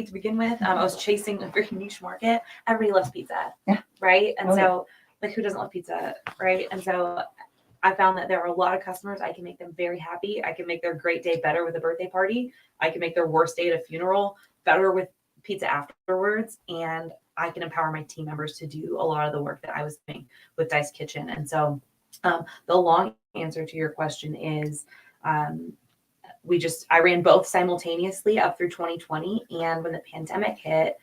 to begin with. I was chasing a very niche market. Everybody loves pizza, Yeah. right? And so, like, who doesn't love pizza, right? And so I found that there are a lot of customers. I can make them very happy. I can make their great day better with a birthday party. I can make their worst day at a funeral better with pizza afterwards. And I can empower my team members to do a lot of the work that I was doing with Dice Kitchen. And so the long answer to your question is I ran both simultaneously up through 2020. And when the pandemic hit,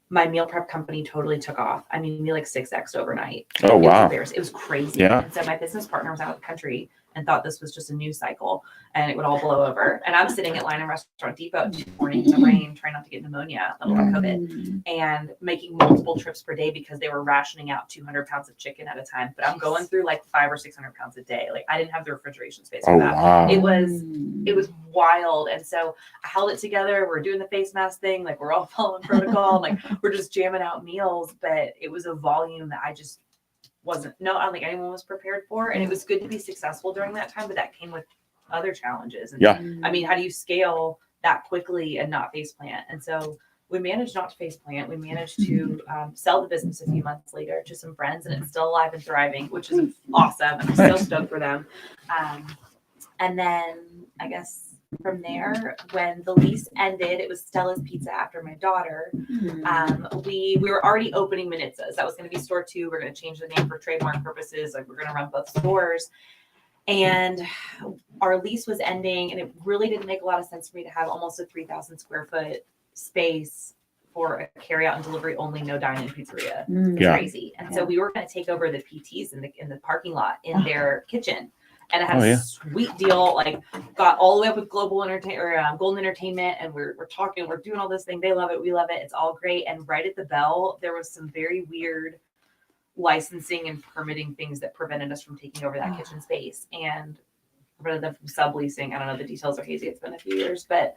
my meal prep company totally took off. I mean, we like 6X'd overnight. Oh, wow. It was crazy. Yeah. And so my business partner was out of the country and thought this was just a news cycle and it would all blow over. And I'm sitting at Line and Restaurant Depot 2 mornings in the rain, trying not to get pneumonia, let alone COVID, and making multiple trips per day because they were rationing out 200 pounds of chicken at a time. But I'm going through like 500 or 600 pounds a day. Like I didn't have the refrigeration space for that. Wow. It was wild. And so I held it together. We're doing the face mask thing. Like we're all following protocol. Like we're just jamming out meals, but it was a volume that I just I don't think anyone was prepared for. And it was good to be successful during that time, but that came with other challenges. And I mean, how do you scale that quickly and not face plant? And so we managed not to face plant. We managed to sell the business a few months later to some friends, and it's still alive and thriving, which is awesome. I'm so stoked for them. And then I guess from there, when the lease ended, it was Stella's Pizza after my daughter. We were already opening Minitzas. That was going to be store 2. We're going to change the name for trademark purposes. Like we're going to run both stores. And our lease was ending, and it really didn't make a lot of sense for me to have almost a 3,000 square foot space for a carry out and delivery only, no dine-in pizzeria. It's crazy. And so we were going to take over the PTs in the parking lot in their kitchen. And it had a sweet deal, like got all the way up with Golden Entertainment. And we're talking, we're doing all this thing. They love it. We love it. It's all great. And right at the bell, there was some very weird licensing and permitting things that prevented us from taking over that kitchen space. And rather than from subleasing, I don't know, the details are hazy. It's been a few years, but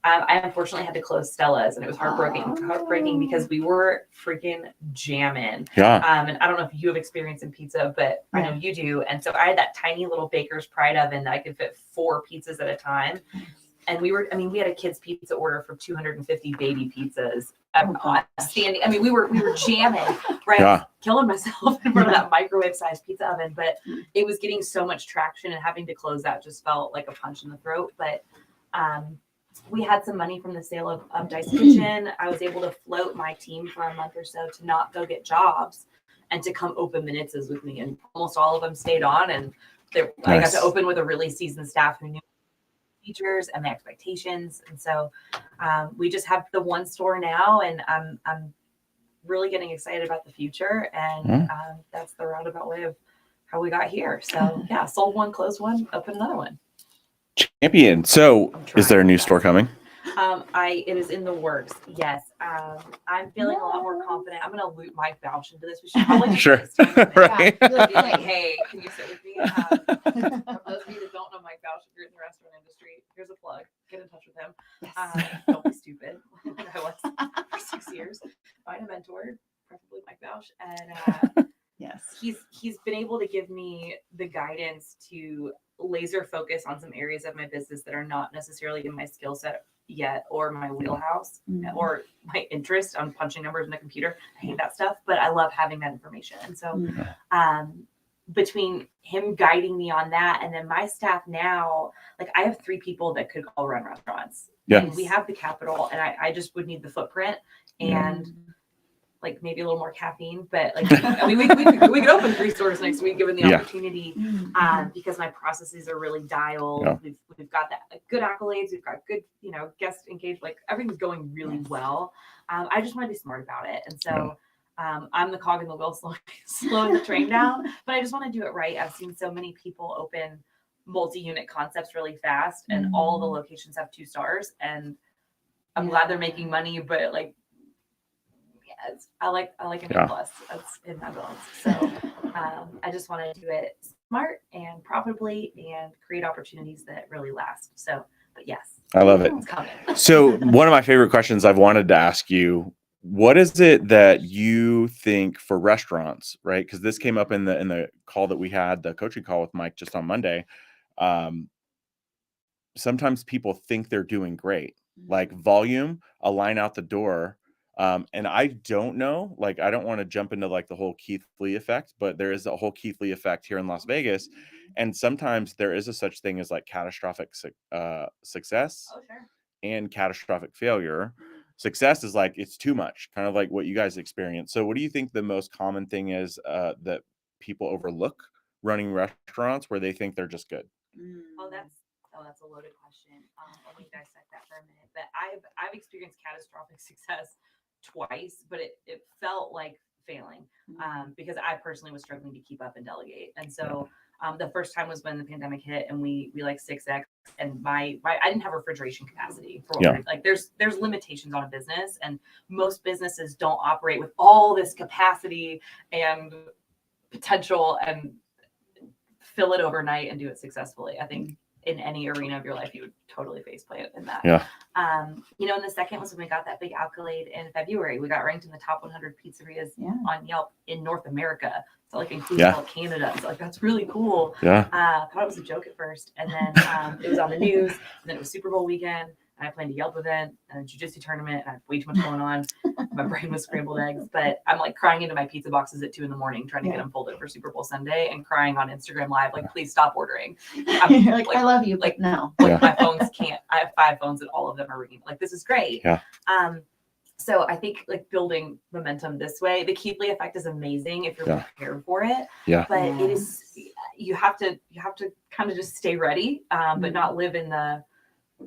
I unfortunately had to close Stella's, and it was heartbreaking because we were freaking jamming. And I don't know if you have experience in pizza, but I know you do. And so I had that tiny little baker's pride oven that I could fit 4 pizzas at a time. And we had a kid's pizza order for 250 baby pizzas standing. I mean, we were jamming, right? Yeah. Killing myself in front of that microwave sized pizza oven, but it was getting so much traction, and having to close that just felt like a punch in the throat. But we had some money from the sale of Dice Kitchen. I was able to float my team for a month or so to not go get jobs and to come open Minitzas with me. And almost all of them stayed on. And I got to open with a really seasoned staff who knew features and the expectations. And so we just have the one store now, and I'm really getting excited about the future. And that's the roundabout way of how we got here. So yeah, sold one, closed one, opened another one. Champion. So is there a new store coming? It is in the works. Yes. I'm feeling a lot more confident. I'm going to loop Mike Bausch into this. We should probably Sure. Right. Like, hey, can you sit with me? For those of you that don't know Mike Bausch, if you're in the restaurant industry, here's a plug. Get in touch with him. Don't be stupid. I was for 6 years. Find a mentor, preferably Mike Bausch. And he's been able to give me the guidance to laser focus on some areas of my business that are not necessarily in my skill set yet, or my wheelhouse, or my interest. On punching numbers in a computer. I hate that stuff, but I love having that information. And so between him guiding me on that, and then my staff now, like I have 3 people that could all run restaurants. And we have the capital, and I just would need the footprint and like maybe a little more caffeine, but like I mean, we could open 3 stores next week given the opportunity, because my processes are really dialed. We've got that good accolades. We've got good, guest engaged. Like everything's going really well. I just want to be smart about it, and so I'm the cog in the wheel, slowing the train down. But I just want to do it right. I've seen so many people open multi-unit concepts really fast, and all the locations have 2 stars, and I'm glad they're making money, but like. I like an A+. That's in my bones. So I just want to do it smart and profitably and create opportunities that really last. So, but yes, I love it. It's coming. So one of my favorite questions I've wanted to ask you, what is it that you think for restaurants, right? Because this came up in the call that we had, the coaching call with Mike just on Monday. Sometimes people think they're doing great, like volume, a line out the door. And I don't know, like, I don't want to jump into like the whole Keith Lee effect, but there is a whole Keith Lee effect here in Las Vegas. And sometimes there is a such thing as like catastrophic success Oh, sure. and catastrophic failure. Success is like, it's too much, kind of like what you guys experience. So what do you think the most common thing is that people overlook running restaurants where they think they're just good? Oh, that's a loaded question. Let me dissect that for a minute. But I've experienced catastrophic success twice, but it felt like failing because I personally was struggling to keep up and delegate. And so the first time was when the pandemic hit and we like 6X, and my I didn't have refrigeration capacity for what like there's limitations on a business, and most businesses don't operate with all this capacity and potential and fill it overnight and do it successfully. I think in any arena of your life, you would totally faceplant in that. Yeah. You know, and the second was when we got that big accolade in February. We got ranked in the top 100 pizzerias on Yelp in North America. So like including all of Canada. So like that's really cool. Yeah. I thought it was a joke at first, and then it was on the news, and then it was Super Bowl weekend. And I planned a Yelp event and a jiu-jitsu tournament, and I had way too much going on. My brain was scrambled eggs, but I'm like crying into my pizza boxes at 2 a.m, trying to get them folded for Super Bowl Sunday, and crying on Instagram Live, like, please stop ordering. You're like, I love you, like, no. Like my phones can't. I have 5 phones and all of them are ringing. Like, this is great. Yeah. So I think like building momentum this way, the Keith Lee effect is amazing if you're prepared for it. Yeah. But it is, you have to kind of just stay ready, but not live in the,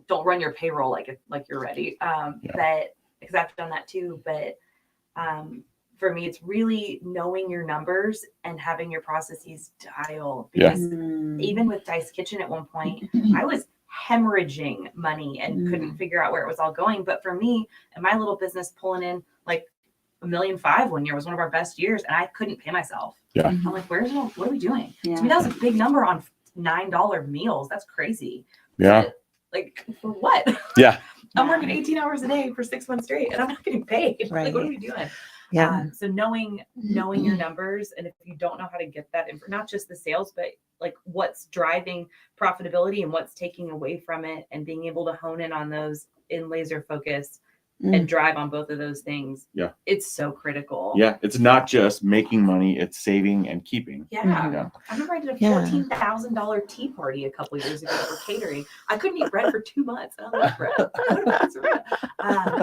don't run your payroll like you're ready. But because I've done that too. But for me, it's really knowing your numbers and having your processes dialed. Because even with Dice Kitchen at one point, I was hemorrhaging money and couldn't figure out where it was all going. But for me and my little business, pulling in like $1.5 million one year was one of our best years, and I couldn't pay myself. Yeah. I'm like, what are we doing? To me, that was a big number on $9 meals. That's crazy. Yeah. But, like, for what? Yeah. I'm working 18 hours a day for 6 months straight, and I'm not getting paid. Right. Like, what are we doing? Yeah. So knowing your numbers, and if you don't know how to get that not just the sales, but like what's driving profitability and what's taking away from it, and being able to hone in on those in laser focus and drive on both of those things. Yeah. It's so critical. Yeah. It's not just making money, it's saving and keeping. Yeah. I remember I did a $14,000 tea party a couple of years ago for catering. I couldn't eat bread for 2 months. I don't like bread.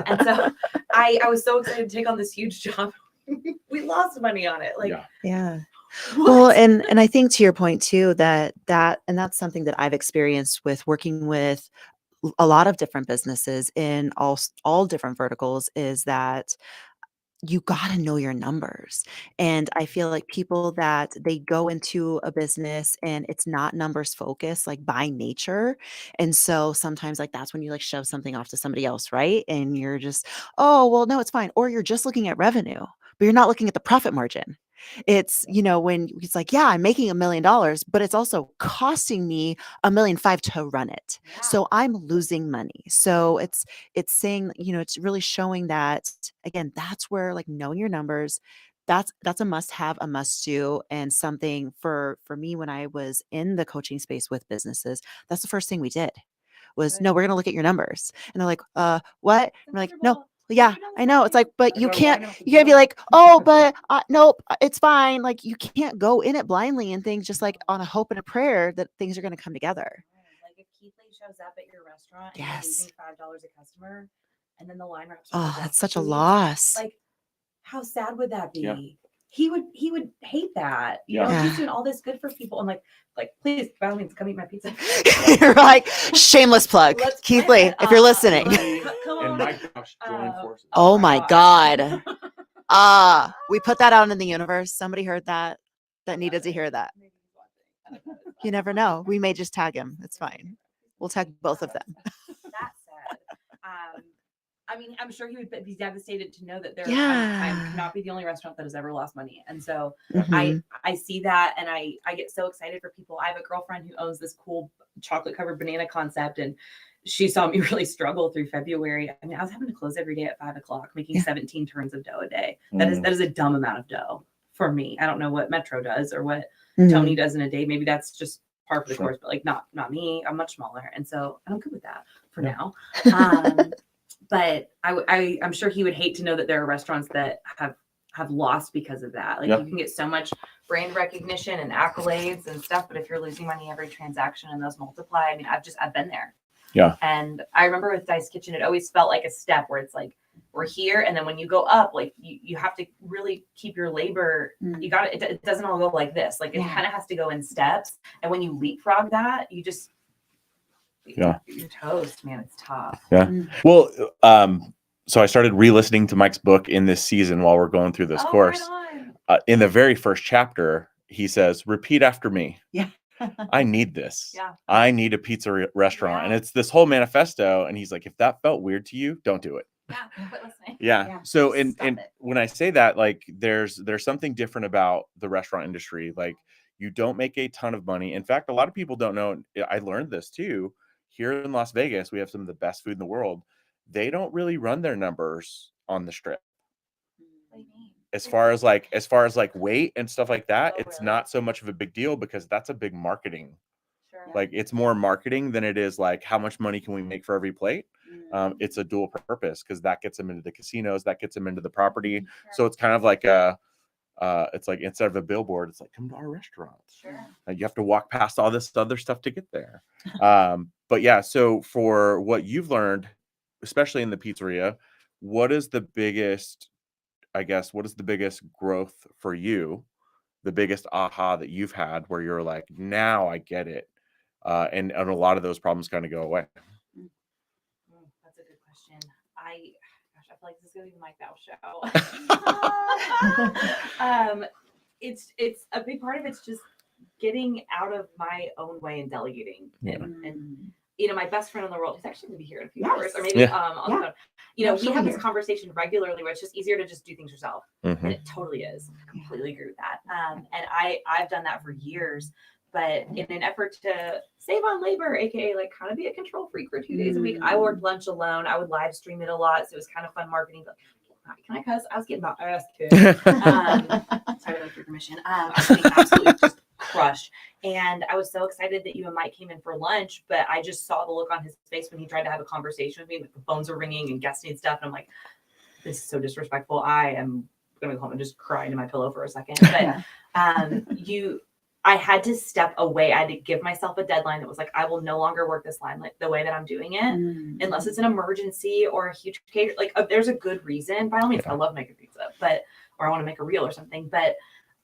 And so I was so excited to take on this huge job. We lost money on it. Like, Yeah. what? Well, and I think to your point too, that and that's something that I've experienced with working with a lot of different businesses in all different verticals, is that you got to know your numbers. And I feel like people that they go into a business and it's not numbers focused, like by nature. And so sometimes like that's when you like shove something off to somebody else, right? And you're just, oh, well, no, it's fine. Or you're just looking at revenue, but you're not looking at the profit margin. It's, when it's like, yeah, I'm making $1 million, but it's also costing me $1.5 million to run it. So I'm losing money. So it's saying, it's really showing that, again, that's where like knowing your numbers, that's a must have, a must do. And something for me, when I was in the coaching space with businesses, that's the first thing we did was, no, we're going to look at your numbers. And they're like, what? And we're like, no. Yeah, I know. It's like, but you can't be like, oh, but nope, it's fine. Like, you can't go in it blindly and things just like on a hope and a prayer that things are going to come together. Like if Keith Lee shows up at your restaurant and Yes. you're losing $5 a customer, and then the line wraps. Oh, that's such a loss. Like, how sad would that be? Yeah. He would hate that. You know, he's doing all this good for people, and like, please, by all means, come eat my pizza. You're like, shameless plug, Keith Lee, if you're listening. Come on. And my gosh, join forces. Oh my God. We put that out in the universe. Somebody heard that needed to hear that. You never know. We may just tag him. It's fine. We'll tag both of them. That's sad. I mean, I'm sure he would be devastated to know that I cannot be the only restaurant that has ever lost money. And so I see that, and I get so excited for people. I have a girlfriend who owns this cool chocolate covered banana concept, and she saw me really struggle through February. I mean, I was having to close every day at 5 o'clock, making 17 turns of dough a day. That is a dumb amount of dough for me. I don't know what Metro does or what Tony does in a day. Maybe that's just par for the course, but like not me. I'm much smaller. And so I'm good with that. for Yeah. now. But I'm sure he would hate to know that there are restaurants that have lost because of that. Like Yeah. you can get so much brand recognition and accolades and stuff, but if you're losing money every transaction and those multiply, I mean, I've been there. Yeah. And I remember with Dice Kitchen, it always felt like a step where it's like, we're here. And then when you go up, like you have to really keep your labor. You got it doesn't all go like this. Like it kind of has to go in steps. And when you leapfrog that, you just, you're toast, man. It's tough. Yeah. Well, so I started re-listening to Mike's book in this season while we're going through this course. Right in the very first chapter, he says, repeat after me. Yeah. I need this. Yeah. I need a pizza restaurant. And it's this whole manifesto. And he's like, if that felt weird to you, don't do it. Yeah. Quit listening. Yeah. So, and Stop it. when I say that, like there's something different about the restaurant industry. Like you don't make a ton of money. In fact, a lot of people don't know. I learned this too. Here in Las Vegas, we have some of the best food in the world. They don't really run their numbers on the strip. What do you mean? As far as like weight and stuff like that, Oh, it's really? not so much of a big deal because that's a big marketing. Sure. Like it's more marketing than it is like how much money can we make for every plate. It's a dual purpose because that gets them into the casinos, that gets them into the property. So it's kind of like it's like instead of a billboard, it's like come to our restaurant. Sure. You have to walk past all this other stuff to get there. But yeah, so for what you've learned, especially in the pizzeria, what is the biggest growth for you, the biggest aha that you've had where you're like, now I get it, and a lot of those problems kind of go away? That's a good question. I feel like this is gonna be the Mike Bow show. It's a big part of it's just getting out of my own way and delegating. And you know, my best friend in the world, he's actually going to be here in a few hours, or maybe on the phone. You know, we have this conversation regularly where it's just easier to just do things yourself, and it totally is. I completely agree with that. And I've done that for years, but in an effort to save on labor, aka like kind of be a control freak for 2 days a week, I worked lunch alone. I would live stream it a lot, so it was kind of fun marketing. But can I cuss? I was getting my ass kicked. Sorry, with your permission. I was getting absolutely just crushed. And I was so excited that you and Mike came in for lunch, but I just saw the look on his face when he tried to have a conversation with me. Like the phones are ringing and guests need stuff. And I'm like, this is so disrespectful. I am going to go home and just cry into my pillow for a second. But I had to step away. I had to give myself a deadline that was like, I will no longer work this line like the way that I'm doing it, unless it's an emergency or a huge cater. Like there's a good reason. By all means, I love making pizza, or I want to make a reel or something. But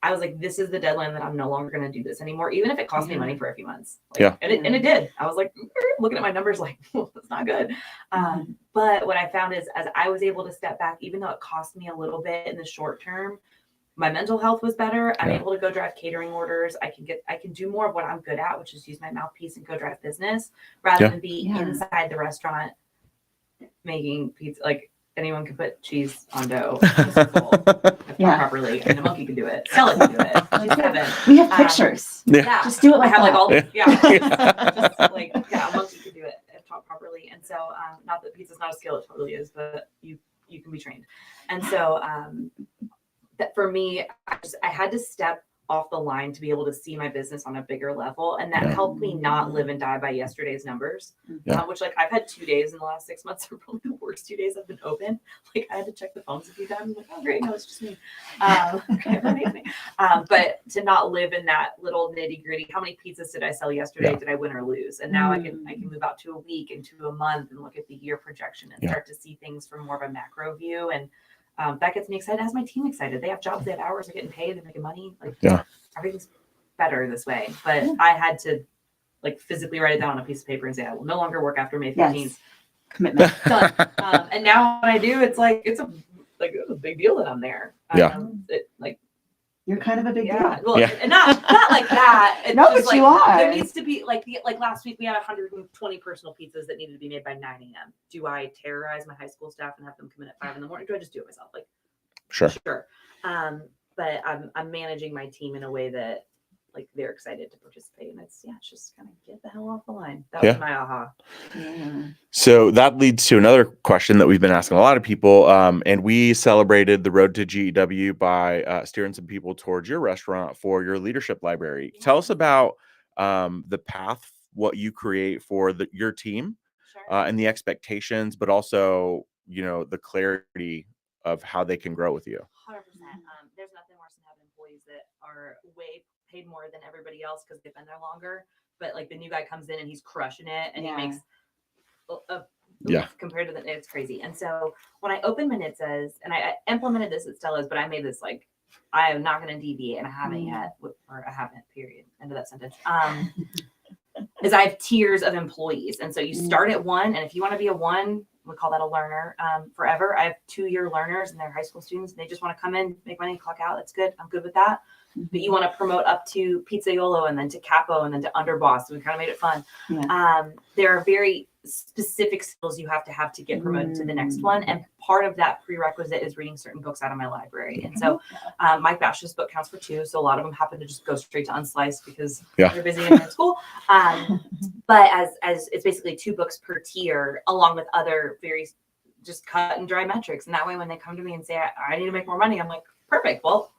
I was like, this is the deadline that I'm no longer going to do this anymore, even if it cost me money for a few months. And it did. I was like, looking at my numbers like, well, that's not good. But what I found is as I was able to step back, even though it cost me a little bit in the short term, my mental health was better. I'm able to go drive catering orders. I can do more of what I'm good at, which is use my mouthpiece and go drive business rather than be inside the restaurant making pizza. Like anyone can put cheese on dough properly, and a monkey can do it. Sell it can do it. We have pictures. Just do it like I have that. like all just like a monkey could do it if taught properly. And so not that pizza's not a skill, it totally is, but you can be trained. And so that for me, I had to step off the line to be able to see my business on a bigger level. And that helped me not live and die by yesterday's numbers, which like I've had 2 days in the last 6 months are probably the worst 2 days I've been open. Like I had to check the phones a few times. I'm like, oh great, no, it's just me. Okay, amazing. But to not live in that little nitty gritty, how many pizzas did I sell yesterday? Did I win or lose? And now I can move out to a week and to a month and look at the year projection and start to see things from more of a macro view. And that gets me excited. It has my team excited. They have jobs, they have hours, they're getting paid, they're making money. Like everything's better this way. But I had to like physically write it down on a piece of paper and say, I will no longer work after May 15th. Yes. Commitment. Done. And now when I do, it's like it's a big deal that I'm there. You're kind of a big deal. Well, and not like that. It's No, just but you are. There needs to be like last week we had 120 personal pizzas that needed to be made by 9 a.m. Do I terrorize my high school staff and have them come in at 5 in the morning? Do I just do it myself? Like, sure. But I'm managing my team in a way that like they're excited to participate, and it's just kind of get the hell off the line. That was my aha. So that leads to another question that we've been asking a lot of people, and we celebrated the road to GEW by steering some people towards your restaurant for your leadership library. Tell us about the path, what you create for your team, and the expectations, but also, you know, the clarity of how they can grow with you. 100%. There's nothing worse than having employees that are way paid more than everybody else because they've been there longer. But like the new guy comes in and he's crushing it, and he makes compared to it's crazy. And so when I opened Manitzas, and I implemented this at Stella's, but I made this like, I am not going to deviate, and I haven't yet, or I haven't, period. End of that sentence. Is I have tiers of employees. And so you start at 1, and if you want to be a 1, we call that a learner forever. I have 2-year learners, and they're high school students, and they just want to come in, make money, clock out. That's good. I'm good with that. But you want to promote up to Pizzaiolo, and then to Capo, and then to Underboss. So we kind of made it fun. There are very specific skills you have to get promoted to the next one. And part of that prerequisite is reading certain books out of my library. And so Mike Bash's book counts for 2. So a lot of them happen to just go straight to Unsliced because they're busy and they're in school. But as it's basically 2 books per tier, along with other very just cut and dry metrics. And that way, when they come to me and say, I need to make more money, I'm like, perfect. Well,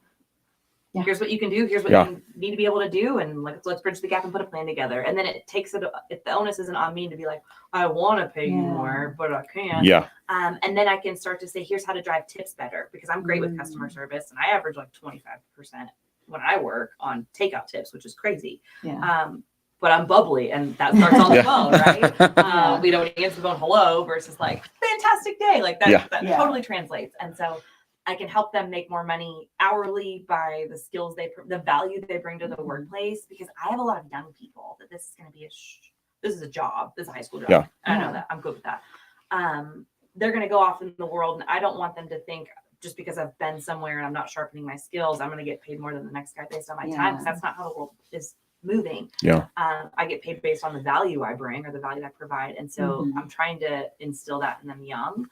here's what you can do. Here's what you need to be able to do. And like, let's bridge the gap and put a plan together. And then it takes it, if the onus isn't on me to be like, I want to pay you more, but I can't. And then I can start to say, here's how to drive tips better, because I'm great with customer service, and I average like 25% when I work on takeout tips, which is crazy. But I'm bubbly, and that starts on the phone, right? We don't answer the phone hello versus like fantastic day. Like that totally translates. And so I can help them make more money hourly by the skills the value they bring to the workplace, because I have a lot of young people that this is going to be this is a job. This is a high school job. I know that. I'm good with that. They're going to go off in the world, and I don't want them to think just because I've been somewhere and I'm not sharpening my skills, I'm going to get paid more than the next guy based on my time, because that's not how the world is moving. I get paid based on the value I bring or the value I provide. And so I'm trying to instill that in them young.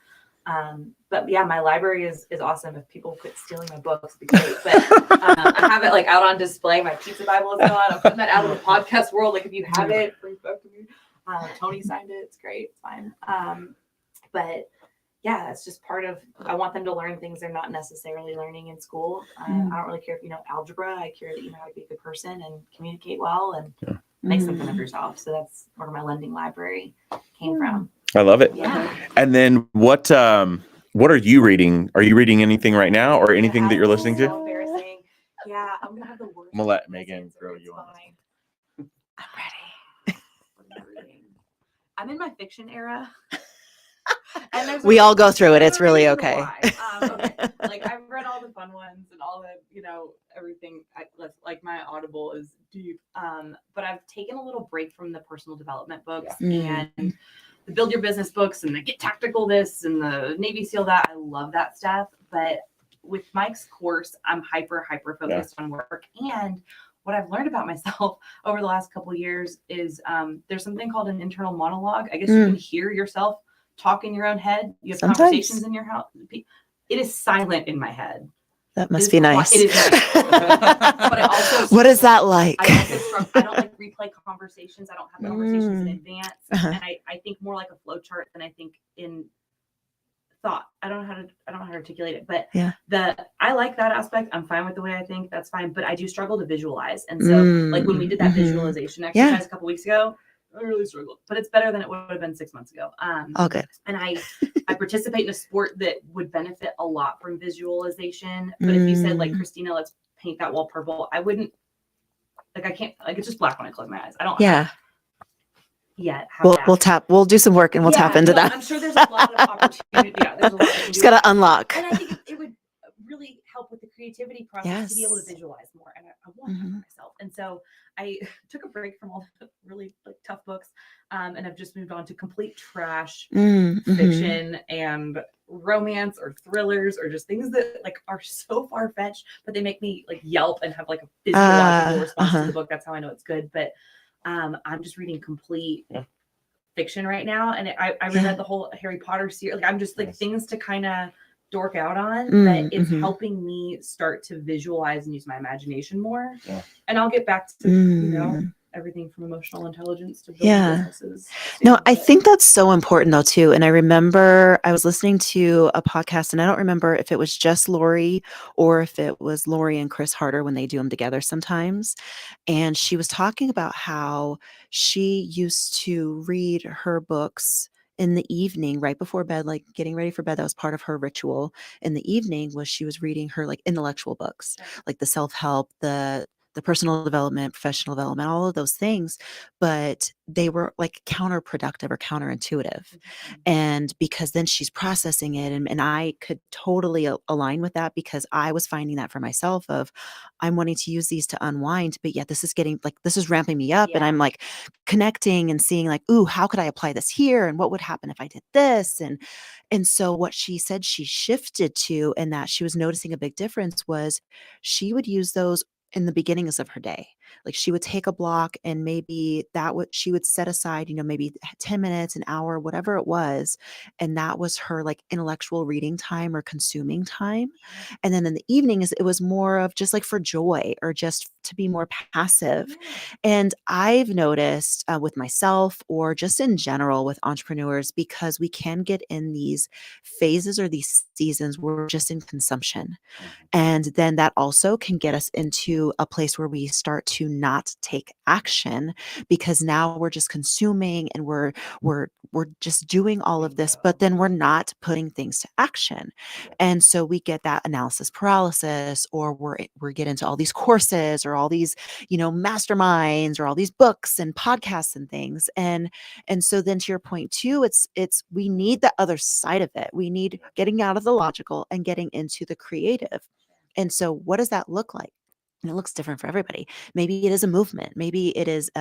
But yeah, my library is awesome. If people quit stealing my books, it'd be great. But I have it like out on display. My pizza Bible is gone. I'm putting that out of the podcast world. Like if you have it, bring it back to me. Tony signed it. It's great. It's fine. But yeah, it's just part of, I want them to learn things they're not necessarily learning in school. I don't really care if you know algebra. I care that you know how to be a good person and communicate well and make something of yourself. So that's where my lending library came from. I love it. Yeah. And then what are you reading? Are you reading anything right now, or anything that you're listening to? So embarrassing. Yeah, I'm gonna have the worst. I'm gonna let Megan throw you on. I'm ready. What am I reading? I'm in my fiction era. And we all go through it. It's really okay. Like I've read all the fun ones and all the, you know, everything. Like my Audible is deep. But I've taken a little break from the personal development books and the build your business books and the get tactical this and the Navy SEAL that. I love that stuff. But with Mike's course, I'm hyper focused on work. And what I've learned about myself over the last couple of years is there's something called an internal monologue. I guess you can hear yourself talk in your own head. You have conversations in your house. It is silent in my head. That must be nice. It is nice. But I also what is that like? I don't like replay conversations. I don't have conversations in advance. And I think more like a flow chart than I think in thought. I don't know how to articulate it, but I like that aspect. I'm fine with the way I think. That's fine. But I do struggle to visualize. And so like when we did that visualization exercise a couple weeks ago, I really struggled, but it's better than it would have been 6 months ago. Good. And I participate in a sport that would benefit a lot from visualization. But if you said like, Christina, let's paint that wall purple, I wouldn't, like, I can't, like, it's just black when I close my eyes. I don't we'll do some work and we'll tap into that. I'm sure there's a lot of opportunity. There's a lot. Just got to unlock. And I think it would really help with the creativity process to be able to visualize more. And I want that for myself. And so I took a break from all the really like tough books, and I've just moved on to complete trash fiction and romance or thrillers or just things that like are so far-fetched, but they make me like yelp and have like a physiological response to the book. That's how I know it's good. But I'm just reading complete fiction right now, and I read the whole Harry Potter series. Like I'm just like things to kind of dork out on, but it's helping me start to visualize and use my imagination more. And I'll get back to you know everything from emotional intelligence to building businesses. No, I think that's so important though too. And I remember I was listening to a podcast, and I don't remember if it was just Lori or if it was Lori and Chris Harder when they do them together sometimes. And she was talking about how she used to read her books in the evening, right before bed, like getting ready for bed, that was part of her ritual. In the evening was she was reading her like intellectual books, like the self-help, the personal development, professional development, all of those things, but they were like counterproductive or counterintuitive. And because then she's processing it, and I could totally align with that, because I was finding that for myself of I'm wanting to use these to unwind, but yet this is getting like, this is ramping me up, and I'm like connecting and seeing like, ooh, how could I apply this here? And what would happen if I did this? And so what she said she shifted to, and that she was noticing a big difference, was she would use those in the beginnings of her day. Like she would take a block, and maybe that would, she would set aside, maybe 10 minutes, an hour, whatever it was. And that was her like intellectual reading time or consuming time. And then in the evenings, it was more of just like for joy, or just to be more passive. And I've noticed with myself, or just in general with entrepreneurs, because we can get in these phases or these seasons where we're just in consumption. And then that also can get us into a place where we start to not take action, because now we're just consuming, and we're just doing all of this, but then we're not putting things to action. And so we get that analysis paralysis, or we get into all these courses, or all these, masterminds, or all these books and podcasts and things. And so then, to your point too, it's we need the other side of it. We need getting out of the logical and getting into the creative. And so what does that look like? And it looks different for everybody. Maybe it is a movement. Maybe it is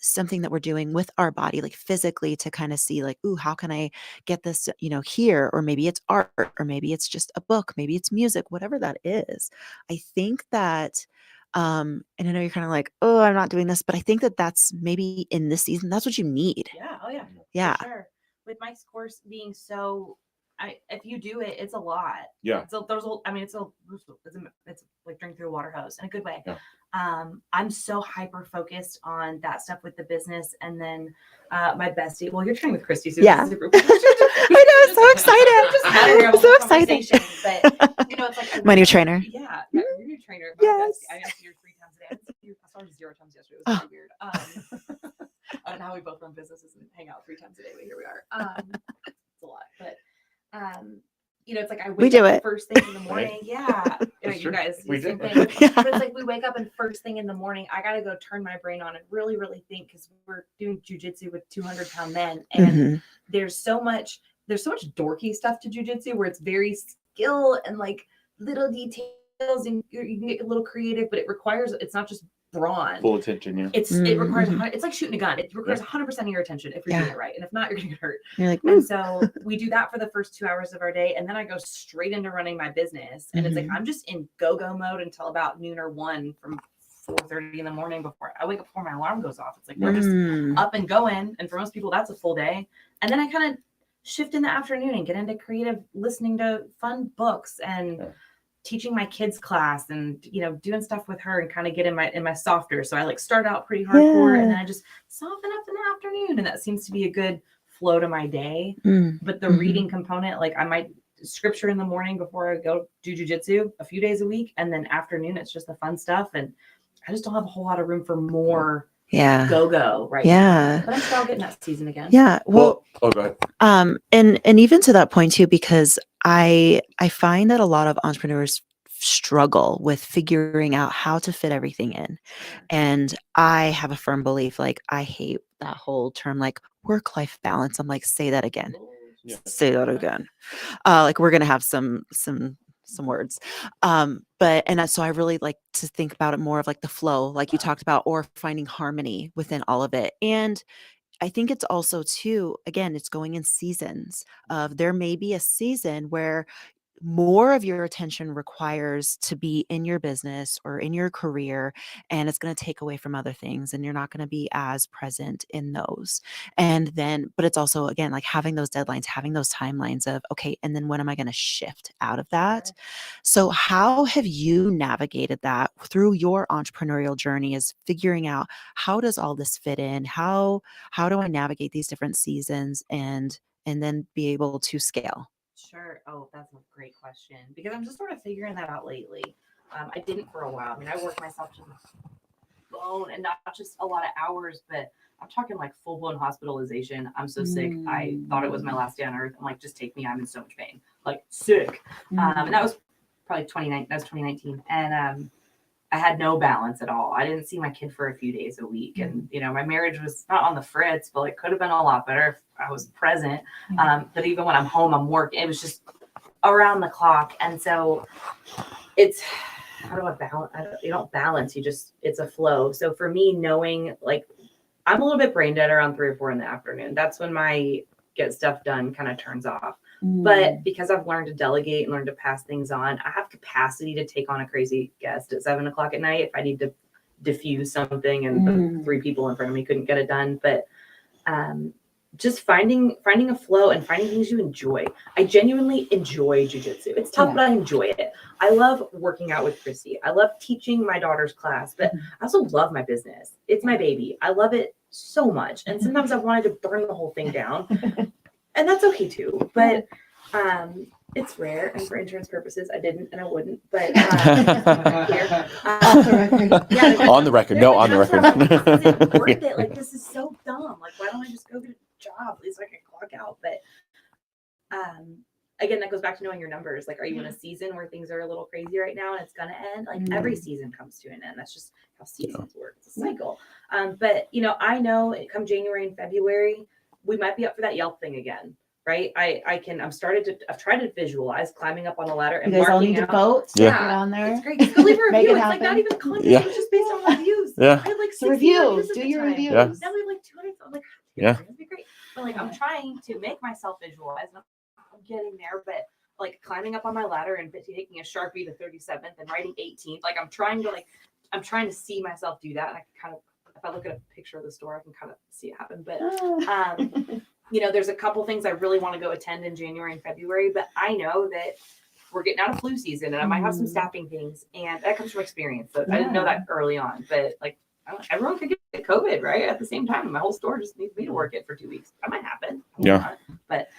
something that we're doing with our body, like physically, to kind of see like, ooh, how can I get this, here? Or maybe it's art, or maybe it's just a book, maybe it's music, whatever that is. I think that, and I know you're kind of like, oh, I'm not doing this, but I think that that's maybe in this season, that's what you need. Yeah. Oh yeah. Yeah. For sure. With Mike's course being so, if you do it, it's a lot. Yeah. So there's it's like drinking through a water hose in a good way. Yeah. I'm so hyper focused on that stuff with the business, and then my bestie. Well, you're training with Christy, so Yeah. super. I know, I'm so excited. I'm so excited. But it's like My new trainer. Yeah, your new trainer. My Yes. bestie. I asked you 3 times a day. I saw you 0 times yesterday. It was very weird. I don't know how we both run businesses and hang out 3 times a day, but here we are. It's a lot, but it's like I We wake do up it. first thing in the morning. Yeah, That's you true. guys, We same do. thing. Yeah. But it's like we wake up and first thing in the morning, I gotta go turn my brain on and really, really think, because we're doing jujitsu with 200-pound men, and there's so much dorky stuff to jujitsu where it's very skill and like little details, and you can get a little creative, but it's not just brawn. Full attention, yeah. It requires it's like shooting a gun. It requires 100% of your attention if you're doing it right, and if not, you're gonna get hurt. You're like, and so we do that for the first 2 hours of our day, and then I go straight into running my business, and it's like I'm just in go mode until about noon or 1 from 4:30 in the morning before I wake up before my alarm goes off. It's like we're just up and going, and for most people that's a full day. And then I kind of shift in the afternoon and get into creative, listening to fun books and teaching my kids class, and doing stuff with her, and kind of get in my softer. So I like start out pretty hardcore, and then I just soften up in the afternoon, and that seems to be a good flow to my day. But the reading component, like I might scripture in the morning before I go do jujitsu a few days a week, and then afternoon it's just the fun stuff, and I just don't have a whole lot of room for more go right now. But I'm still getting that season again. Yeah. Well, go ahead. And even to that point too, because I find that a lot of entrepreneurs struggle with figuring out how to fit everything in. And I have a firm belief, like I hate that whole term, like work-life balance. I'm like, say that again. Yeah. Say that again. Like we're gonna have some words. So I really like to think about it more of like the flow, like you talked about, or finding harmony within all of it. And I think it's also too, again, it's going in seasons of, there may be a season where more of your attention requires to be in your business or in your career, and it's going to take away from other things, and you're not going to be as present in those. And then, but it's also, again, like having those deadlines, having those timelines of, okay, and then when am I going to shift out of that? So how have you navigated that through your entrepreneurial journey, is figuring out, how does all this fit in? How do I navigate these different seasons and then be able to scale? Sure. Oh, that's a great question, because I'm just sort of figuring that out lately. I didn't for a while. I mean, I worked myself to bone, and not just a lot of hours, but I'm talking like full blown hospitalization. I'm so sick. I thought it was my last day on earth. I'm like, just take me. I'm in so much pain. Like sick. And that was probably 2019. And I had no balance at all. I didn't see my kid for a few days a week. And, you know, my marriage was not on the fritz, but it could have been a lot better if I was present. But even when I'm home, I'm working. It was just around the clock. And so it's, how do I balance? You don't balance. It's a flow. So for me, knowing like, I'm a little bit brain dead around 3 or 4 in the afternoon. That's when my get stuff done kind of turns off. But because I've learned to delegate and learned to pass things on, I have capacity to take on a crazy guest at 7 o'clock at night if I need to diffuse something and the 3 people in front of me couldn't get it done. But just finding a flow and finding things you enjoy. I genuinely enjoy jujitsu. It's tough, but I enjoy it. I love working out with Christy. I love teaching my daughter's class, but I also love my business. It's my baby. I love it so much. And sometimes I've wanted to burn the whole thing down. And that's okay too, but it's rare, and for insurance purposes, I didn't and I wouldn't. But here, On the record, no, on the record. This isn't worth it. Like this is so dumb. Like why don't I just go get a job? At least I can clock out. But again, that goes back to knowing your numbers. Like, are you in a season where things are a little crazy right now and it's gonna end? Like every season comes to an end. That's just how seasons work. It's a cycle. But you know, I know it come January and February, we might be up for that Yelp thing again, right? I've tried to visualize climbing up on a ladder and you guys all marking need to out. vote. Yeah, Get on there. it's great. Just go leave a Make review. it It's like not even content. Yeah. It's just based on reviews. Yeah. I had like 60 Reviews. at Do the your time. reviews. Yeah. Now we have like 200. I'm like, Yeah. That'd be great. But like, I'm trying to make myself visualize. And I'm getting there, but like climbing up on my ladder and taking a Sharpie to 37th and writing 18th. Like I'm trying to see myself do that. And I can kind of, if I look at a picture of the store, I can kind of see it happen. But you know, there's a couple things I really want to go attend in January and February, but I know that we're getting out of flu season and I might have some staffing things, and that comes from experience. So I didn't know that early on, but like everyone could get COVID, right? At the same time, my whole store just needs me to work it for 2 weeks. That might happen. Yeah. But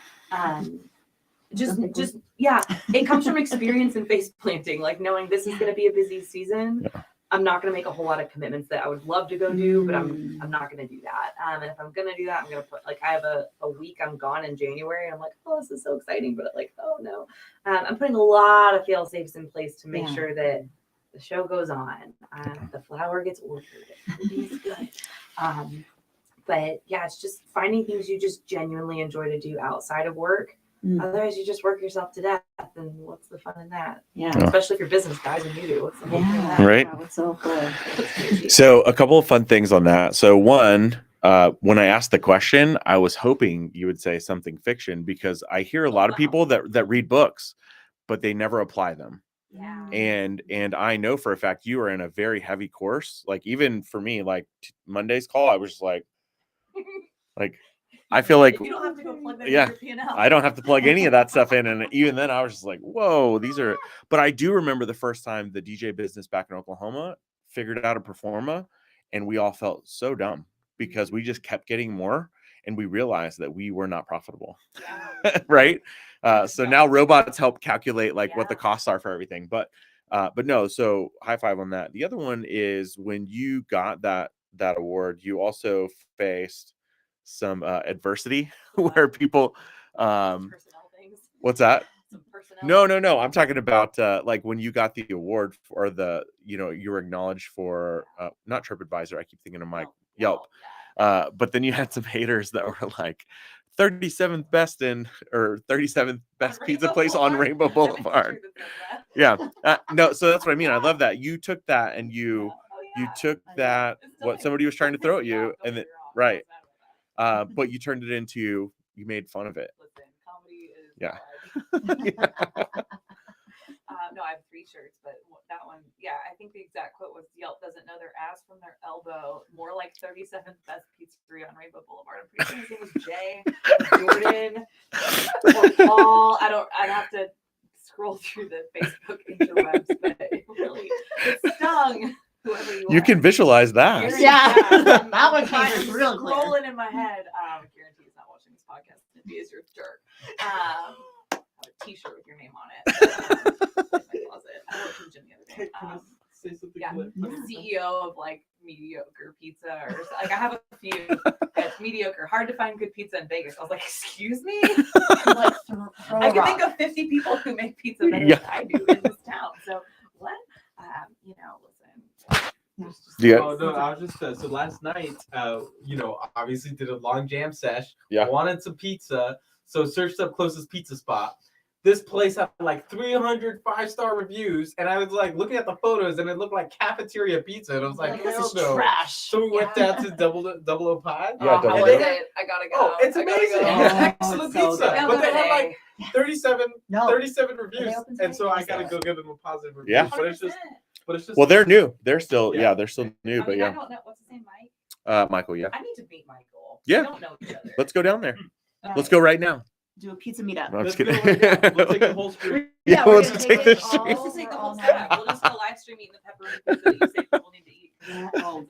just yeah, it comes from experience and face planting, like knowing this is going to be a busy season. Yeah. I'm not going to make a whole lot of commitments that I would love to go do, but I'm not going to do that. And if I'm going to do that, I'm going to put, like, I have a week I'm gone in January. And I'm like, oh, this is so exciting. But like, oh no, I'm putting a lot of fail safes in place to make sure that the show goes on. The flour gets ordered. Everything's good. But yeah, it's just finding things you just genuinely enjoy to do outside of work. Otherwise, you just work yourself to death, and what's the fun in that? Yeah. Especially if you're business guys and you do. What's the fun in that? Right. That was so cool. So a couple of fun things on that. So one, when I asked the question, I was hoping you would say something fiction, because I hear a lot of people that read books, but they never apply them. Yeah. And I know for a fact you are in a very heavy course. Like even for me, like Monday's call, I was just like I feel like you don't have to go plug that in yeah, your P&L. I don't have to plug any of that stuff in. And even then I was just like, whoa, these are, but I do remember the first time the DJ business back in Oklahoma figured out a performa, and we all felt so dumb because we just kept getting more and we realized that we were not profitable. Right. So now robots help calculate like what the costs are for everything. But no, so high five on that. The other one is when you got that award, you also faced some adversity where people personnel things. What's that? Some personnel. No, I'm talking about like when you got the award for the, you know, you were acknowledged for not TripAdvisor, I keep thinking of my Yelp. But then you had some haters that were like 37th best or 37th best pizza place on Rainbow Boulevard. Yeah. No, so that's what I mean. I love that you took that and you took that what somebody was trying to throw at you, and then right. But you turned it into, you made fun of it. Listen, comedy is no, I have 3 shirts, but that one, I think the exact quote was, Yelp doesn't know their ass from their elbow. More like 37th best pizzeria on Rainbow Boulevard. I'm pretty sure his name was Jay, Jordan, or Paul. I'd have to scroll through the Facebook interwebs, but it stung. You can visualize that. That one came in real clear. Rolling in my head. Guarantee he's not watching this podcast. If he is, you're a jerk. I have a T-shirt with your name on it. In my closet. I went to the gym the other day. Say something CEO of like mediocre pizza or like I have a few that's mediocre. Hard to find good pizza in Vegas. I was like, excuse me? Like, throw I a can rock. think of 50 people who make pizza better Yeah. than I do in this town. So what? Listen. Yeah. Oh no, I was just so last night, obviously did a long jam sesh. Yeah. Wanted some pizza, so searched up closest pizza spot. This place had like 300 5-star reviews, and I was like looking at the photos, and it looked like cafeteria pizza, and I was like, this hell is no. trash. So we went down to Double O Pie. Yeah, How Double was O. it? I gotta go. Oh, it's I gotta amazing. go. Yeah. Excellent it's so pizza. good. But they Go had like today. 37 No. 37 reviews, open and so today? I gotta go give them a positive review. Yeah. But it's just 100%. Well, they're new. They're still Yeah. they're still new, I but mean, I yeah. don't know what's his name, Mike. Michael, yeah. I need to meet Michael. Yeah. We don't know each other. Let's go down there. All Let's right. go right now. Do a pizza meetup. No, I'm Let's just go kidding. right now. We'll take the whole street. Yeah, we're let's gonna take take this it street. all- Let's just take the we're whole all staff. We'll just go live stream eating the pepperoni pizza that you say people need to eat. Yeah. Oh,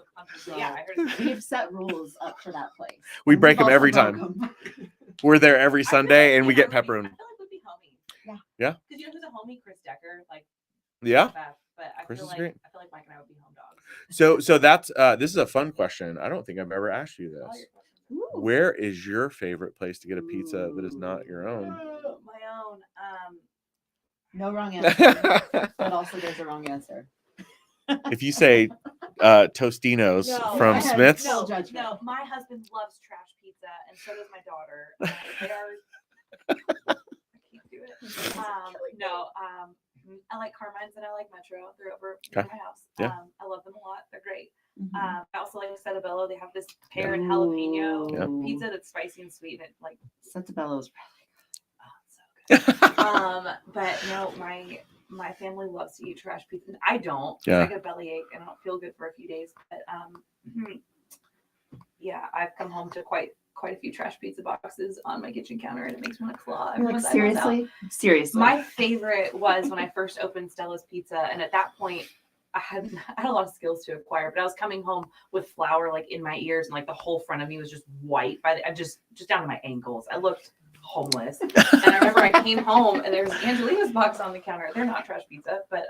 Yeah, I heard it. we've set rules up for that place. We And break we've them every also broke time. 'em. We're there every I feel Sunday, like and we me get and I would pepperoni. be- I feel like we'd be homies. Yeah. Yeah. Because you know who's a homie? Chris Decker. Like, Yeah. Beth, but I Chris feel is like great. I feel like Mike and I would be home dogs. So that's this is a fun question. I don't think I've ever asked you All this. your questions. Ooh. Where is your favorite place to get a pizza that is not your own? My own. No wrong answer. But also there's a wrong answer. If you say Tostinos No. from Yes. Smith's, No. No, judgment. no. My husband loves trash pizza, and so does my daughter. They are. I can't do it. No. I like Carmine's and I like Metro. They're over near Okay. my house. Yeah. I love them a lot. They're great. Mhm. I also like Setabello. They have this pear and jalapeno Ooh. pizza that's spicy and sweet, and it, like, Santabello's oh, it's so good. But no, my family loves to eat trash pizza. I don't. 'Cause Yeah. I get a bellyache and I don't feel good for a few days. But yeah, I've come home to quite a few trash pizza boxes on my kitchen counter, and it makes me want to claw like everyone's eyeballs out. seriously. My favorite was when I first opened Stella's Pizza, and at that point, I had a lot of skills to acquire, but I was coming home with flour like in my ears, and like the whole front of me was just white just down to my ankles. I looked homeless, and I remember I came home and there was Angelina's box on the counter. They're not trash pizza, but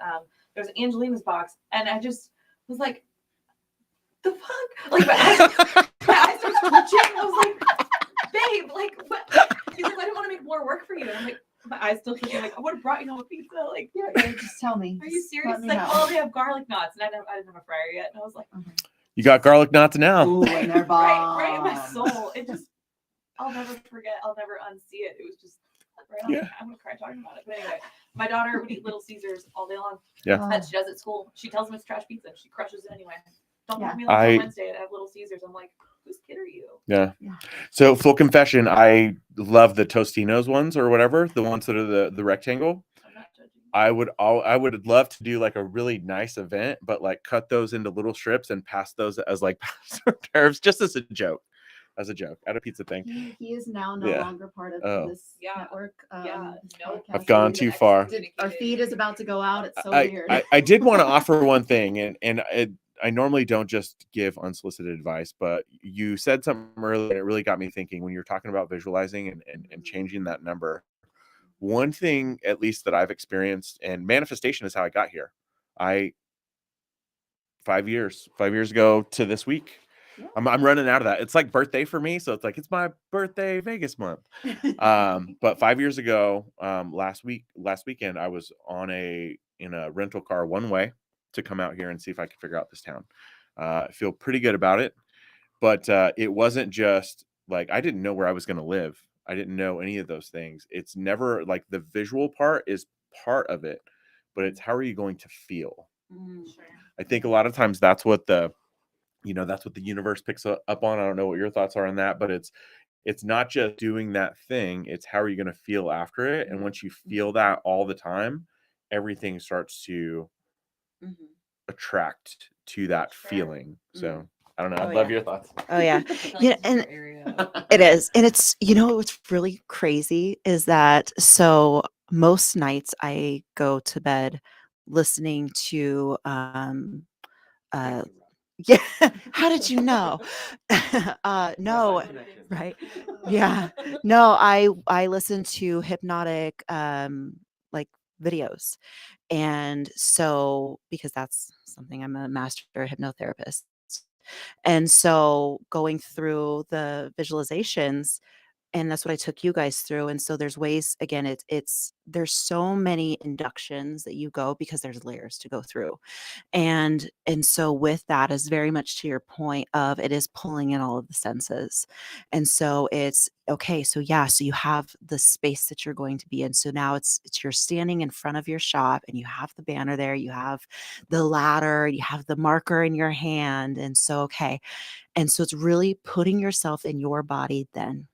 there's Angelina's box, and I just was like, "The fuck!" Like my eyes started twitching. I was like, "Babe, like what?" He's like, "I didn't want to make more work for you." And I'm like, my eyes still twitching. Like, I would have brought you home a pizza. Like, Yeah, just tell me. are you Just serious? let me Like, know. oh, they have garlic knots, and I didn't have a fryer yet. And I was like, you got garlic knots now. Ooh, and they're right in my bomb. soul. It just, I'll never forget. I'll never unsee it. It was just right on. Yeah. I'm gonna cry talking about it. But anyway, my daughter would eat Little Caesars all day long. Yeah. That she does at school. She tells them it's trash pizza. She crushes it anyway. Don't Yeah. have me like I- on Wednesday to have Little Caesars. I'm like, whose kid are you? Yeah. Yeah. So full confession, I love the Tostinos ones or whatever, the ones that are the rectangle. I'm not judging. I would love to do like a really nice event, but like cut those into little strips and pass those as like tariffs, just as a joke, at a pizza thing. He is now no Yeah. longer part of Oh. this Yeah. network. Yeah, this no. podcast. I've gone too far. Our feed is about to go out. It's so I, weird. I did want to offer one thing, and I normally don't just give unsolicited advice, but you said something earlier and it really got me thinking when you're talking about visualizing and changing that number. One thing, at least that I've experienced, and manifestation is how I got here. 5 years ago to this week, Yeah. I'm running out of that. It's like birthday for me, so it's like it's my birthday Vegas month. But 5 years ago, last weekend, I was in a rental car one way to come out here and see if I could figure out this town. I feel pretty good about it, but it wasn't just like I didn't know where I was going to live. I didn't know any of those things. It's never like the visual part is part of it, but it's how are you going to feel? Sure. I think a lot of times that's what the universe picks up on. I don't know what your thoughts are on that, but it's not just doing that thing. It's how are you going to feel after it? And once you feel that all the time, everything starts to attract to that Sure. feeling. So I don't know. Oh, I'd love yeah. your thoughts. Oh yeah. I feel like Yeah, this is and your area. it is. And it's, what's really crazy is that so most nights I go to bed listening to yeah. How did you know? No, right. Yeah. No, I listen to hypnotic like videos. And so because that's something I'm a master hypnotherapist. And so going through the visualizations, and that's what I took you guys through. And so there's ways, again, there's so many inductions that you go because there's layers to go through. And so with that is very much to your point of it is pulling in all of the senses. And so it's okay, so yeah, so you have the space that you're going to be in. So now it's you're standing in front of your shop and you have the banner there, you have the ladder, you have the marker in your hand. And so okay. And so it's really putting yourself in your body then.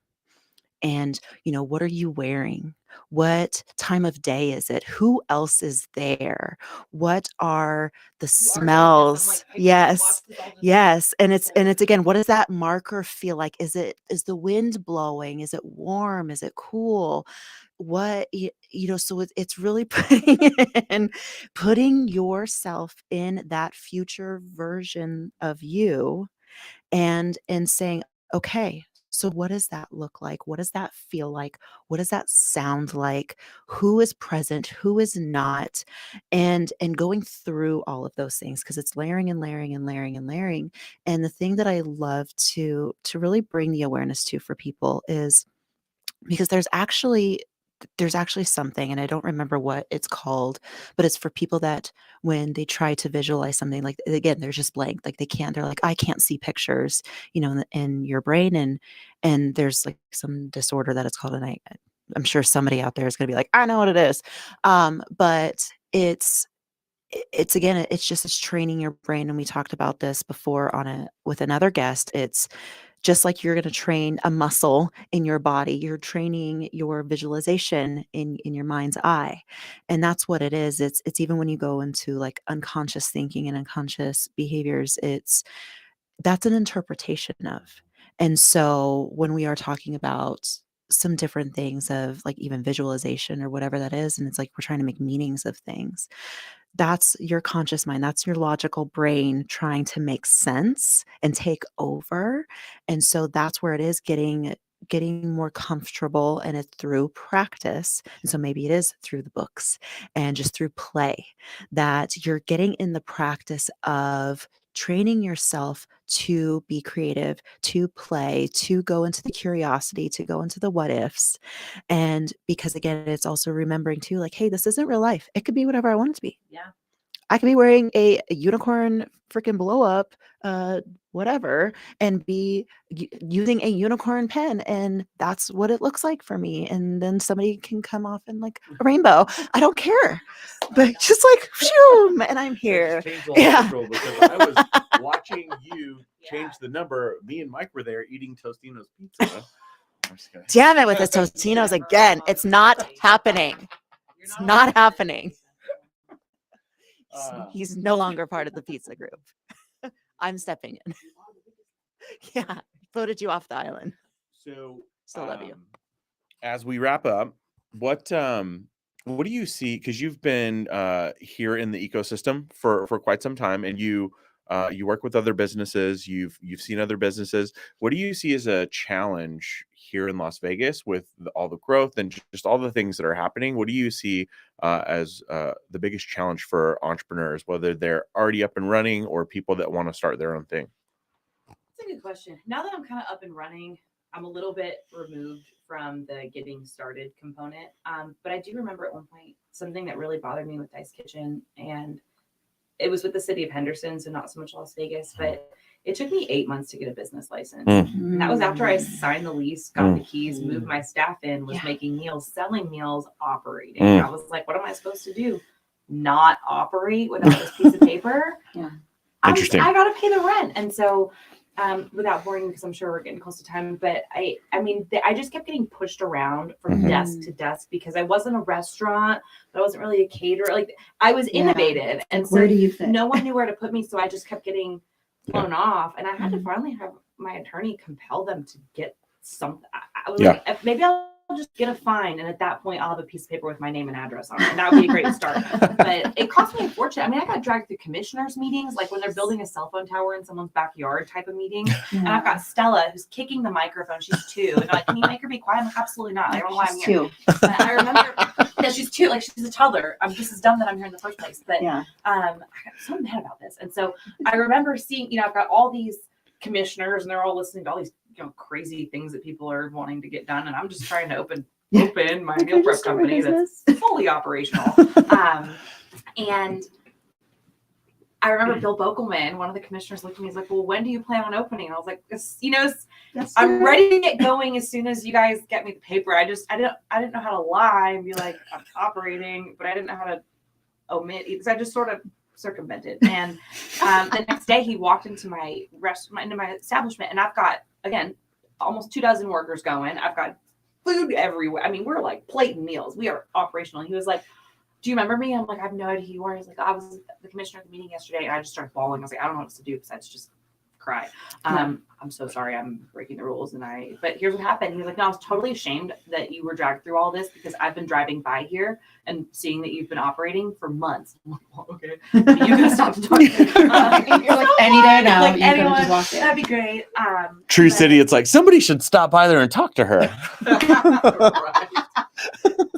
And, what are you wearing? What time of day is it? Who else is there? What are the smells? Yes. Yes. And it's again, what does that marker feel like? Is the wind blowing? Is it warm? Is it cool? So it's really putting yourself in that future version of you and saying, okay, so what does that look like? What does that feel like? What does that sound like? Who is present? Who is not? And going through all of those things because it's layering and layering and layering and layering. And the thing that I love to really bring the awareness to for people is because there's actually something, and I don't remember what it's called, but it's for people that when they try to visualize something, like again, they're just blank, like they're like, I can't see pictures, in your brain, and there's like some disorder that it's called, and I'm sure somebody out there is going to be like, I know what it is, but it's again, it's training your brain, and we talked about this before with another guest. It's just like you're going to train a muscle in your body, you're training your visualization in your mind's eye. And that's what it is. It's even when you go into like unconscious thinking and unconscious behaviors, that's an interpretation of. And so when we are talking about some different things of like even visualization or whatever that is, and it's like we're trying to make meanings of things, that's your conscious mind, that's your logical brain trying to make sense and take over. And so that's where it is getting more comfortable, and it's through practice. And so maybe it is through the books and just through play that you're getting in the practice of training yourself to be creative, to play, to go into the curiosity, to go into the what ifs. And because again, it's also remembering too, like, hey, this isn't real life. It could be whatever I want it to be. Yeah. I could be wearing a unicorn freaking blow up, whatever, and be using a unicorn pen, and that's what it looks like for me. And then somebody can come off in like a rainbow. I don't care, but just like, phew, and I'm here. Changed the Yeah. schedule because I was watching you change the number. Me and Mike were there eating Tostino's pizza. I'm just kidding. Damn it with the Tostinos again. It's not happening. It's not happening. He's no longer part of the pizza group. I'm stepping in. Yeah, voted you off the island. So Still love you. As we wrap up, what do you see? Because you've been here in the ecosystem for quite some time, and you work with other businesses. You've seen other businesses. What do you see as a challenge here in Las Vegas with all the growth and just all the things that are happening? What do you see as the biggest challenge for entrepreneurs, whether they're already up and running or people that want to start their own thing? That's a good question. Now that I'm kind of up and running, I'm a little bit removed from the getting started component. But I do remember at one point something that really bothered me with Dice Kitchen, and it was with the city of Henderson, so not so much Las Vegas, but it took me 8 months to get a business license. And that was after I signed the lease, got the keys, moved my staff in, was making meals, selling meals, operating. I was like, what am I supposed to do? Not operate without this piece of paper? Yeah. Interesting. I got to pay the rent. And so without boring, because I'm sure we're getting close to time, but I just kept getting pushed around from desk to desk because I wasn't a restaurant, but I wasn't really a caterer. Like I was innovative, and so where do you fit? no one knew where to put me. So I just kept getting blown off, and I had to finally have my attorney compel them to get something. I was like, maybe I'll just get a fine, and at that point, I'll have a piece of paper with my name and address on it, and that would be a great start. But it cost me a fortune. I mean, I got dragged through commissioners' meetings, like when they're building a cell phone tower in someone's backyard type of meeting. And I've got Stella who's kicking the microphone. She's 2, and they're like, "Can you make her be quiet?" I'm like, "Absolutely not. I don't know why I'm here." But I remember No, she's two. Like she's a toddler. This is dumb that I'm here in the first place. But Yeah. I got so mad about this. And so I remember seeing, I've got all these commissioners and they're all listening to all these, crazy things that people are wanting to get done. And I'm just trying to open my meal prep company that's fully operational. And I remember Bill Bokelman, one of the commissioners, looked at me. He's like, "Well, when do you plan on opening?" And I was like, I'm ready to get going as soon as you guys get me the paper. I didn't know how to lie and be like, I'm operating, but I didn't know how to omit because I just sort of circumvented. And the next day he walked into my establishment, and I've got, again, almost 24 workers going. I've got food everywhere. I mean, we're like plating meals. We are operational. And he was like, "Do you remember me?" I'm like, "I have no idea who you are." He's like, "I was the commissioner at the meeting yesterday." And I just started bawling. I was like, "I don't know what to do besides just cry. I'm so sorry. I'm breaking the rules." But here's what happened. He was like, "No, I was totally ashamed that you were dragged through all this because I've been driving by here and seeing that you've been operating for months." I'm like, "Well, okay. You can stop talking." You're like, any day now. Like you could've anyone, just walked in. that'd be great. True but- City, it's like somebody should stop by there and talk to her. Right.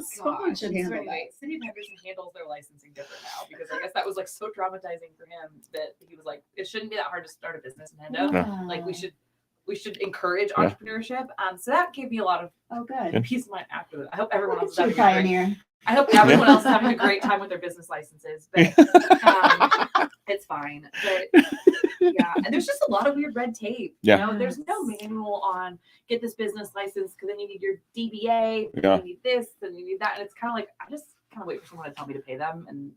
Someone should handle anyway, City of Henderson handles their licensing different now because I guess that was like so traumatizing for him that he was like, it shouldn't be that hard to start a business in Hendo. Yeah. Like we should encourage entrepreneurship. So that gave me a lot of good. peace of mind after that. I hope everyone else is You're having a great, pioneer. I hope everyone else is having a great time with their business licenses, but it's fine. But yeah, and there's just a lot of weird red tape. Yeah. There's no manual on get this business license because then you need your DBA, Yeah. you need this, and you need that, and it's kind of like I just kind of wait for someone to tell me to pay them and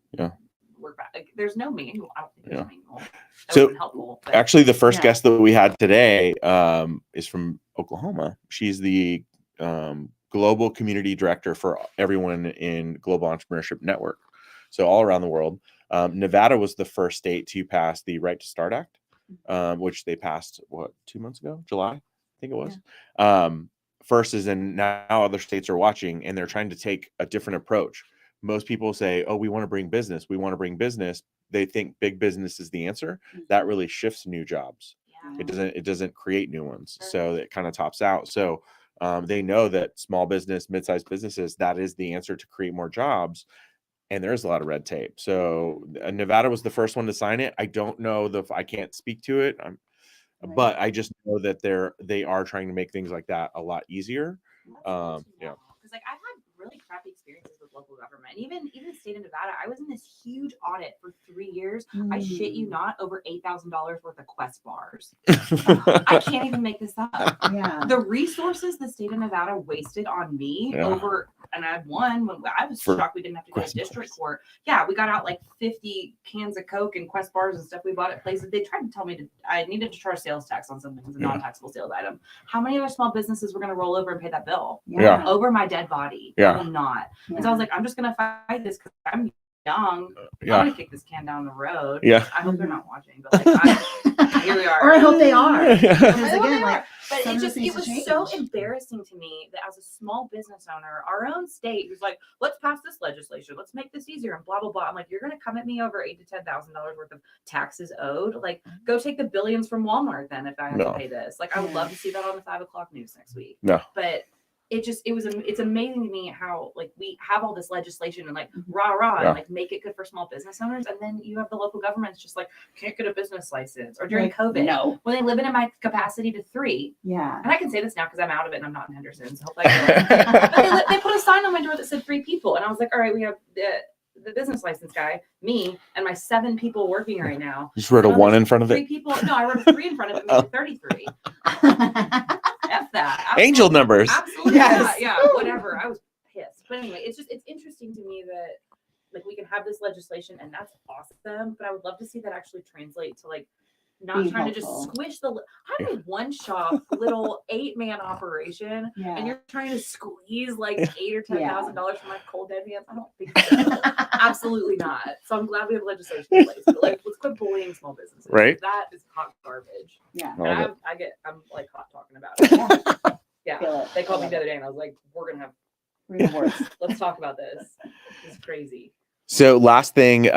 work back. Like there's no manual. I don't think there's a manual. That So, would've been helpful. But Actually, the first guest that we had today is from Oklahoma. She's the global community director for everyone in Global Entrepreneurship Network. So all around the world. Nevada was the first state to pass the Right to Start Act, which they passed, 2 months ago? July, I think it was. First is in now other states are watching and they're trying to take a different approach. Most people say, "Oh, we want to bring business. We want to bring business." They think big business is the answer. That really shifts new jobs. yeah. It doesn't create new ones. So it kind of tops out. So they know that small business, mid-sized businesses, that is the answer to create more jobs. And there's a lot of red tape. So Nevada was the first one to sign it. I don't know I can't speak to it. But I just know that they are trying to make things like that a lot easier. Because like I've had really crappy experiences with local government. Even the state of Nevada, I was in this huge audit for 3 years. I shit you not, over $8,000 worth of Quest bars. I can't even make this up. Yeah. The resources the state of Nevada wasted on me over, and I won when I was shocked we didn't have to go to district court. Yeah, we got out like 50 cans of Coke and Quest bars and stuff we bought at places. They tried to tell me I needed to charge sales tax on something. It was a non-taxable sales item. How many other small businesses were going to roll over and pay that bill? Yeah. Over my dead body. I will not. And so I was like, I'm just going to fight this because I'm young. I'm going to kick this can down the road. Yeah. I hope they're not watching, but like, here we are. Or I hope they are. Because I hope again, they like, are. But some it of just, this it needs was to so change. embarrassing to me that as a small business owner, our own state was like, let's pass this legislation. Let's make this easier and blah, blah, blah. I'm like, you're going to come at me over $8,000 to $10,000 worth of taxes owed. Like, go take the billions from Walmart then if I have to pay this. Like, I would love to see that on the 5 o'clock news next week. No. But it's amazing to me how like we have all this legislation and like rah and like make it good for small business owners, and then you have the local governments just like can't get a business license, or during COVID when they limit in my capacity to 3. Yeah. And I can say this now because I'm out of it and I'm not in Henderson, so hopefully but they put a sign on my door that said 3 people, and I was like, all right, we have the business license guy, me, and my 7 people working right now. You just wrote a 1 in front of 3 it. people. No, I wrote a 3 in front of it, made it 33. F that. Absolutely. Angel numbers. Absolutely. Yes. Yeah, whatever. I was pissed. But anyway, it's interesting to me that like we can have this legislation and that's awesome, but I would love to see that actually translate to like not Being trying helpful. to just squish I'm a one shop little 8-man operation and you're trying to squeeze like $8,000 or $10,000 from my cold dead hands. I don't think so. Absolutely not. So I'm glad we have legislation in place. But like, let's quit bullying small businesses. Right. That is hot garbage. Yeah. And I'm like hot talking about it. Yeah. Feel it. They called me the other day and I was like, we're gonna have Rewards. let's talk about this. It's crazy. So last thing,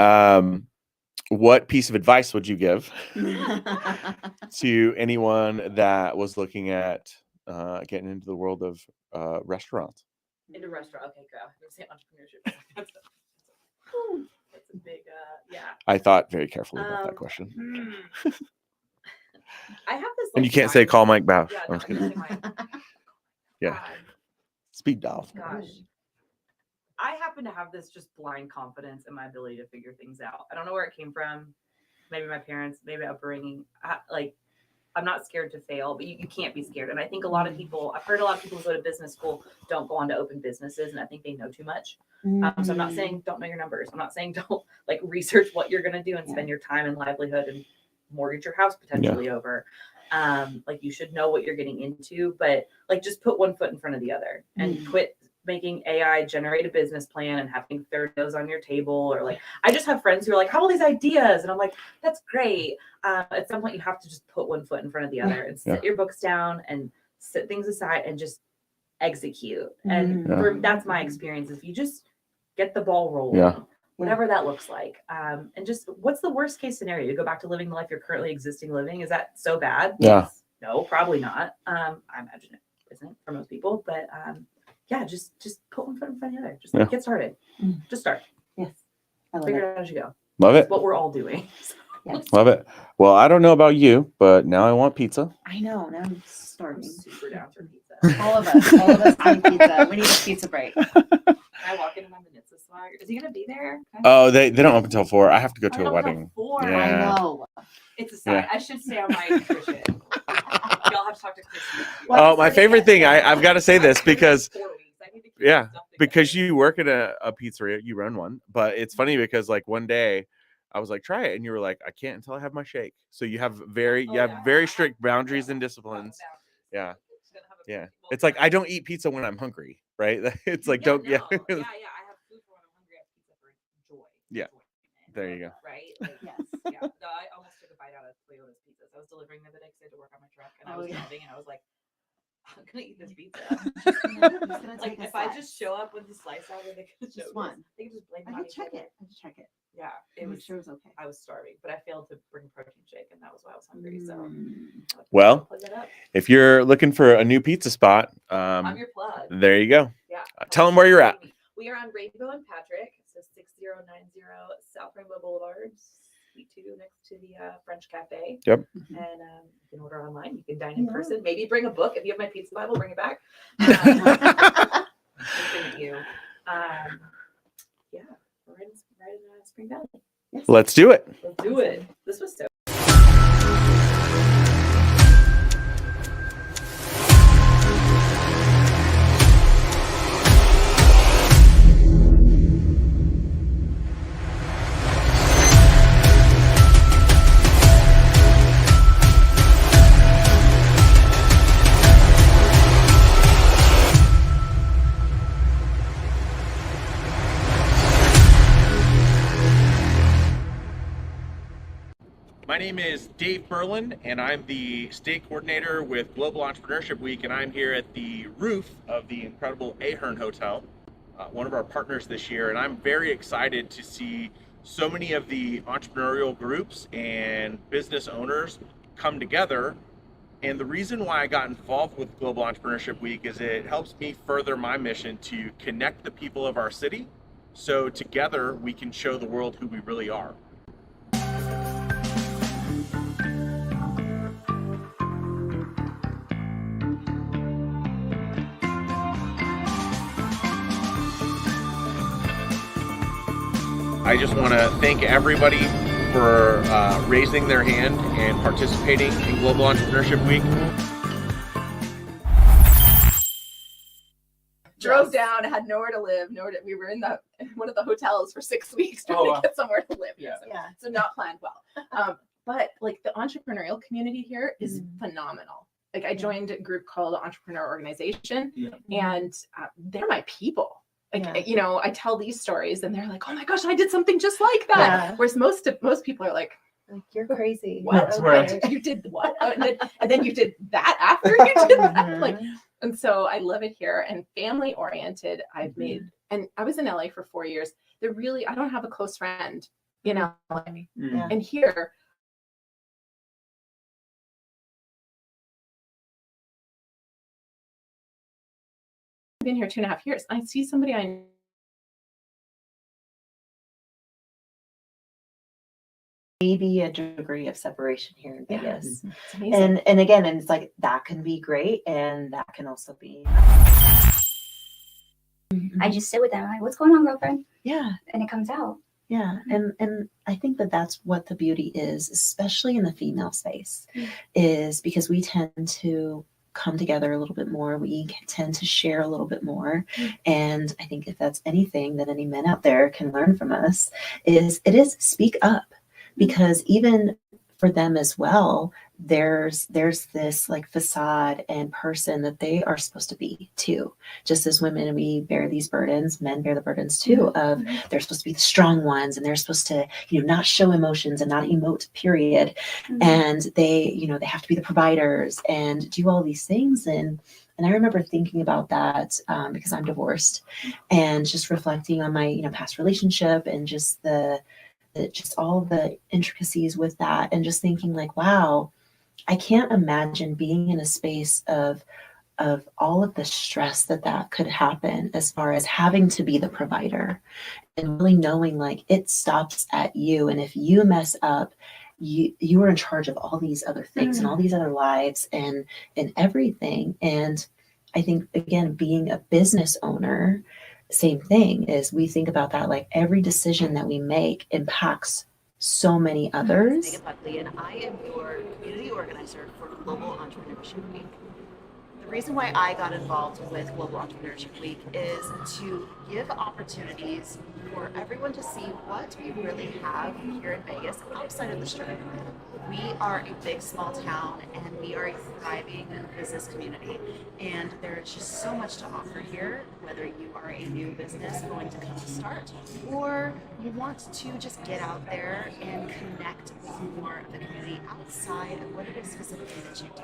what piece of advice would you give to anyone that was looking at getting into the world of restaurants? into restaurant. Okay, go. I'm gonna say entrepreneurship. That's a big, yeah. I thought very carefully about that Um, question. I have this. And like, you can't say blind- call Mike Bausch. Yeah, I'm no, just I'm kidding. gonna say mine. Yeah. Speed dial. Gosh. I happen to have this just blind confidence in my ability to figure things out. I don't know where it came from. Maybe my parents, maybe upbringing. Like, I'm not scared to fail, but you can't be scared. And I think a lot of people, I've heard a lot of people who go to business school don't go on to open businesses, and I think they know too much. So I'm not saying don't know your numbers. I'm not saying don't like research what you're going to do and spend your time and livelihood and mortgage your house potentially over. Like, you should know what you're getting into, but like, just put one foot in front of the other and quit making AI generate a business plan and having third nose on your table. Or like, I just have friends who are like, have all these ideas. And I'm like, that's great. At some point you have to just put one foot in front of the other and sit your books down and set things aside and just execute. And that's my experience. If you just get the ball rolling, whatever that looks like. And just, what's the worst case scenario? You go back to living the life you're currently living. Is that so bad? Yeah. No, probably not. I imagine it isn't for most people, but yeah, just put one foot in front of the other. Just get started. Just start. Yes. I love Figure it. it out as you go. Love it. That's what we're all doing. Yes. Love it. Well, I don't know about you, but now I want pizza. I know. Now I'm I'm starving. super down for pizza. All of us need pizza. We need a pizza break. Can I walk into my Manitza swag? Is he gonna be there? Oh, they don't open till 4. I have to go Oh, to a no, wedding. till 4. Yeah. I know. It's a side. I should stay on my nutrition. Y'all have to talk to Chris. Oh, my favorite thing. I've got to say this because because you work at a pizzeria, you run one, but it's funny because like one day I was like, try it, and you were like, I can't until I have my shake. So you have very strict boundaries and disciplines. Yeah. Yeah. It's like I don't eat pizza when I'm hungry, right? It's like I have food for when I'm hungry. I have pizza for joy. Yeah. There you go. Right? Like, Yes. yeah. No, I almost took a bite out of Toyota's pizzas. I was delivering them the next day to work on my truck, and I was driving, and I was like, I'm gonna eat this pizza. Like, if I just show up with the slice out, they could Just one. They could just blame it I on can each check other. it. I can check it. Yeah, it I'm was. sure it was okay. I was starving, but I failed to bring a protein shake, and that was why I was hungry. So, Well, plug that up. if you're looking for a new pizza spot, I'm your plug. there you go. Yeah. Tell them where you're at. We are on Rainbow and Patrick, so 6090 South Rainbow Boulevard, Suite 2, next to the French Cafe. Yep. And you can order online. You can dine in person. Maybe bring a book. If you have my pizza Bible, bring it back. You. Yeah, we're right in Spring Valley. Yes. Let's do it. Let's do it. This was so. My name is Dave Berlin, and I'm the state coordinator with Global Entrepreneurship Week, and I'm here at the roof of the incredible Ahern Hotel, one of our partners this year, and I'm very excited to see so many of the entrepreneurial groups and business owners come together. And the reason why I got involved with Global Entrepreneurship Week is it helps me further my mission to connect the people of our city, so together we can show the world who we really are. I just want to thank everybody for raising their hand and participating in Global Entrepreneurship Week. Drove down, had nowhere to live. We were in one of the hotels for 6 weeks trying to get somewhere to live. Yeah. So not planned well. But like the entrepreneurial community here is phenomenal. Like I joined a group called Entrepreneur Organization, and they're my people. Like I tell these stories, and they're like, "Oh my gosh, I did something just like that." Yeah. Whereas most people are like, You're crazy. "What? That's right. You did what? And then you did that after you did that?" Like, and so I love it here and family oriented. I've made, and I was in LA for 4 years. I don't have a close friend in LA, and here. been here 2.5 years. I see somebody I Maybe a degree of separation here in Yeah. Vegas. it's amazing. And again, and it's like that can be great, and that can also be. I just sit with them. I'm like, what's going on, girlfriend? Yeah. And it comes out. Yeah, and I think that that's what the beauty is, especially in the female space, is because we tend to come together a little bit more. We tend to share a little bit more, and I think if that's anything that any men out there can learn from us, is speak up, because even for them as well, there's this like facade and person that they are supposed to be too. Just as women, we bear these burdens, men bear the burdens too of they're supposed to be the strong ones, and they're supposed to, not show emotions and not emote, period. And they, they have to be the providers and do all these things. And I remember thinking about that because I'm divorced, and just reflecting on my, past relationship, and just just all the intricacies with that, and just thinking like, wow, I can't imagine being in a space of all of the stress that could happen, as far as having to be the provider, and really knowing like it stops at you. And if you mess up, you are in charge of all these other things and all these other lives and everything. And I think, again, being a business owner, same thing, is we think about that, like every decision that we make impacts so many others. Megan Buckley, and I am your community organizer for Global Entrepreneurship Week. The reason why I got involved with Global Entrepreneurship Week is to give opportunities for everyone to see what we really have here in Vegas outside of the Strip. We are a big small town, and we are a thriving business community, and there's just so much to offer here, whether you are a new business going to come to start, or you want to just get out there and connect with more of the community outside of what it is specifically that you do.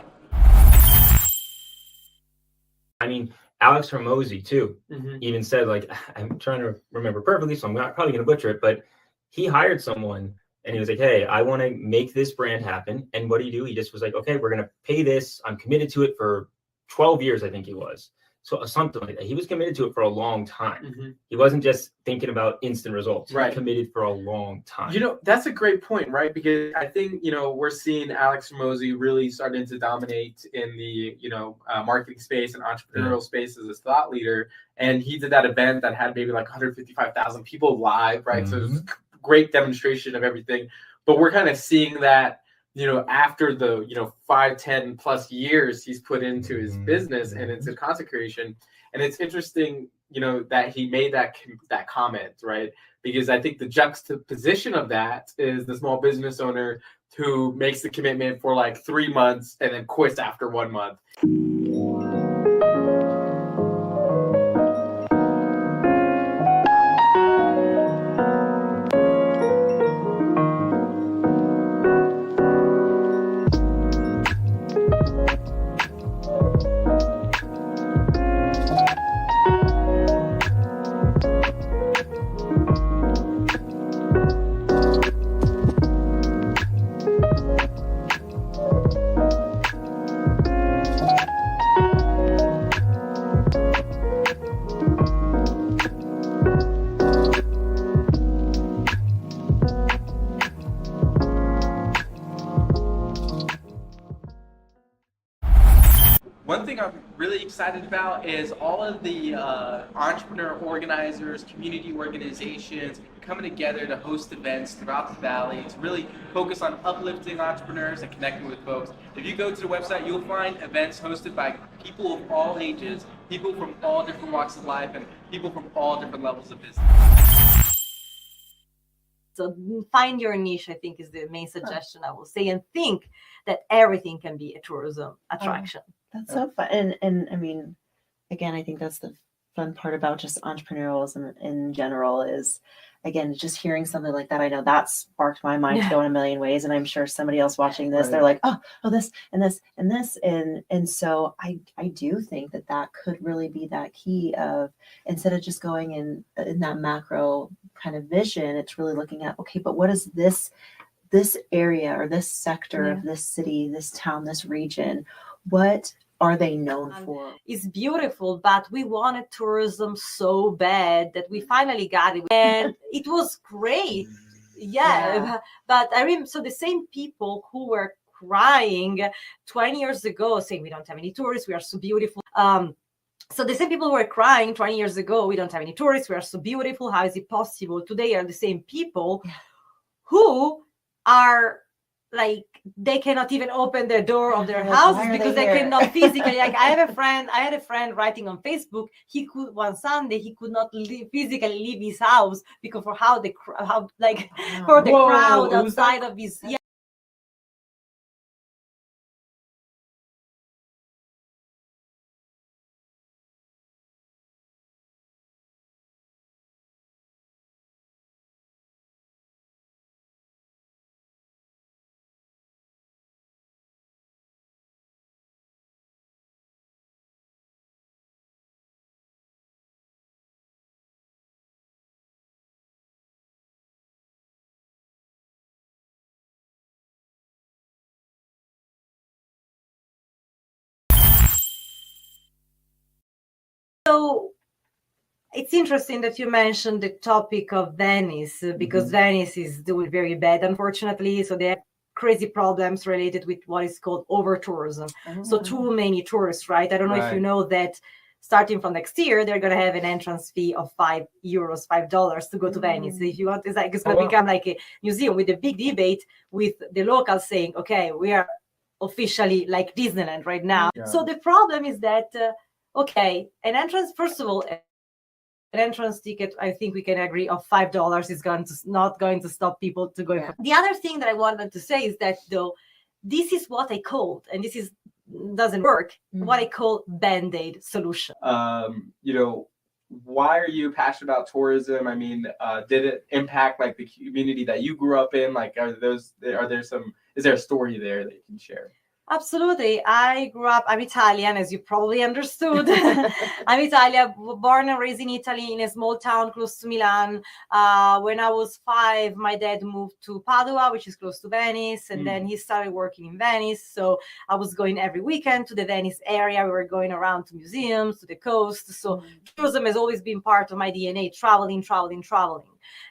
I mean, Alex Hormozy too even said, like, I'm trying to remember perfectly, so I'm not probably going to butcher it, but he hired someone and he was like, hey, I want to make this brand happen. And what do? He just was like, okay, we're going to pay this. I'm committed to it for 12 years, I think he was. So something like that. He was committed to it for a long time. He wasn't just thinking about instant results. He committed for a long time. That's a great point, right? Because I think, we're seeing Alex Hormozy really starting to dominate in the, marketing space and entrepreneurial space as a thought leader. And he did that event that had maybe like 155,000 people live, right? So it was a great demonstration of everything. But we're kind of seeing that, after the, 5, 10 plus years he's put into his business and into content creation. And it's interesting, that he made that comment, right? Because I think the juxtaposition of that is the small business owner who makes the commitment for like 3 months and then quits after 1 month. One thing I'm really excited about is all of the entrepreneur organizers, community organizations coming together to host events throughout the valley to really focus on uplifting entrepreneurs and connecting with folks. If you go to the website, you'll find events hosted by people of all ages, people from all different walks of life, and people from all different levels of business. So find your niche, I think, is the main suggestion I will say, and think that everything can be a tourism attraction. That's so fun. And I mean, again, I think that's the fun part about just entrepreneurialism in general is, again, just hearing something like that. I know that sparked my mind to go in a million ways. And I'm sure somebody else watching this, they're like, oh, this and this and this. And so I do think that could really be that key of, instead of just going in that macro kind of vision, it's really looking at, okay, but what is this area or this sector of this city, this town, this region? What are they known Um, for? It's beautiful, but we wanted tourism so bad that we finally got it, and it was great. Yeah, Yeah. but I remember, so the same people who were crying 20 years ago saying we don't have any tourists, we are so beautiful. So the same people who were crying 20 years ago, we don't have any tourists, we are so beautiful, how is it possible? Today are the same people who are like, they cannot even open the door of their Like, why houses are because they they here? cannot physically. Like I had a friend writing on Facebook. He could one Sunday he could not physically leave his house because for how the how like for the Whoa, crowd it was that outside of his So it's interesting that you mentioned the topic of Venice because Venice is doing very bad, unfortunately. So they have crazy problems related with what is called over tourism. So too many tourists, right? I don't know if you Right. know that starting from next year, they're going to have an entrance fee of €5, $5 to go to Venice. If you want, it's like it's going to wow. become like a museum with a big debate with the locals saying, okay, we are officially like Disneyland right now. Yeah. So the problem is that, okay, an entrance, first of all, an entrance ticket, I think we can agree, of $5 is not going to stop people to go. Yeah. The other thing that I wanted to say is that though this is what I called, and this is doesn't work, what I call band-aid solution. You know, why are you passionate about tourism? I mean, did it impact like the community that you grew up in? Like, is there a story there that you can share? Absolutely. I grew up, I'm Italian, as you probably understood. I'm Italian, born and raised in Italy in a small town close to Milan. When I was 5, my dad moved to Padua, which is close to Venice, and then he started working in Venice. So I was going every weekend to the Venice area. We were going around to museums, to the coast. So tourism has always been part of my DNA, traveling.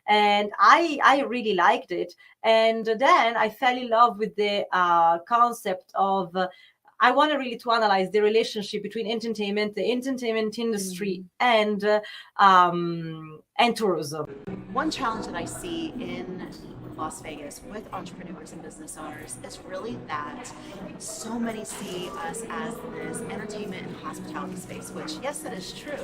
And I really liked it. And then I fell in love with the concept of I wanted really to analyze the relationship between entertainment, the entertainment industry, and tourism. One challenge that I see in Las Vegas with entrepreneurs and business owners is really that so many see us as this entertainment and hospitality space, which, yes, that is true.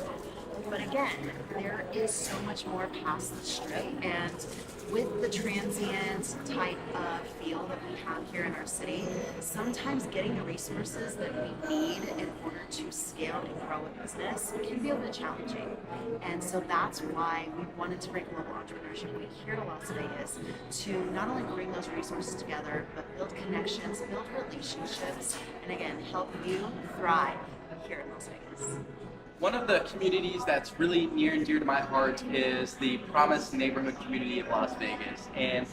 But again, there is so much more past the strip, and with the transient type of feel that we have here in our city, sometimes getting the resources that we need in order to scale and grow a business can be a bit challenging. And so that's why we wanted to bring Global Entrepreneurship Week here to Las Vegas to not only bring those resources together, but build connections, build relationships, and again, help you thrive here in Las Vegas. One of the communities that's really near and dear to my heart is the Promise neighborhood community of Las Vegas. And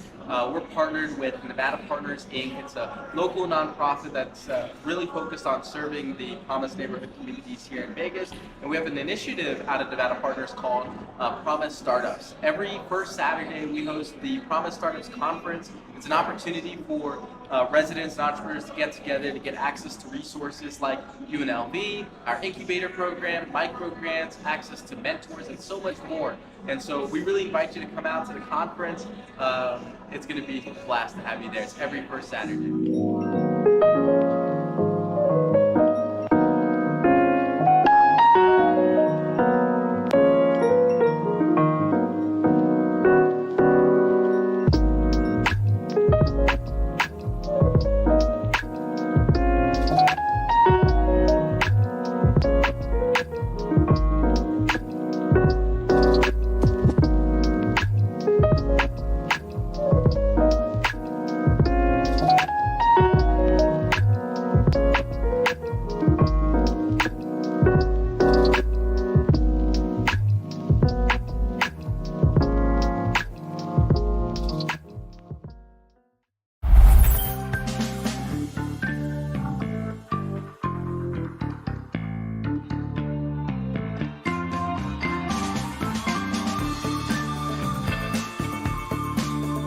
we're partnered with Nevada Partners, Inc. It's a local nonprofit that's really focused on serving the Promise neighborhood communities here in Vegas. And we have an initiative out of Nevada Partners called Promise Startups. Every first Saturday, we host the Promise Startups Conference. It's an opportunity for residents and entrepreneurs to get together to get access to resources like UNLV, our incubator program, micro grants, access to mentors, and so much more. And so we really invite you to come out to the conference. It's going to be a blast to have you there. It's every first Saturday.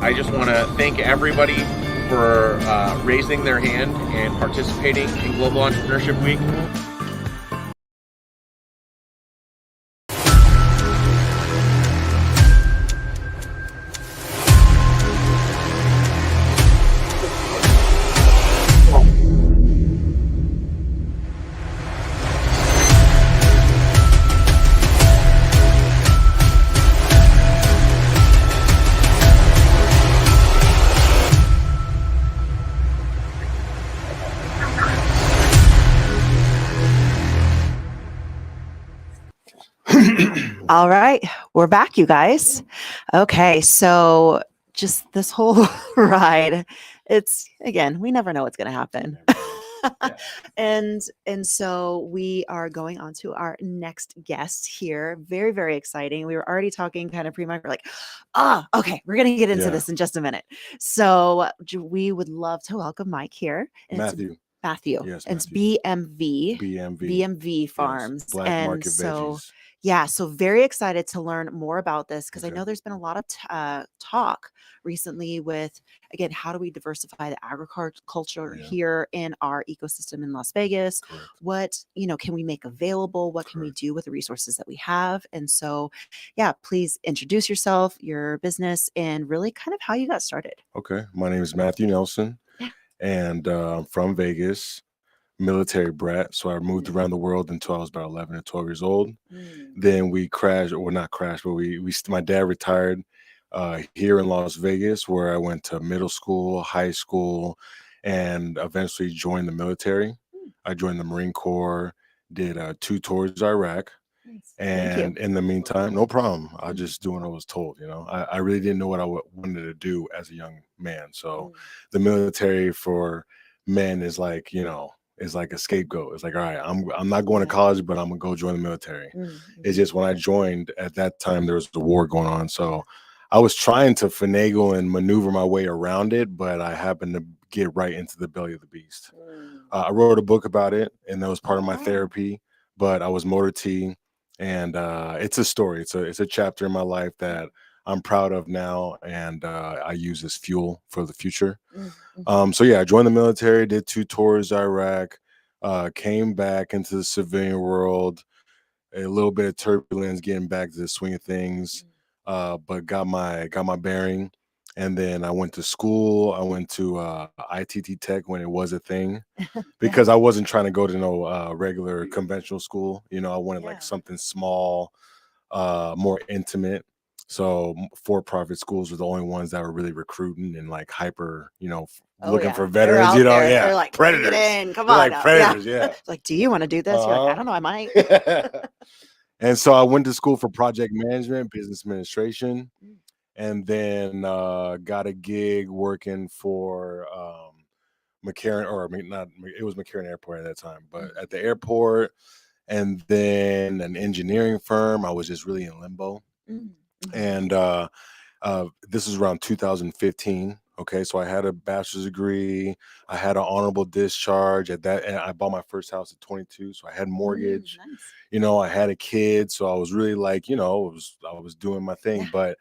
I just want to thank everybody for raising their hand and participating in Global Entrepreneurship Week. All right, we're back, you guys. Okay, so just this whole ride, it's again, we never know what's going to happen. and so we are going on to our next guest here. Very, very exciting. We were already talking kind of pre-mic. We're like, okay, we're going to get into this in just a minute. So we would love to welcome Mike here. And Matthew. Yes, It's Matthew. BMV Farms. Yes, Black and Market so Veggies. yeah, so very excited to learn more about this because I Okay. know there's been a lot of talk recently with, again, how do we diversify the agriculture here in our ecosystem in Las Vegas? Correct. What, can we make available? What can we do with the resources that we have? And so, yeah, please introduce yourself, your business, and really kind of how you got started. Okay, my name is Matthew Nelson, and I'm from Vegas. Military brat, so I moved around the world until I was about 11 or 12 years old. Then we crashed, or not crashed, but my dad retired here in Las Vegas, where I went to middle school, high school, and eventually joined the military. I joined the Marine Corps, did 2 tours to Iraq. And in the meantime, no problem. I just doing what I was told, I really didn't know what I wanted to do as a young man. So the military for men is like, is like a scapegoat. It's like, all right, I'm not going to college, but I'm gonna go join the military. It's just when I joined at that time, there was a war going on. So I was trying to finagle and maneuver my way around it, but I happened to get right into the belly of the beast. I wrote a book about it, and that was part of my therapy, but I was motor T, and it's a story. It's a chapter in my life that I'm proud of now, and I use as fuel for the future. So yeah, I joined the military, did 2 tours to Iraq, came back into the civilian world, a little bit of turbulence, getting back to the swing of things, but got my bearing. And then I went to school. I went to ITT Tech when it was a thing, because I wasn't trying to go to no regular conventional school. I wanted like something small, more intimate. So for-profit schools were the only ones that were really recruiting and like hyper, looking for veterans, They're like, predators. Bring it in. Come They're on, like predators, yeah. Like, do you want to do this? You're like, I don't know, I might. And so I went to school for project management, business administration, and then got a gig working for McCarran, or I mean, not, it was McCarran Airport at that time, but at the airport, and then an engineering firm. I was just really in limbo. And this is around 2015. Okay, so I had a bachelor's degree. I had an honorable discharge at that, and I bought my first house at 22. So I had mortgage. Nice. I had a kid, so I was really like, I was doing my thing, but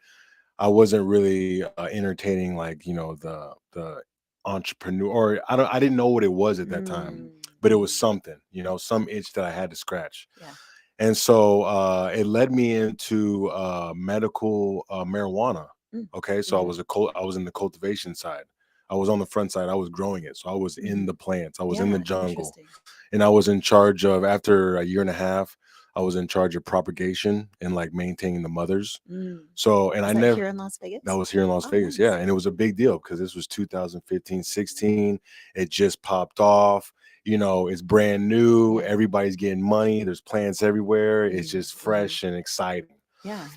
I wasn't really entertaining like, the entrepreneur, or I didn't know what it was at that time, but it was something, some itch that I had to scratch. Yeah. And so it led me into medical marijuana. Okay, so I was in the cultivation side. I was on the front side. I was growing it. So I was in the plants. I was in the jungle. And I was in charge of, after a year and a half, I was in charge of propagation and like maintaining the mothers. So, and Was I that never, here in Las Vegas? that was here in Las Vegas. Nice. Yeah. And it was a big deal because this was 2015, 16. It just popped off. It's brand new. Everybody's getting money. There's plants everywhere. It's just fresh and exciting. Yeah.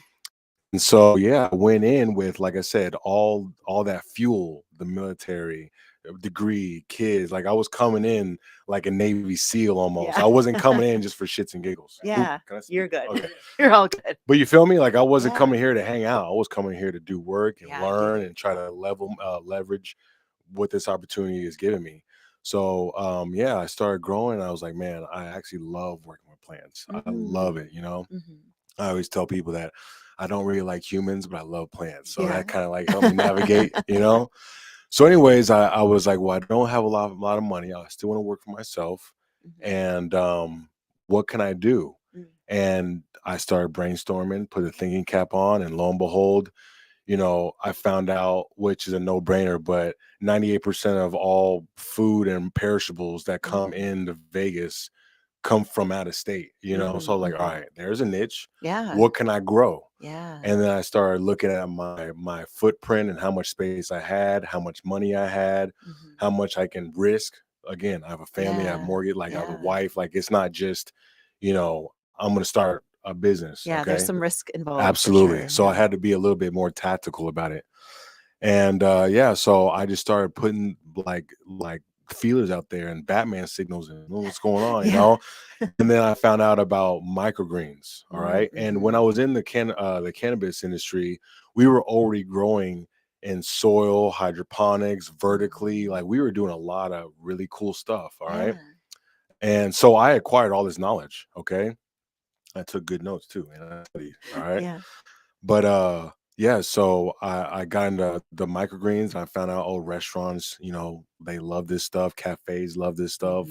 And so, yeah, I went in with, like I said, all that fuel, the military, degree, kids. Like I was coming in like a Navy SEAL almost. Yeah. I wasn't coming in just for shits and giggles. Yeah, Can I speak? you're good. Okay. You're all good. But you feel me? Like I wasn't Yeah. coming here to hang out. I was coming here to do work and Yeah, I get learn it. and try to leverage what this opportunity is giving me. So yeah, I started growing. I was like, man, I actually love working with plants. I love it, Mhm. I always tell people that I don't really like humans, but I love plants. So Yeah. that kind of like helped me navigate, you know? So anyways, I was like, well, I don't have a lot of money. I still want to work for myself. And what can I do? And I started brainstorming, put a thinking cap on, and lo and behold, you know, I found out, which is a no-brainer, but 98% of all food and perishables that come into Vegas come from out of state, you know? So I was like, all right, there's a niche. Yeah. What can I grow? Yeah. And then I started looking at my footprint and how much space I had, how much money I had, how much I can risk. Again, I have a family, I have a mortgage, like I have a wife. Like it's not just, you know, I'm gonna start a business. Yeah, Okay. there's some risk involved. Absolutely. For sure. So I had to be a little bit more tactical about it. And yeah, so I just started putting like feelers out there and Batman signals and what's going on, you know. And then I found out about microgreens. All right. And when I was in the cannabis industry, we were already growing in soil, hydroponics, vertically. Like we were doing a lot of really cool stuff. All right. And so I acquired all this knowledge. Okay. I took good notes too, and I studied. All right. Yeah. But yeah, so I got into the microgreens. I found out, oh, restaurants, you know, they love this stuff. Cafes love this stuff.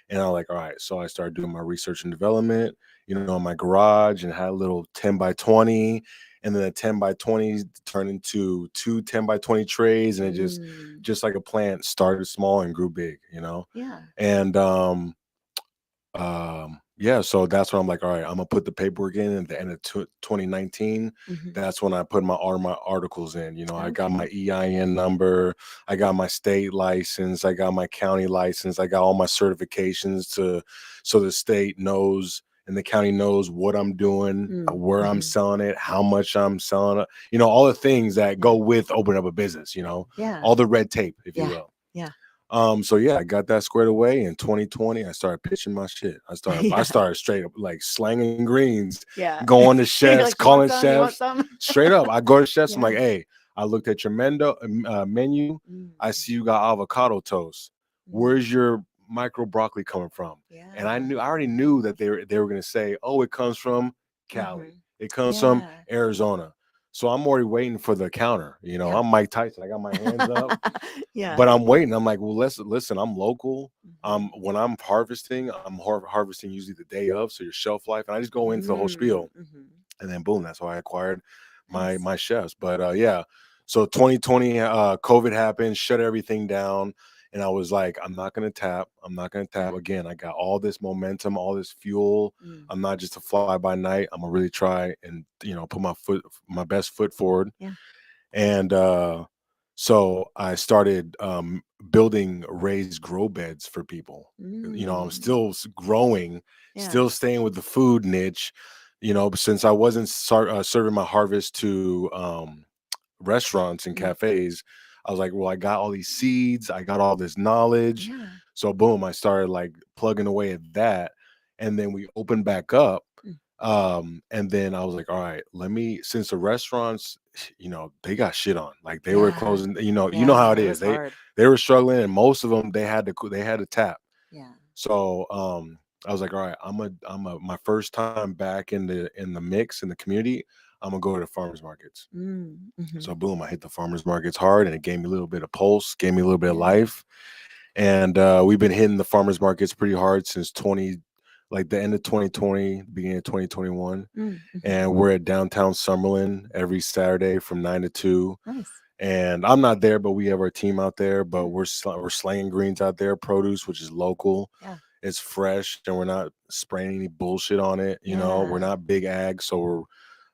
And I'm like, all right. So I started doing my research and development, you know, in my garage, and had a little 10 by 20. And then the 10 by 20 turned into two 10 by 20 trays. And it just like a plant, started small and grew big, you know? Yeah. And yeah, so that's when I'm like, all right, I'm gonna put the paperwork in at the end of 2019. That's when I put all my articles in. You know, I got my EIN number, I got my state license, I got my county license, I got all my certifications so the state knows and the county knows what I'm doing, where I'm selling it, how much I'm selling it, you know, all the things that go with opening up a business, you know, all the red tape, if you will. Yeah. So yeah, I got that squared away in 2020. I started pitching my shit. I started straight up like slanging greens, going to chefs, like, calling you want chefs some? straight up. I go to chefs. I'm like, hey, I looked at your menu. I see you got avocado toast. Where's your micro broccoli coming from? And I already knew that they were gonna say, oh, it comes from Cali. It comes from Arizona. So I'm already waiting for the counter. You know, I'm Mike Tyson. I got my hands up. But I'm waiting. I'm like, well, listen, I'm local. When I'm harvesting, I'm harvesting usually the day of, so your shelf life. And I just go into the whole spiel. And then boom, that's why I acquired my chefs. But yeah, so 2020, COVID happened, shut everything down. And I was like, I'm not gonna tap. Again, I got all this momentum, all this fuel. I'm not just a fly by night. I'm gonna really try and, you know, put my best foot forward. And so I started building raised grow beds for people. You know, I'm still growing, still staying with the food niche, you know, since I wasn't serving my harvest to restaurants and cafes. I was like, well, I got all these seeds, I got all this knowledge. So boom, I started like plugging away at that. And then we opened back up. And then I was like, all right, since the restaurants, you know, they got shit on, like they were closing, you know how it is. They were struggling, and most of them they had to tap. So I was like, all right, my first time back in the mix in the community, I'm gonna go to the farmers markets. So boom, I hit the farmers markets hard, and it gave me a little bit of pulse, gave me a little bit of life. And we've been hitting the farmers markets pretty hard since the end of 2020, beginning of 2021. And we're at downtown Summerlin every Saturday from 9 to 2. Nice. And I'm not there, but we have our team out there. But we're slanging greens out there, produce, which is local. It's fresh, and we're not spraying any bullshit on it. You know, we're not big ag, so we're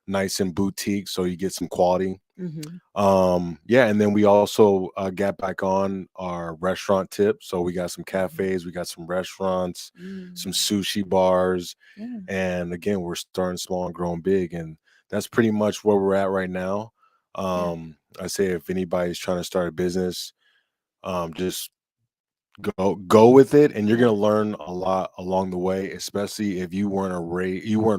nice and boutique, so you get some quality. Yeah, and then we also got back on our restaurant tip. So we got some cafes, we got some restaurants, some sushi bars. And again, we're starting small and growing big, and that's pretty much where we're at right now. I say if anybody's trying to start a business, just go with it, and you're gonna learn a lot along the way, especially if you weren't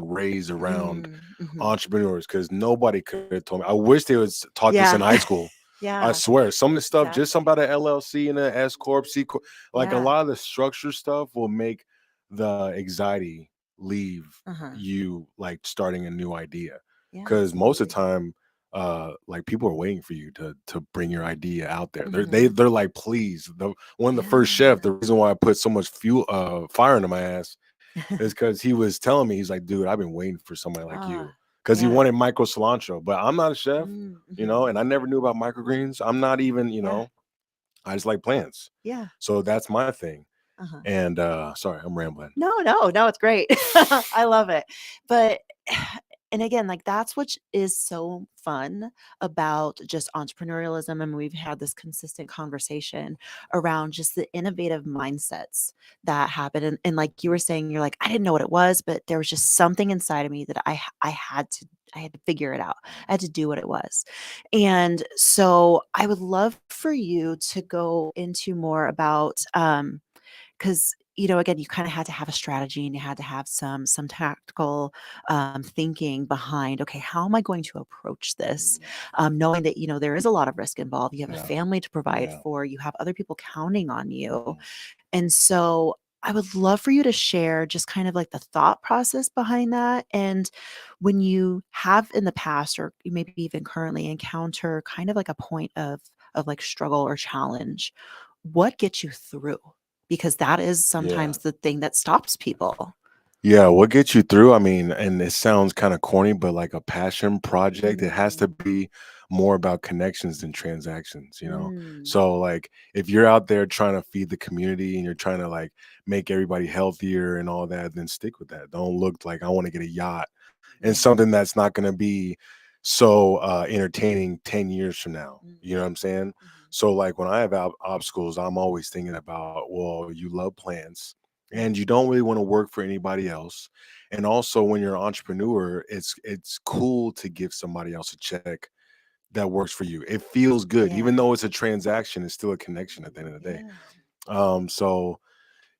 raised around entrepreneurs, because nobody could have told me. I wish they would taught this in high school. I swear, some of the stuff, just something about an LLC and an S corp, C corp, like a lot of the structure stuff will make the anxiety leave you like starting a new idea, Yeah, because most of the absolutely. time like people are waiting for you to bring your idea out there. Mhm. They're like, please. One of the first chef, the reason why I put so much fire into my ass is because he was telling me, he's like, dude, I've been waiting for somebody like you, because he Yeah. wanted micro cilantro, but I'm not a chef, you know, Mhm. and I never knew about microgreens. I'm not even, you Yeah. know, I just like plants. Yeah. So that's my thing. Uh-huh. And sorry, I'm rambling. No, it's great. I love it. But and again, like that's what is so fun about just entrepreneurialism. And we've had this consistent conversation around just the innovative mindsets that happen. And like you were saying, you're like, I didn't know what it was, but there was just something inside of me that I had to figure it out. I had to do what it was. And so I would love for you to go into more about because again, you kind of had to have a strategy and you had to have some tactical thinking behind, okay, how am I going to approach this, knowing that there is a lot of risk involved. You have a family to provide for, you have other people counting on you. And so I would love for you to share just kind of like the thought process behind that. And when you have in the past, or you maybe even currently encounter kind of like a point of like struggle or challenge, what gets you through? Because that is sometimes the thing that stops people. Yeah, what gets you through? I mean, and it sounds kind of corny, but like a passion project, it has to be more about connections than transactions, you know? So like if you're out there trying to feed the community and you're trying to like make everybody healthier and all that, then stick with that. Don't look like I want to get a yacht and something that's not going to be so entertaining 10 years from now. You know what I'm saying? So like when I have obstacles, I'm always thinking about, well, you love plants and you don't really want to work for anybody else. And also when you're an entrepreneur, it's cool to give somebody else a check that works for you. It feels good. Even though it's a transaction, it's still a connection at the end of the day. So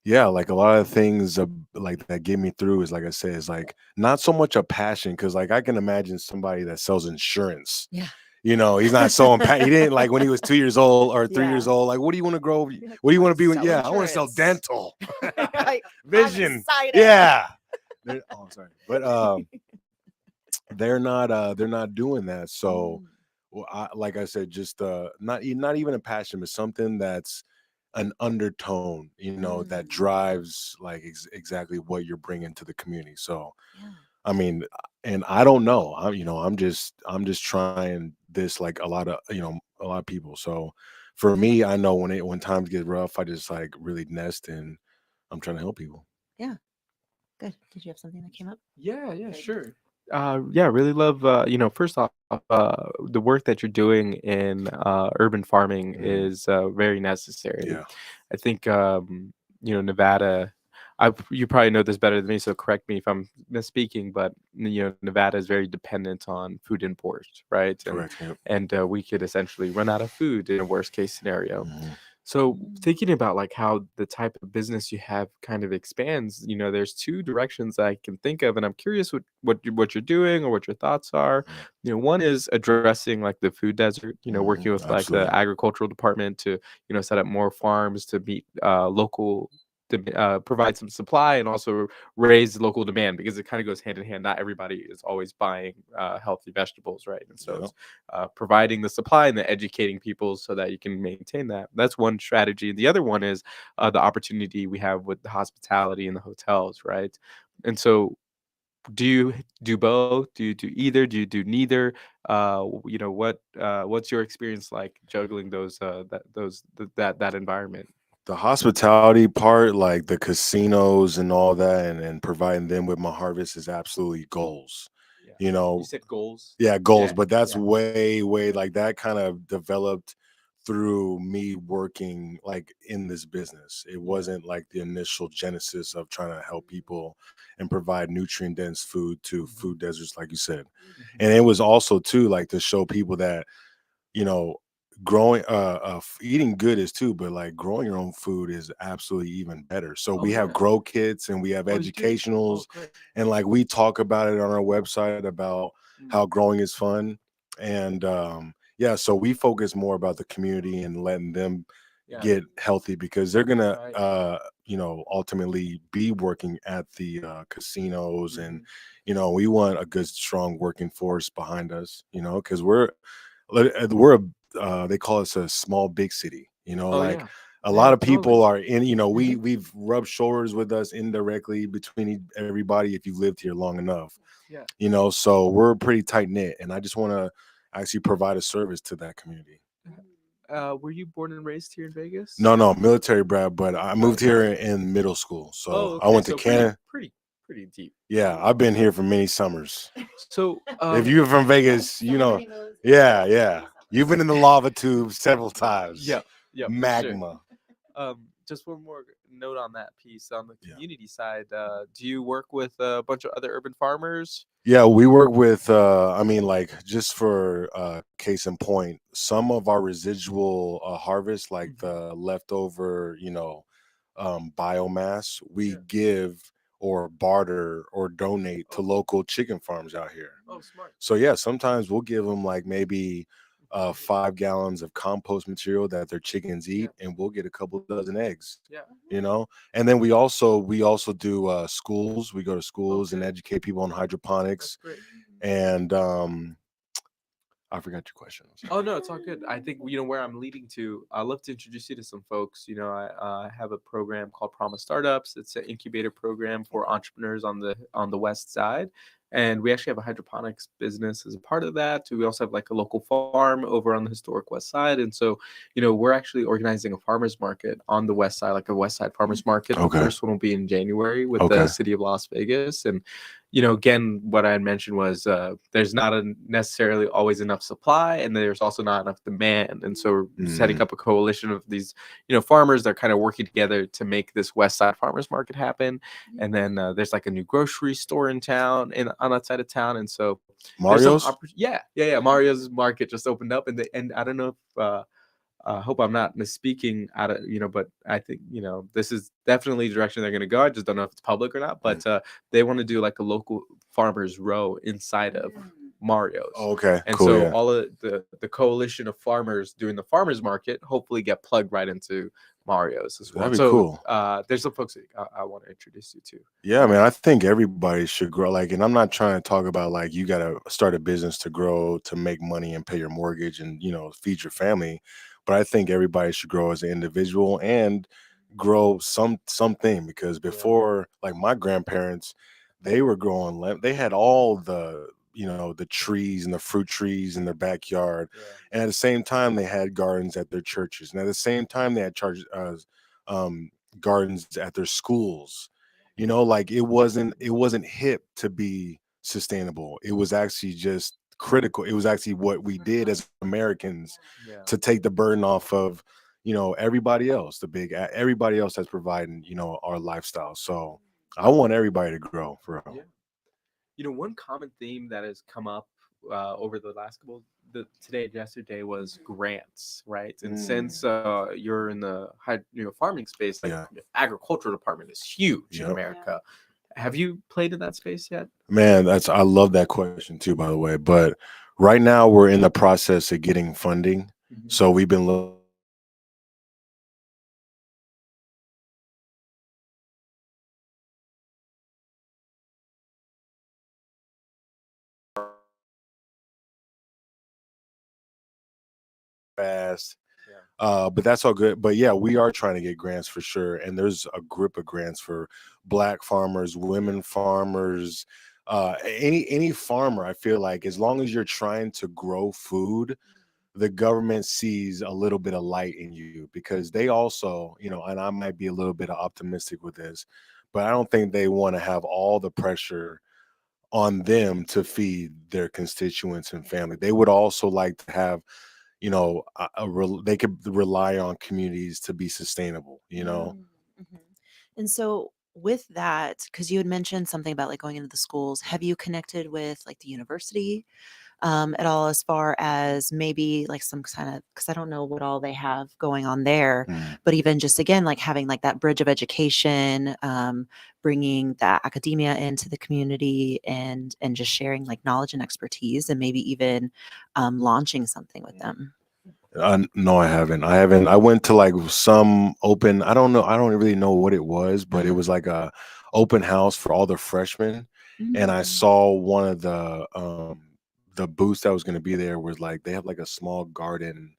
yeah, like a lot of things like that get me through is, like I said, is like not so much a passion, because like I can imagine somebody that sells insurance. Yeah. You know, he's not so he didn't, like when he was 2 years old or 3 years old, like, what do you want to grow? What do you want to be when? Yeah, I want to sell dental, vision. Yeah. Oh, sorry. But they're not doing that. So well, like I said, just not even a passion, but something that's an undertone, you know, that drives like exactly what you're bringing to the community. So I mean, and I don't know, I'm just trying this like a lot of people. So for me, I know when times get rough, I just like really nest and I'm trying to help people. Yeah. Good. Did you have something that came up? Yeah, sure. Yeah, really love, first off, the work that you're doing in urban farming is very necessary. Yeah. I think, Nevada, you probably know this better than me, so correct me if I'm misspeaking, but Nevada is very dependent on food imports, right? Correct. Yep. And we could essentially run out of food in a worst case scenario. So thinking about like how the type of business you have kind of expands, there's two directions I can think of, and I'm curious what you're doing or what your thoughts are. One is addressing like the food desert, working with like the Absolutely. agricultural department to set up more farms to meet local. Provide some supply and also raise local demand, because it kind of goes hand in hand. Not everybody is always buying healthy vegetables, right? And so Yep. it's providing the supply and then educating people so that you can maintain that. That's one strategy. The other one is the opportunity we have with the hospitality and the hotels, right? And so do you do both? Do you do either? Do you do neither? What's your experience like juggling that environment? The hospitality part, like the casinos and all that, and providing them with my harvest is absolutely goals. Yeah. You know, You said goals. yeah, goals, Yeah, but that's yeah. way like that kind of developed through me working like in this business. It wasn't like the initial genesis of trying to help people and provide nutrient dense food to food deserts, like you said. And it was also too like to show people that, you know, growing eating good is too, but like growing your own food is absolutely even better. So we have grow kits and we have educationals, and like we talk about it on our website about how growing is fun. And yeah, so we focus more about the community and letting them get healthy, because they're gonna Right. ultimately be working at the casinos, and Mm-hmm. we want a good strong working force behind us, because we're they call us a small big city, Oh like yeah. a Yeah, lot of totally. people are in, Mhm. we've rubbed shoulders with us indirectly between everybody if you've lived here long enough, Yeah. so we're pretty tight knit, and I just want to actually provide a service to that community. Were you born and raised here in Vegas? No, military brat, but I moved Okay. here in middle school. Oh, So I okay. went to So Canada. pretty deep. Yeah, I've been here for many summers. So If you're from Vegas, yeah. You've been in the lava tube several times. yeah, yeah, for sure. Magma. Just one more note on that piece on the Yeah. community side. Do you work with a bunch of other urban farmers? Yeah, we work with like, just for case in point, some of our residual harvest, like the leftover, biomass, we give or barter or donate to local chicken farms out here. Oh, smart. So yeah, sometimes we'll give them like maybe 5 gallons of compost material that their chickens eat, and we'll get a couple dozen eggs. Yeah. And then we also do schools. We go to schools and educate people on hydroponics. That's great. And I forgot your question. Oh no, it's all good. I think where I'm leading to. I'd love to introduce you to some folks. I have a program called Promise Startups. It's an incubator program for entrepreneurs on the west side, and we actually have a hydroponics business as a part of that. We also have like a local farm over on the historic west side, and so we're actually organizing a farmers market on the west side, like a west side farmers market. Okay. The first one will be in January with Okay. the city of Las Vegas, and again, what I had mentioned was there's not necessarily always enough supply, and there's also not enough demand. And so we're setting up a coalition of these, farmers that are kind of working together to make this West Side Farmers Market happen. And then there's like a new grocery store in town, on that side of town. And so Mario's? yeah. Mario's Market just opened up, and I don't know if. I hope I'm not misspeaking but I think, this is definitely the direction they're going to go. I just don't know if it's public or not, but they want to do like a local farmers row inside of Mario's. Okay, And cool, so yeah. all of the coalition of farmers doing the farmers market hopefully get plugged right into Mario's as well. That'd be So cool. there's some folks that I want to introduce you to. Yeah, man, I think everybody should grow. Like, and I'm not trying to talk about like you got to start a business to grow, to make money and pay your mortgage and, feed your family. But I think everybody should grow as an individual and grow something, because before, like my grandparents, they were growing they had all the trees and the fruit trees in their backyard. And at the same time, they had gardens at their churches. And at the same time, they had gardens at their schools. Like it wasn't hip to be sustainable. It was actually just critical. It was actually what we did as Americans to take the burden off of everybody else, everybody else that's providing our lifestyle. So I want everybody to grow, for real. One common theme that has come up over the last today and yesterday was grants, right? And since you're in the farming space, like agricultural department is huge in America. Have you played in that space yet? Man, I love that question too, by the way. But right now we're in the process of getting funding. So we've been looking fast. But that's all good. But yeah, we are trying to get grants for sure. And there's a group of grants for Black farmers, women farmers, any farmer. I feel like as long as you're trying to grow food, the government sees a little bit of light in you, because they also, and I might be a little bit optimistic with this, but I don't think they want to have all the pressure on them to feed their constituents and family. They would also like to have they could rely on communities to be sustainable. Mhm. And so with that, because you had mentioned something about like going into the schools, have you connected with like the university at all, as far as maybe like some kind of, because I don't know what all they have going on there, but even just again, like having like that bridge of education, bringing that academia into the community, and just sharing like knowledge and expertise, and maybe even launching something with them. No, I haven't. I went to like some open. I don't know. I don't really know what it was, but it was like a open house for all the freshmen, and I saw one of the booths that was going to be there was like they have like a small garden.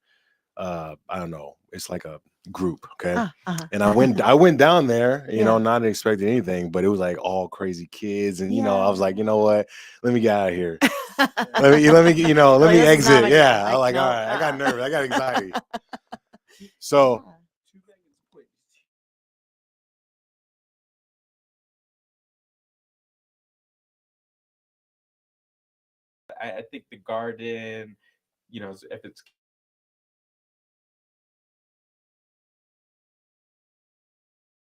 I don't know. It's like a group, okay. And I went down there, you know, not expecting anything, but it was like all crazy kids, and you know, I was like, you know what? Let me get out of here. let me you know, let me exit. Yeah, I'm like, all right, I got nervous, I got anxiety. So I think the garden, you know, if it's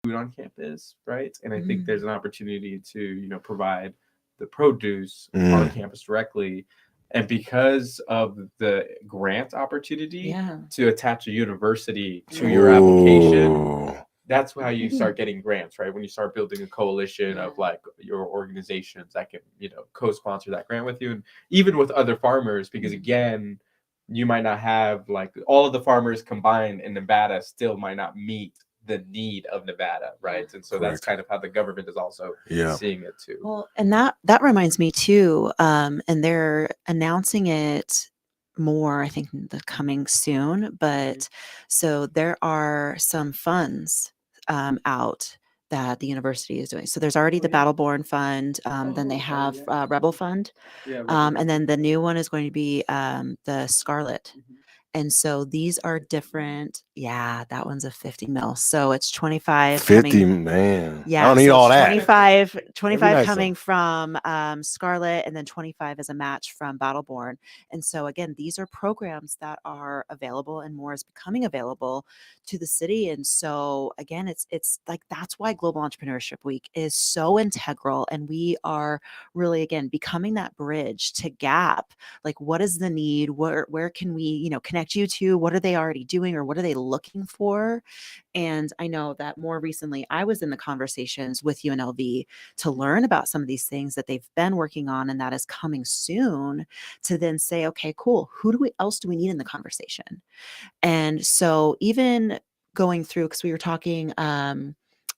food on campus, right? And I think there's an opportunity to, you know, provide the produce on campus directly. And because of the grant opportunity to attach a university to your application, that's how you start getting grants, right? When you start building a coalition of like your organizations that can, you know, co-sponsor that grant with you, and even with other farmers, because again, you might not have like all of the farmers combined in Nevada still might not meet the need of Nevada, right? And so that's kind of how the government is also seeing it too. Well, and that reminds me too, and they're announcing it more, I think, the coming soon. But so there are some funds out that the university is doing. So there's already the Battleborn Fund, then they have Rebel Fund, and then the new one is going to be the Scarlet. And so these are different. Yeah, that one's a 50 mil. So it's 25 50, coming. man. Yeah, I don't need so all it's that. 25 nice, coming from Scarlet, and then 25 as a match from Battleborn. And so again, these are programs that are available, and more is becoming available to the city. And so again, it's like that's why Global Entrepreneurship Week is so integral, and we are really again becoming that bridge to gap. Like, what is the need? Where can we, you know, connect you to? What are they already doing, or what are they looking for? And I know that more recently I was in the conversations with UNLV to learn about some of these things that they've been working on and that is coming soon, to then say, okay, cool, who else do we need in the conversation? And so even going through, because we were talking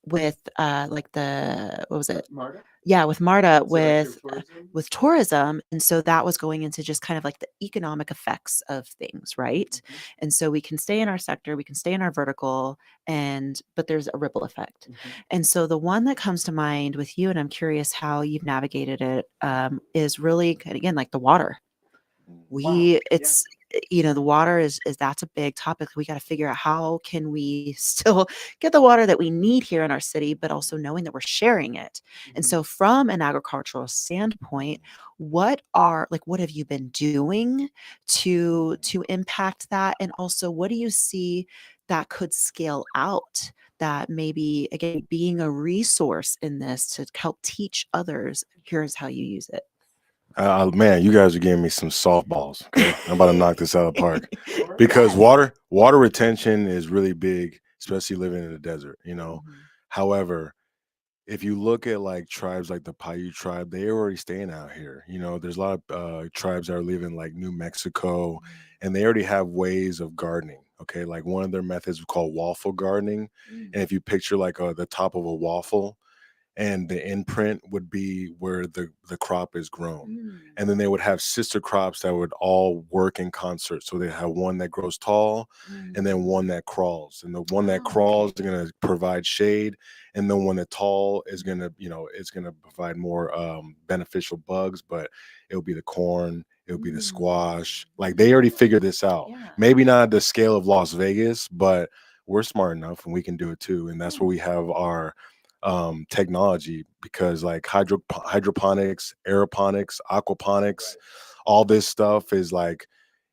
with like what was it? Marta? Yeah, with Marta, Director of with tourism. And so that was going into just kind of like the economic effects of things, right? And so we can stay in our sector, we can stay in our vertical, but there's a ripple effect. And so the one that comes to mind with you, and I'm curious how you've navigated it, is really again like the water. It's you know, the water is that's a big topic. We got to figure out how can we still get the water that we need here in our city, but also knowing that we're sharing it. And so from an agricultural standpoint, what have you been doing to impact that? And also, what do you see that could scale out, that maybe again being a resource in this to help teach others, here's how you use it? Man, you guys are giving me some softballs. Okay, I'm about to knock this out of the park because water retention is really big, especially living in the desert. You know, however, if you look at like tribes like the Paiute tribe, they're already staying out here. You know, there's a lot of tribes that are living like New Mexico, and they already have ways of gardening. Okay, like one of their methods is called waffle gardening, and if you picture like the top of a waffle, and the imprint would be where the crop is grown. And then they would have sister crops that would all work in concert. So they have one that grows tall and then one that crawls. And the one that crawls is going to provide shade. And the one that tall is going to, you know, it's going to provide more beneficial bugs, but it'll be the corn, it'll be the squash. Like they already figured this out. Maybe not at the scale of Las Vegas, but we're smart enough and we can do it too. And that's where we have our technology, because like hydroponics, aeroponics, aquaponics, all this stuff is like,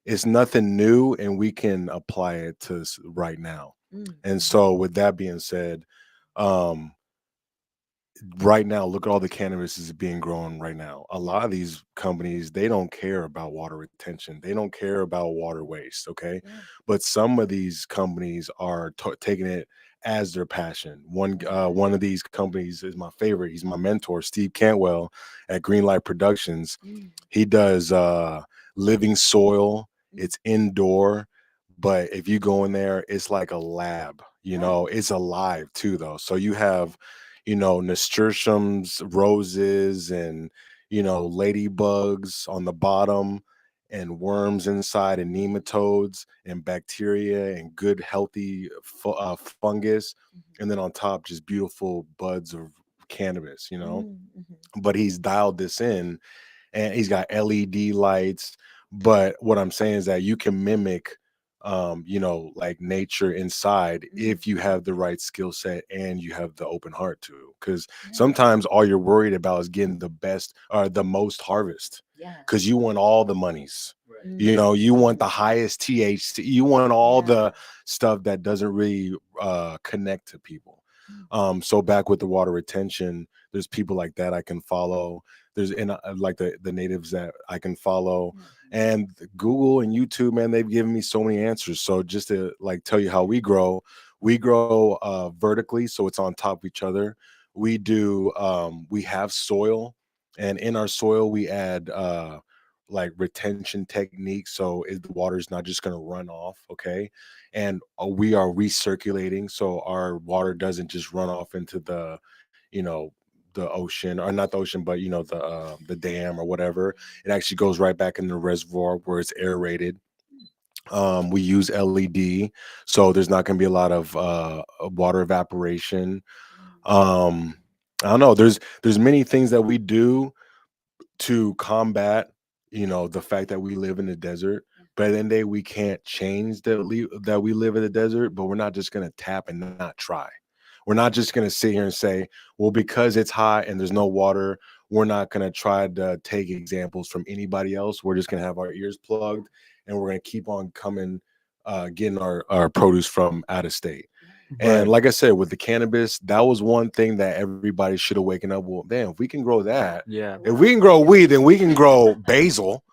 it's nothing new and we can apply it to right now. And so with that being said, right now, look at all the cannabis is being grown right now. A lot of these companies, they don't care about water retention. They don't care about water waste. Okay. But some of these companies are taking it as their passion. One of these companies is my favorite. He's my mentor, Steve Cantwell at Greenlight Productions. He does living soil. It's indoor, But if you go in there, it's like a lab, you know, it's alive too, though. So you have, you know, nasturtiums, roses, and, you know, ladybugs on the bottom, and worms inside, and nematodes, and bacteria, and good, healthy fungus. And then on top, just beautiful buds of cannabis, you know. But he's dialed this in, and he's got LED lights. But what I'm saying is that you can mimic, you know, like nature inside if you have the right skill set and you have the open heart to. Because sometimes all you're worried about is getting the best or the most harvest. Because you want all the monies. You know, you want the highest THC. You want all the stuff that doesn't really connect to people. So back with the water retention, there's people like that I can follow. There's like the natives that I can follow, and Google and YouTube, man, they've given me so many answers. So just to like tell you how we grow vertically, so it's on top of each other. We do we have soil, and in our soil we add like retention techniques, so the water is not just going to run off, okay? And we are recirculating, so our water doesn't just run off into the, you know, the ocean, or not the ocean, but you know, the dam or whatever. It actually goes right back in the reservoir where it's aerated. We use LED, so there's not going to be a lot of water evaporation. I don't know, there's many things that we do to combat, you know, the fact that we live in the desert. But at the end of the day, we can't change that we live in the desert, but we're not just going to tap and not try. We're not just going to sit here and say, well, because it's hot and there's no water, we're not going to try to take examples from anybody else. We're just going to have our ears plugged, and we're going to keep on coming, getting our produce from out of state. And like I said, with the cannabis, that was one thing that everybody should have waken up. Well, damn, if we can grow that, if we can grow weed, then we can grow basil,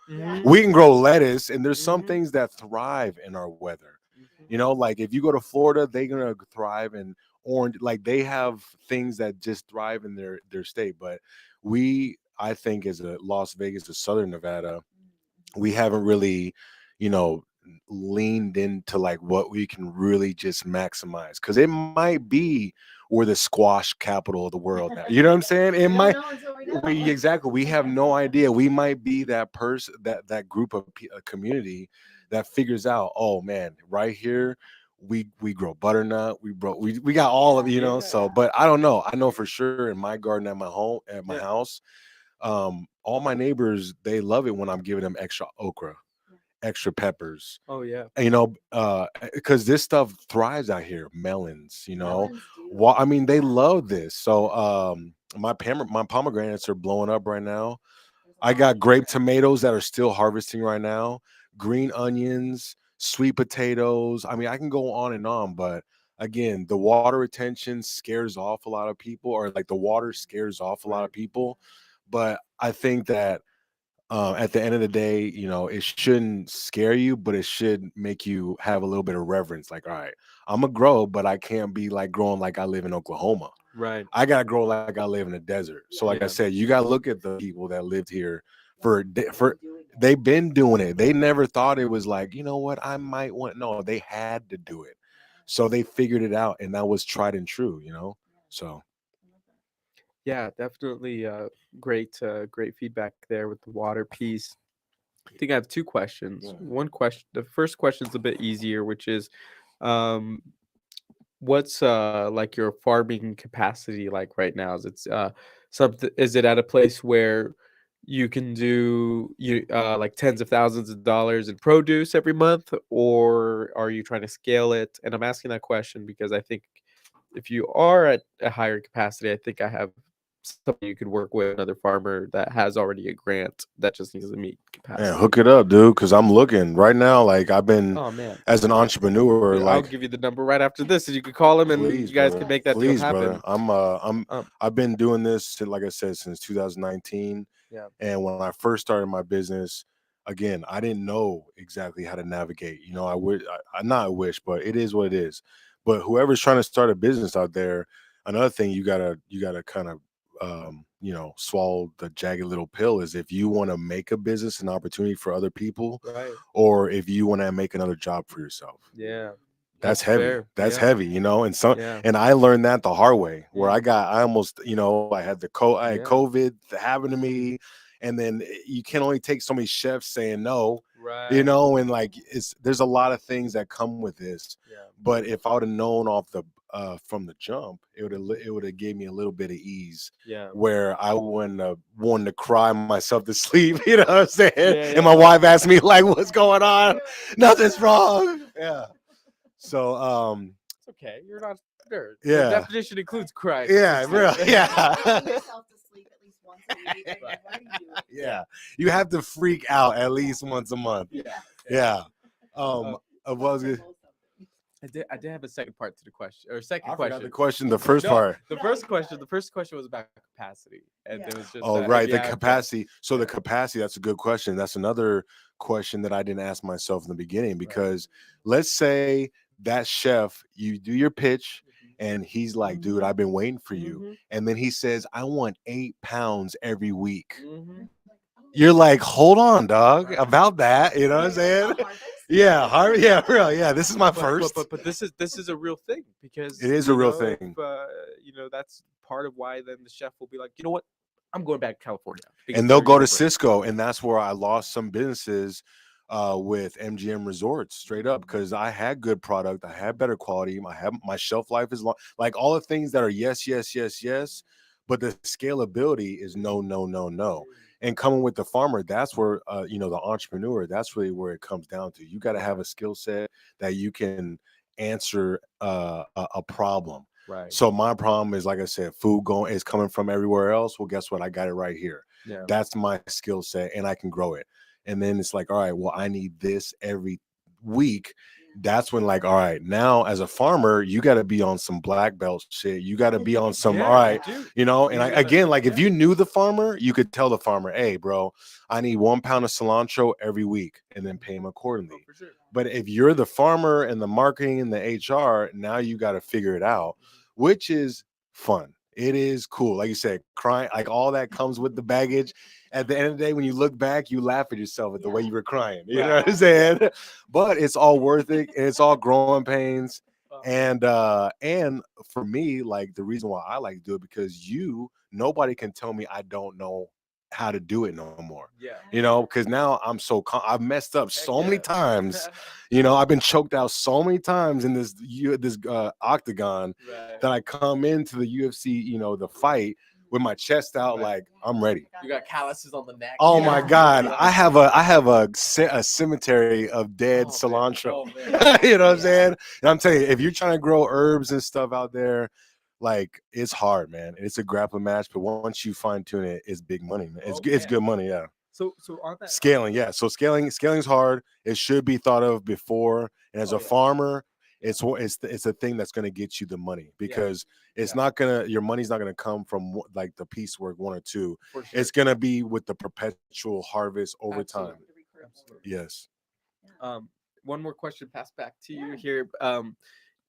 we can grow lettuce, and there's some things that thrive in our weather. You know, like if you go to Florida, they're gonna thrive in orange. Like they have things that just thrive in their state. But I think, as a Las Vegas, a Southern Nevada, we haven't really, you know, leaned into like what we can really just maximize, because it might be we're the squash capital of the world now. You know what I'm saying? It might. Exactly. We have no idea. We might be that person, that group of community that figures out, oh man, right here we grow butternut, we got all of, you know. So, but I don't know. I know for sure in my garden at my house, all my neighbors, they love it when I'm giving them extra okra, extra peppers. Oh yeah. You know, because this stuff thrives out here. Melons, you know. I mean, they love this. So my pomegranates are blowing up right now. I got grape tomatoes that are still harvesting right now, green onions, sweet potatoes. I mean, I can go on and on, but again, the water retention scares off a lot of people, or like the water scares off a lot of people. But I think that at the end of the day, you know, it shouldn't scare you, but it should make you have a little bit of reverence. Like, all right, I'm gonna grow, but I can't be like growing like I live in Oklahoma. Right. I gotta grow like I live in the desert. So, like I said, you gotta look at the people that lived here for they've been doing it. They never thought it was like, you know what, I might want. No, they had to do it. So they figured it out, and that was tried and true. You know, so. Yeah, definitely great feedback there with the water piece. I think I have two questions. One question, the first question is a bit easier, which is what's like your farming capacity like right now? Is it something, is it at a place where you can do like tens of thousands of dollars in produce every month, or are you trying to scale it? And I'm asking that question because I think if you are at a higher capacity, I think I have something you could work with, another farmer that has already a grant that just needs to meet capacity. Man, hook it up, dude, because I'm looking right now. Like I've been, as an entrepreneur, I'll like give you the number right after this, and you can call him, and you guys can make that deal happen. Brother. I've been doing this, like I said, since 2019. Yeah. And when I first started my business, again, I didn't know exactly how to navigate. You know, I wish, but it is what it is. But whoever's trying to start a business out there, another thing you gotta kind of swallow the jagged little pill is if you want to make a business an opportunity for other people, Right. or if you want to make another job for yourself. Yeah. That's heavy. fair. That's Yeah. heavy, and Yeah. and I learned that the hard way, where Mm. I almost, I had I had Yeah. COVID happen to me, and then you can only take so many chefs saying no, Right. and like there's a lot of things that come with this. Yeah. But if I would have known off the from the jump, it would have gave me a little bit of ease, Yeah. where I wouldn't have wanted to cry myself to sleep. You know what I'm saying? Yeah, And my wife asked me like, "What's going on?" Nothing's wrong. Yeah. So It's okay. You're not sure. Yeah. The definition includes crying. Yeah, It's real. like- Yeah. yourself to sleep at least once a week. Like, what are you doing? Yeah. You have to freak out at least once a month. Yeah. Yeah. What was it? I did have a second part to the question, or second I forgot question. the question, the first No, part. The first question was about capacity, and it was just. Oh, if right. you The have- capacity. So the capacity, that's a good question. That's another question that I didn't ask myself in the beginning, because let's say that chef, you do your pitch and he's like, dude, I've been waiting for you. Mhm. And then he says, I want 8 pounds every week. Mhm. You're like, hold on, dog, about that. You know what I'm saying? Yeah, Harvey. Yeah, real. Yeah, this is my first. But this is a real thing, because It is a real if, thing. That's part of why then the chef will be like, you know what, I'm going back to California, because And they'll they're go to your brand. Cisco, and that's where I lost some businesses with MGM Resorts, straight up, because I had good product, I had better quality, my shelf life is long, like all the things that are yes, but the scalability is no. And coming with the farmer, that's where the entrepreneur, that's really where it comes down to. You got to have a skill set that you can answer a problem. Right. So my problem is, like I said, food is coming from everywhere else. Well, guess what? I got it right here. Yeah. That's my skill set, and I can grow it. And then it's like, all right, well, I need this every week. That's when, like, all right, now as a farmer, you got to be on some black belt shit. You got to be on some, Yeah, all right, dude. and You I, gotta- again, like if you knew the farmer, you could tell the farmer, hey, bro, I need 1 pound of cilantro every week, and then pay him accordingly. For sure. But if you're the farmer and the marketing and the HR, now you got to figure it out, which is fun. It is cool. Like you said, crying, like all that comes with the baggage. At the end of the day, when you look back, you laugh at yourself at the way you were crying. You know what I'm saying? But it's all worth it, and it's all growing pains. And for me, like the reason why I like to do it, because nobody can tell me I don't know how to do it no more. Yeah. Because now I'm I've messed up so many times. I've been choked out so many times in this octagon Right. that I come into the UFC, the fight with my chest out, like I'm ready. You got calluses on the neck. Oh you my know? God, Yeah. I have a cemetery of dead cilantro. You know what I'm saying? And I'm telling you, if you're trying to grow herbs and stuff out there, like it's hard, man. It's a grappling match, but once you fine tune it, it's big money, man. It's good money, yeah. So on that Scaling, yeah. So scaling is hard. It should be thought of before. And as a farmer, it's a thing that's going to get you the money, because it's not your money's not going to come from like the piecework 1 or 2. For sure. It's going to be with the perpetual harvest over time. Absolutely. Yes. One more question passed back to you here.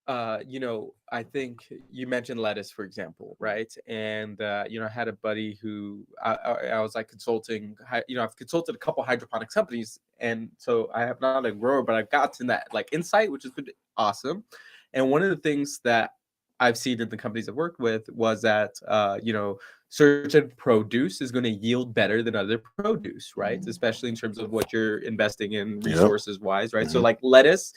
I think you mentioned lettuce, for example, right? And I had a buddy who I was like consulting. I've consulted a couple hydroponics companies, and so I have not a grower, but I've gotten that like insight, which has been awesome. And one of the things that I've seen in the companies I've worked with was that certain produce is going to yield better than other produce, right? Especially in terms of what you're investing in resources wise, right? So like lettuce,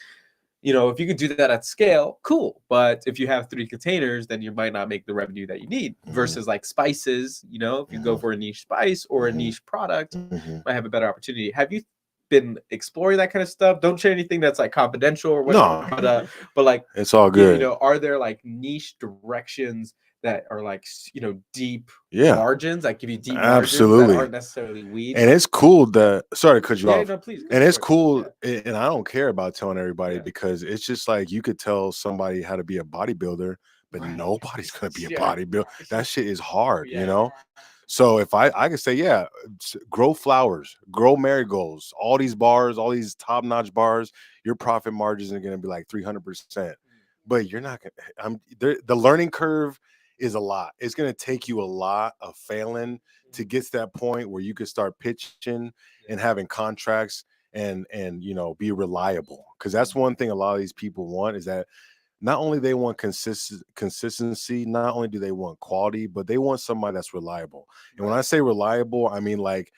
if you could do that at scale, cool. But if you have 3 containers, then you might not make the revenue that you need. Versus like spices, if you go for a niche spice or a niche product, might have a better opportunity. Have you been exploring that kind of stuff? Don't share anything that's like confidential or whatever. No. But like It's all good. Are there like niche directions that are like deep Yeah. margins, that give you deep Absolutely. margins that aren't necessarily weeds? And it's cool that, sorry to cut you off. No, please. And it's cool, and I don't care about telling everybody, because it's just like you could tell somebody how to be a bodybuilder, but nobody's gonna be a bodybuilder. That shit is hard, So if I could say, grow flowers, grow marigolds, all these bars, all these top-notch bars, your profit margins are gonna be like 300%. But you're not gonna. The learning curve is a lot. It's going to take you a lot of failing to get to that point where you can start pitching and having contracts and be reliable. Because that's one thing a lot of these people want, is that not only they want consistency, not only do they want quality, but they want somebody that's reliable. And when I say reliable, I mean like,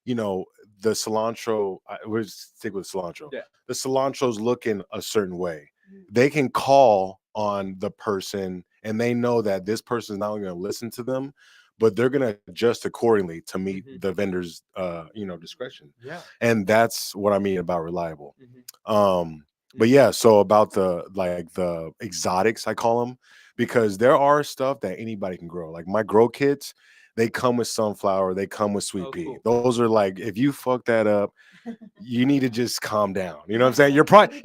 the cilantro, we'll stick with cilantro. Yeah. The cilantro's looking a certain way. They can call on the person and they know that this person is not only going to listen to them, but they're going to adjust accordingly to meet the vendor's discretion. Yeah. And that's what I mean about reliable. Mm-hmm. But yeah, so about the exotics, I call them, because there are stuff that anybody can grow. Like my grow kits, they come with sunflower, they come with sweet pea. Cool. Those are like, if you fuck that up, you need to just calm down. You know what I'm saying? You're probably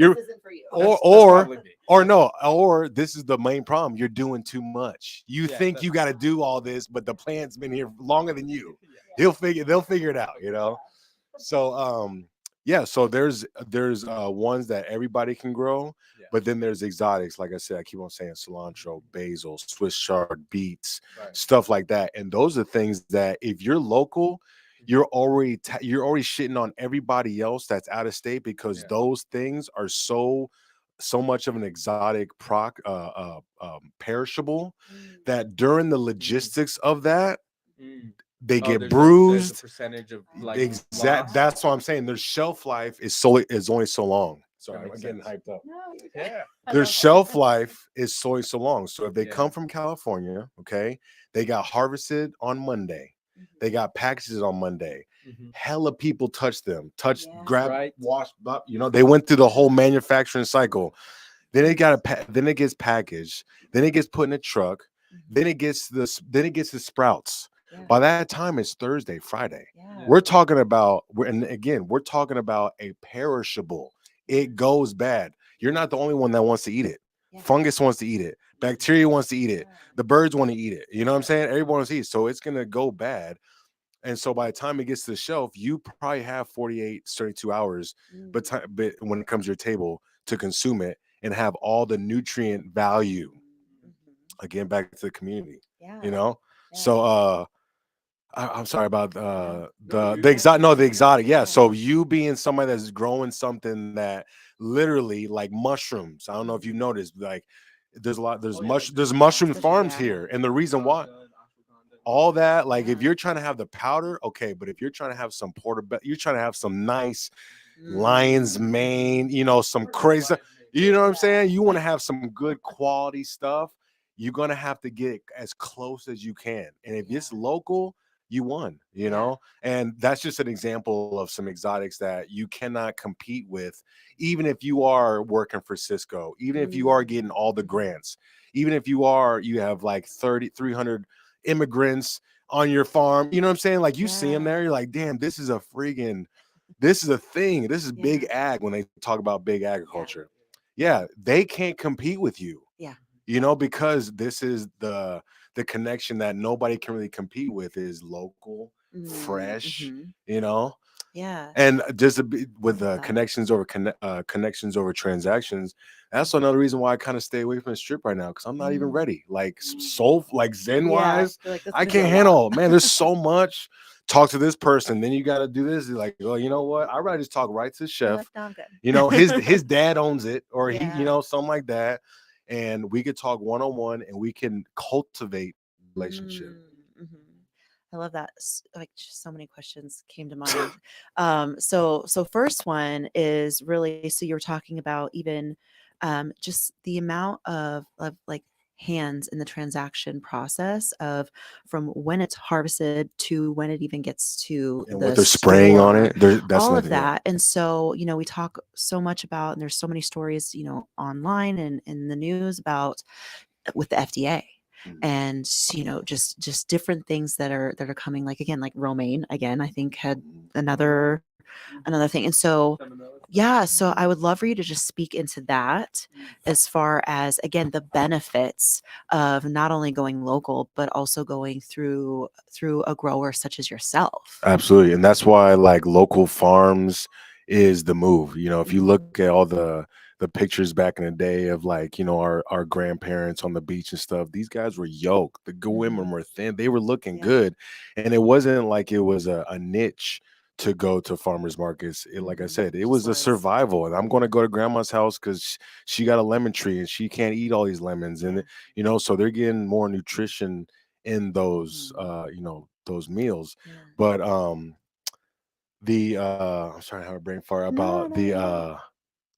or this is the main problem. You're doing too much. You think you got to do all this, but the plant's been here longer than you. They'll figure it out, So yeah, so there's ones that everybody can grow, but then there's exotics. Like I said, I keep on saying cilantro, basil, Swiss chard, beets, stuff like that. And those are things that if you're local, you're already shitting on everybody else that's out of state, because those things are so much of an exotic perishable that during the logistics of that, they get bruised. There's a percentage of like Exact. That's what I'm saying. Their shelf life is only so long. Sorry, I'm getting hyped up. Yeah. Their shelf life is only so long. So if they come from California, okay, they got harvested on Monday. They got packages on Monday. Hella people touch them, grab, wash, they went through the whole manufacturing cycle. Then it gets packaged. Then it gets put in a truck. Then it gets the sprouts. By that time, it's Thursday, Friday. We're talking about, we're talking about a perishable. It goes bad. You're not the only one that wants to eat it. Fungus wants to eat it. Bacteria wants to eat it. The birds want to eat it. You know what I'm saying? Everyone wants to eat it. So it's going to go bad. And so by the time it gets to the shelf, you probably have 48, 32 hours but when it comes to your table to consume it and have all the nutrient value. Again, back to the community. So I'm sorry about the exotic. Yeah. So you being somebody that's growing something that literally like mushrooms. I don't know if you noticed, like there's mushroom farms here. And the reason why all that, like if you're trying to have the powder, okay, but if you're trying to have some you're trying to have some nice lion's mane, some crazy, you know what I'm saying? You want to have some good quality stuff. You're going to have to get as close as you can. And if it's local, you won, and that's just an example of some exotics that you cannot compete with, even if you are working for Cisco, even if you are getting all the grants, even if you have like 300 immigrants on your farm, you know what I'm saying? Like you see them there, you're like, damn, this is a thing. This is big ag when they talk about big agriculture. Yeah, they can't compete with you. Because this is the connection that nobody can really compete with is local, fresh, and just with the connections over transactions. That's another reason why I kind of stay away from the strip right now, because I'm not even ready. Like Zen wise, I can't handle. Man, there's so much. Talk to this person, then you got to do this. Like, well, you know what? I'd rather just talk right to the chef. His dad owns it, or he, something like that. And we could talk one-on-one and we can cultivate relationship. I love that. Like just so many questions came to mind. So first one is really, so you're talking about even just the amount of like hands in the transaction process of from when it's harvested to when it even gets to and what they're spraying on it. That's all of that. And so, we talk so much about, and there's so many stories, online and in the news about with the FDA. And just different things that are coming, like again, like romaine again, I think had another thing. And so so I would love for you to just speak into that as far as, again, the benefits of not only going local but also going through a grower such as yourself. Absolutely. And that's why like local farms is the move. If you look at all the the pictures back in the day of like, our grandparents on the beach and stuff. These guys were yoked. The good women were thin. They were looking good. And it wasn't like it was a niche to go to farmers markets. Like I said, it was a survival. And I'm going to go to grandma's house because she got a lemon tree and she can't eat all these lemons. And, so they're getting more nutrition in those, those meals. But I'm sorry, I have a brain fart about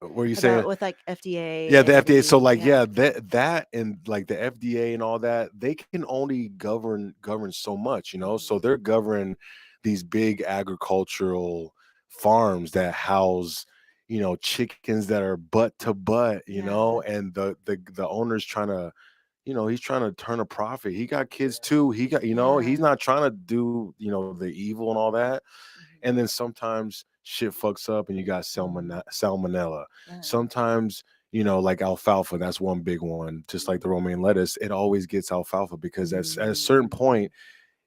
what were you saying? With like FDA. Yeah, the FDA. So and- like, that and like the FDA and all that, they can only govern so much, So they're governing these big agricultural farms that house, chickens that are butt to butt, and the owner's trying to, he's trying to turn a profit. He got kids too. He got, he's not trying to do, the evil and all that. And then sometimes shit fucks up and you got salmonella. Sometimes, like alfalfa, that's one big one. Just like the romaine lettuce, it always gets alfalfa because at a certain point,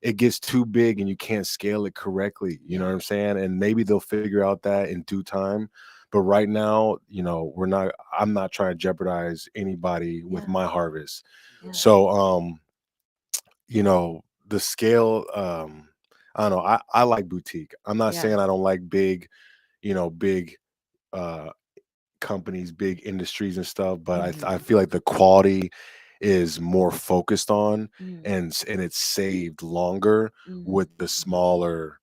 it gets too big and you can't scale it correctly. You know what I'm saying? And maybe they'll figure out that in due time. But right now, I'm not trying to jeopardize anybody with my harvest. So, the scale, I don't know. I like boutique. I'm not saying I don't like big, big companies, big industries and stuff, but I feel like the quality is more focused on and it's saved longer with the smaller,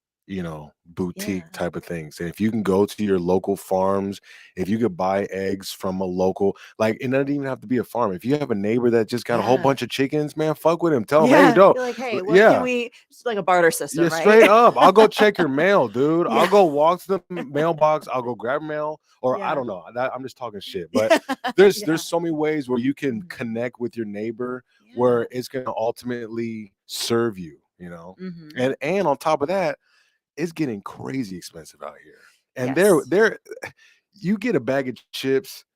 boutique type of things. And if you can go to your local farms, if you could buy eggs from a local, like it doesn't even have to be a farm. If you have a neighbor that just got a whole bunch of chickens, man, fuck with him. Tell him, hey, You're like, hey, what can we, just like a barter system, yeah, right? straight up. I'll go check your mail, dude. I'll go walk to the mailbox. I'll go grab mail, or I don't know. I'm just talking shit. But there's so many ways where you can connect with your neighbor, where it's going to ultimately serve you. And on top of that, it's getting crazy expensive out here. And they're you get a bag of chips.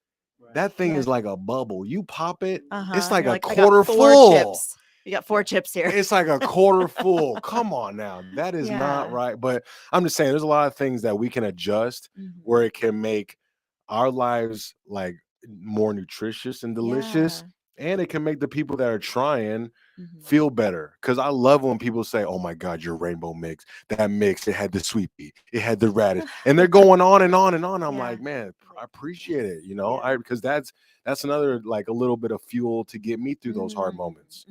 That thing is like a bubble. You pop it, it's like a quarter full. Chips. You got 4 chips here. It's like a quarter full. Come on now. That is not right. But I'm just saying there's a lot of things that we can adjust where it can make our lives like more nutritious and delicious. And it can make the people that are trying feel better. Because I love when people say, oh my God, your rainbow mix. That mix, it had the sweet pea, it had the radish. And they're going on and on and on. I'm like, man, I appreciate it, because that's another like a little bit of fuel to get me through those hard moments,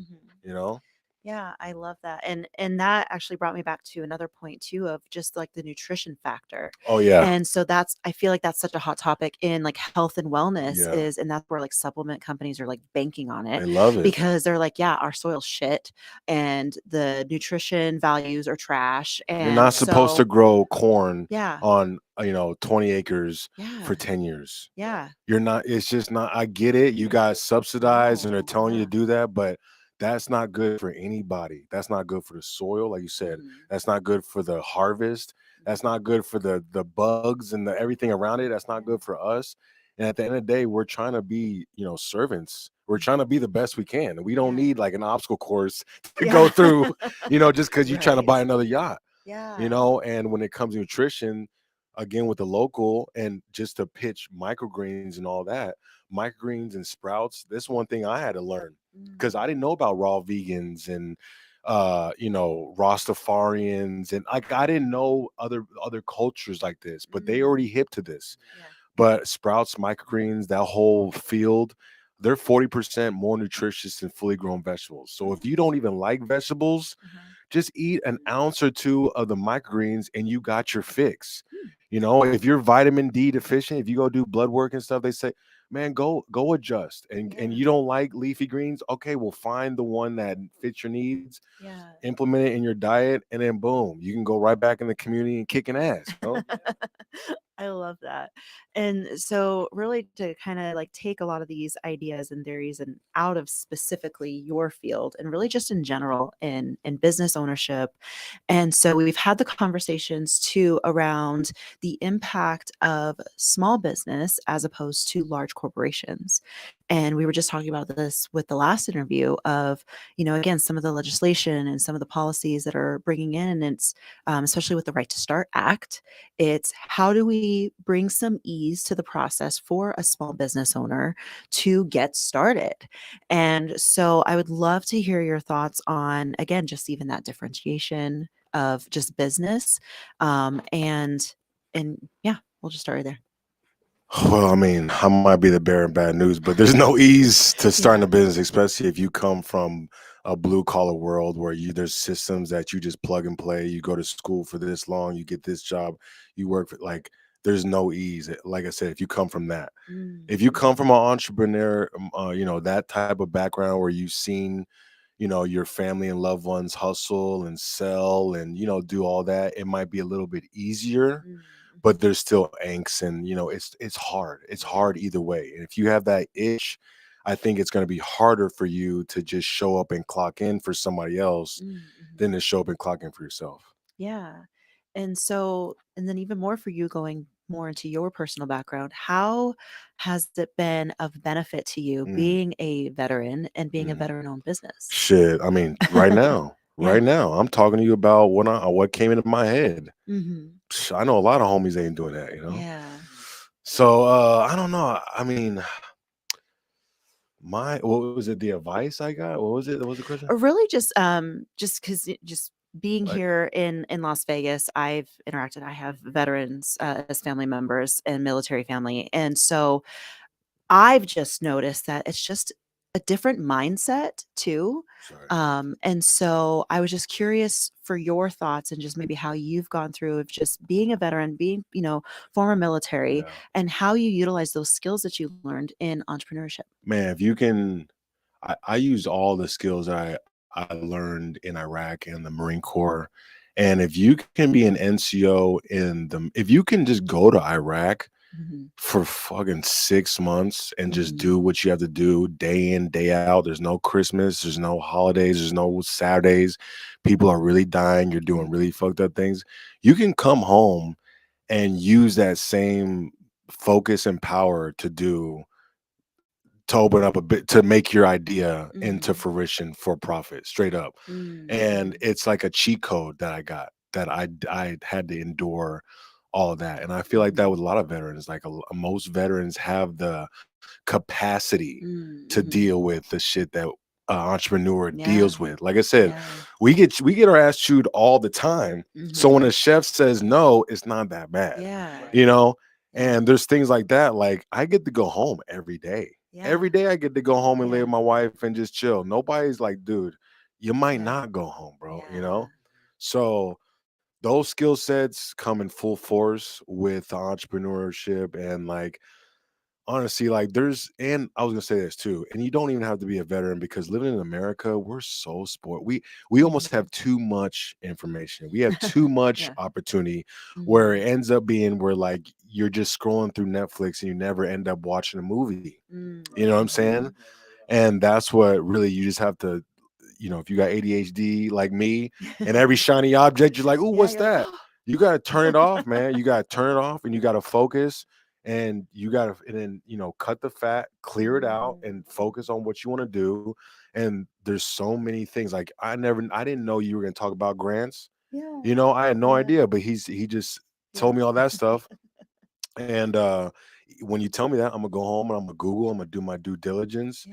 Yeah, I love that. And that actually brought me back to another point too of just like the nutrition factor. Oh yeah. And so I feel like that's such a hot topic in like health and wellness Yeah. and that's where like supplement companies are like banking on it. They love it. Because they're like, yeah, our soil's shit and the nutrition values are trash. And you're not supposed to grow corn Yeah. on 20 acres for 10 years. Yeah. You're not, it's just not, I get it. You got subsidized and they're telling you to do that, but that's not good for anybody. That's not good for the soil, like you said. That's not good for the harvest. That's not good for the bugs and the everything around it. That's not good for us. And at the end of the day, we're trying to be, servants. We're trying to be the best we can. We don't need like an obstacle course to go through, just because you're trying to buy another yacht. Yeah. And when it comes to nutrition, again with the local and just to pitch microgreens and all that, microgreens and sprouts, this one thing I had to learn because I didn't know about raw vegans and Rastafarians and like I didn't know other cultures like this, but they already hip to this. But sprouts, microgreens, that whole field, they're 40% more nutritious than fully grown vegetables. So if you don't even like vegetables, just eat an ounce or 2 of the microgreens and you got your fix. If you're vitamin D deficient, if you go do blood work and stuff, they say, man, go adjust. And you don't like leafy greens, okay, well find the one that fits your needs, implement it in your diet, and then boom, you can go right back in the community and kicking ass. I love that. And so really to kind of like take a lot of these ideas and theories and out of specifically your field and really just in general in business ownership. And so we've had the conversations too around the impact of small business as opposed to large corporations. And we were just talking about this with the last interview of, again, some of the legislation and some of the policies that are bringing in, and it's especially with the Right to Start Act, it's how do we bring some ease to the process for a small business owner to get started? And so I would love to hear your thoughts on, again, just even that differentiation of just business. And yeah, we'll just start right there. Well, I mean, I might be the bearer of bad news, but there's no ease to starting a business, especially if you come from a blue collar world where there's systems that you just plug and play. You go to school for this long, you get this job, you work for there's no ease. Like I said, if you come from that, if you come from an entrepreneur, that type of background where you've seen, your family and loved ones hustle and sell and, do all that, it might be a little bit easier. But there's still angst, and it's hard. It's hard either way. And if you have that itch, I think it's going to be harder for you to just show up and clock in for somebody else than to show up and clock in for yourself. Yeah. And then even more for you, going more into your personal background, how has it been of benefit to you being a veteran and being a veteran-owned business? Shit, I mean, right now, I'm talking to you about what came into my head. I know a lot of homies ain't doing that, Yeah. So I don't know. I mean, what was it? The advice I got? What was it? What was the question? Or really just because just being Like- here in Las Vegas, I've interacted. I have veterans as family members and military family, and so I've just noticed that it's just a different mindset too. And so I was just curious for your thoughts and just maybe how you've gone through of just being a veteran, being, former military, and how you utilize those skills that you learned in entrepreneurship. Man, if you can, I used all the skills I learned in Iraq and the Marine Corps. And if you can be an NCO if you can just go to Iraq for fucking 6 months and just do what you have to do day in, day out. There's no Christmas, there's no holidays, there's no Saturdays. People are really dying. You're doing really fucked up things. You can come home and use that same focus and power to open up a bit, to make your idea into fruition for profit, straight up. And it's like a cheat code that I got, that I had to endure all of that. And I feel like that with a lot of veterans, like most veterans have the capacity to deal with the shit that entrepreneur deals with. Like I said, we get our ass chewed all the time. So when a chef says no, it's not that bad. And there's things like that. Like I get to go home every day. Every day I get to go home and lay with my wife and just chill. Nobody's like, dude, you might not go home, bro. So those skill sets come in full force with entrepreneurship. And honestly, and I was gonna say this too, and you don't even have to be a veteran, because living in America, we're so spoiled. We almost have too much information. We have too much opportunity, where it ends up being where you're just scrolling through Netflix and you never end up watching a movie. You know what I'm saying? And that's what really you just have to, if you got ADHD like me, and every shiny object, you're like, ooh, what's that? You got to turn it off, man. You got to turn it off, and you got to focus, and then, cut the fat, clear it out, and focus on what you want to do. And there's so many things. Like I didn't know you were going to talk about grants. I had no idea, but he just told me all that stuff. And when you tell me that, I'm gonna go home and I'm gonna Google, I'm gonna do my due diligence.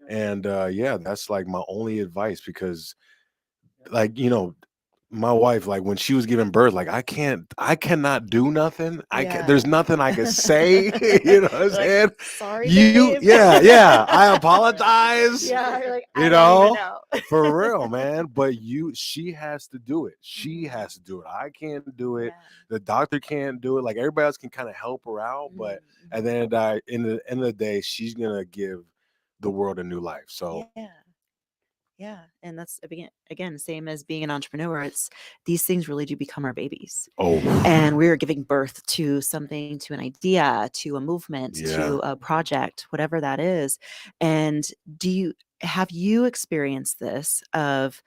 And that's like my only advice, because my wife, when she was giving birth, I cannot do nothing. There's nothing I can say. You know what I'm saying? Sorry, I apologize. You're like, You I don't know, even know. for real, man. But she has to do it. She has to do it. I can't do it. The doctor can't do it. Like everybody else can kind of help her out, but at the end of the day, she's gonna give the world a new life. So Yeah. And that's again, same as being an entrepreneur. It's these things really do become our babies. And we're giving birth to something, to an idea, to a movement, to a project, whatever that is. And have you experienced this of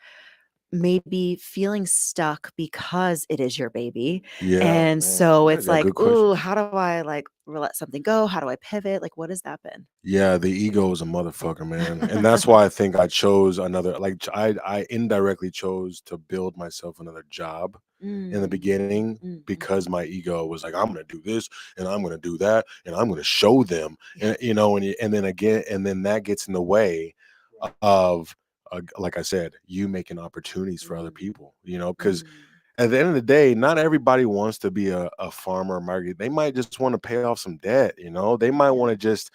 maybe feeling stuck because it is your baby. Yeah, And man, so you it's guys got like, good questions. ooh, how do I like let something go? How do I pivot? Like, what has that been? Yeah, the ego is a motherfucker, man, and that's why I think I chose another. Like, I indirectly chose to build myself another job in the beginning because my ego was like, I'm gonna do this and I'm gonna do that and I'm gonna show them, and and then again, and then that gets in the way of, like I said, you making opportunities for other people. Because at the end of the day, not everybody wants to be a farmer market. They might just want to pay off some debt. They might want to just,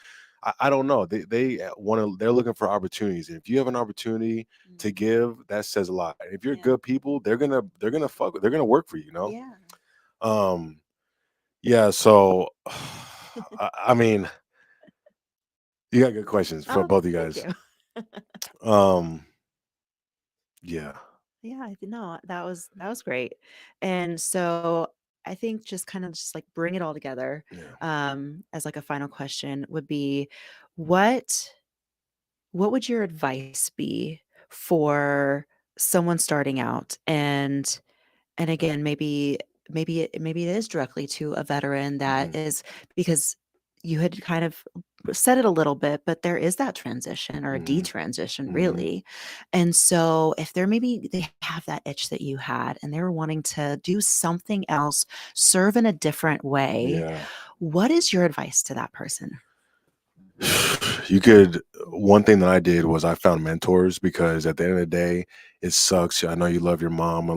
I don't know. They want to. They're looking for opportunities. And if you have an opportunity to give, that says a lot. If you're good people, they're gonna they're gonna work for you. Yeah. So, I mean, you got good questions for both of you guys. Yeah. Yeah, no, that was great. And so I think just kind of just like bring it all together. As like a final question would be, what would your advice be for someone starting out? And again, maybe it is directly to a veteran that is, because you had kind of said it a little bit, but there is that transition or a detransition really. And so if they have that itch that you had and they were wanting to do something else, serve in a different way, what is your advice to that person? One thing that I did was I found mentors, because at the end of the day, it sucks. I know you love your mom. I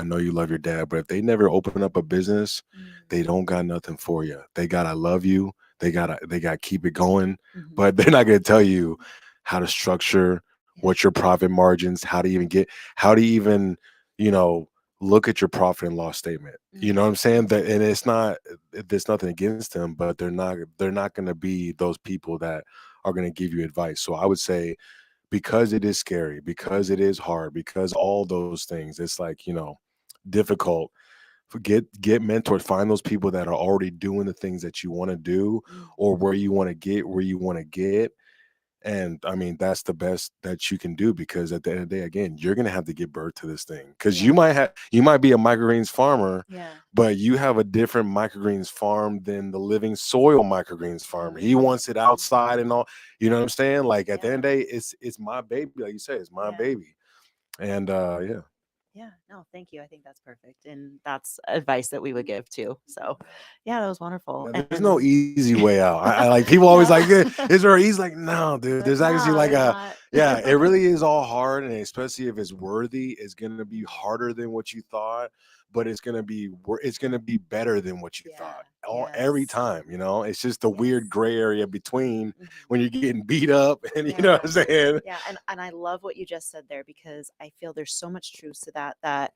know you love your dad, but if they never open up a business, they don't got nothing for you. They got, I love you. They got keep it going, but they're not going to tell you how to structure, what's your profit margins, how to even, look at your profit and loss statement. You know what I'm saying? And there's nothing against them, but they're not going to be those people that are going to give you advice. So I would say, because it is scary, because it is hard, because all those things, it's like, difficult. Get mentors, find those people that are already doing the things that you want to do, or where you want to get. And I mean, that's the best that you can do, because at the end of the day, again, you're going to have to give birth to this thing, because you might be a microgreens farmer, but you have a different microgreens farm than the living soil microgreens farmer. He wants it outside and all, you know what I'm saying? Like, at the end of the day, it's my baby. Like you say, it's my baby. And Yeah, no, thank you. I think that's perfect. And that's advice that we would give too. So yeah, that was wonderful. there's no easy way out. I like, people always like, is there easy? Like, no, dude, there's actually like it really is all hard. And especially if it's worthy, it's going to be harder than what you thought, but it's going to be better than what you thought every time. It's just a weird gray area between when you're getting beat up and you know what I'm saying? Yeah. And I love what you just said there, because I feel there's so much truth to that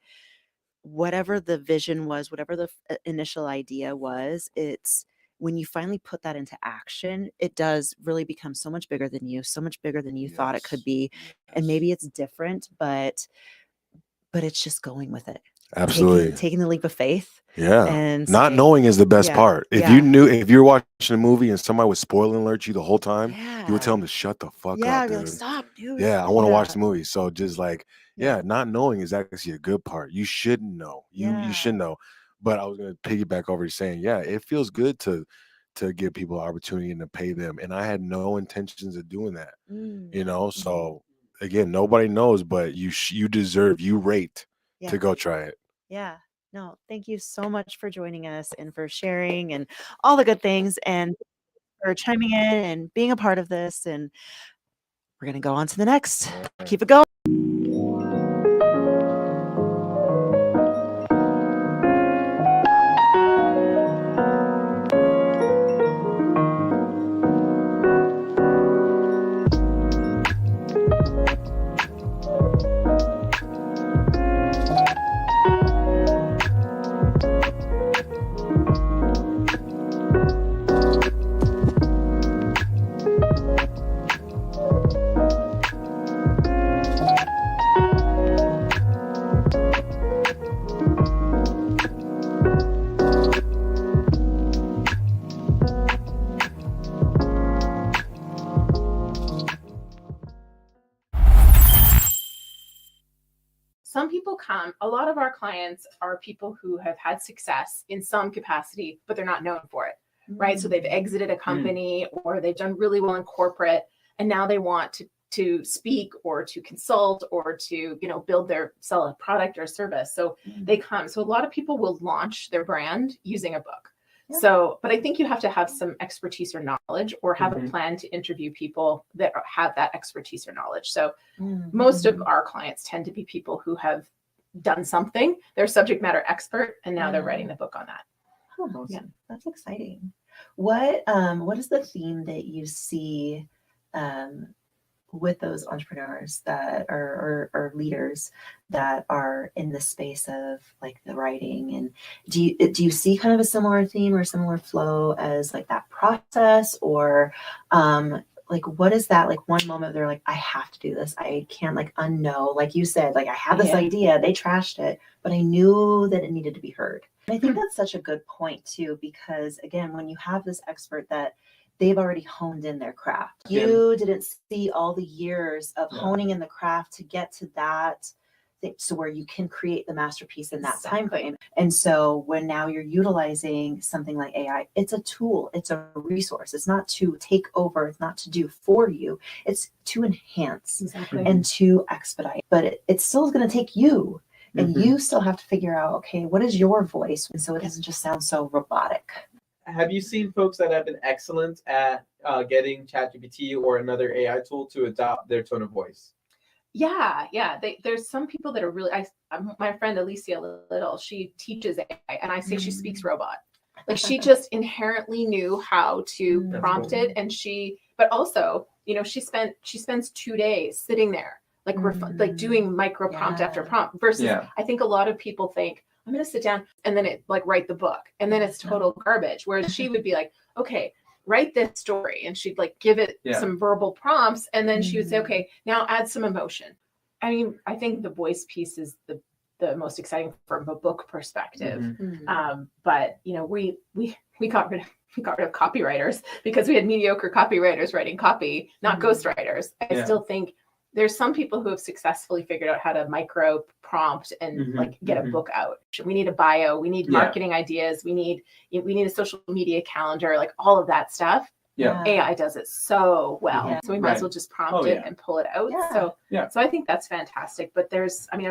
whatever the vision was, whatever the initial idea was, it's when you finally put that into action, it does really become so much bigger than you, so much bigger than you thought it could be. And maybe it's different, but it's just going with it. Absolutely. Taking the leap of faith. Yeah. And not knowing is the best part. If you're watching a movie and somebody was spoiling alert you the whole time, you would tell them to shut the fuck up, dude. Like, stop, dude. Yeah, I want to watch the movie. So just like, not knowing is actually a good part. You shouldn't know. You should know. But I was going to piggyback over to saying, it feels good to give people an opportunity and to pay them. And I had no intentions of doing that. So again, nobody knows, but you deserve, you rate to go try it. Yeah. No, thank you so much for joining us and for sharing and all the good things, and for chiming in and being a part of this. And we're going to go on to the next. Keep it going. some people come, a lot of our clients are people who have had success in some capacity, but they're not known for it, right? So they've exited a company or they've done really well in corporate, and now they want to speak or to consult or to, sell a product or a service. So they come. So a lot of people will launch their brand using a book. So, but I think you have to have some expertise or knowledge, or have a plan to interview people that have that expertise or knowledge. So most of our clients tend to be people who have done something, they're subject matter expert, and now they're writing the book on that. Oh, yeah, that's exciting. What is the theme that you see with those entrepreneurs that are or leaders that are in the space of like the writing? And do you see kind of a similar theme or similar flow as like that process, or like what is that like one moment they're like, I have to do this, I can't like unknow, like you said, like I had this idea, they trashed it, but I knew that it needed to be heard. And I think that's such a good point too, because again, when you have this expert that they've already honed in their craft. You didn't see all the years of honing in the craft to get to that thing, so where you can create the masterpiece in that time frame. And so when now you're utilizing something like AI, it's a tool, it's a resource. It's not to take over, it's not to do for you, it's to enhance and to expedite. But it's still going to take you. And you still have to figure out, okay, what is your voice? And so it doesn't just sound so robotic. Have you seen folks that have been excellent at getting ChatGPT or another AI tool to adopt their tone of voice? Yeah. There's some people that are really. My friend Alicia Little, she teaches AI, and I say she speaks robot. Like she just inherently knew how to prompt it, and but also, she spends 2 days sitting there, like like doing micro prompt after prompt. Versus, I think a lot of people think, I'm going to sit down and then write the book, and then it's total garbage. Whereas she would be like, okay, write this story. And she'd like give it some verbal prompts. And then she would say, okay, now add some emotion. I mean, I think the voice piece is the most exciting from a book perspective. But we got rid of copywriters because we had mediocre copywriters writing copy, not ghostwriters. I still think there's some people who have successfully figured out how to micro prompt and get a book out. We need a bio, we need marketing ideas, we need a social media calendar, like all of that stuff. AI does it so well. So we might as well just prompt it and pull it out. So I think that's fantastic. But I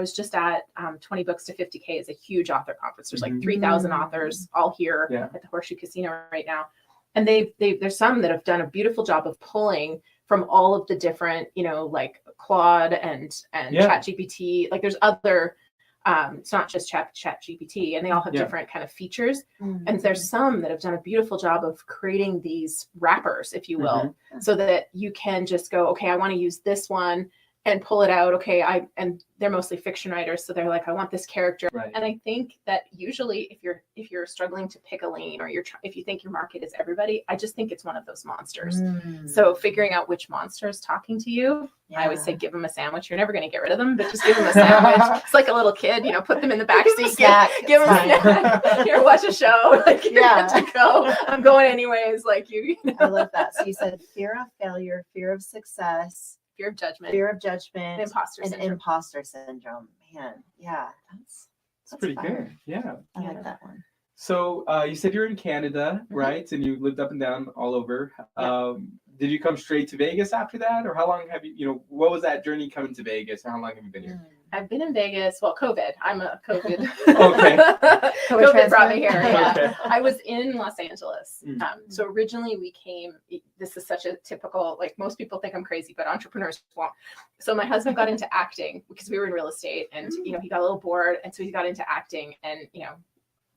was just at 20 Books to 50K is a huge author conference. There's like 3,000 authors all here at the Horseshoe Casino right now. And there's some that have done a beautiful job of pulling from all of the different, like Claude and ChatGPT. Like there's other, it's not just ChatGPT, and they all have different kind of features. And there's some that have done a beautiful job of creating these wrappers, if you will, so that you can just go, okay, I want to use this one and pull it out. Okay, and they're mostly fiction writers, so they're like, I want this character. And I think that usually if you're struggling to pick a lane, or if you think your market is everybody, I just think it's one of those monsters. So figuring out which monster is talking to you, I always say give them a sandwich. You're never going to get rid of them, but just give them a sandwich. It's like a little kid, put them in the back seat, give them a snack. Here, watch a show. Like you're good to go. I'm going anyways. Like you. I love that. So you said fear of failure, fear of success, fear of judgment, and imposter syndrome. Man, that's pretty fire. Good. I like that one. So you said you're in Canada, right? And you lived up and down all over. Did you come straight to Vegas after that, or how long have you? What was that journey coming to Vegas, and how long have you been here? I've been in Vegas. Well, COVID. I'm a COVID. Okay. COVID brought me here. Yeah. I was in Los Angeles. So originally we came. This is such a typical, like most people think I'm crazy, but entrepreneurs won't. So my husband got into acting because we were in real estate, and he got a little bored, and so he got into acting, and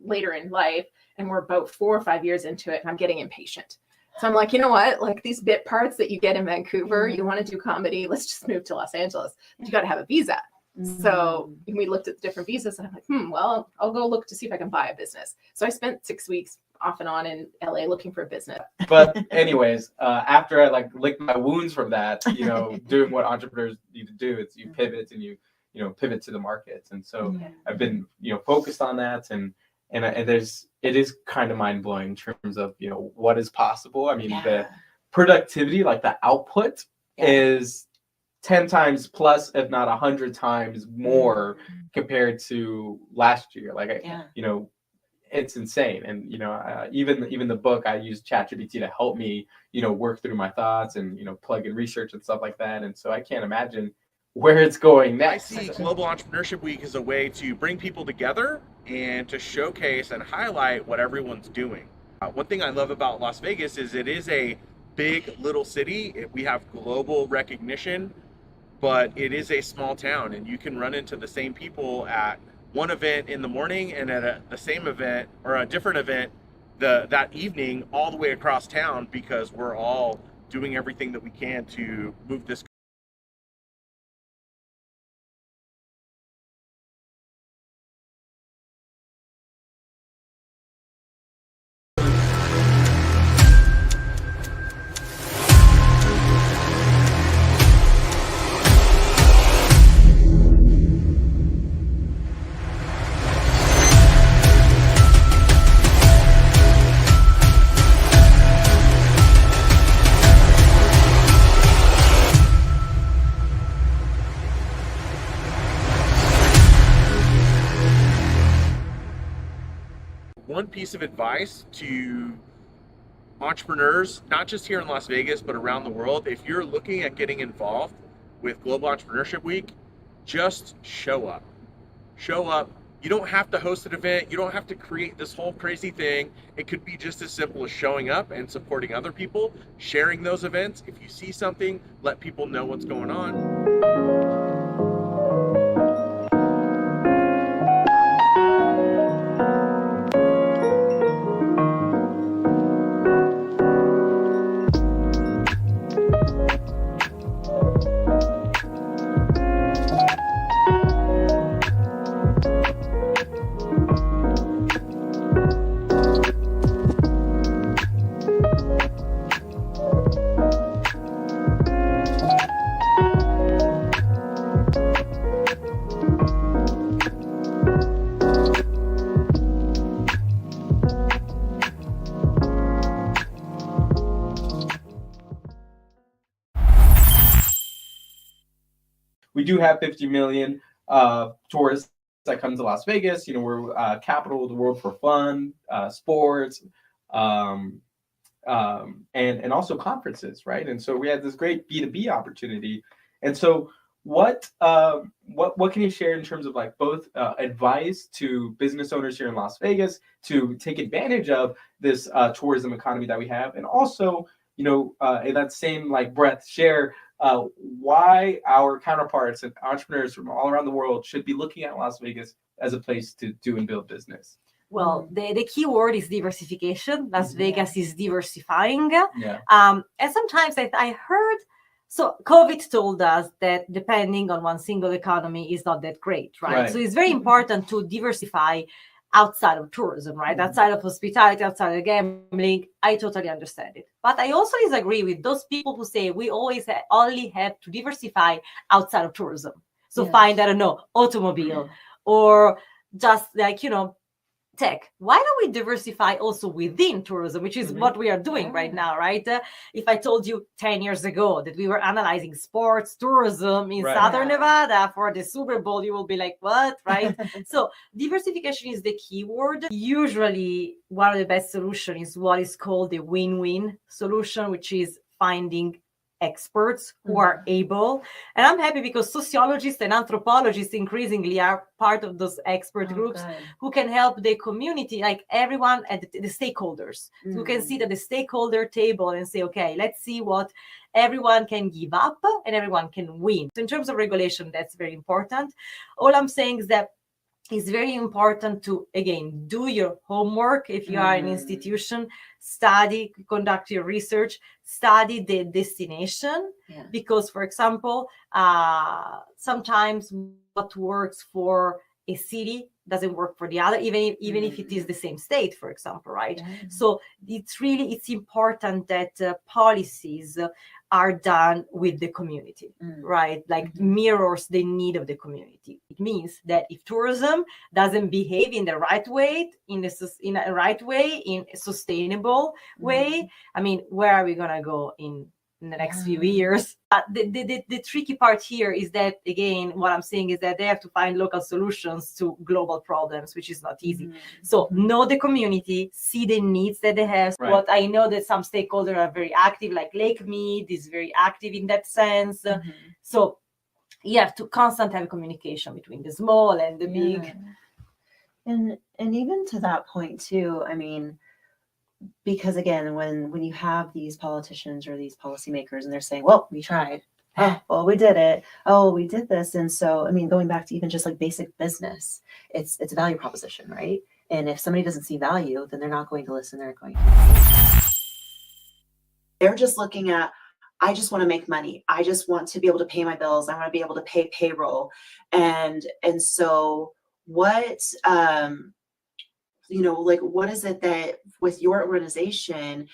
later in life, and we're about 4 or 5 years into it, and I'm getting impatient. So I'm like, you know what? Like these bit parts that you get in Vancouver, you want to do comedy, let's just move to Los Angeles. But you got to have a visa. So we looked at the different visas, and I'm like, well, I'll go look to see if I can buy a business. So I spent 6 weeks off and on in LA looking for a business. But anyways, after I licked my wounds from that, doing what entrepreneurs need to do, it's you pivot and you pivot to the markets. And so I've been, focused on that, and it is kind of mind blowing in terms of, what is possible. I mean, the productivity, like the output is 10 times plus, if not 100 times more compared to last year. Like, it's insane. And, even the book, I use ChatGPT to help me, work through my thoughts and, plug in research and stuff like that. And so I can't imagine where it's going next. I see Global Entrepreneurship Week as a way to bring people together and to showcase and highlight what everyone's doing. One thing I love about Las Vegas is it is a big little city. We have global recognition, but it is a small town, and you can run into the same people at one event in the morning and at the same event or a different event that evening all the way across town, because we're all doing everything that we can to move this. One piece of advice to entrepreneurs, not just here in Las Vegas, but around the world, if you're looking at getting involved with Global Entrepreneurship Week, just show up. Show up. You don't have to host an event. You don't have to create this whole crazy thing. It could be just as simple as showing up and supporting other people, sharing those events. If you see something, let people know what's going on. We do have 50 million tourists that come to Las Vegas. We're capital of the world for fun, sports, and also conferences, right? And so we had this great B2B opportunity. And so what can you share in terms of like both advice to business owners here in Las Vegas to take advantage of this tourism economy that we have, and also in that same like breath share why our counterparts and entrepreneurs from all around the world should be looking at Las Vegas as a place to do and build business? Well, the key word is diversification. Las Vegas is diversifying. Yeah. And sometimes I heard, so COVID told us that depending on one single economy is not that great, right? So it's very important to diversify outside of tourism, right? Outside of hospitality, outside of gambling. I totally understand it. But I also disagree with those people who say we always only have to diversify outside of tourism. So find, I don't know, automobile or just like, tech. Why don't we diversify also within tourism, which is what we are doing right now, right? If I told you 10 years ago that we were analyzing sports tourism in Southern Nevada for the Super Bowl, you will be like, what, right? So diversification is the key word. Usually one of the best solutions is what is called the win-win solution, which is finding experts who are able, and I'm happy because sociologists and anthropologists increasingly are part of those expert groups who can help the community, like everyone at the stakeholders, who can sit at the stakeholder table and say, okay, let's see what everyone can give up and everyone can win. So in terms of regulation, that's very important. All I'm saying is that it's very important to, again, do your homework. If you are an institution, study, conduct your research, study the destination. Because, for example, sometimes what works for a city doesn't work for the other, even if it is the same state, for example, right? So it's important that policies are done with the community, right? Like mirrors the need of the community. It means that if tourism doesn't behave in the right way, in a sustainable way, I mean, where are we gonna go in in the next few years. The tricky part here is that, again, what I'm saying is that they have to find local solutions to global problems, which is not easy. So know the community, see the needs that they have. Right. What I know that some stakeholders are very active, like Lake Mead is very active in that sense. So you have to constantly have communication between the small and the big. And even to that point too, I mean, because again, when you have these politicians or these policymakers and they're saying, well, we tried, oh, well, we did it, oh, we did this. And so, I mean, going back to even just like basic business, it's a value proposition, right? And if somebody doesn't see value, then they're not going to listen. They're just looking at, I just want to make money. I just want to be able to pay my bills. I want to be able to pay payroll. And so what, like, what is it that with your organization,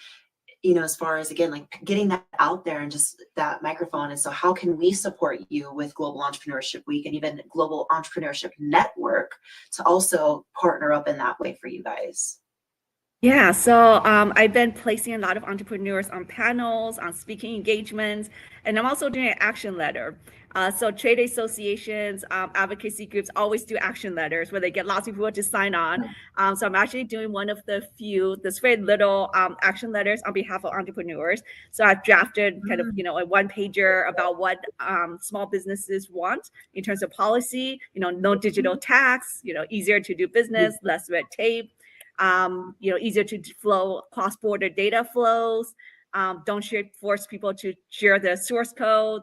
as far as, again, like getting that out there and just that microphone. And so how can we support you with Global Entrepreneurship Week and even Global Entrepreneurship Network to also partner up in that way for you guys? Yeah, so I've been placing a lot of entrepreneurs on panels, on speaking engagements, and I'm also doing an action letter. So trade associations, advocacy groups always do action letters where they get lots of people to sign on. So I'm actually doing one of the few, there's very little action letters on behalf of entrepreneurs. So I've drafted kind of, a one pager about what small businesses want in terms of policy, no digital tax, easier to do business, less red tape. Easier to flow cross-border data flows. Don't force people to share the source code,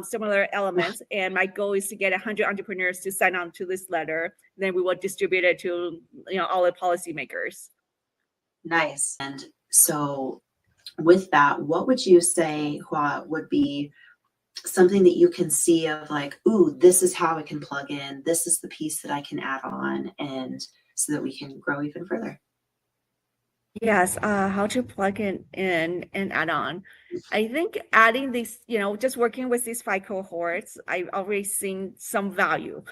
similar elements. And my goal is to get 100 entrepreneurs to sign on to this letter. Then we will distribute it to all the policymakers. Nice. And so with that, what would you say, Hua, would be something that you can see of like, ooh, this is how it can plug in. This is the piece that I can add on, and so that we can grow even further. Yes, how to plug it in and add on. I think adding these, just working with these 5 cohorts, I've already seen some value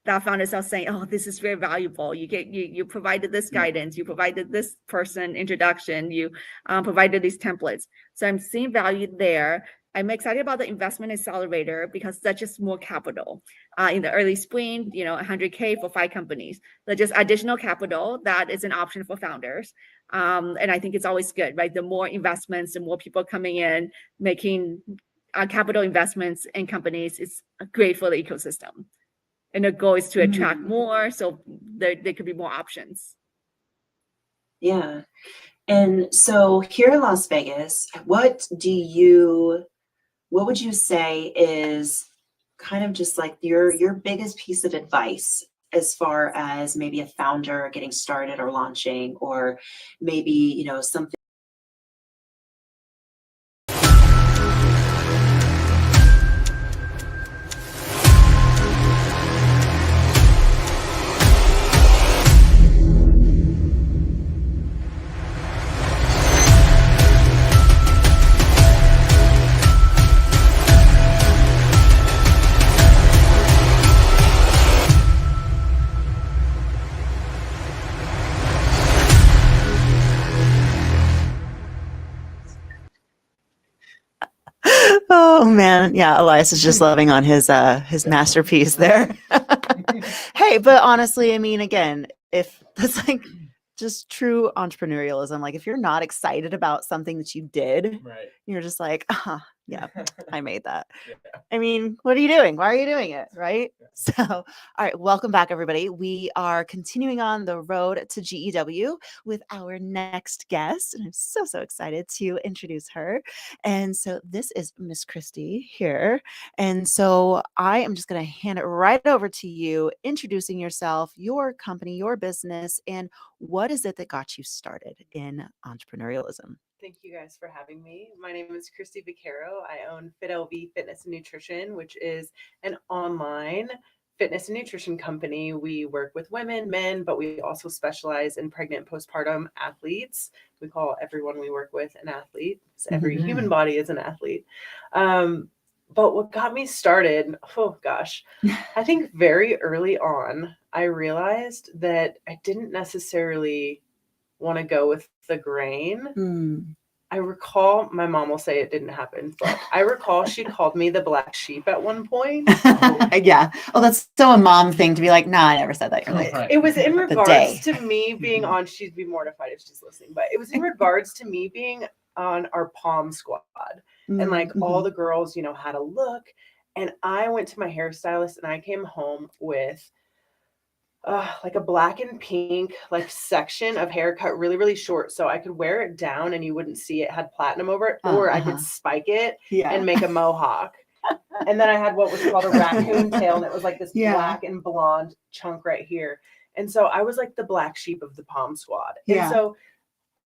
that founders are saying, oh, this is very valuable. You provided this guidance, you provided this person introduction, you provided these templates. So I'm seeing value there. I'm excited about the investment accelerator because that's just more capital. In the early spring, $100K for 5 companies. That's just additional capital that is an option for founders. And I think it's always good, right? The more investments, the more people coming in, making capital investments in companies is great for the ecosystem. And the goal is to attract more, so there could be more options. Yeah. And so here in Las Vegas, what would you say is kind of just like your biggest piece of advice as far as maybe a founder getting started or launching, or maybe, something? Oh man, yeah, Elias is just loving on his masterpiece there. Hey, but honestly, I mean, again, if that's like just true entrepreneurialism, like if you're not excited about something that you did, Right. you're just like, yeah, I made that. I mean, what are you doing? Why are you doing it? Right. So, all right. Welcome back, everybody. We are continuing on the road to GEW with our next guest. And I'm so excited to introduce her. And so this is Miss Christy here. And so I am just going to hand it right over to you, introducing yourself, your company, your business, and what is it that got you started in entrepreneurialism? Thank you guys for having me. My name is Christy Vaquero. I own FitLV Fitness and Nutrition, which is an online fitness and nutrition company. We work with women, men, but we also specialize in pregnant postpartum athletes. We call everyone we work with an athlete, because every human body is an athlete. But what got me started, oh gosh, I think very early on, I realized that I didn't necessarily want to go with the grain. I recall my mom will say it didn't happen, but I recall she called me the black sheep at one point. Yeah. Oh, that's still a mom thing to be like, nah, I never said that. You're like, It was in day. regards to me being on, she'd be mortified if she's listening, but it was in regards to me being on our pom squad. And like all the girls, you know, had a look. And I went to my hairstylist and I came home with like a black and pink like section of hair cut really, really short. So I could wear it down and you wouldn't see it had platinum over it, or I could spike it and make a mohawk. And then I had what was called a raccoon tail, and it was like this black and blonde chunk right here. And so I was like the black sheep of the pom squad. And so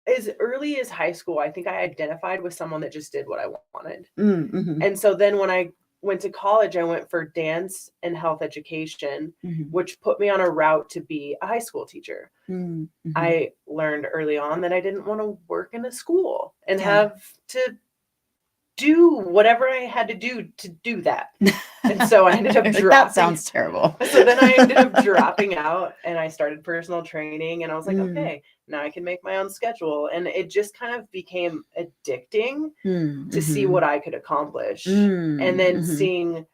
as early as high school, I think I identified with someone that just did what I wanted. And so then when I went to college, I went for dance and health education, which put me on a route to be a high school teacher. I learned early on that I didn't want to work in a school and have to do whatever I had to do that. And so I ended up dropping. That sounds terrible. So then I ended up dropping out and I started personal training, and I was like, okay, now I can make my own schedule. And it just kind of became addicting to see what I could accomplish. And then seeing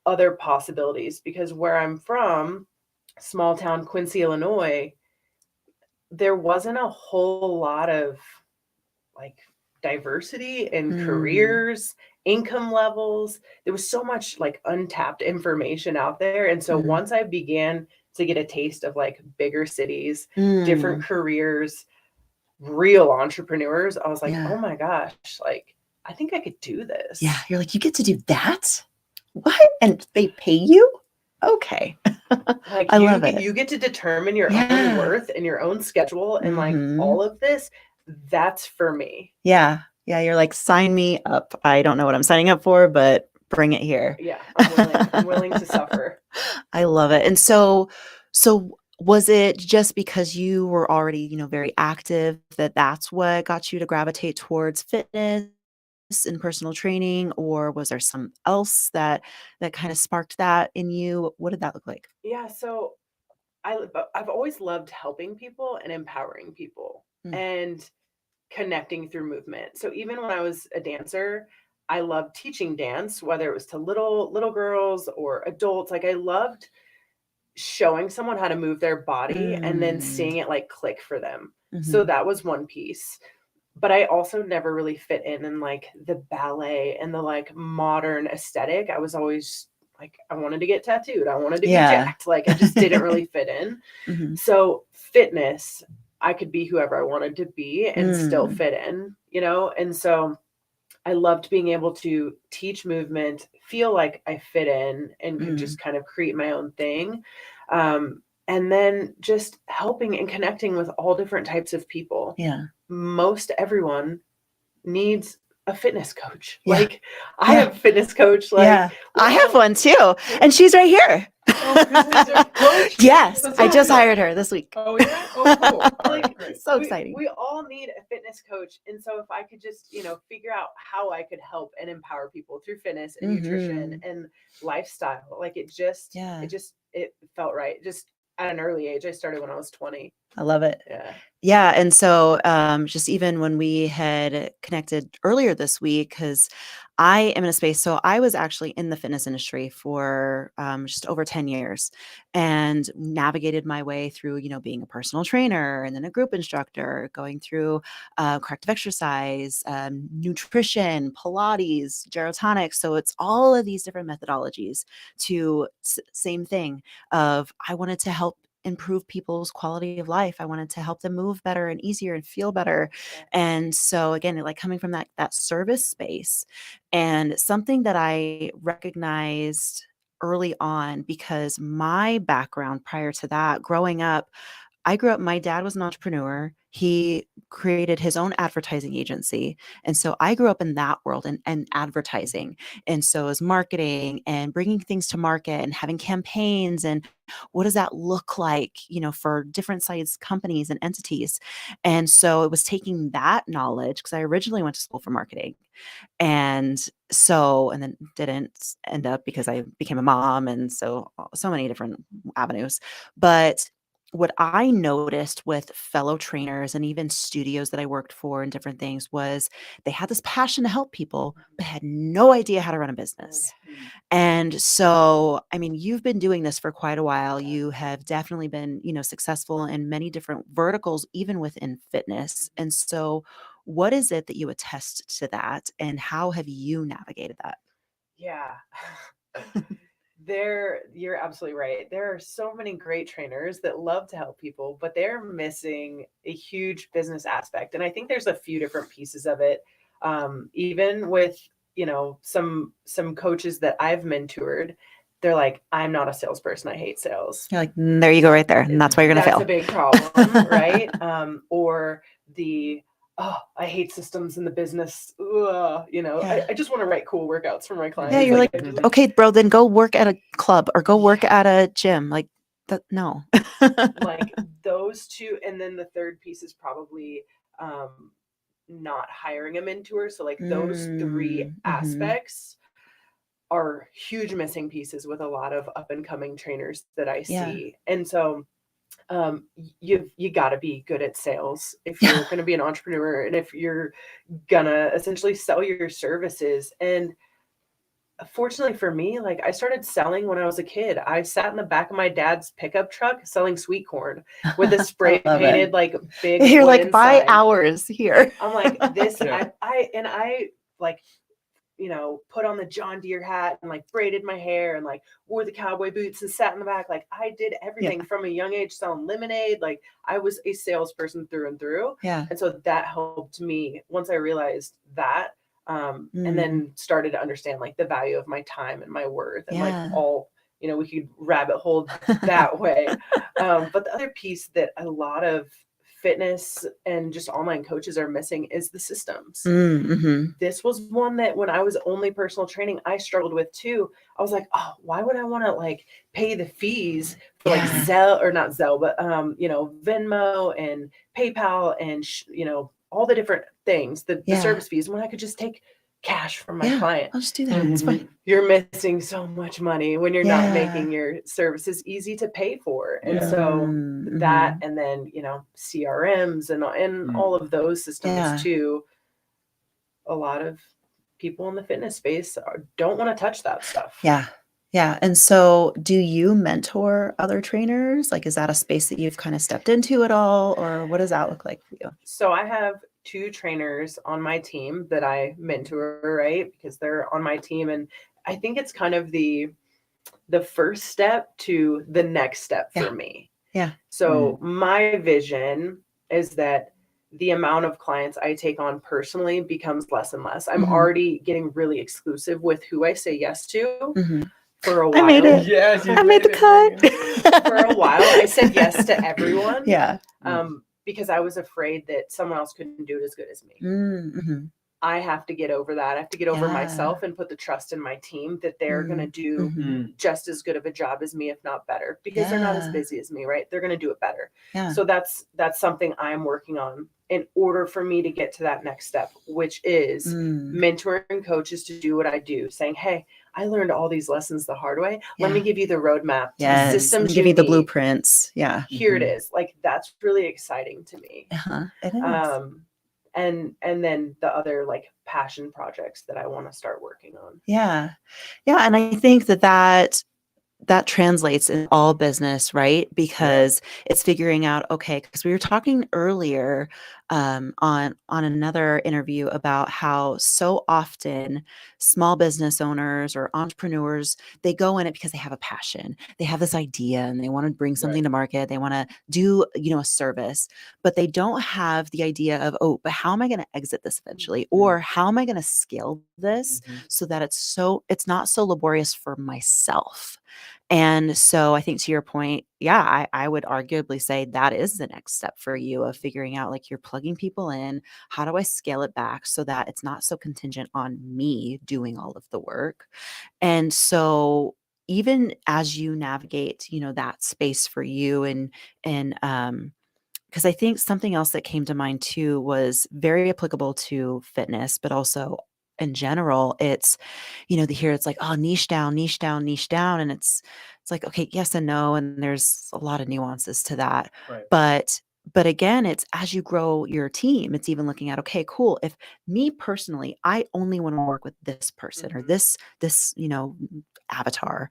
other possibilities, because where I'm from, small town Quincy, Illinois, there wasn't a whole lot of like diversity in careers, income levels. There was so much like untapped information out there. And so once I began to get a taste of like bigger cities, different careers, real entrepreneurs, I was like, oh my gosh, like I think I could do this. Yeah. You're like, you get to do that? What? And they pay you? Okay. Like I love it. You get to determine your own worth and your own schedule and like all of this. That's for me. Yeah. Yeah. You're like, sign me up. I don't know what I'm signing up for, but bring it here. Yeah. I'm willing to suffer. I love it. And so was it just because you were already, you know, very active that's what got you to gravitate towards fitness and personal training, or was there some else that kind of sparked that in you? What did that look like? Yeah. So I've always loved helping people and empowering people and connecting through movement. So even when I was a dancer, I loved teaching dance, whether it was to little girls or adults. Like I loved showing someone how to move their body and then seeing it like click for them. So that was one piece. But I also never really fit in like the ballet and the like modern aesthetic. I was always like, I wanted to get tattooed. I wanted to get jacked. Like I just didn't really fit in. So fitness, I could be whoever I wanted to be and still fit in, you know? And so I loved being able to teach movement, feel like I fit in and could just kind of create my own thing. And then just helping and connecting with all different types of people. Yeah. Most everyone needs a fitness coach. Like I have a fitness coach. Like I have one too. And she's right here. Yes. I just hired her this week. Oh yeah. Oh cool. Like so exciting. We all need a fitness coach. And so if I could just, you know, figure out how I could help and empower people through fitness and nutrition and lifestyle, like it felt right. Just at an early age. I started when I was 20. I love it. Yeah. Yeah. And so just even when we had connected earlier this week, because I am in a space, so I was actually in the fitness industry for just over 10 years and navigated my way through, you know, being a personal trainer and then a group instructor, going through corrective exercise, nutrition, Pilates, gyrotonics. So it's all of these different methodologies to same thing of I wanted to help improve people's quality of life. I wanted to help them move better and easier and feel better. And so again, like coming from that service space, and something that I recognized early on, because my background prior to that, growing up, my dad was an entrepreneur. He created his own advertising agency. And so I grew up in that world and advertising. And so as marketing and bringing things to market and having campaigns and what does that look like, you know, for different size companies and entities. And so it was taking that knowledge, because I originally went to school for marketing. And then didn't end up because I became a mom. And so many different avenues. But what I noticed with fellow trainers and even studios that I worked for and different things was they had this passion to help people, but had no idea how to run a business. And so, I mean, you've been doing this for quite a while. You have definitely been, successful in many different verticals, even within fitness. And so, what is it that you attest to that, and how have you navigated that? Yeah. You're absolutely right. There are so many great trainers that love to help people, but they're missing a huge business aspect. And I think there's a few different pieces of it. Even with, some coaches that I've mentored, they're like, I'm not a salesperson. I hate sales. You're like, there you go, right there, and that's why you're gonna That's fail. a big problem, right? Or I hate systems in the business. Ugh, Yeah. I just want to write cool workouts for my clients. Yeah, you're like, okay, bro, then go work at a club or go work at a gym. Like that, no. like those two, and then the third piece is probably not hiring a mentor. So like those three aspects are huge missing pieces with a lot of up and coming trainers that I Yeah. see. And so you got to be good at sales if you're going to be an entrepreneur, and if you're gonna essentially sell your services. And fortunately for me, like I started selling when I was a kid. I sat in the back of my dad's pickup truck selling sweet corn with a spray love it. painted like big You're like, wooden buy sign. hours here. I'm like, this Yeah. I like put on the John Deere hat and like braided my hair and like wore the cowboy boots and sat in the back. Like I did everything from a young age, selling lemonade. Like I was a salesperson through and through. Yeah. And so that helped me once I realized that, and then started to understand like the value of my time and my worth and like all, we could rabbit hole that way. But the other piece that a lot of fitness and just online coaches are missing is the systems. This was one that when I was only personal training, I struggled with too. I was like, oh, why would I want to like pay the fees for like Zelle, or not Zelle, but Venmo and PayPal and all the different things, the service fees, when I could just take cash from my client. I'll just do that. It's fine. You're missing so much money when you're not making your services easy to pay for. And so that, and then, CRMs and all of those systems too, a lot of people in the fitness space don't want to touch that stuff. Yeah. Yeah. And so do you mentor other trainers? Like, is that a space that you've kind of stepped into at all, or what does that look like for you? So I have 2 trainers on my team that I mentor, right? Because they're on my team. And I think it's kind of the first step to the next step for me. Yeah. So my vision is that the amount of clients I take on personally becomes less and less. I'm already getting really exclusive with who I say yes to. For a while. I made it. Yes, I made the cut. For a while, I said yes to everyone. Yeah. Because I was afraid that someone else couldn't do it as good as me. I have to get over that. I have to get over myself and put the trust in my team that they're going to do just as good of a job as me, if not better, because they're not as busy as me, right? They're going to do it better. So that's something I'm working on in order for me to get to that next step, which is mentoring coaches to do what I do, saying, hey, I learned all these lessons the hard way. Let me give you the roadmap to the systems give you the need. blueprints. Yeah. Here it is. Like, that's really exciting to me. It is. And then the other like passion projects that I want to start working on. Yeah. Yeah. And I think that translates in all business, right? Because it's figuring out, okay, because we were talking earlier on another interview about how so often small business owners or entrepreneurs, they go in it because they have a passion. They have this idea and they want to bring something to market. They want to do, a service, but they don't have the idea of, oh, but how am I going to exit this eventually? Or how am I going to scale this so that it's not so laborious for myself? And so I think to your point, I would arguably say that is the next step for you of figuring out, like, you're plugging people in. How do I scale it back so that it's not so contingent on me doing all of the work? And so even as you navigate, that space for you and because I think something else that came to mind too was very applicable to fitness, but also in general, it's, it's like, oh, niche down, niche down, niche down. And it's it's like, okay, yes and no, and there's a lot of nuances to that. Right. But again, it's as you grow your team, it's even looking at, okay, cool. If me personally, I only want to work with this person or this, avatar.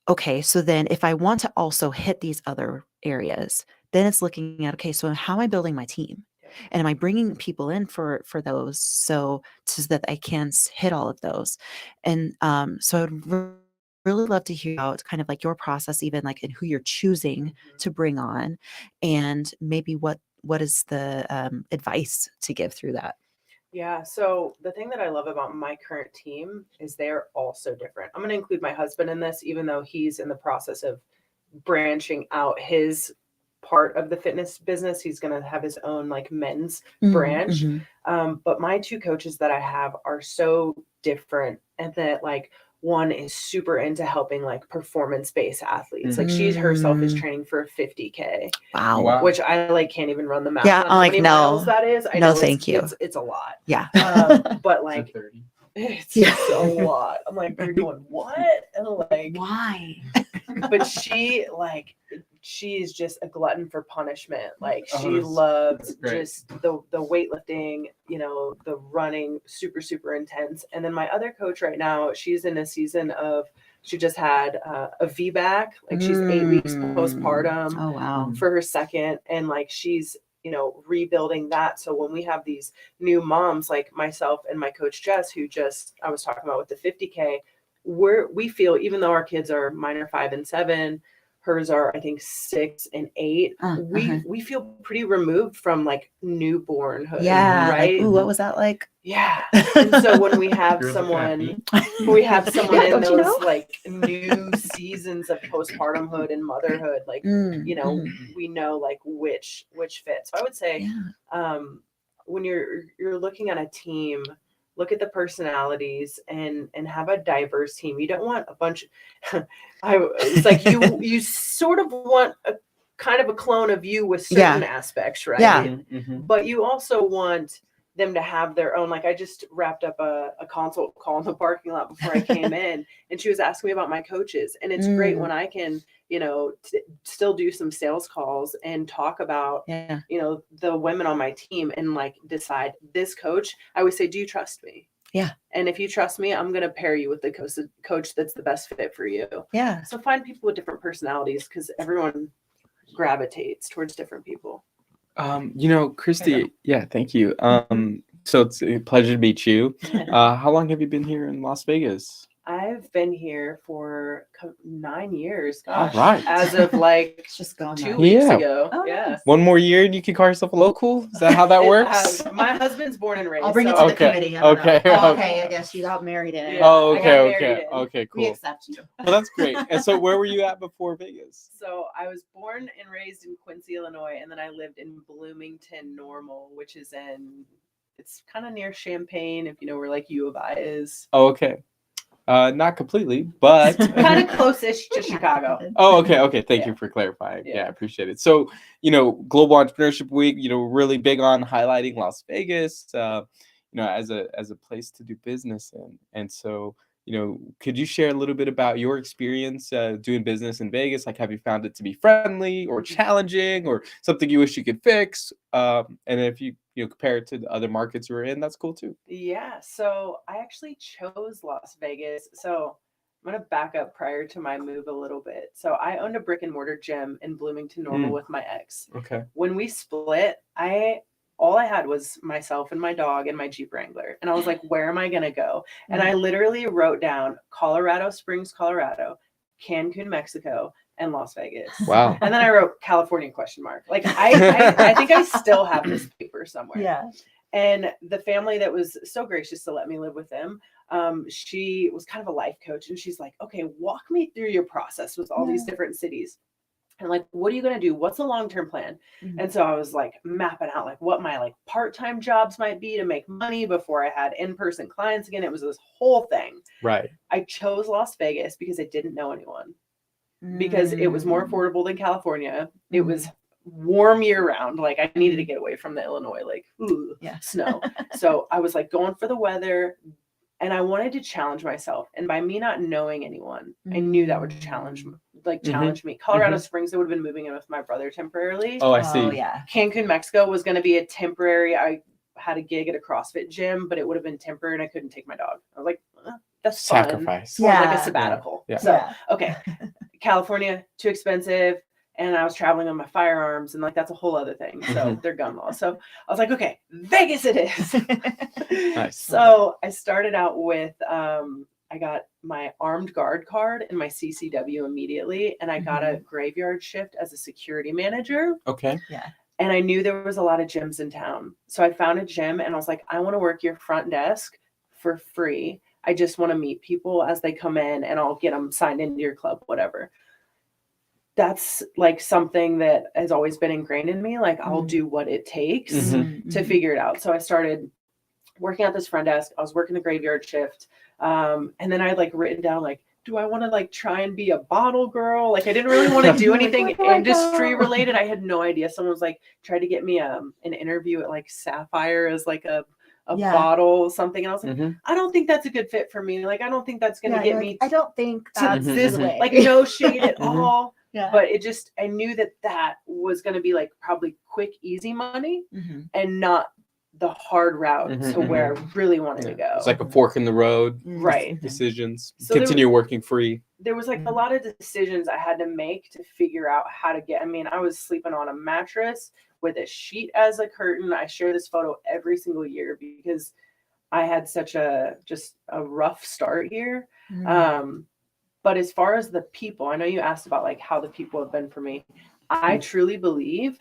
Okay, so then if I want to also hit these other areas, then it's looking at, okay, so how am I building my team? And am I bringing people in for those so that I can hit all of those? And so I'd really love to hear about kind of like your process, even like in who you're choosing to bring on, and maybe what is the advice to give through that. Yeah, so the thing that I love about my current team is they're all so different. I'm going to include my husband in this, even though he's in the process of branching out his part of the fitness business. He's going to have his own like men's branch. But my two coaches that I have are so different, and that like one is super into helping like performance-based athletes. Like she herself is training for a 50K. Wow. Which I like can't even run the math Yeah, on I'm how like, many no. miles that is. I No, know thank you. It's a lot. Yeah. But like it's a lot. I'm like, you're doing what? And like, why? But she's just a glutton for punishment. Like Oh, she that's loves great. just the weightlifting, the running, super, super intense. And then my other coach right now, she's in a season of, she just had a VBAC, like she's 8 weeks postpartum. Oh, wow. For her second. And like, she's, rebuilding that. So when we have these new moms, like myself and my coach Jess, who I was talking about with the 50K, we feel, even though our kids are mine are 5 and 7, hers are I think 6 and 8, we feel pretty removed from like newbornhood. Yeah. Right. Like, ooh, what was that like? Yeah. And so when we have someone in those like new seasons of postpartumhood and motherhood, like, we know like which fits. So I would say, when you're looking at a team, look at the personalities and have a diverse team. You don't want a bunch. It's like you sort of want a kind of a clone of you with certain aspects, right? Yeah. But you also want them to have their own. Like I just wrapped up a consult call in the parking lot before I came in, and she was asking me about my coaches. And it's great when I can, still do some sales calls and talk about, the women on my team and like decide this coach. I would say, do you trust me? Yeah. And if you trust me, I'm going to pair you with the coach that's the best fit for you. Yeah. So find people with different personalities, because everyone gravitates towards different people. Christy, thank you. So it's a pleasure to meet you. How long have you been here in Las Vegas? I've been here for 9 years. Gosh, All right. As of like It's just gone 2 now. weeks Yeah. ago. Oh, Yeah. nice. One more year and you can call yourself a local? Is that how that works? My husband's born and raised. I'll bring it to so- the committee. I don't Okay. know. Oh, Okay. okay. I guess you got married in it. Yeah. Oh, I got okay, married okay. in. Okay, We cool. accept you. Well, that's great. And so where were you at before Vegas? So I was born and raised in Quincy, Illinois, and then I lived in Bloomington Normal, which is it's kind of near Champaign, if you know where like U of I is. Oh, okay. Not completely, but Kind of close-ish to Chicago. Oh, okay. Thank you for clarifying. Yeah. Yeah, I appreciate it. So, Global Entrepreneurship Week, really big on highlighting Las Vegas, as a place to do business in. And so, could you share a little bit about your experience doing business in Vegas? Like, have you found it to be friendly or challenging or something you wish you could fix? And if you compare it to the other markets you were in, that's cool too. Yeah, so I actually chose Las Vegas. So I'm going to back up prior to my move a little bit. So I owned a brick and mortar gym in Bloomington Normal with my ex. Okay. When we split, all I had was myself and my dog and my Jeep Wrangler. And I was like, where am I going to go? And I literally wrote down Colorado Springs, Colorado, Cancun, Mexico, and Las Vegas. Wow. And then I wrote California ? Like I think I still have this paper somewhere. Yeah. And the family that was so gracious to let me live with them, she was kind of a life coach, and she's like, okay, walk me through your process with all these different cities. And like, what are you going to do? What's the long-term plan? Mhm. And so I was like mapping out like what my like part-time jobs might be to make money before I had in-person clients again. It was this whole thing. Right. I chose Las Vegas because I didn't know anyone, because it was more affordable than California. It was warm year round. Like I needed to get away from the Illinois, like snow. So I was like going for the weather, and I wanted to challenge myself. And by me not knowing anyone, I knew that would challenge like Mhm. challenged me. Colorado Mhm. Springs, I would have been moving in with my brother temporarily. Oh, I see. Oh yeah. Cancun, Mexico was going to be a temporary. I had a gig at a CrossFit gym, but it would have been temporary and I couldn't take my dog. I was like, that's fun. Sacrifice. It's more like Yeah. a sabbatical. Yeah. So, Yeah. okay. California, too expensive. And I was traveling on my firearms and like, that's a whole other thing. So Mhm. they're gun laws. So I was like, okay, Vegas it is. Nice. So I started out with, I got my armed guard card and my CCW immediately. And I got a graveyard shift as a security manager. Okay. And I knew there was a lot of gyms in town. So I found a gym and I was like, I want to work your front desk for free. I just want to meet people as they come in and I'll get them signed into your club, whatever. That's like something that has always been ingrained in me. Like I'll do what it takes to figure it out. So I started working at this front desk. I was working the graveyard shift. And then I had like written down like, do I want to like try and be a bottle girl? Like I didn't really want to do anything industry related. I had no idea. Someone was like, tried to get me an interview at like Sapphire as like a bottle something. And I was like, I don't think that's a good fit for me. Like, I don't think that's going to get me I don't think to that's this the way. like no shade at all. Yeah. But it just, I knew that was going to be like probably quick, easy money and not the hard route to where I really wanted to go. It's like a fork in the road. Right. Decisions. So Continue working free. There was like a lot of decisions I had to make to figure out how to get. I mean, I was sleeping on a mattress with a sheet as a curtain. I share this photo every single year because I had such just a rough start here. But as far as the people, I know you asked about like how the people have been for me. I truly believe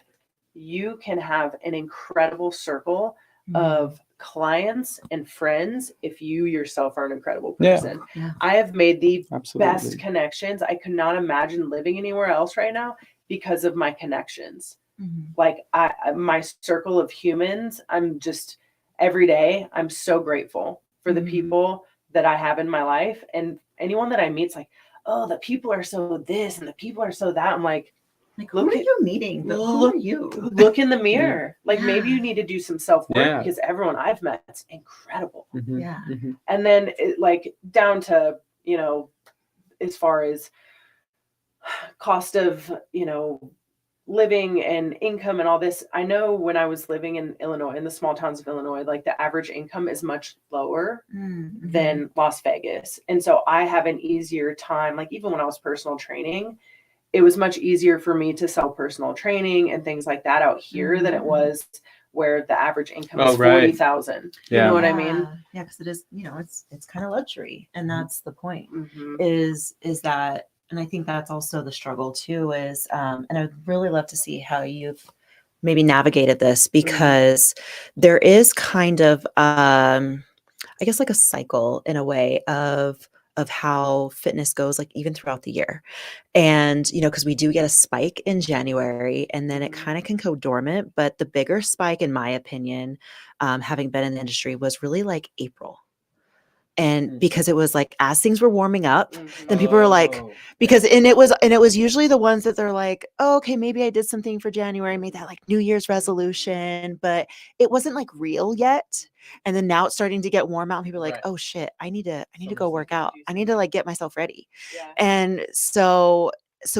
you can have an incredible circle of clients and friends if you yourself are an incredible person. Yeah. I have made the Absolutely. best connections. I could not imagine living anywhere else right now because of my connections. Like my circle of humans, I'm just every day, I'm so grateful for the people that I have in my life. And anyone that I meet's like, oh, the people are so this and the people are so that. I'm like who are you meeting? Who are you? Look in the mirror. Like maybe you need to do some self-work because everyone I've met is incredible. Yeah. And then like down to, as far as cost of, living and income and all this. I know when I was living in Illinois, in the small towns of Illinois, like the average income is much lower than Las Vegas. And so I have an easier time, like even when I was personal training, it was much easier for me to sell personal training and things like that out here than it was where the average income is 40,000. You know what I mean? Yeah, because it is, it's kind of luxury. And that's the point is that, and I think that's also the struggle too is, and I'd really love to see how you've maybe navigated this because there is kind of, I guess like a cycle in a way of how fitness goes, like even throughout the year. And, because we do get a spike in January and then it kind of can go dormant, but the bigger spike, in my opinion, having been in the industry was really like April. And because it was like, as things were warming up, then people were like, and it was usually the ones that they're like, oh, okay, maybe I did something for January, made that like New Year's resolution, but it wasn't like real yet. And then now it's starting to get warm out and people are like, oh shit, I need to go work out. I need to like get myself ready. And so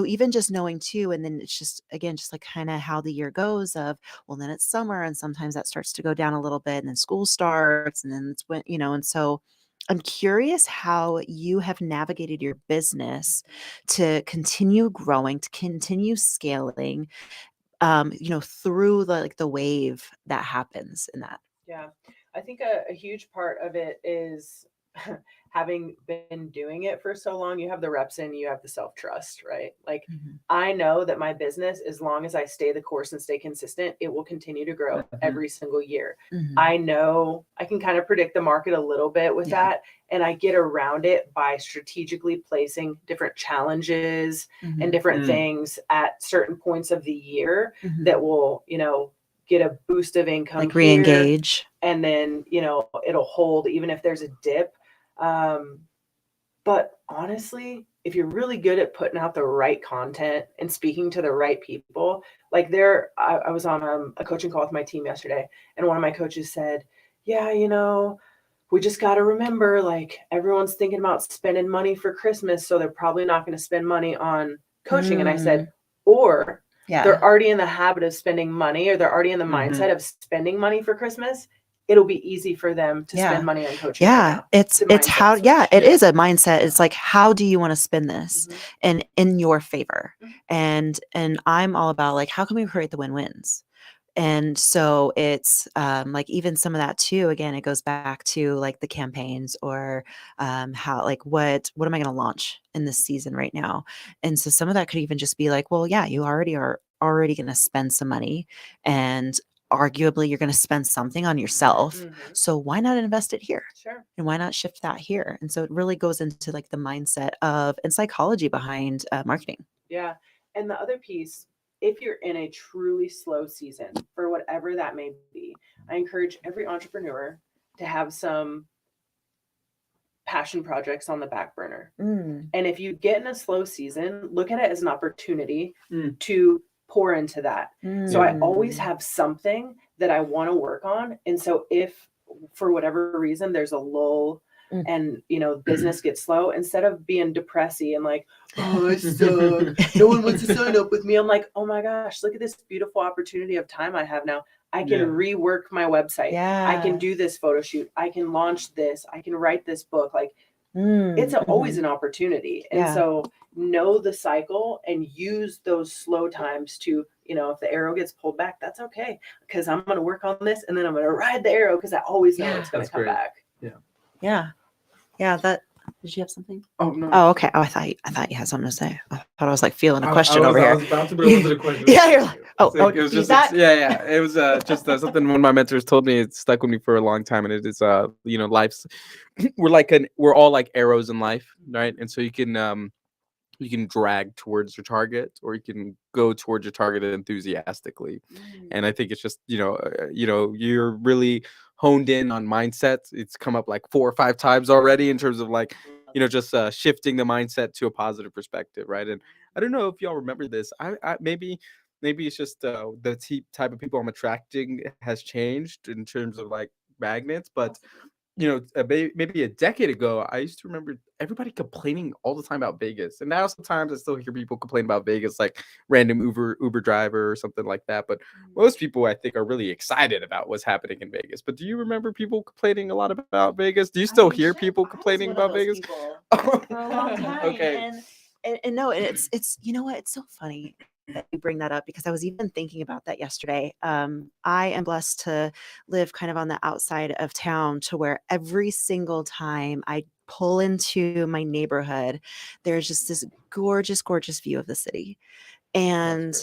even just knowing too, and then it's just, again, just like kind of how the year goes of, well, then it's summer and sometimes that starts to go down a little bit and then school starts and then it's when, and so I'm curious how you have navigated your business to continue growing, to continue scaling, through the wave that happens in that. Yeah. I think a huge part of it is having been doing it for so long, you have the reps in, you have the self-trust, right? Like I know that my business, as long as I stay the course and stay consistent, it will continue to grow every single year. I know I can kind of predict the market a little bit with that. And I get around it by strategically placing different challenges and different things at certain points of the year that will, get a boost of income. Like re-engage. And then, it'll hold even if there's a dip. But honestly, if you're really good at putting out the right content and speaking to the right people, like I was on a coaching call with my team yesterday, and one of my coaches said, yeah, we just got to remember, like everyone's thinking about spending money for Christmas. So they're probably not going to spend money on coaching. And I said, or Yeah. they're already in the habit of spending money, or they're already in the mindset of spending money for Christmas. It'll be easy for them to spend money on coaching. Right now. It's a mindset how, switch. it is a mindset. It's like, how do you want to spend this Mhm. and in your favor? Mhm. And I'm all about like, how can we create the win-wins? And so it's like even some of that too, again, it goes back to like the campaigns or how like what am I going to launch in this season right now? And so some of that could even just be like, well, yeah, you are already going to spend some money, and arguably you're going to spend something on yourself. Mhm. So why not invest it here? Sure. And why not shift that here? And so it really goes into like the mindset of and psychology behind marketing. Yeah. And the other piece, if you're in a truly slow season, for whatever that may be, I encourage every entrepreneur to have some passion projects on the back burner. Mm. And if you get in a slow season, look at it as an opportunity to pour into that. So I always have something that I want to work on. And so if for whatever reason there's a lull and business gets slow, instead of being depressy and like, oh, I suck, no one wants to sign up with me, I'm like, oh my gosh, look at this beautiful opportunity of time I have now. I can rework my website. I can do this photo shoot. I can launch this. I can write this book. Like it's always an opportunity. And so know the cycle and use those slow times to, if the arrow gets pulled back, that's okay. Because I'm going to work on this and then I'm going to ride the arrow because I always know it's going to come back. Yeah. Did you have something? Oh no. Oh, okay. Oh, I thought you had something to say. I thought I was like feeling a question I over here. was about to, but it wasn't a question. Yeah, you're like, It was just it was just something one of my mentors told me. It stuck with me for a long time, and it is life's we're all like arrows in life, right? And so you can drag towards your target, or you can go towards your target enthusiastically. And I think it's just you're really honed in on mindset. It's come up like 4 or 5 times already in terms of like just shifting the mindset to a positive perspective, right? And I don't know if y'all remember this. I maybe it's just the type of people I'm attracting has changed in terms of like magnets, but maybe a decade ago, I used to remember everybody complaining all the time about Vegas. And now sometimes I still hear people complain about Vegas, like random Uber driver or something like that. But most people, I think, are really excited about what's happening in Vegas. But do you remember people complaining a lot about Vegas? Do you still hear people complaining about Vegas? For a long time. Okay. And no, it's what, it's so funny that you bring that up, because I was even thinking about that yesterday. I am blessed to live kind of on the outside of town, to where every single time I pull into my neighborhood, there's just this gorgeous, gorgeous view of the city. And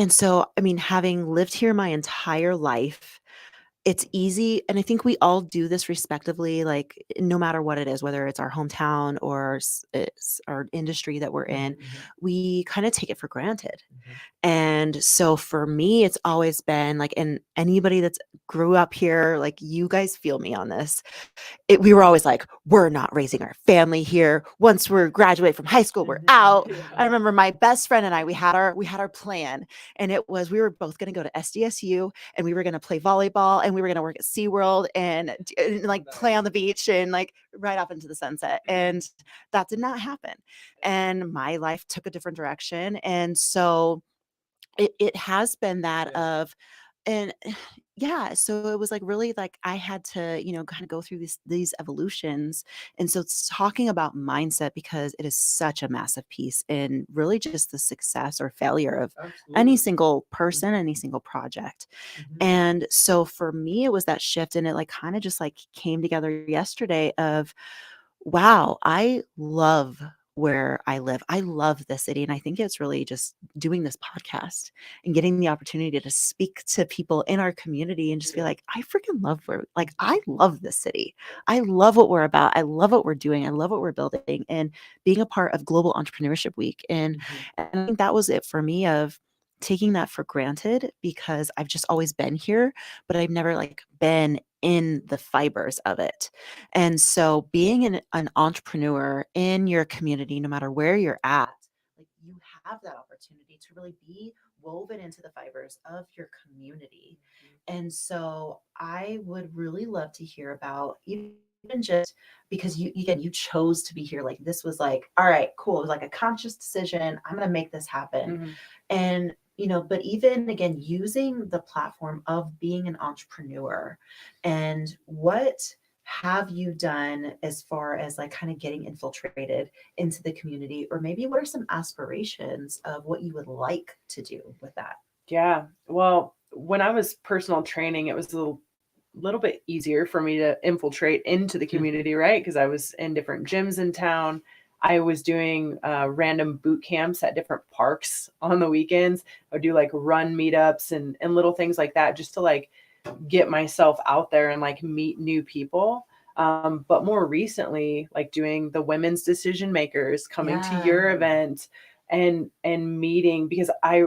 so, I mean, having lived here my entire life, it's easy, and I think we all do this respectively, like no matter what it is, whether it's our hometown or it's our industry that we're in, we kind of take it for granted. And so for me, it's always been like, and anybody that's grew up here, like you guys feel me on this. We were always like, we're not raising our family here. Once we're graduate from high school, we're out. I remember my best friend and I, we had our plan, and it was, we were both going to go to SDSU, and we were going to play volleyball, and we were going to work at SeaWorld and like play on the beach and like right off into the sunset. And that did not happen. And my life took a different direction. And so it has been that of, and so it was like really like I had to, kind of go through these evolutions. And so it's talking about mindset, because it is such a massive piece in really just the success or failure of any single person, any single project. And so for me, it was that shift, and it like kind of just like came together yesterday of, wow, I love where I live. I love the city. And I think it's really just doing this podcast and getting the opportunity to speak to people in our community and just be like, I freaking love I love this city. I love what we're about. I love what we're doing. I love what we're building, and being a part of Global Entrepreneurship Week. And I think that was it for me, of taking that for granted, because I've just always been here, but I've never like been in the fibers of it. And so being an entrepreneur in your community, no matter where you're at, like you have that opportunity to really be woven into the fibers of your community. And so I would really love to hear about even even just because you chose to be here. Like this was like, all right, cool. It was like a conscious decision. I'm gonna make this happen. And but even again, using the platform of being an entrepreneur, and what have you done as far as like kind of getting infiltrated into the community, or maybe what are some aspirations of what you would like to do with that? Yeah. Well, when I was personal training, it was a little bit easier for me to infiltrate into the community, right? Because I was in different gyms in town. I was doing random boot camps at different parks on the weekends. I would do like run meetups and little things like that, just to like get myself out there and like meet new people. But more recently, like doing the women's decision makers, coming to your event and meeting, because I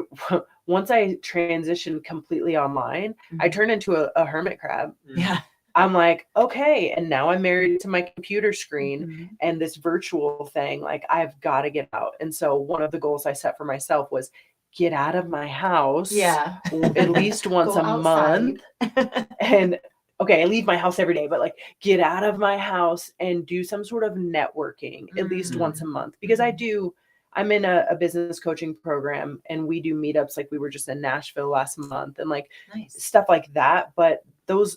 once I transitioned completely online, I turned into a hermit crab. Yeah. I'm like, okay, and now I'm married to my computer screen and this virtual thing. Like, I've got to get out. And so one of the goals I set for myself was get out of my house at least once a month. And okay, I leave my house every day, but like get out of my house and do some sort of networking at least once a month, because I'm in a business coaching program, and we do meetups. Like we were just in Nashville last month, and like stuff like that. But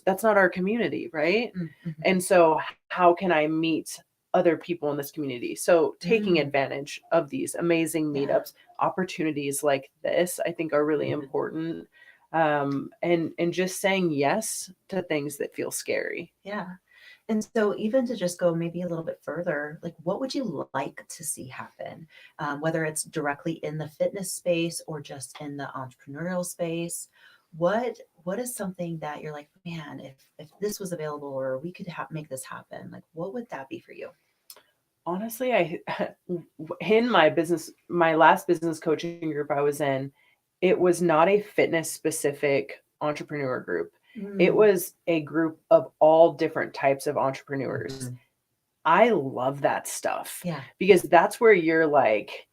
that's not our community, right? And so how can I meet other people in this community? So taking advantage of these amazing meetups, opportunities like this, I think are really important. And just saying yes to things that feel scary. Yeah. And so even to just go maybe a little bit further, like what would you like to see happen? Whether it's directly in the fitness space or just in the entrepreneurial space, what is something that you're like, man, if this was available or we could make this happen, like what would that be for you? Honestly, in my last business coaching group I was in, it was not a fitness specific entrepreneur group. It was a group of all different types of entrepreneurs. I love that stuff. Yeah. Because that's where you're like,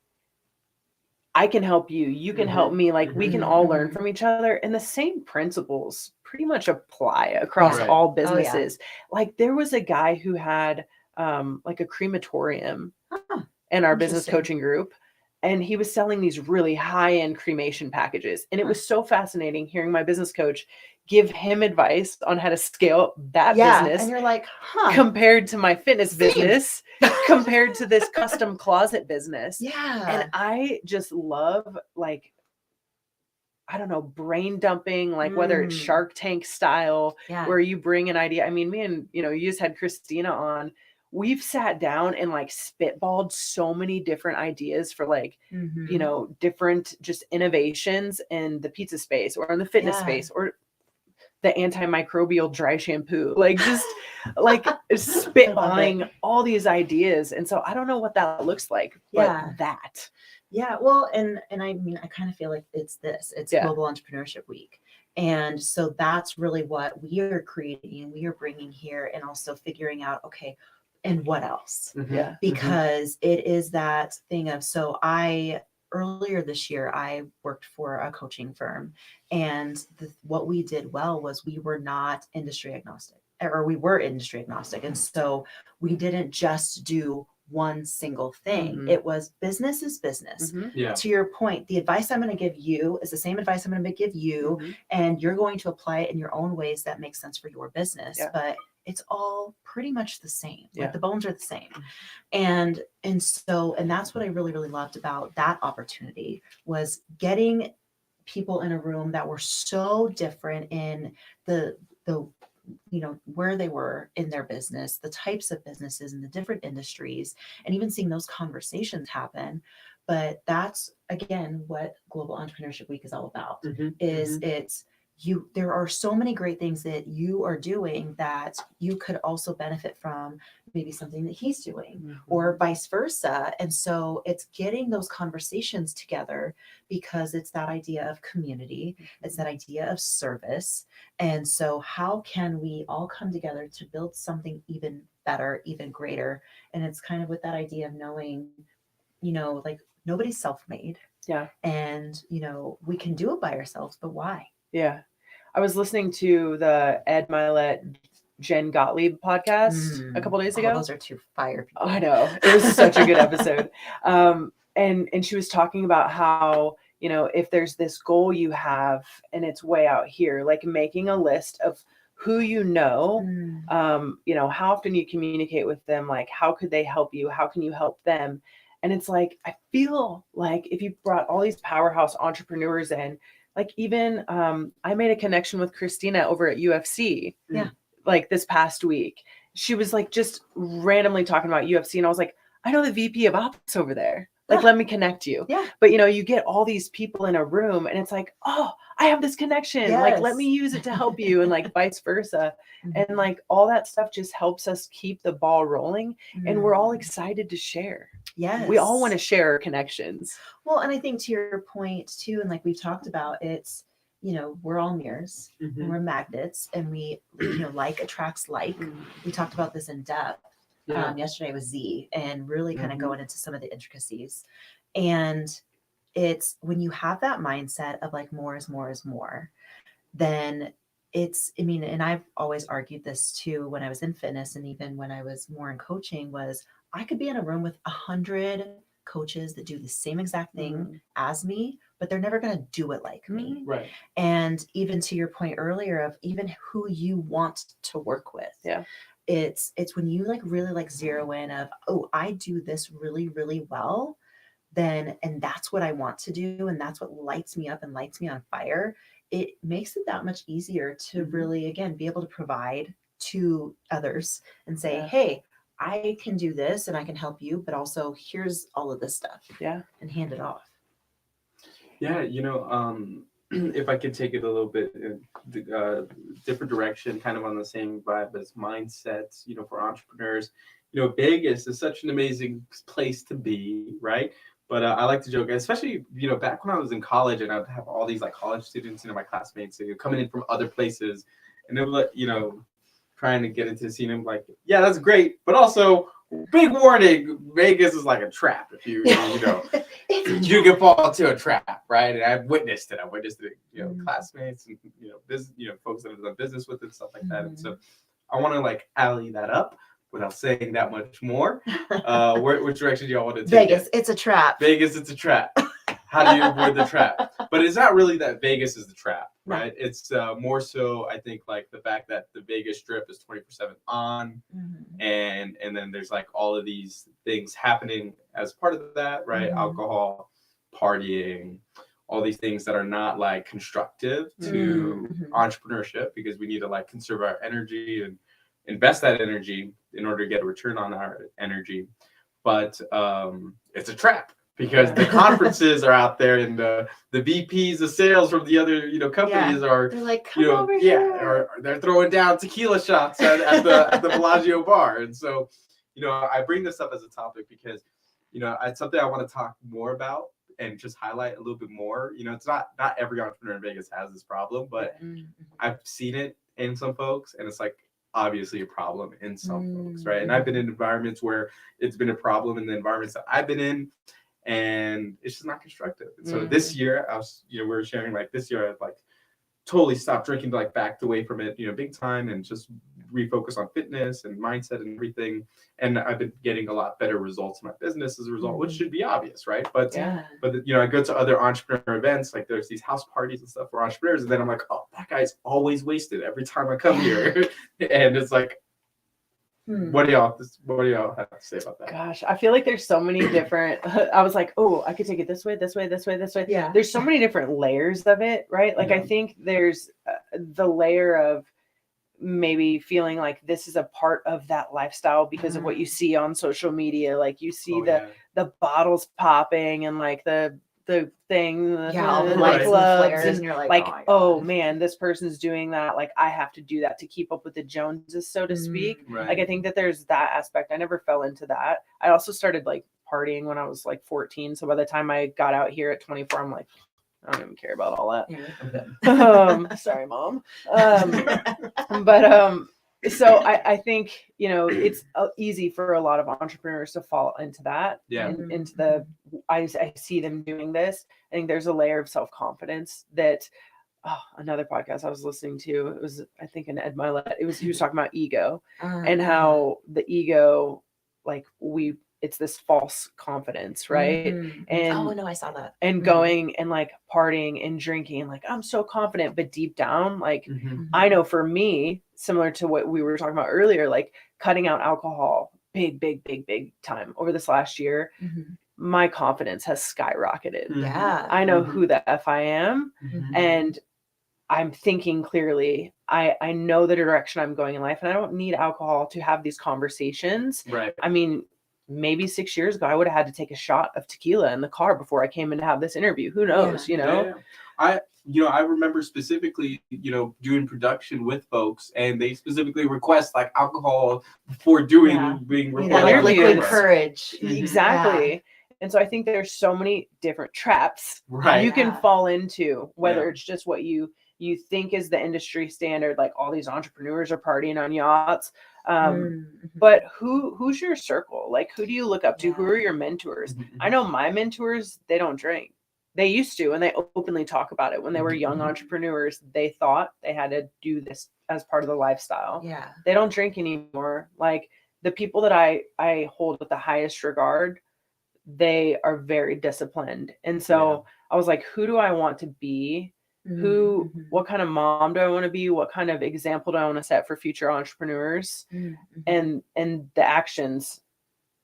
I can help you. You can help me. Like we can all learn from each other. And the same principles pretty much apply across all businesses. Like there was a guy who had like a crematorium in our business coaching group. And he was selling these really high-end cremation packages. And it was so fascinating hearing my business coach give him advice on how to scale that business. And you're like, compared to my fitness business, compared to this custom closet business. Yeah. And I just love, like, I don't know, brain dumping, like whether it's Shark Tank style, where you bring an idea. I mean, me and, you just had Christina on. We've sat down and like spitballed so many different ideas for like, different just innovations in the pizza space or in the fitness space or the antimicrobial dry shampoo, like just like spitballing all these ideas. And so I don't know what that looks like, but that. Yeah. Well, and I mean, I kind of feel like it's Global Entrepreneurship Week. And so that's really what we are creating and we are bringing here, and also figuring out, okay, and what else? Yeah. Because it is that thing of, so earlier this year, I worked for a coaching firm, and what we did well was we were not industry agnostic, or we were industry agnostic. And so we didn't just do one single thing. It was business is business. To your point, the advice I'm going to give you is the same advice I'm going to give you, and you're going to apply it in your own ways that make sense for your business. But it's all pretty much the same. Like the bones are the same. And that's what I really, really loved about that opportunity, was getting people in a room that were so different in the where they were in their business, the types of businesses and the different industries, and even seeing those conversations happen. But that's again what Global Entrepreneurship Week is all about. There are so many great things that you are doing that you could also benefit from, maybe something that he's doing or vice versa. And so it's getting those conversations together, because it's that idea of community, it's that idea of service. And so how can we all come together to build something even better, even greater? And it's kind of with that idea of knowing, like nobody's self-made. Yeah. And, we can do it by ourselves, but why? Yeah. I was listening to the Ed Milet Jen Gottlieb podcast a couple days ago. Those are two fire people. I know, it was such a good episode. And she was talking about how, you know, if there's this goal you have and it's way out here, like making a list of who you know, you know, how often you communicate with them, like how could they help you, how can you help them? And it's like, I feel like if you brought all these powerhouse entrepreneurs in, like even I made a connection with Christina over at UFC. Yeah. Like this past week. She was like just randomly talking about UFC, and I was like, I know the VP of Ops over there. Like, let me connect you. Yeah. But you know, you get all these people in a room and it's like, oh, I have this connection. Like, let Yes. me use it to help you, and like vice versa. And like all that stuff just helps us keep the ball rolling. And we're all excited to share. Yes. We all want to share our connections. Well, and I think to your point too, and like we've talked about, it's, you know, we're all mirrors and we're magnets, and we, you know, like attracts like. We talked about this in depth yesterday with Z, and really kind of going into some of the intricacies. And it's when you have that mindset of like more is more is more, then it's, I mean, and I've always argued this too when I was in fitness and even when I was more in coaching, was I could be in a room with 100 coaches that do the same exact thing as me, but they're never going to do it like me. Right. And even to your point earlier of even who you want to work with. Yeah. It's when you like really like zero in of, oh, I do this really, really well, then, and that's what I want to do. And that's what lights me up and lights me on fire. It makes it that much easier to really, again, be able to provide to others and say, hey, I can do this and I can help you, but also here's all of this stuff. Yeah. And hand it off. Yeah, you know, if I could take it a little bit in different direction, kind of on the same vibe as mindsets, you know, for entrepreneurs, you know, Vegas is such an amazing place to be, right? But I like to joke, especially, you know, back when I was in college and I'd have all these like college students, you know, my classmates coming in from other places, and they would, you know, trying to get into the scene. I'm like, yeah, that's great, but also big warning, Vegas is like a trap. If you, you know, you can fall into a trap, right? And I've witnessed it. I've witnessed it, you know, classmates and, you know, business, you know, folks that have done business with it and stuff like that. And so I want to like alley that up without saying that much more. Which direction do y'all want to take Vegas, it? it's a trap. Vegas, it's a trap. How do you avoid the trap? But it's not really that Vegas is the trap, right? It's more so, I think, like the fact that the Vegas Strip is 24/7 on, and then there's like all of these things happening as part of that, right? Alcohol, partying, all these things that are not like constructive to entrepreneurship, because we need to like conserve our energy and invest that energy in order to get a return on our energy. But it's a trap, because the conferences are out there, and the VPs of sales from the other, you know, companies are, they're like, come you know, over here. or they're throwing down tequila shots at the Bellagio bar. And so, you know, I bring this up as a topic because, you know, it's something I want to talk more about and just highlight a little bit more. You know, it's not every entrepreneur in Vegas has this problem, but I've seen it in some folks, and it's like obviously a problem in some folks, right? And I've been in environments where it's been a problem in the environments that I've been in, and it's just not constructive. And so this year, I was, you know, we were sharing like this year I've like totally stopped drinking, like backed away from it, you know, big time, and just refocus on fitness and mindset and everything. And I've been getting a lot better results in my business as a result, which should be obvious, right? But you know, I go to other entrepreneur events, like there's these house parties and stuff for entrepreneurs, and then I'm like, oh, that guy's always wasted every time I come here. And it's like, what do y'all have to say about that? Gosh, I feel like there's so many different, I was like, oh, I could take it this way, this way, this way, this way. Yeah. There's so many different layers of it, right? Like, I think there's the layer of maybe feeling like this is a part of that lifestyle because of what you see on social media. Like you see the bottles popping and like the thing, all the lights lights and the flares, and you're like, oh man, this person's doing that. Like I have to do that to keep up with the Joneses, so to speak. Like I think that there's that aspect. I never fell into that. I also started like partying when I was like 14. So by the time I got out here at 24, I'm like, I don't even care about all that. Sorry, Mom. So I think, you know, it's easy for a lot of entrepreneurs to fall into that. And into the, I see them doing this. I think there's a layer of self-confidence that another podcast I was listening to. It was, I think, an Ed Milet. He was talking about ego and how the ego, like it's this false confidence, right? And oh no, I saw that. and going and like partying and drinking, like I'm so confident, but deep down, like I know for me, similar to what we were talking about earlier, like cutting out alcohol, big time over this last year, my confidence has skyrocketed. Yeah. I know who the F I am, and I'm thinking clearly. I know the direction I'm going in life, and I don't need alcohol to have these conversations. Right. I mean, maybe 6 years ago, I would have had to take a shot of tequila in the car before I came in to have this interview. Who knows, you know? Yeah. I remember specifically, doing production with folks, and they specifically request like alcohol before being recorded. Like liquid courage. Exactly. And so I think there's so many different traps you can fall into, whether it's just what you think is the industry standard, like all these entrepreneurs are partying on yachts. But who's your circle? Like, who do you look up to? Who are your mentors? I know my mentors, they don't drink. They used to, and they openly talk about it. When they were young entrepreneurs, they thought they had to do this as part of the lifestyle. Yeah. They don't drink anymore. Like the people that I hold with the highest regard, they are very disciplined. And so I was like, who do I want to be? What kind of mom do I want to be? What kind of example do I want to set for future entrepreneurs? And the actions,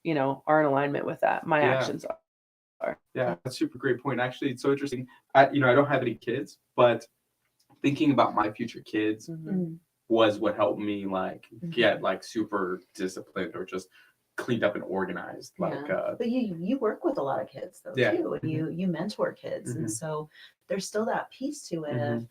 are in alignment with that. My actions are. Yeah, that's a super great point. Actually, it's so interesting. I don't have any kids, but thinking about my future kids was what helped me get super disciplined or just cleaned up and organized. But you work with a lot of kids though too, and you mentor kids, and so there's still that piece to it of,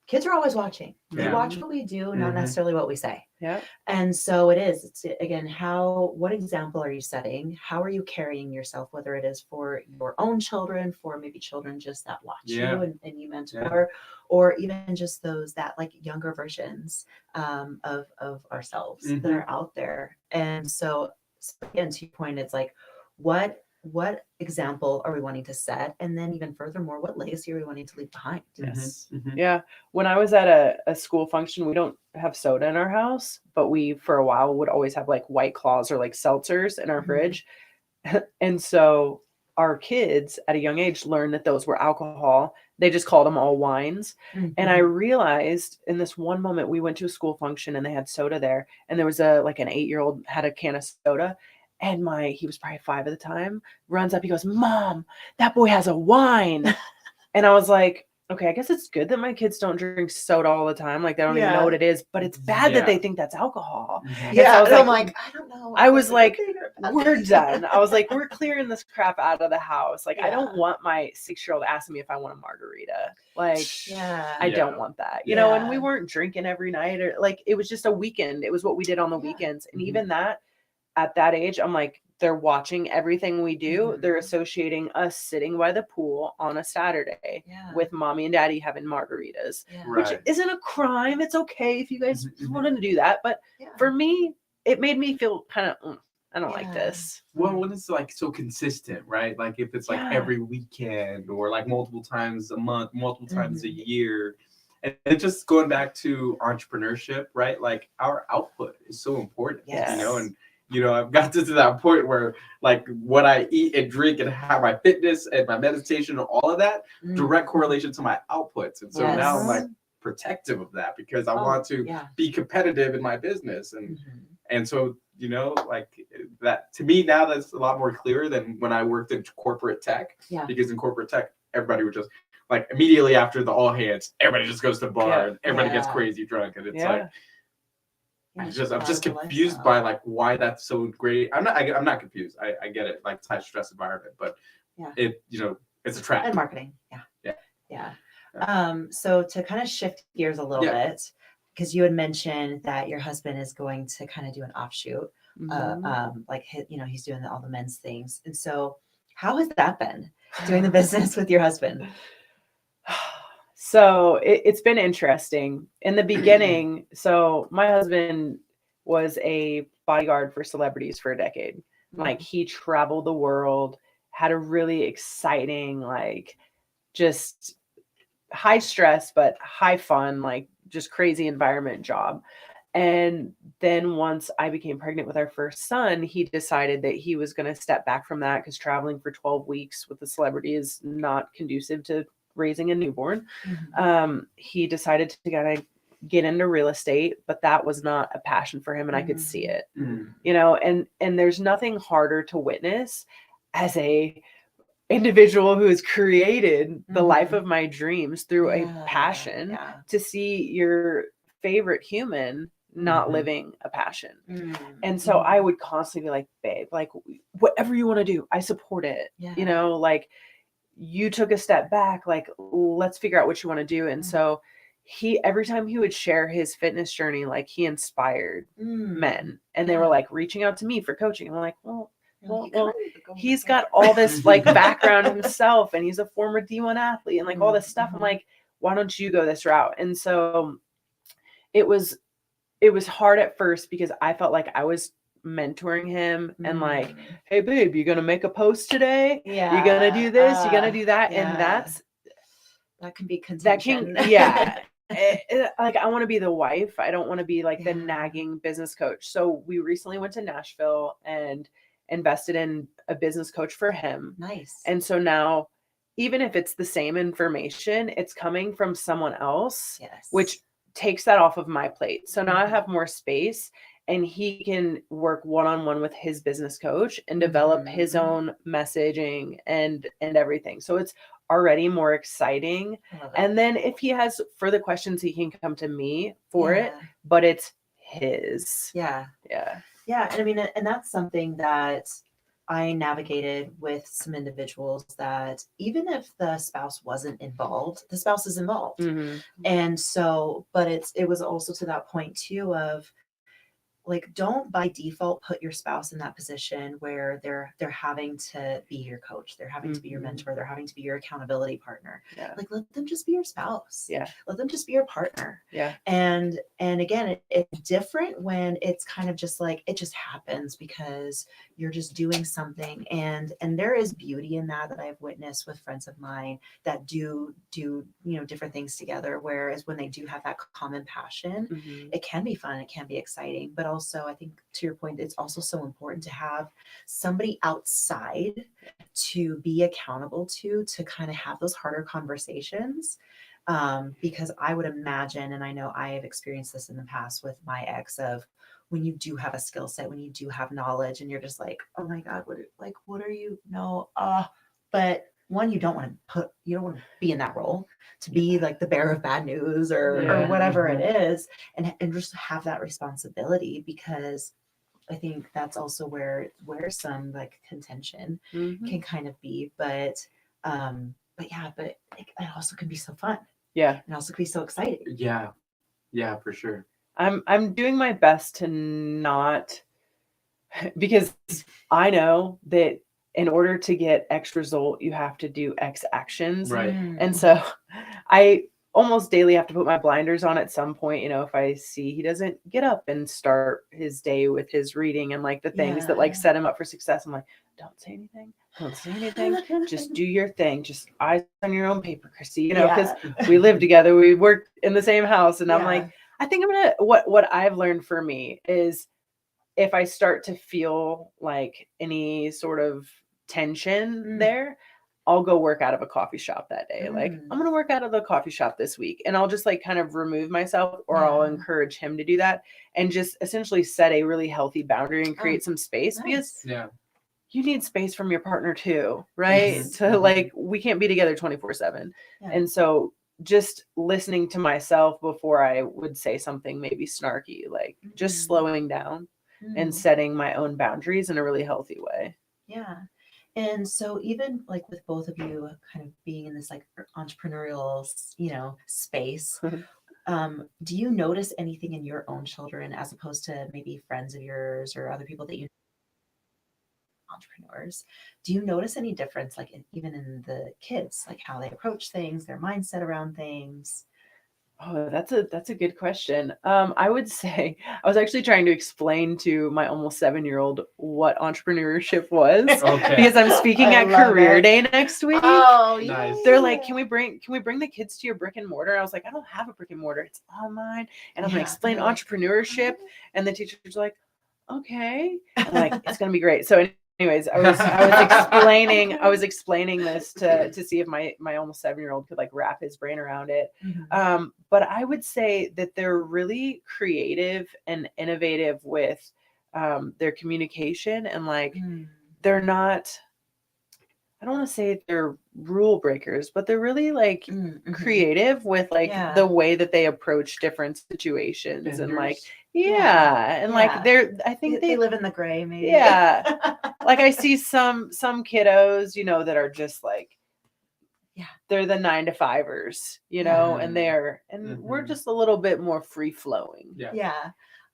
kids are always watching. They watch what we do, not necessarily what we say. Yeah. And so it's again, what example are you setting? How are you carrying yourself, whether it is for your own children, for maybe children just that watch you and you mentor, or even just those that like younger versions of ourselves that are out there. And so again, to your point, it's like, what example are we wanting to set? And then even furthermore, what legacy are we wanting to leave behind? Yes. Yeah. When I was at a school function, we don't have soda in our house, but we, for a while, would always have like White Claws or like seltzers in our fridge. And so our kids at a young age learned that those were alcohol. They just called them all wines. And I realized in this one moment, we went to a school function and they had soda there. And there was an 8-year-old had a can of soda. And he was probably 5 at the time, runs up, he goes, "Mom, that boy has a wine." And I was like, okay, I guess it's good that my kids don't drink soda all the time. Like they don't even know what it is, but it's bad that they think that's alcohol. Yeah. So I'm like, I don't know. I was like, we're done. I was like, we're clearing this crap out of the house. Like, I don't want my 6-year-old asking me if I want a margarita. Like, I don't want that, and we weren't drinking every night or like, it was just a weekend. It was what we did on the weekends. And even that, at that age, I'm like, they're watching everything we do. They're associating us sitting by the pool on a Saturday with mommy and daddy having margaritas, which isn't a crime. It's okay if you guys wanted to do that. But for me, it made me feel kind of, I don't like this. Well, when it's like so consistent, right? Like if it's like every weekend or like multiple times a month, multiple times a year. And just going back to entrepreneurship, right? Like our output is so important, and I've got to that point where like what I eat and drink and have my fitness and my meditation and all of that, direct correlation to my outputs. And so now I'm like protective of that because I want to be competitive in my business. And so, like that to me now that's a lot more clear than when I worked in corporate tech. Because in corporate tech, everybody would just like immediately after the all hands, everybody just goes to the bar and everybody gets crazy drunk. And it's like, I'm just confused by like why that's so great. I'm not confused. I get it. Like it's high stress environment, but it's a trap. And marketing. Yeah. So to kind of shift gears a little bit, because you had mentioned that your husband is going to kind of do an offshoot, he's doing all the men's things. And so how has that been doing the business with your husband? So it's been interesting in the beginning. So my husband was a bodyguard for celebrities for a decade. Like he traveled the world, had a really exciting, like just high stress, but high fun, like just crazy environment job. And then once I became pregnant with our first son, he decided that he was going to step back from that because traveling for 12 weeks with a celebrity is not conducive to raising a newborn. He decided to kind of get into real estate, but that was not a passion for him, and I could see it. You know, and there's nothing harder to witness as a individual who has created the life of my dreams through a passion to see your favorite human not living a passion. And so I would constantly be like, babe, like whatever you want to do, I support it. You know, like you took a step back, like let's figure out what you want to do. And so he, every time he would share his fitness journey, like he inspired men, and they were like reaching out to me for coaching. I'm like, well, he's got all this like background himself, and he's a former D1 athlete and like all this stuff. I'm like, why don't you go this route? And so it was hard at first because I felt like I was mentoring him and like, hey babe, you gonna make a post today? You gonna do this? You gonna do that? And that can be contention. Like I want to be the wife. I don't want to be like the nagging business coach. So we recently went to Nashville and invested in a business coach for him. Nice. And so now, even if it's the same information, it's coming from someone else, which takes that off of my plate. So now I have more space, and he can work one-on-one with his business coach and develop his own messaging and everything. So it's already more exciting. And then if he has further questions, he can come to me for it, but it's his. Yeah. And I mean, and that's something that I navigated with some individuals, that even if the spouse wasn't involved, the spouse is involved. And so, but it was also to that point too of like, don't by default put your spouse in that position where they're having to be your coach, they're having to be your mentor, they're having to be your accountability partner. Like, let them just be your spouse. Let them just be your partner. And again, it's different when it's kind of just like it just happens because you're just doing something, and there is beauty in that I've witnessed with friends of mine that do different things together, whereas when they do have that common passion, it can be fun, it can be exciting. But also, I think to your point, it's also so important to have somebody outside to be accountable to kind of have those harder conversations. Because I would imagine, and I know I have experienced this in the past with my ex, of when you do have a skill set, when you do have knowledge, and you're just like, oh my God, what are you? No, but one, you don't want to be in that role to be like the bearer of bad news or whatever it is, and just have that responsibility, because I think that's also where some like contention can kind of be, but it also can be so fun. And also can be so exciting. Yeah, for sure. I'm doing my best to not, because I know that in order to get X result, you have to do X actions. And so I almost daily have to put my blinders on at some point. You know, if I see he doesn't get up and start his day with his reading and like the things that like set him up for success, I'm like, don't say anything. Don't say anything. Just do your thing. Just eyes on your own paper, Chrissy. You know, because we live together. We work in the same house. And I'm like, I think I'm going to, what I've learned for me is if I start to feel like any sort of tension there, I'll go work out of a coffee shop that day. Like, I'm going to work out of the coffee shop this week, and I'll just like kind of remove myself, or I'll encourage him to do that, and just essentially set a really healthy boundary and create some space, because you need space from your partner too, right? So like, we can't be together 24/7. And so just listening to myself before I would say something maybe snarky, like just slowing down and setting my own boundaries in a really healthy way. And so even like with both of you kind of being in this like entrepreneurial, space, do you notice anything in your own children as opposed to maybe friends of yours or other people that you entrepreneurs? Do you notice any difference, like even in the kids, like how they approach things, their mindset around things? Oh, that's a good question. I would say I was actually trying to explain to my almost 7-year-old what entrepreneurship was Okay. because I'm speaking I at love Career it. Day next week. Oh, Nice. They're like, can we bring the kids to your brick and mortar? I was like, I don't have a brick and mortar. It's online, and I'm gonna Yeah. explain They're like, entrepreneurship. And the teacher's like, okay, and like it's gonna be great. So anyways, I was explaining this to see if my almost 7-year-old could like wrap his brain around it. But I would say that they're really creative and innovative with their communication, and like they're not, I don't want to say they're rule breakers, but they're really like creative with like Yeah. the way that they approach different situations and like Yeah. and Yeah. like I think They live in the gray, maybe. yeah. Like I see some kiddos, that are just like, Yeah. they're the 9-to-5ers, and we're just a little bit more free flowing. Yeah.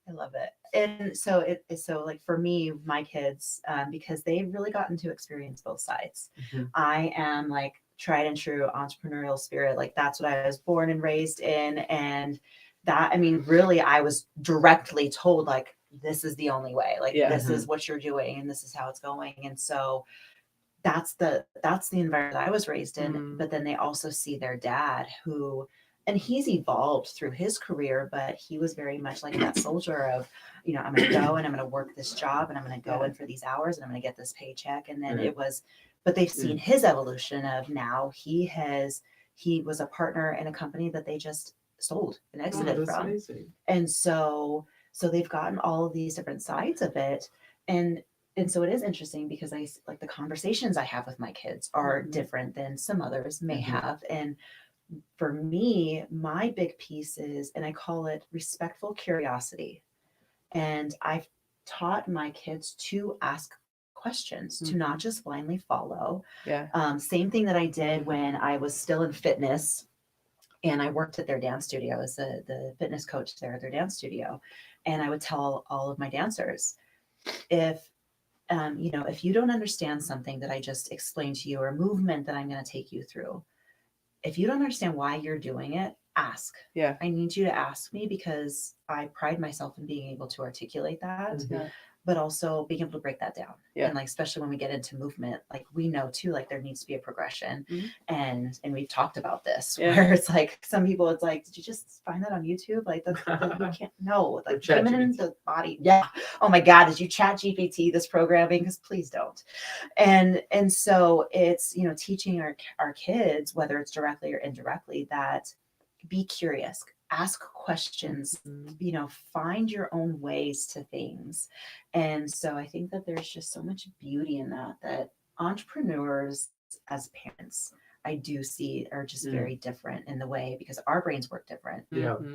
I love it. And so so like for me, my kids, because they've really gotten to experience both sides. I am like tried and true entrepreneurial spirit. Like that's what I was born and raised in. And that, I mean, really, I was directly told like, this is the only way, like this is what you're doing and this is how it's going. And so that's the environment I was raised in. But then they also see their dad and he's evolved through his career, but he was very much like that soldier of, I'm going to go and I'm going to work this job and I'm going to go in for these hours and I'm going to get this paycheck. And then but they've seen his evolution of now he was a partner in a company that they just sold and exited from. Amazing. And so they've gotten all of these different sides of it. And so it is interesting because I like the conversations I have with my kids are different than some others may have. And for me, my big piece is, and I call it respectful curiosity. And I've taught my kids to ask questions, to not just blindly follow. Same thing that I did when I was still in fitness and I worked at their dance studio as the fitness coach there at their dance studio. And I would tell all of my dancers, if you don't understand something that I just explained to you or a movement that I'm going to take you through, if you don't understand why you're doing it, ask. I need you to ask me because I pride myself in being able to articulate that, but also being able to break that down. And like, especially when we get into movement, like we know too, like there needs to be a progression. And we've talked about this where it's like, some people, it's like, did you just find that on YouTube? Like you can't know, like women in the body. Yeah. Oh my God. Did you chat GPT this programming? Because please don't. And so it's, teaching our kids, whether it's directly or indirectly, that be curious, ask questions, find your own ways to things. And so I think that there's just so much beauty in that entrepreneurs as parents, I do see are just very different in the way, because our brains work different.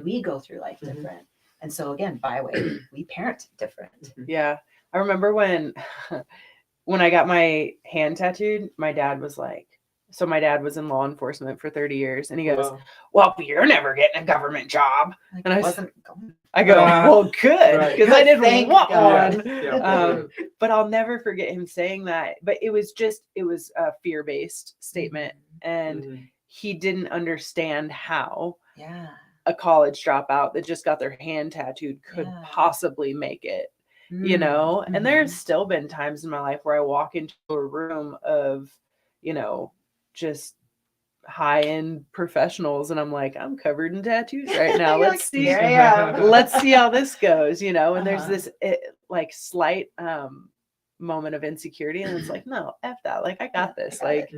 We go through life different. And so again, by way, we parent different. Yeah. I remember when I got my hand tattooed, my dad was like, so my dad was in law enforcement for 30 years. And he goes, well, you're never getting a government job. Like, and I go, Right. well, good. Because I didn't Thank want God. one. But I'll never forget him saying that. But it was a fear-based statement. And he didn't understand how a college dropout that just got their hand tattooed could possibly make it. And there's still been times in my life where I walk into a room of, just high-end professionals and I'm like, I'm covered in tattoos right now. Let's see how this goes, and there's this like slight moment of insecurity and it's like, no, F that, like I got this. Like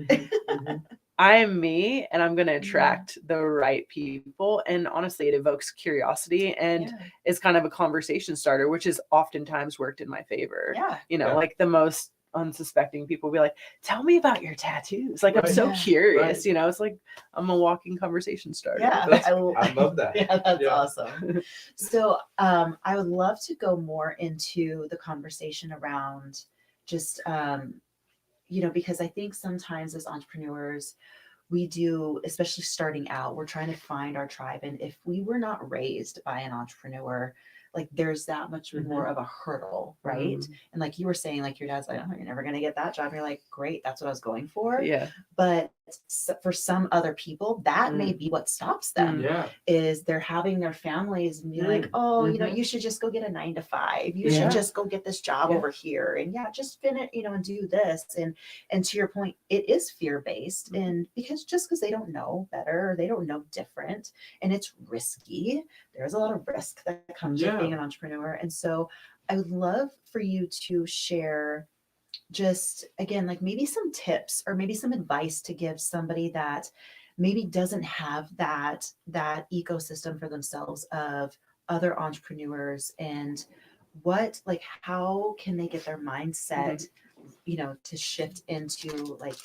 I am me and I'm going to attract the right people. And honestly, it evokes curiosity and it's kind of a conversation starter, which has oftentimes worked in my favor. Like the most unsuspecting people will be like, tell me about your tattoos. Like, I'm so curious, it's like I'm a walking conversation starter. I love that. Yeah, that's awesome. So I would love to go more into the conversation around just, because I think sometimes as entrepreneurs, we do, especially starting out, we're trying to find our tribe. And if we were not raised by an entrepreneur, like there's that much more of a hurdle, right? And like you were saying, like your dad's like, oh, you're never going to get that job. And you're like, great, that's what I was going for. Yeah. But for some other people, that may be what stops them. Yeah. Is they're having their families and be like, oh, you know, you should just go get a 9 to 5. You should just go get this job over here, and just finish, you know, and do this. And to your point, it is fear-based, and because they don't know better, or they don't know different, and it's risky. There's a lot of risk that comes with being an entrepreneur. And so I would love for you to share just, again, like maybe some tips or maybe some advice to give somebody that maybe doesn't have that ecosystem for themselves of other entrepreneurs, and how can they get their mindset, you know, to shift into, like,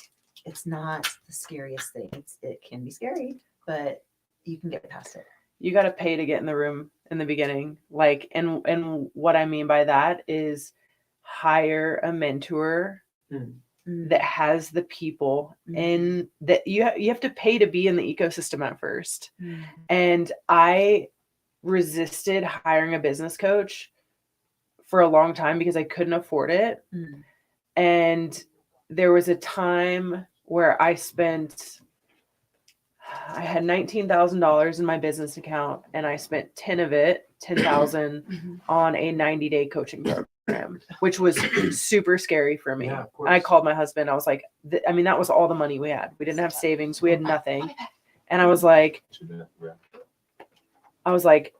it's not the scariest thing. It can be scary, but you can get past it. You got to pay to get in the room in the beginning. Like, and what I mean by that is hire a mentor that has the people, and that you have to pay to be in the ecosystem at first. And I resisted hiring a business coach for a long time because I couldn't afford it. And there was a time where I had $19,000 in my business account, and I spent 10,000 on a 90-day coaching program, which was super scary for me. Yeah, of course. I called my husband. I was like, that was all the money we had. We didn't have savings. We had nothing. And I was like,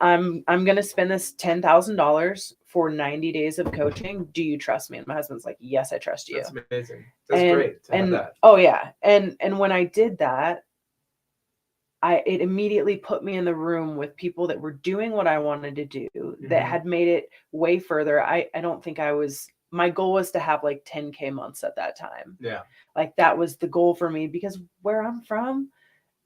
I'm going to spend this $10,000 for 90 days of coaching. Do you trust me? And my husband's like, yes, I trust you. That's amazing. That's great to have that. Oh yeah. And when I did that, it immediately put me in the room with people that were doing what I wanted to do, that had made it way further. I don't think my goal was to have like 10K months at that time. Yeah. Like that was the goal for me, because where I'm from,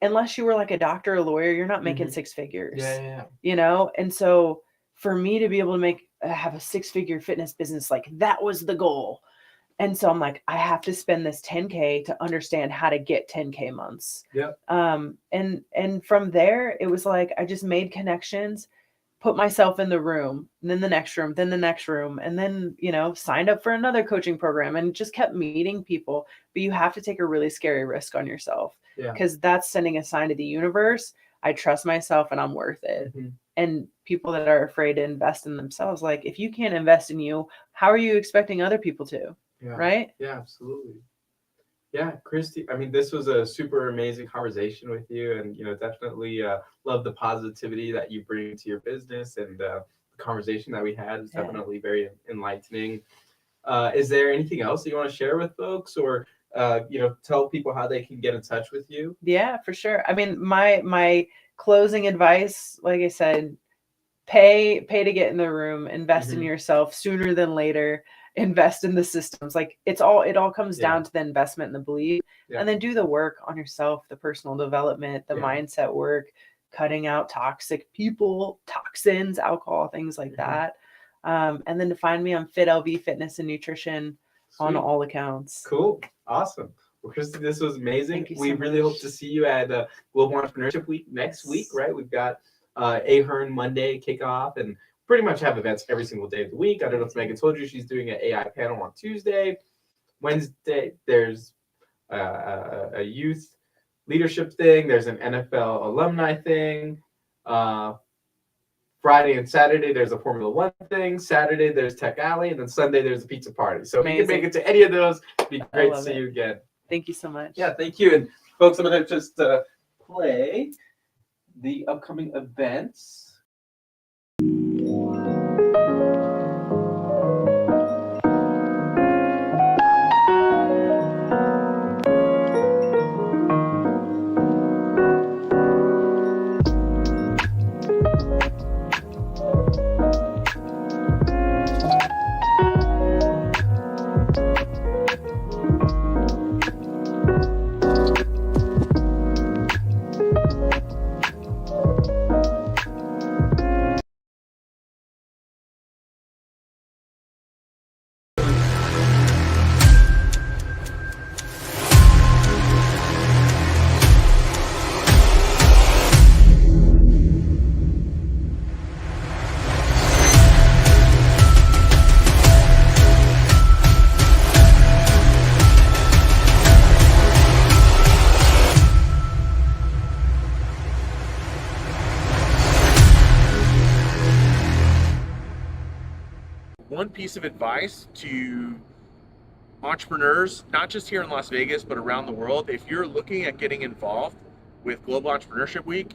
unless you were like a doctor or a lawyer, you're not making 6 figures. Yeah. You know? And so for me to be able to have a 6-figure fitness business, like that was the goal. And so I'm like, I have to spend this 10K to understand how to get 10K months. Yep. And from there, it was like, I just made connections, put myself in the room, and then the next room, then the next room, and then, you know, signed up for another coaching program and just kept meeting people. But you have to take a really scary risk on yourself, because that's sending a sign to the universe. I trust myself and I'm worth it. And people that are afraid to invest in themselves, like, if you can't invest in you, how are you expecting other people to? Yeah. Right? Yeah, absolutely. Yeah, Christy, I mean, this was a super amazing conversation with you, and, you know, definitely love the positivity that you bring to your business, and the conversation that we had is definitely very enlightening. Is there anything else that you want to share with folks, or, you know, tell people how they can get in touch with you? Yeah, for sure. I mean, my closing advice, like I said, pay to get in the room, invest in yourself sooner than later. Invest in the systems. Like it all comes down to the investment and the belief, and then do the work on yourself, the personal development, the mindset work, cutting out toxic people, toxins, alcohol, things like that. And then to find me on Fit LV Fitness and Nutrition on all accounts. Cool. Awesome. Well, Christy, this was amazing. We really hope to see you at Global Entrepreneurship Week next week, right? We've got Ahern Monday kickoff, and pretty much have events every single day of the week. I don't know if Megan told you, she's doing an AI panel on Tuesday. Wednesday, there's a youth leadership thing. There's an NFL alumni thing. Friday and Saturday, there's a Formula One thing. Saturday, there's Tech Alley. And then Sunday, there's a pizza party. So if you can make it to any of those, it'd be great to see you again. Thank you so much. Yeah, thank you. And folks, I'm going to just play the upcoming events. one piece of advice to entrepreneurs, not just here in Las Vegas, but around the world, if you're looking at getting involved with Global Entrepreneurship Week,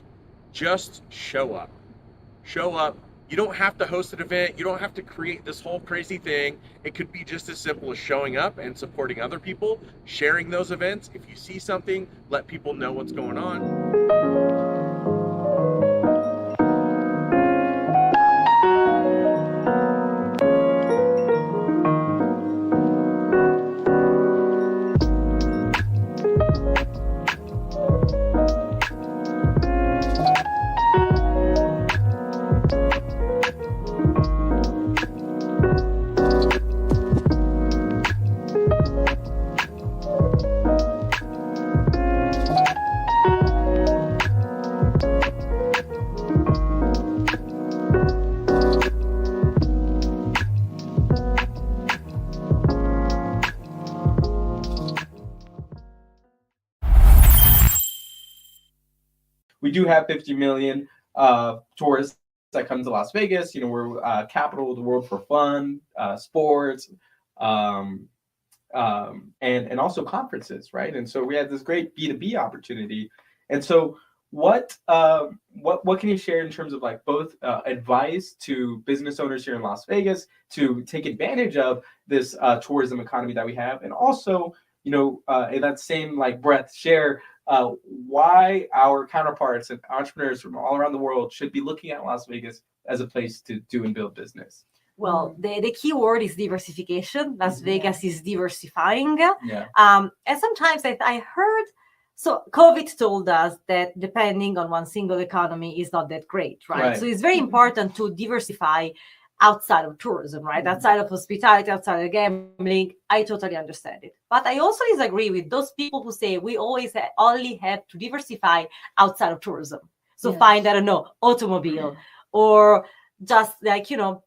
just show up. Show up. You don't have to host an event. You don't have to create this whole crazy thing. It could be just as simple as showing up and supporting other people, sharing those events. If you see something, let people know what's going on. We do have 50 million tourists that come to Las Vegas. You know, we're capital of the world for fun, sports, and also conferences, right? And so we had this great B2B opportunity. And so what can you share in terms of like both advice to business owners here in Las Vegas to take advantage of this tourism economy that we have, and also, you know, in that same like breath, share why our counterparts and entrepreneurs from all around the world should be looking at Las Vegas as a place to do and build business? Well, the key word is diversification. Las Vegas is diversifying. Yeah. And sometimes I heard, so COVID told us that depending on one single economy is not that great, right? So it's very important to diversify outside of tourism, right? Outside of hospitality, outside of gambling. I totally understand it. But I also disagree with those people who say we always only have to diversify outside of tourism. So find, I don't know, automobile or just like, you know,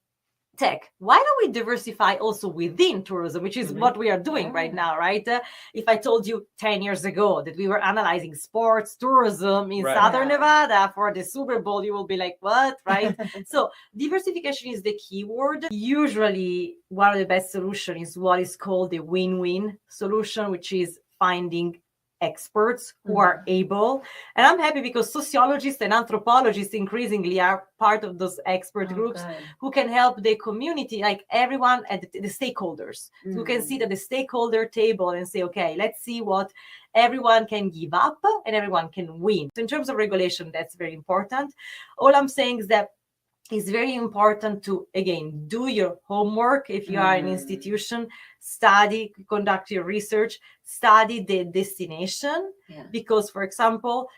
tech. Why don't we diversify also within tourism, which is what we are doing right now, right? If I told you 10 years ago that we were analyzing sports tourism in Southern Nevada for the Super Bowl, you will be like, what, right? So diversification is the key word. Usually one of the best solutions is what is called the win-win solution, which is finding experts who are able, and I'm happy because sociologists and anthropologists increasingly are part of those expert groups who can help the community, like everyone at the stakeholders, who can sit at the stakeholder table and say, okay, let's see what everyone can give up and everyone can win. So in terms of regulation, that's very important. All I'm saying is that it's very important to, again, do your homework. If you are an institution, study, conduct your research, study the destination. Because, for example,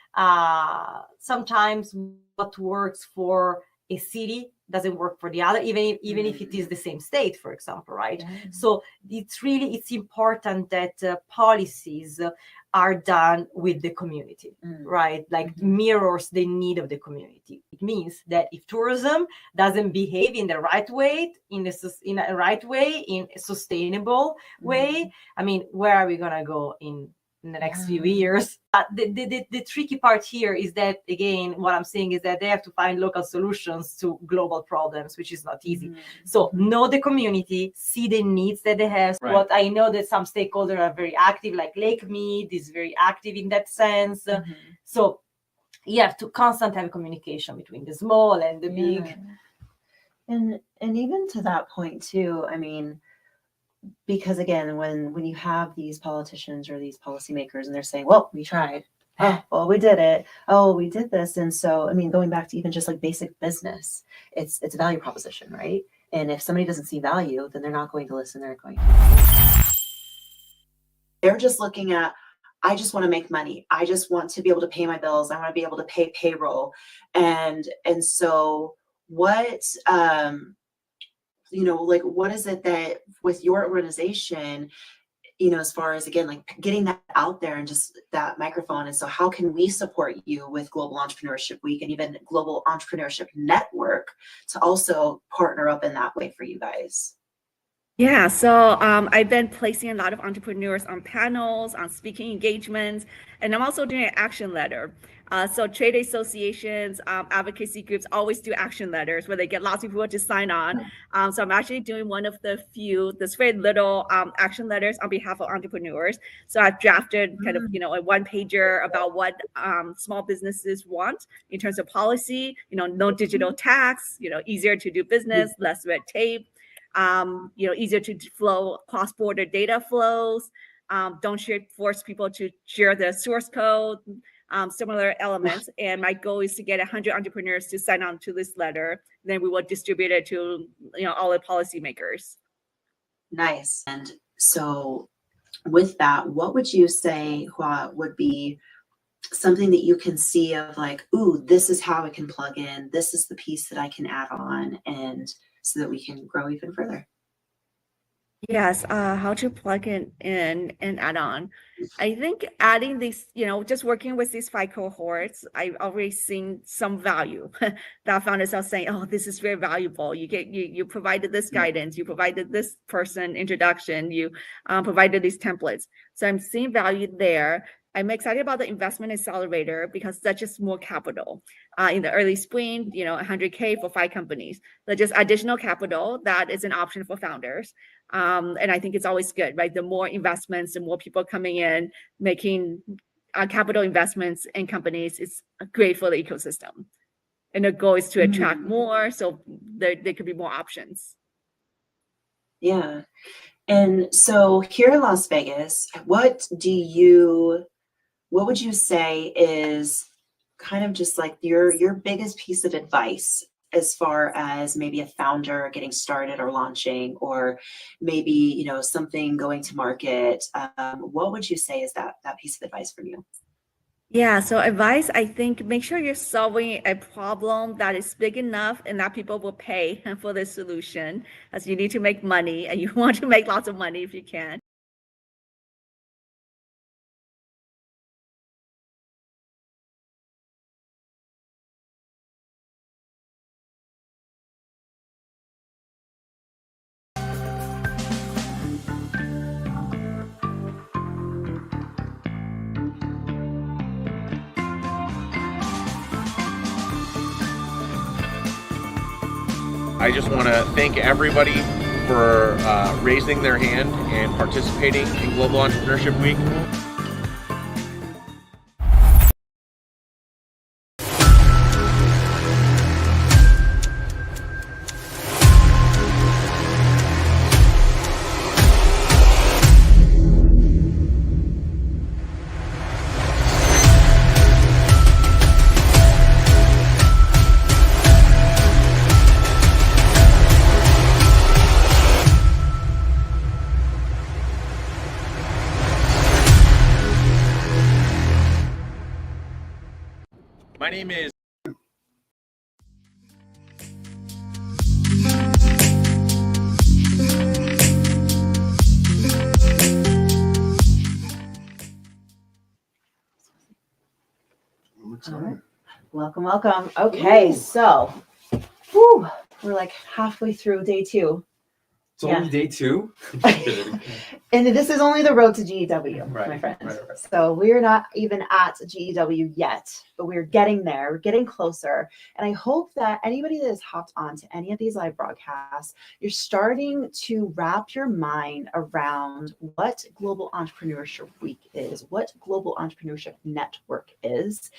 sometimes what works for a city doesn't work for the other, even if it is the same state, for example, right? So it's important that policies are done with the community, right? Like mirrors the need of the community. It means that if tourism doesn't behave in the right way, in a sustainable way, I mean, where are we gonna go in the next few years? The tricky part here is that, again, what I'm saying is that they have to find local solutions to global problems, which is not easy. So know the community, see the needs that they have. What I know that some stakeholders are very active, like Lake Mead is very active in that sense. So you have to constantly have communication between the small and the big. And even to that point too, I mean, because again, when you have these politicians or these policymakers and they're saying, well, we tried, oh, well, we did it, oh, we did this. And so, I mean, going back to even just like basic business, it's a value proposition, right? And if somebody doesn't see value, then they're not going to listen. They're just looking at, I just want to make money. I just want to be able to pay my bills. I want to be able to pay payroll. And so what, you know, like, what is it that with your organization, you know, as far as, again, like getting that out there and just that microphone. And so how can we support you with Global Entrepreneurship Week and even Global Entrepreneurship Network to also partner up in that way for you guys? Yeah, so I've been placing a lot of entrepreneurs on panels, on speaking engagements, and I'm also doing an action letter. So trade associations, advocacy groups always do action letters where they get lots of people to sign on. So I'm actually doing one of the few, this very little action letters on behalf of entrepreneurs. So I've drafted kind of, a one pager about what small businesses want in terms of policy, no digital tax, easier to do business, less red tape. Easier to flow cross-border data flows. Don't force people to share the source code, similar elements. And my goal is to get 100 entrepreneurs to sign on to this letter. Then we will distribute it to all the policymakers. Nice. And so with that, what would you say, Hua, would be something that you can see of like, ooh, this is how it can plug in. This is the piece that I can add on, and so that we can grow even further. Yes, how to plug it in and add on. I think adding these, just working with these 5 cohorts, I've already seen some value that founders are saying, oh, this is very valuable. You provided this guidance, you provided this person introduction, you provided these templates. So I'm seeing value there. I'm excited about the investment accelerator because that's just more capital. In the early spring, 100K for 5 companies. That's just additional capital that is an option for founders. And I think it's always good, right? The more investments, the more people coming in, making capital investments in companies is great for the ecosystem. And the goal is to attract more, so there could be more options. Yeah. And so here in Las Vegas, what would you say is kind of just like your biggest piece of advice as far as maybe a founder getting started or launching, or maybe, something going to market? What would you say is that piece of advice from you? Yeah, so advice, I think, make sure you're solving a problem that is big enough and that people will pay for the solution, as you need to make money and you want to make lots of money if you can. I just want to thank everybody for raising their hand and participating in Global Entrepreneurship Week. My name is Welcome. Okay, so we're like halfway through day 2. It's only day 2. And this is only the road to GEW, my friends. Right. So we're not even at GEW yet, but we're getting there. We're getting closer. And I hope that anybody that has hopped onto any of these live broadcasts, you're starting to wrap your mind around what Global Entrepreneurship Week is, what Global Entrepreneurship Network is,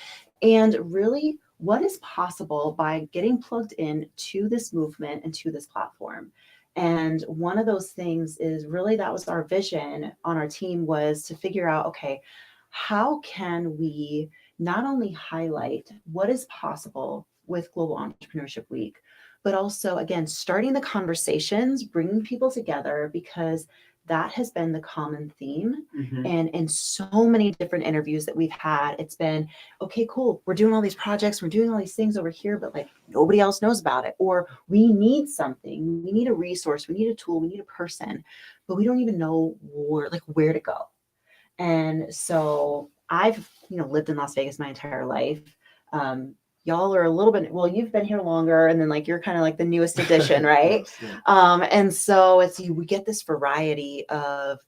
and really what is possible by getting plugged in to this movement and to this platform. And one of those things is really, that was our vision on our team, was to figure out, okay, how can we not only highlight what is possible with Global Entrepreneurship Week, but also, again, starting the conversations, bringing people together, because that has been the common theme. And in so many different interviews that we've had, it's been, okay, cool, we're doing all these projects, we're doing all these things over here, but like nobody else knows about it. Or we need something, we need a resource, we need a tool, we need a person, but we don't even know where to go. And so I've lived in Las Vegas my entire life. y'all are a little bit, well, you've been here longer, and then like you're kind of like the newest addition, right? Yes, yeah. And so we get this variety of,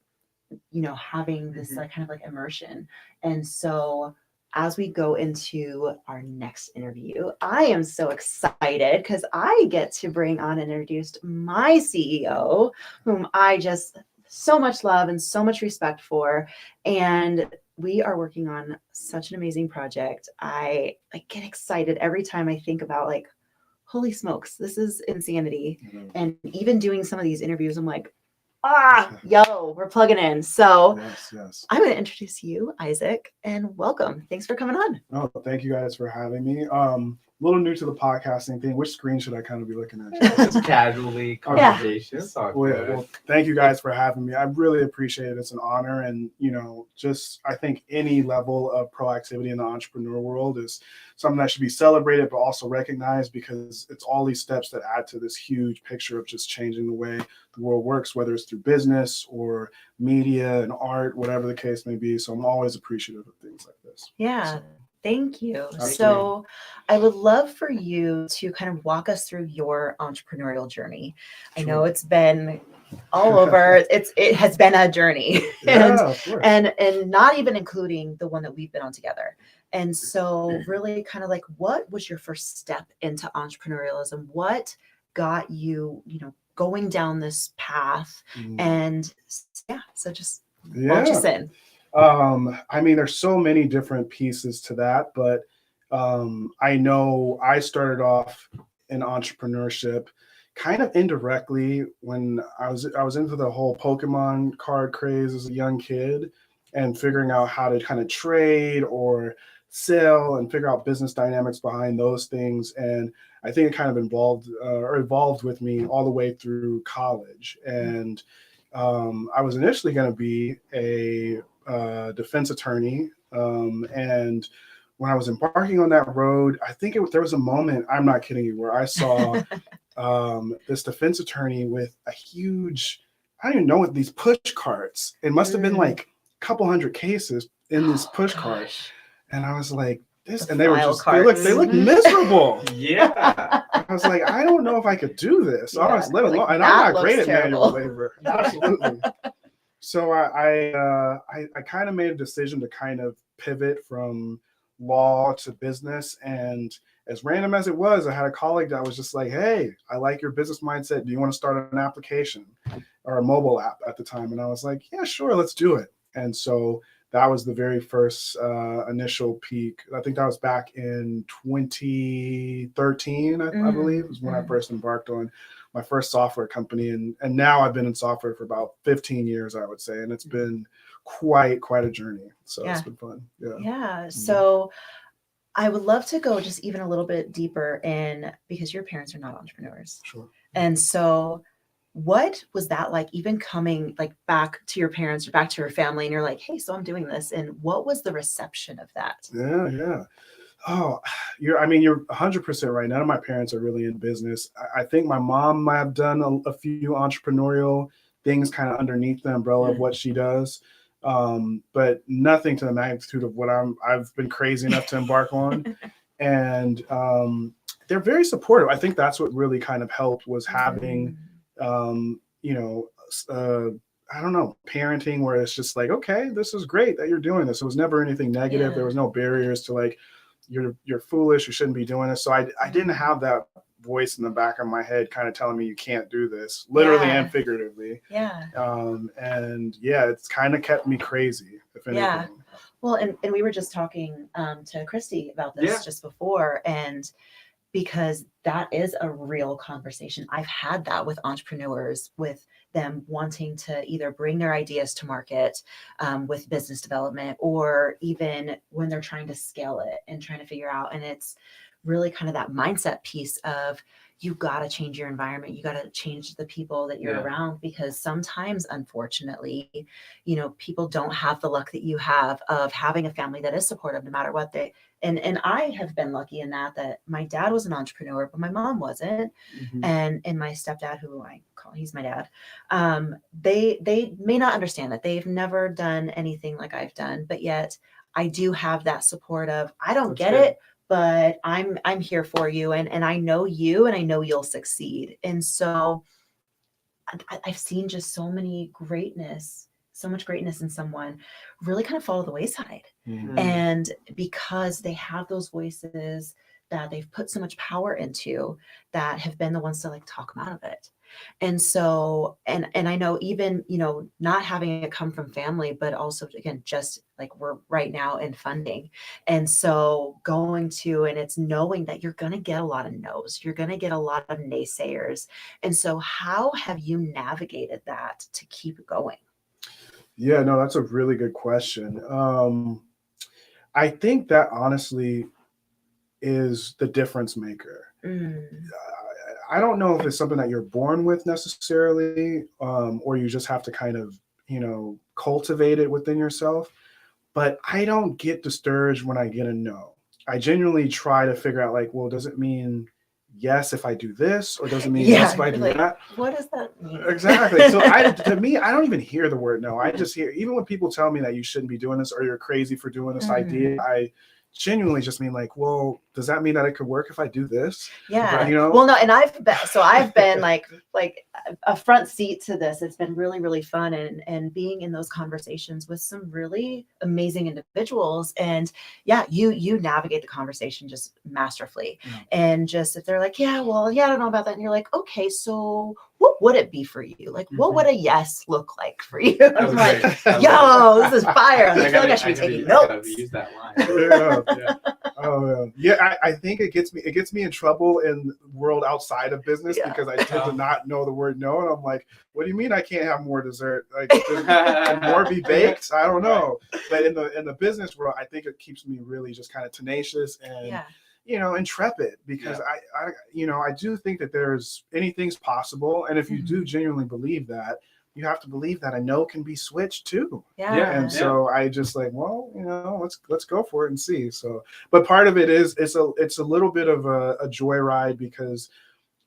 having this like kind of like immersion. And so as we go into our next interview, I am so excited because I get to bring on and introduce my CEO, whom I just so much love and so much respect for. And we are working on such an amazing project. I get excited every time I think about like, holy smokes, this is insanity. And even doing some of these interviews, I'm like, yo, we're plugging in. So yes. I'm going to introduce you, Isaac, and welcome. Thanks for coming on. Oh, thank you guys for having me. A little new to the podcasting thing. Which screen should I kind of be looking at? Just casually conversation. It's all good. Well, thank you guys for having me. I really appreciate it. It's an honor. And, just I think any level of proactivity in the entrepreneur world is something that should be celebrated, but also recognized, because it's all these steps that add to this huge picture of just changing the way the world works, whether it's through business or media and art, whatever the case may be. So I'm always appreciative of things like this. Yeah. So. Thank you. Absolutely. So I would love for you to kind of walk us through your entrepreneurial journey. I know it's been all over. It has been a journey. Yeah, of course. and not even including the one that we've been on together. And so really kind of like, what was your first step into entrepreneurialism? What got you, going down this path? And so just launch us in. I mean, there's so many different pieces to that, but I know I started off in entrepreneurship kind of indirectly when I was into the whole Pokemon card craze as a young kid, and figuring out how to kind of trade or sell and figure out business dynamics behind those things. And I think it kind of evolved with me all the way through college. And I was initially going to be a defense attorney, and when I was embarking on that road, I think there was a moment, I'm not kidding you, where I saw this defense attorney with a huge, I don't even know what, these push carts. It must have been like a couple hundred cases in this push cart, and I was like, and they look miserable. Yeah. I was like, I don't know if I could do this. I was let alone, and I'm not great at manual labor. Absolutely. So I kind of made a decision to kind of pivot from law to business. And as random as it was, I had a colleague that was just like, hey, I like your business mindset. Do you want to start an application or a mobile app at the time? And I was like, yeah, sure, let's do it. And so that was the very first initial peak. I think that was back in 2013, I believe, was when I first embarked on my first software company. And now I've been in software for about 15 years, I would say. And it's been quite a journey. So it's been fun. Yeah. So I would love to go just even a little bit deeper in, because your parents are not entrepreneurs. Sure. And so what was that like, even coming like back to your parents or back to your family, and you're like, hey, so I'm doing this. And what was the reception of that? Yeah. Oh, you're 100% right. None of my parents are really in business. I think my mom might have done a few entrepreneurial things kind of underneath the umbrella of what she does. But nothing to the magnitude of what I've been crazy enough to embark on. And they're very supportive. I think that's what really kind of helped, was having, I don't know, parenting where it's just like, okay, this is great that you're doing this. It was never anything negative. There was no barriers to like, you're foolish, you shouldn't be doing this. So I didn't have that voice in the back of my head kind of telling me you can't do this, literally and figuratively. And it's kind of kept me crazy, if anything. Well, and we were just talking to Christy about this just before, and because that is a real conversation. I've had that with entrepreneurs, with them wanting to either bring their ideas to market with business development, or even when they're trying to scale it and trying to figure out. And it's really kind of that mindset piece of, you got to change your environment. You got to change the people that you're around, because sometimes, unfortunately, people don't have the luck that you have of having a family that is supportive no matter what they, and I have been lucky in that my dad was an entrepreneur, but my mom wasn't. And my stepdad, who I call, he's my dad. They may not understand that. They've never done anything like I've done, but yet I do have that support of, I don't get it, but I'm here for you, and I know you, and I know you'll succeed. And so I've seen just so much greatness in someone really kind of fall to the wayside. And because they have those voices that they've put so much power into, that have been the ones to like talk them out of it. And so, and I know, even, not having it come from family, but also, again, just like we're right now in funding. And so and it's knowing that you're going to get a lot of no's, you're going to get a lot of naysayers. And so how have you navigated that to keep going? Yeah, no, that's a really good question. I think that honestly is the difference maker. I don't know if it's something that you're born with necessarily, or you just have to kind of, cultivate it within yourself. But I don't get discouraged when I get a no. I genuinely try to figure out, like, well, does it mean yes if I do this, or does it mean yes if I do that? What does that mean? Exactly. So to me, I don't even hear the word no. I just hear, even when people tell me that you shouldn't be doing this or you're crazy for doing this idea, I genuinely just mean, like, well, does that mean that it could work if I do this? Yeah. Well, no, and I've been like a front seat to this. It's been really, really fun, and being in those conversations with some really amazing individuals. And yeah, you navigate the conversation just masterfully. And just, if they're like, I don't know about that, and you're like, okay, so what would it be for you? Like, what would a yes look like for you? I'm like, yo, this is fire. I feel like I should be taking notes. Use that line. I think it gets me in trouble in the world outside of business, because I tend to not know the word no, and I'm like, what do you mean I can't have more dessert? Like, can more be baked? I don't know. But in the business world, I think it keeps me really just kind of tenacious and intrepid, because I do think that anything's possible, and if you do genuinely believe that, you have to believe that a no can be switched too. And so I just like, well, let's go for it and see. So, but part of it is it's a little bit of a joyride, because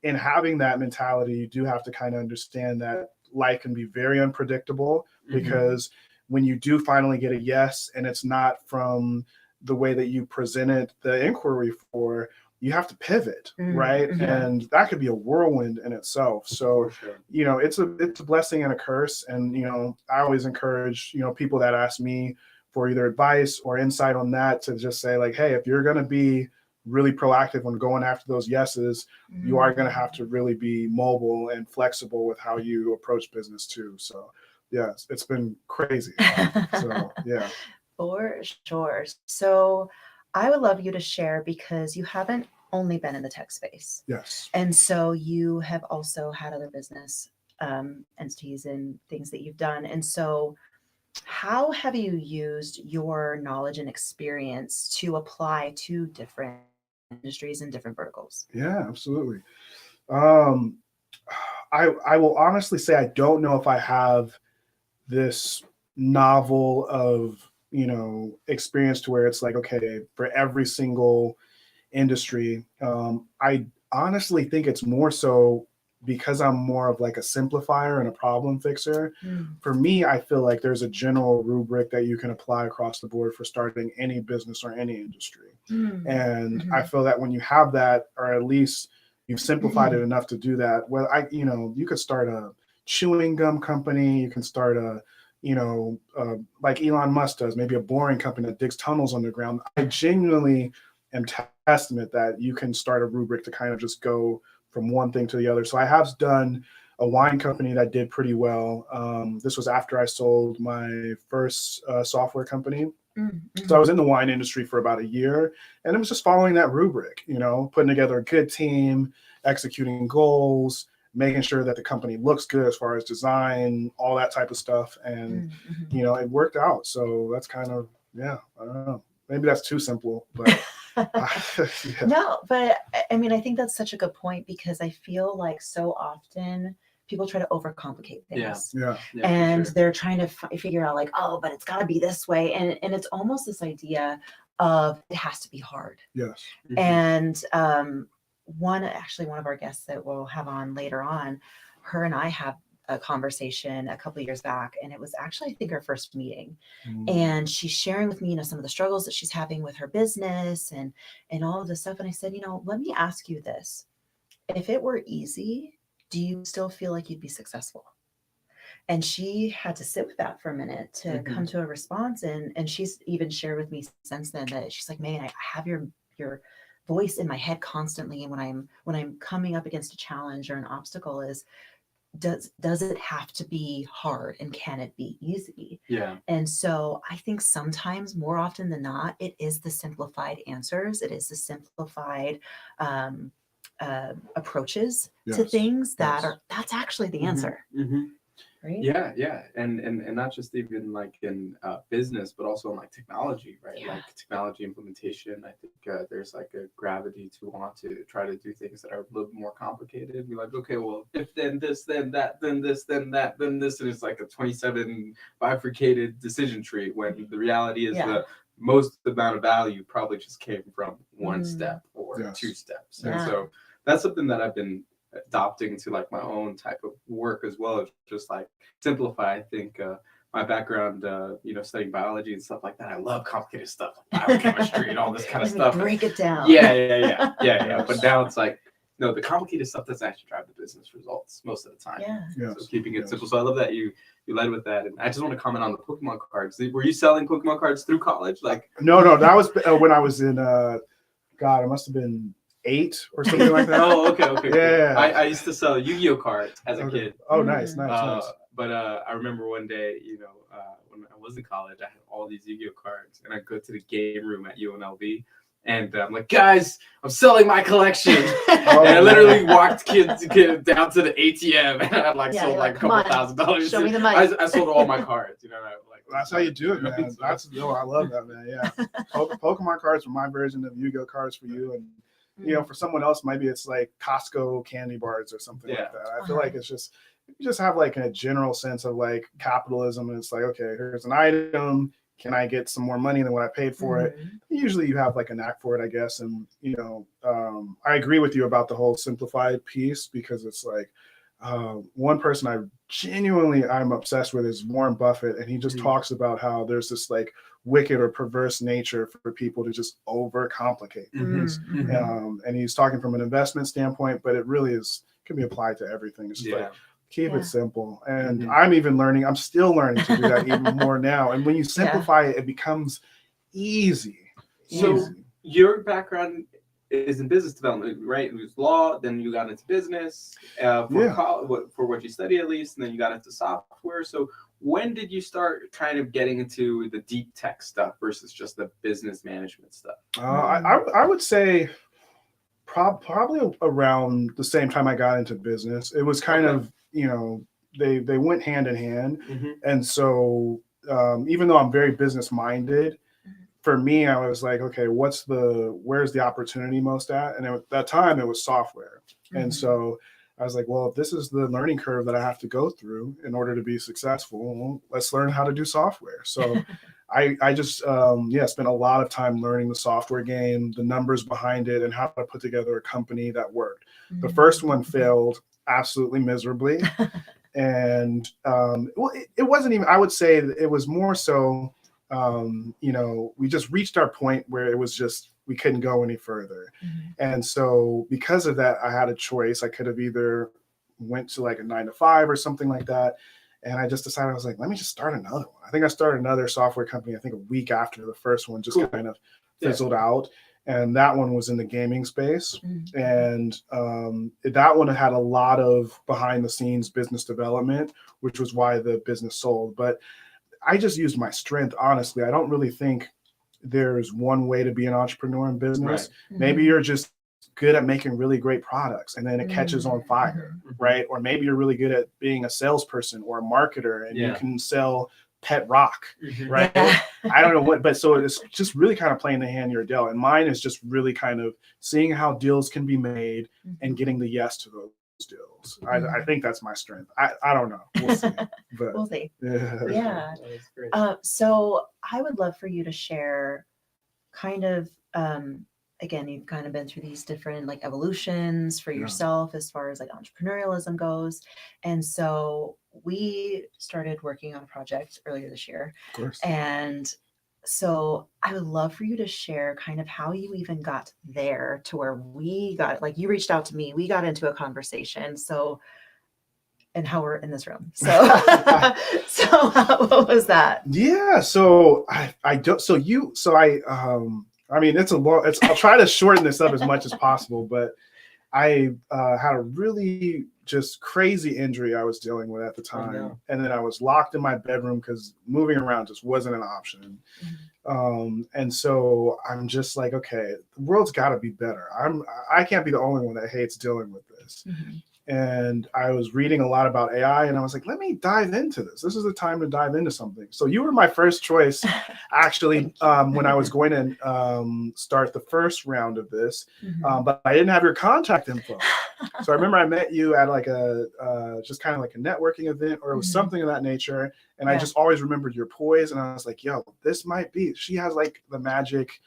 in having that mentality, you do have to kind of understand that life can be very unpredictable, because when you do finally get a yes, and it's not from the way that you presented the inquiry for, you have to pivot, right? And that could be a whirlwind in itself. So, it's a blessing and a curse. And, I always encourage, people that ask me for either advice or insight on that, to just say, like, hey, if you're going to be really proactive on going after those yeses, you are going to have to really be mobile and flexible with how you approach business too. So yeah, it's been crazy. So yeah. For sure. So I would love you to share, because you haven't only been in the tech space. Yes. And so you have also had other business entities and things that you've done. And so how have you used your knowledge and experience to apply to different industries and different verticals? Yeah, absolutely. I will honestly say I don't know if I have this novel of experience to where it's like, okay, for every single industry. I honestly think it's more so because I'm more of like a simplifier and a problem fixer. For me, I feel like there's a general rubric that you can apply across the board for starting any business or any industry. And I feel that when you have that, or at least you've simplified it enough to do that, well, you could start a chewing gum company, you can start a like Elon Musk does, maybe a boring company that digs tunnels underground. I genuinely am testament that you can start a rubric to kind of just go from one thing to the other. So I have done a wine company that did pretty well. This was after I sold my first software company. So I was in the wine industry for about a year, and it was just following that rubric, putting together a good team, executing goals, making sure that the company looks good as far as design, all that type of stuff. And, it worked out. So that's kind of, I don't know. Maybe that's too simple, but yeah. No, but I mean, I think that's such a good point, because I feel like so often people try to overcomplicate things. And they're trying to figure out, like, oh, but it's got to be this way. And it's almost this idea of it has to be hard. Yes. And one of our guests that we'll have on later on, her and I have a conversation a couple of years back, and it was actually, I think, our first meeting. Mm. And she's sharing with me, some of the struggles that she's having with her business and all of this stuff. And I said, let me ask you this. If it were easy, do you still feel like you'd be successful? And she had to sit with that for a minute to come to a response. And she's even shared with me since then that she's like, man, I have your voice in my head constantly. And when I'm coming up against a challenge or an obstacle, is does it have to be hard, and can it be easy? Yeah. And so I think sometimes, more often than not, it is the simplified answers. It is the simplified approaches to things that's actually the answer. Right? Yeah, and not just even like in business, but also in like technology, right? Yeah. Like technology implementation. I think there's like a gravity to want to try to do things that are a little more complicated. Be like, okay, well, if then this, then that, then this, then that, then this, and it's like a 27 bifurcated decision tree. When the reality is the most amount of value probably just came from one step or two steps, and so that's something that I've been adopting to like my own type of work as well, as just like simplify. I think my background, studying biology and stuff like that, I love complicated stuff like biochemistry and all this kind of stuff. Break it down. Yeah. But now it's like, no, the complicated stuff doesn't actually drive the business results most of the time. So keeping it simple. So I love that you led with that. And I just want to comment on the Pokemon cards. Were you selling Pokemon cards through college? Like, no, that was when I was in God, it must have been 8 or something like that. Oh, okay. Yeah. I used to sell Yu-Gi-Oh cards as a kid. Oh, nice. But I remember one day, when I was in college, I had all these Yu-Gi-Oh cards, and I'd go to the game room at UNLV, and I'm like, guys, I'm selling my collection. And I literally walked kids down to the ATM, and I sold like a couple $1,000. Show me the money. I sold all my cards. That's how you do it, man. I love that, man. Yeah. Pokemon cards were my version of Yu-Gi-Oh cards for you, and for someone else, maybe it's like Costco candy bars or something like that. I feel like it's just, you just have like a general sense of like capitalism, and it's like, okay, here's an item. Can I get some more money than what I paid for it? Usually you have like a knack for it, I guess. And, I agree with you about the whole simplified piece, because it's like one person I'm obsessed with is Warren Buffett. And he just talks about how there's this like wicked or perverse nature for people to just overcomplicate things. And he's talking from an investment standpoint, but it really can be applied to everything. It's just like, keep it simple. And I'm still learning to do that even more now. And when you simplify it, it becomes easy. So your background is in business development, right? It was law, then you got into business for what you study at least, and then you got into software. So when did you start kind of getting into the deep tech stuff versus just the business management stuff? I would say probably around the same time I got into business. It was kind of, they went hand in hand. And so even though I'm very business minded, for me, I was like, okay, where's the opportunity most at? And at that time it was software. And so I was like, well, if this is the learning curve that I have to go through in order to be successful, let's learn how to do software. So I just, spent a lot of time learning the software game, the numbers behind it, and how to put together a company that worked. The first one failed absolutely miserably. And it wasn't even, I would say it was more so, we just reached our point where it was just, we couldn't go any further. And so because of that, I had a choice. I could have either went to like a 9-to-5 or something like that. And I just decided, I was like, let me just start another one. I think I started another software company, I think a week after the first one just kind of fizzled out. And that one was in the gaming space. And that one had a lot of behind the scenes business development, which was why the business sold. But I just used my strength, honestly. I don't really think there's one way to be an entrepreneur in business. Maybe you're just good at making really great products and then it catches on fire, right? Or maybe you're really good at being a salesperson or a marketer and you can sell pet rock, right? I don't know what, but so it's just really kind of playing the hand you're dealt. And mine is just really kind of seeing how deals can be made and getting the yes to those deals. I think that's my strength. I don't know. We'll see. But, we'll see. Yeah. So I would love for you to share kind of, again, you've kind of been through these different like evolutions for yourself as far as like entrepreneurialism goes. And so we started working on a project earlier this year. Of course. And so I would love for you to share kind of how you even got there to where we got, like you reached out to me, we got into a conversation. So, and how we're in this room. So, what was that? Yeah. So I don't, so I mean, I'll try to shorten this up as much as possible, but I had a really just crazy injury I was dealing with at the time. no. And then I was locked in my bedroom because moving around just wasn't an option. And so I'm just like, okay, the world's got to be better. I can't be the only one that hates dealing with this. And I was reading a lot about AI, and I was like, let me dive into this. This is the time to dive into something. So you were my first choice, actually, when I was going to start the first round of this, but I didn't have your contact info. So I remember I met you at like just kind of like a networking event, or it was something of that nature. And I just always remembered your poise, and I was like, yo, this might be, she has like the magic,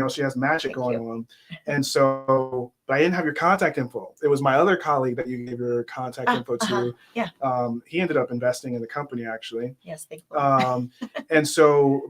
she has magic going on. And so, but I didn't have your contact info. It was my other colleague that you gave your contact info to. Yeah. He ended up investing in the company, actually. Yes, thank you. And so,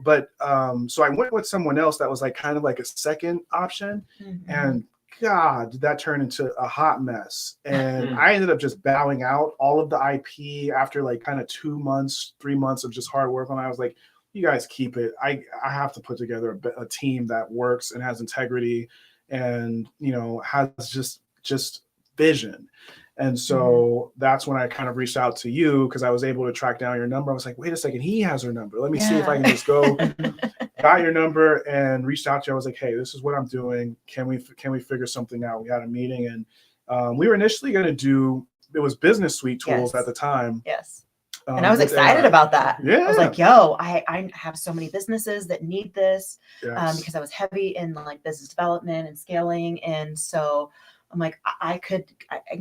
so I went with someone else that was like kind of like a second option. And God, did that turn into a hot mess. And I ended up just bowing out all of the IP after like kind of 2 months, 3 months of just hard work on it. I was like, you guys keep it. I have to put together a team that works and has integrity and, has just vision. And so that's when I kind of reached out to you, because I was able to track down your number. I was like, wait a second, he has her number. Let me see if I can just go. Got your number and reached out to you. I was like, hey, this is what I'm doing. Can we figure something out? We had a meeting, and we were initially going to do, it was business suite tools at the time. Yes. And I was excited about that. Yeah. I was like, yo, I have so many businesses that need this, because I was heavy in like business development and scaling. And so I'm like, I can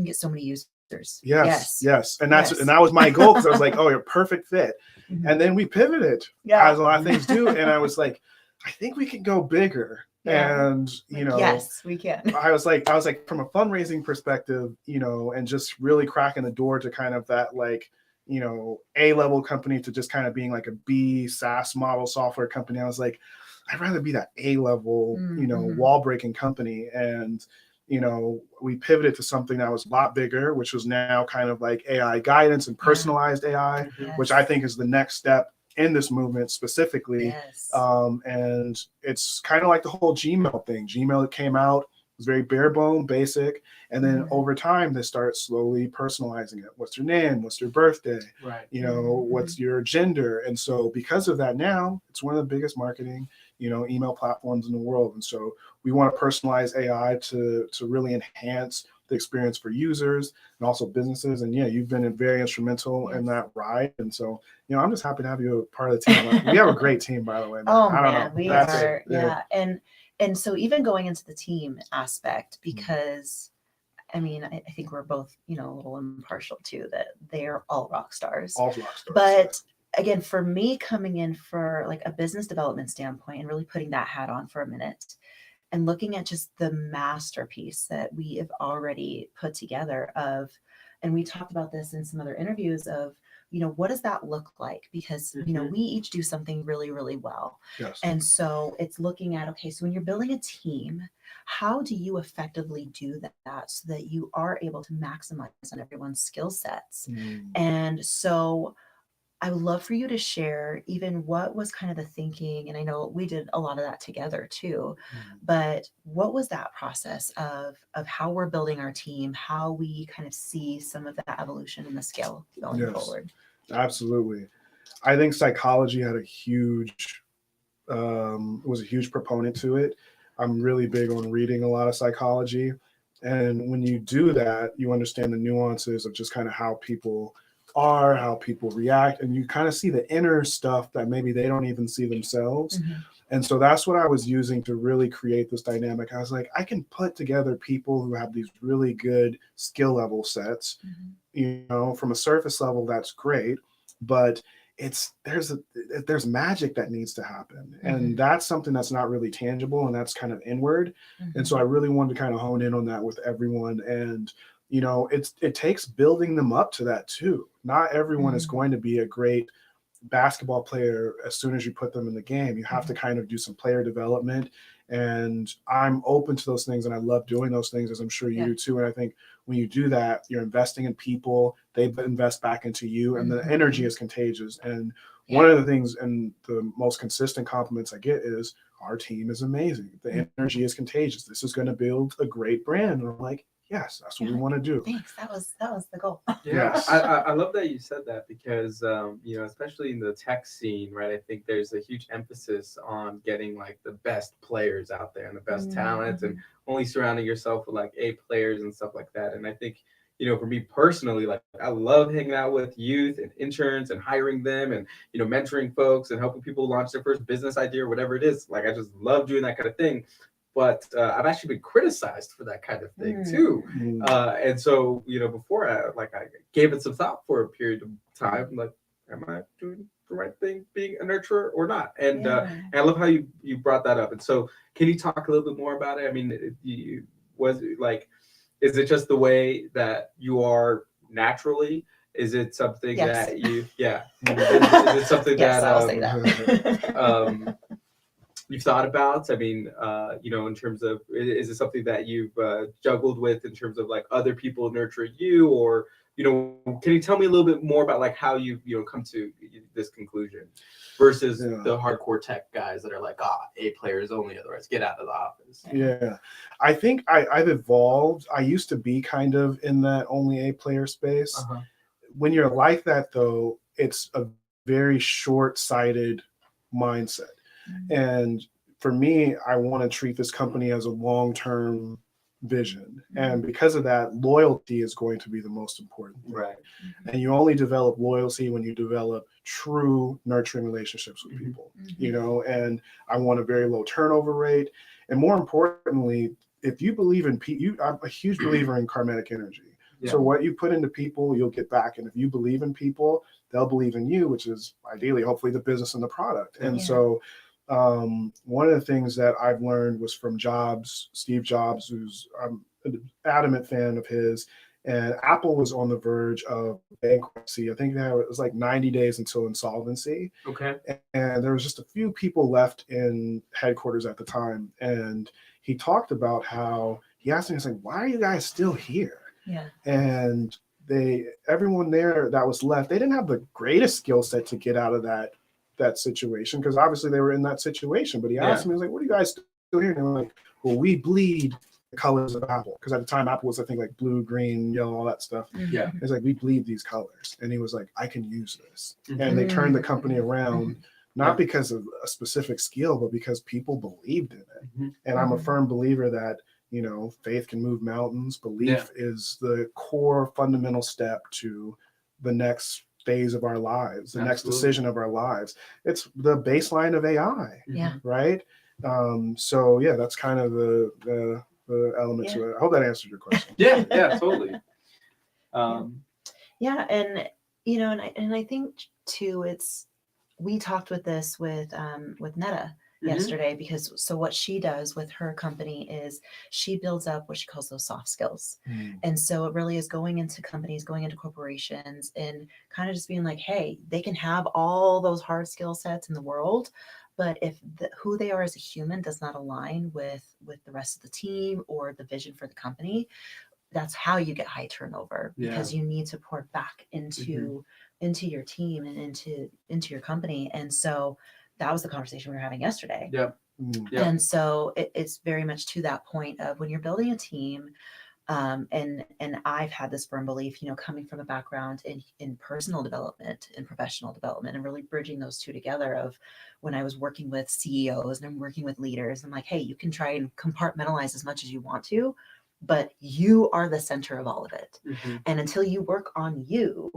get so many users. Yes. And that was my goal, because I was like, oh, you're a perfect fit. And then we pivoted, as a lot of things do. And I was like, I think we can go bigger. And yes, we can. I was like from a fundraising perspective, and just really cracking the door to kind of that like, A-level company to just kind of being like a B SaaS model software company. I was like, I'd rather be that A-level, wall breaking company. And, we pivoted to something that was a lot bigger, which was now kind of like AI guidance and personalized AI, which I think is the next step in this movement specifically. And it's kind of like the whole Gmail thing. Gmail came out, was very bare bone, basic. And then over time, they start slowly personalizing it. What's your name? What's your birthday? Right. What's your gender? And so because of that now, it's one of the biggest marketing, email platforms in the world. And so we want to personalize AI to really enhance the experience for users and also businesses. And yeah, you've been very instrumental in that ride. And so, I'm just happy to have you a part of the team. We have a great team, by the way. We are. Yeah. And so even going into the team aspect, because I mean, I think we're both, a little impartial too, that they're all rock stars. All rock stars. But again, for me coming in for like a business development standpoint and really putting that hat on for a minute and looking at just the masterpiece that we have already put together and we talked about this in some other interviews of, what does that look like? Because, we each do something really, really well. Yes. And so it's looking at, okay, so when you're building a team, how do you effectively do that so that you are able to maximize on everyone's skill sets? And so I would love for you to share even what was kind of the thinking, and I know we did a lot of that together too, but what was that process of how we're building our team, how we kind of see some of that evolution in the scale going forward? Absolutely. I think psychology had a huge, was a huge proponent to it. I'm really big on reading a lot of psychology. And when you do that, you understand the nuances of just kind of how people are, how people react, and you kind of see the inner stuff that maybe they don't even see themselves. And so that's what I was using to really create this dynamic. I was like, I can put together people who have these really good skill level sets, from a surface level, that's great, but there's magic that needs to happen. And that's something that's not really tangible, and that's kind of inward. And so I really wanted to kind of hone in on that with everyone. And it takes building them up to that too. Not everyone is going to be a great basketball player as soon as you put them in the game. You have to kind of do some player development, and I'm open to those things, and I love doing those things, as I'm sure you do too. And I think when you do that, you're investing in people, they invest back into you, and the energy is contagious. And one of the things and the most consistent compliments I get is, our team is amazing, the energy is contagious, this is going to build a great brand. And I'm like, yes, that's what we want to do. Thanks. That was the goal. Yeah, Yes. I love that you said that, because especially in the tech scene, right? I think there's a huge emphasis on getting like the best players out there and the best talent, and only surrounding yourself with like A players and stuff like that. And I think, for me personally, like I love hanging out with youth and interns and hiring them, and mentoring folks and helping people launch their first business idea or whatever it is. Like I just love doing that kind of thing. But I've actually been criticized for that kind of thing too. And so, before I gave it some thought for a period of time, like, am I doing the right thing being a nurturer or not? And I love how you brought that up. And so can you talk a little bit more about it? I mean, is it just the way that you are naturally? Is it something that you, is it something Yes, that, I'll say that. you've thought about? I mean, in terms of, is it something that you've juggled with in terms of like other people nurturing you, or, can you tell me a little bit more about like how you come to this conclusion versus the hardcore tech guys that are like, A players only, otherwise get out of the office? Yeah, I think I've evolved. I used to be kind of in that only A player space. When you're like that though, it's a very short-sighted mindset. And for me, I want to treat this company as a long-term vision. And because of that, loyalty is going to be the most important thing. Right. And you only develop loyalty when you develop true nurturing relationships with people, and I want a very low turnover rate. And more importantly, if you believe in people, I'm a huge believer in karmic energy. So what you put into people, you'll get back. And if you believe in people, they'll believe in you, which is ideally, hopefully, the business and the product. And so one of the things that I've learned was from Steve Jobs, who's I'm an adamant fan of his, and Apple was on the verge of bankruptcy. I think it was like 90 days until insolvency. Okay. And there was just a few people left in headquarters at the time. And he talked about how he asked me, he's like, why are you guys still here? Yeah. And everyone there that was left, they didn't have the greatest skill set to get out of that situation, because obviously they were in that situation. But he asked me, he was like, what are you guys still here? And they were like, well, we bleed the colors of Apple, because at the time Apple was, I think, like blue, green, yellow, all that stuff. Yeah. It's like, we bleed these colors. And he was like, I can use this. And they turned the company around, not because of a specific skill, but because people believed in it. And I'm a firm believer that faith can move mountains. Belief is the core fundamental step to the next phase of our lives, the next decision of our lives. It's the baseline of AI. Right. So yeah, that's kind of the element to it. I hope that answered your question. Yeah, totally. Yeah, and and I think too, we talked with Netta yesterday, because what she does with her company is she builds up what she calls those soft skills. And so it really is going into companies, going into corporations, and kind of just being like, hey, they can have all those hard skill sets in the world, but if who they are as a human does not align with the rest of the team or the vision for the company, that's how you get high turnover, because you need to pour back into your team and into your company. And so that was the conversation we were having yesterday. And so it's very much to that point of when you're building a team, and I've had this firm belief, coming from a background in personal development and professional development, and really bridging those two together, of when I was working with CEOs and I'm working with leaders, I'm like, hey, you can try and compartmentalize as much as you want to, but you are the center of all of it. And until you work on you,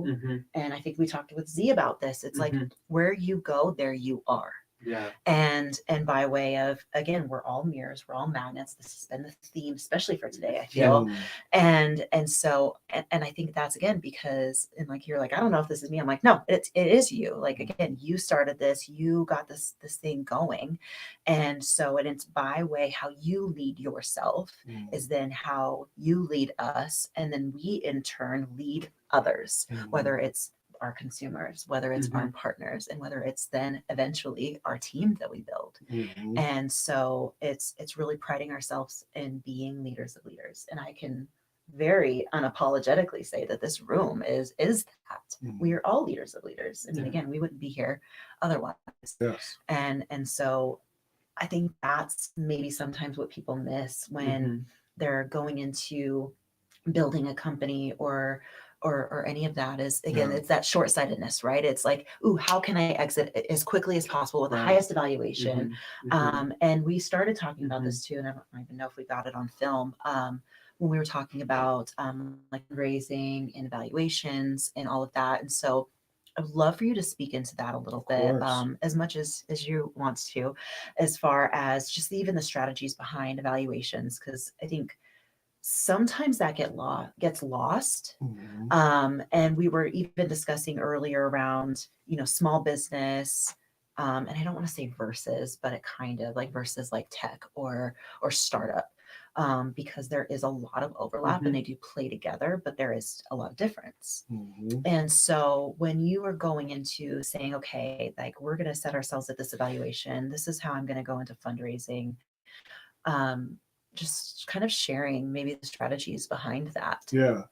and I think we talked with Z about this, it's like, where you go, there you are. Yeah. And by way of, again, we're all mirrors, we're all magnets. This has been the theme, especially for today, I feel. And so and I think that's, again, because, and like you're like, I don't know if this is me. I'm like, no, it is you. Like, again, you started this, you got this thing going. And so, and it's by way how you lead yourself is then how you lead us, and then we in turn lead others, whether it's our consumers, whether it's our partners, and whether it's then eventually our team that we build. And so it's really priding ourselves in being leaders of leaders. And I can very unapologetically say that this room is that. We are all leaders of leaders. I mean, again, we wouldn't be here otherwise. Yes. And so I think that's maybe sometimes what people miss when they're going into building a company or any of that is, again, it's that short-sightedness, right? It's like, ooh, how can I exit as quickly as possible with the highest evaluation? And we started talking about this too, and I don't even know if we got it on film, when we were talking about like raising and evaluations and all of that. And so I would love for you to speak into that a little bit, as much as you want to, as far as just even the strategies behind evaluations, because I think sometimes that gets lost. And we were even discussing earlier around, small business, and I don't want to say versus, but it kind of like versus like tech or startup, because there is a lot of overlap and they do play together, but there is a lot of difference. And so when you are going into saying, okay, like we're going to set ourselves at this evaluation, this is how I'm going to go into fundraising, just kind of sharing maybe the strategies behind that. Yeah.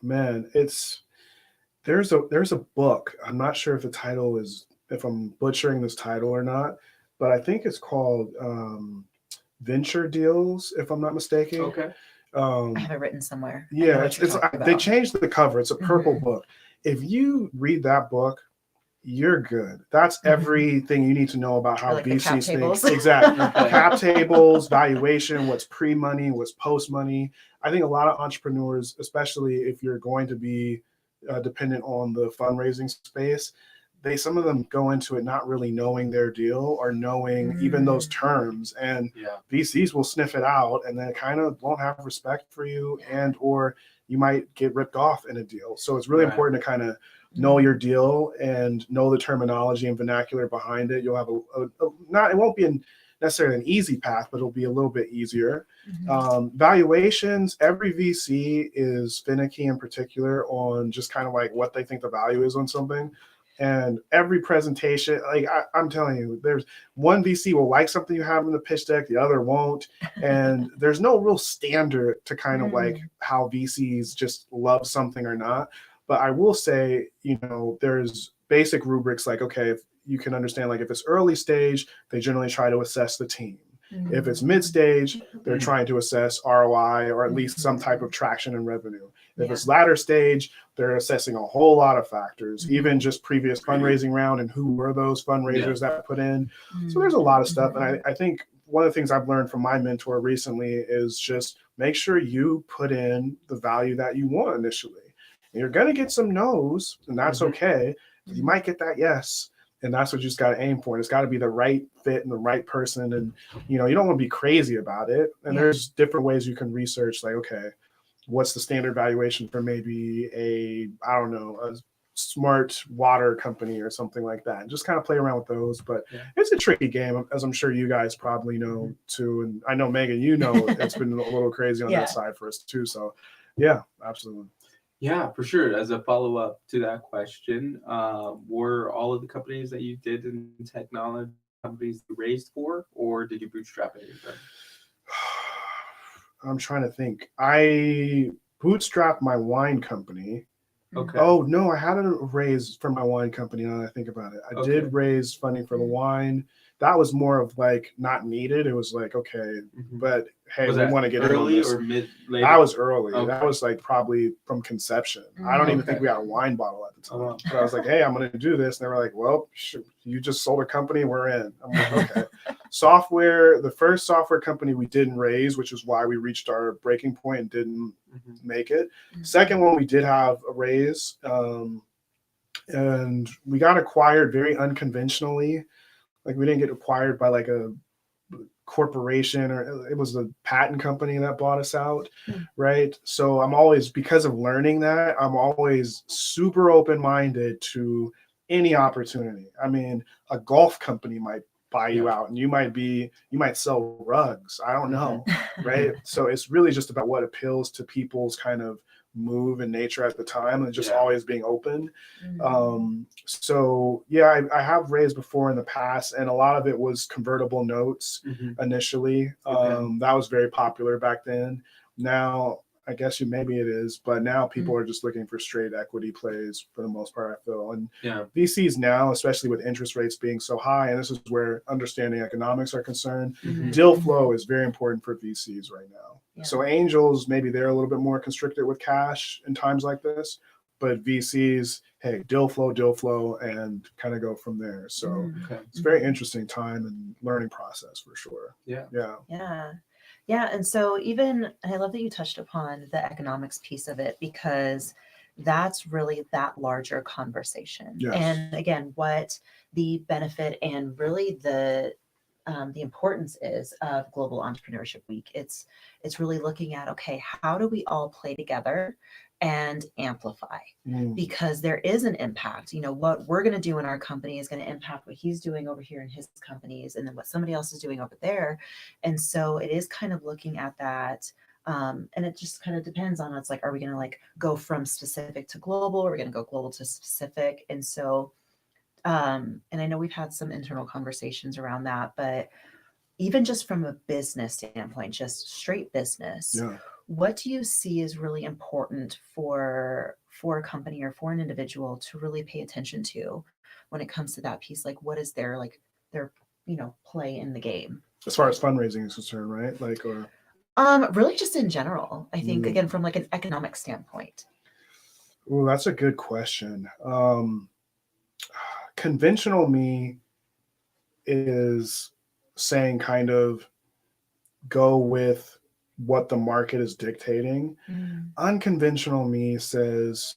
Man, there's a book. I'm not sure if the title is, if I'm butchering this title or not, but I think it's called Venture Deals, if I'm not mistaken. Okay. I have it written somewhere. Yeah, they changed the cover. It's a purple book. If you read that book, you're good. That's everything you need to know about how like VCs think. Exactly. Cap tables, valuation, what's pre-money, what's post-money. I think a lot of entrepreneurs, especially if you're going to be dependent on the fundraising space, some of them go into it not really knowing their deal or knowing even those terms, and VCs will sniff it out and then kind of won't have respect for you, and or you might get ripped off in a deal. So it's really important to kind of know your deal and know the terminology and vernacular behind it. You'll have it won't be necessarily an easy path, but it'll be a little bit easier. Valuations, every VC is finicky in particular on just kind of like what they think the value is on something. And every presentation, like I'm telling you, there's one VC will like something you have in the pitch deck, the other won't. And there's no real standard to kind of like how VCs just love something or not. But I will say, there's basic rubrics like, okay, if you can understand, like if it's early stage, they generally try to assess the team. If it's mid stage, they're trying to assess ROI or at least some type of traction and revenue. If it's latter stage, they're assessing a whole lot of factors, even just previous fundraising round and who were those fundraisers that put in. So there's a lot of stuff. And I think one of the things I've learned from my mentor recently is just make sure you put in the value that you want initially. And you're going to get some no's, and that's okay. But you might get that yes. And that's what you just got to aim for. And it's got to be the right fit and the right person. And, you don't want to be crazy about it. And there's different ways you can research, like, okay, what's the standard valuation for maybe a smart water company or something like that. And just kind of play around with those. But it's a tricky game, as I'm sure you guys probably know too. And I know, Megan, it's been a little crazy on that side for us too. So yeah, absolutely. Yeah, for sure. As a follow-up to that question, were all of the companies that you did in technology companies you raised for, or did you bootstrap any of them? I'm trying to think. I bootstrapped my wine company. Okay. Oh, no, I hadn't raised for my wine company now that I think about it. I did raise funding for the wine. That was more of like not needed. It was like, okay, but hey, we want to get early in on this. or mid? Later? That was early. Okay. That was like probably from conception. I don't even think we had a wine bottle at the time. But I was like, hey, I'm going to do this. And they were like, well, you just sold a company. We're in. I'm like, okay. Software, the first software company we didn't raise, which is why we reached our breaking point and didn't make it. Second one, we did have a raise. and we got acquired very unconventionally. Like we didn't get acquired by like a corporation, or it was a patent company that bought us out, right? So I'm always, because of learning that, I'm always super open-minded to any opportunity. I mean, a golf company might buy you out, and you might sell rugs. I don't know, right? So it's really just about what appeals to people's kind of move and nature at the time, and just always being open. So yeah, I have raised before in the past, and a lot of it was convertible notes initially. That was very popular back then. Now I guess maybe it is, but now people are just looking for straight equity plays for the most part, I feel. And VCs now, especially with interest rates being so high, and this is where understanding economics are concerned, deal flow is very important for VCs right now. So angels, maybe they're a little bit more constricted with cash in times like this, but VCs, hey, deal flow, and kind of go from there. So it's a very interesting time and learning process for sure. Yeah. And so and I love that you touched upon the economics piece of it, because that's really that larger conversation. And again, what the benefit and really the importance is of Global Entrepreneurship Week. It's really looking at, okay, how do we all play together and amplify? Because there is an impact. What we're going to do in our company is going to impact what he's doing over here in his companies, and then what somebody else is doing over there. And so it is kind of looking at that. And it just kind of depends on, it's like, are we going to like go from specific to global? Are we going to go global to specific? And so, and I know we've had some internal conversations around that, but even just from a business standpoint, just straight business, what do you see is really important for a company or for an individual to really pay attention to when it comes to that piece? Like, what is their play in the game as far as fundraising is concerned, right? Like, or really just in general, I think, again, from like an economic standpoint. Oh, that's a good question. Conventional me is saying kind of go with what the market is dictating. Unconventional me says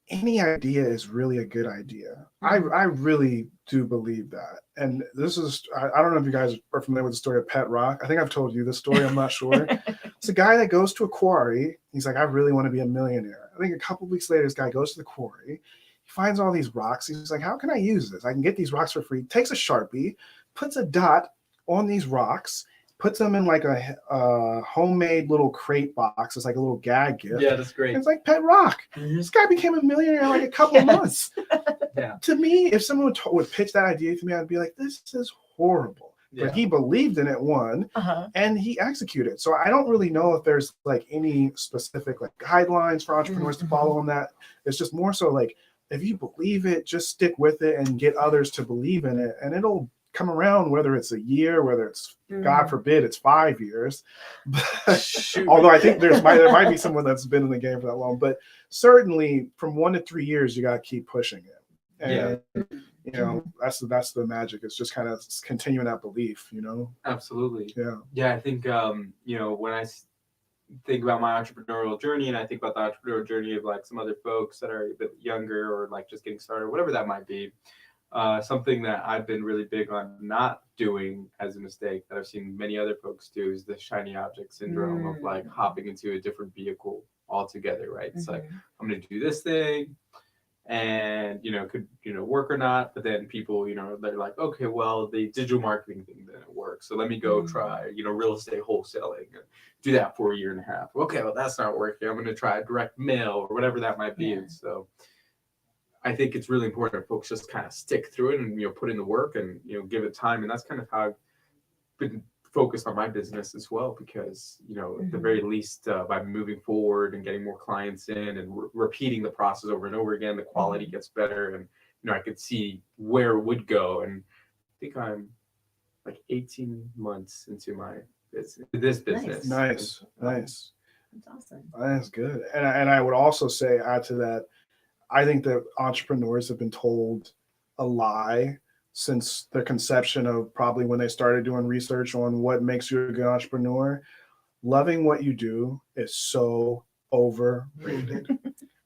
any idea is really a good idea. I really do believe that. And this is, I don't know if you guys are familiar with the story of Pet Rock. I think I've told you this story. I'm not sure. It's a guy that goes to a quarry. He's like, I really want to be a millionaire. I think a couple of weeks later, this guy goes to the quarry. He finds all these rocks. He's like, how can I use this? I can get these rocks for free. Takes a Sharpie, puts a dot on these rocks, puts them in like a homemade little crate box. It's like a little gag gift. Yeah, that's great. It's like Pet Rock. This guy became a millionaire in like a couple of months. To me, if someone would pitch that idea to me, I'd be like, this is horrible. But he believed in it, and he executed. So I don't really know if there's like any specific like guidelines for entrepreneurs to follow on that. It's just more so like, if you believe it, just stick with it and get others to believe in it, and it'll come around, whether it's a year, whether it's, God forbid, it's 5 years. Although I think there might be someone that's been in the game for that long, but certainly from 1 to 3 years, you got to keep pushing it. And that's the magic. It's just kind of continuing that belief, Absolutely. I think when I think about my entrepreneurial journey, and I think about the entrepreneurial journey of like some other folks that are a bit younger or like just getting started, whatever that might be. Something that I've been really big on not doing as a mistake that I've seen many other folks do is the shiny object syndrome of like hopping into a different vehicle altogether, right? It's like, I'm going to do this thing and, could, work or not. But then people, they're like, okay, well, the digital marketing thing didn't work. So let me go try, real estate wholesaling and do that for a year and a half. Okay, well, that's not working. I'm going to try direct mail or whatever that might be. And so I think it's really important that folks just kind of stick through it and, put in the work and, give it time. And that's kind of how I've been focused on my business as well, because, at the very least, by moving forward and getting more clients in and repeating the process over and over again, the quality gets better. And, I could see where it would go. And I think I'm like 18 months into this business. Nice. That's awesome. That's good. And I would also say, add to that, I think that entrepreneurs have been told a lie since the conception of probably when they started doing research on what makes you a good entrepreneur. Loving what you do is so overrated.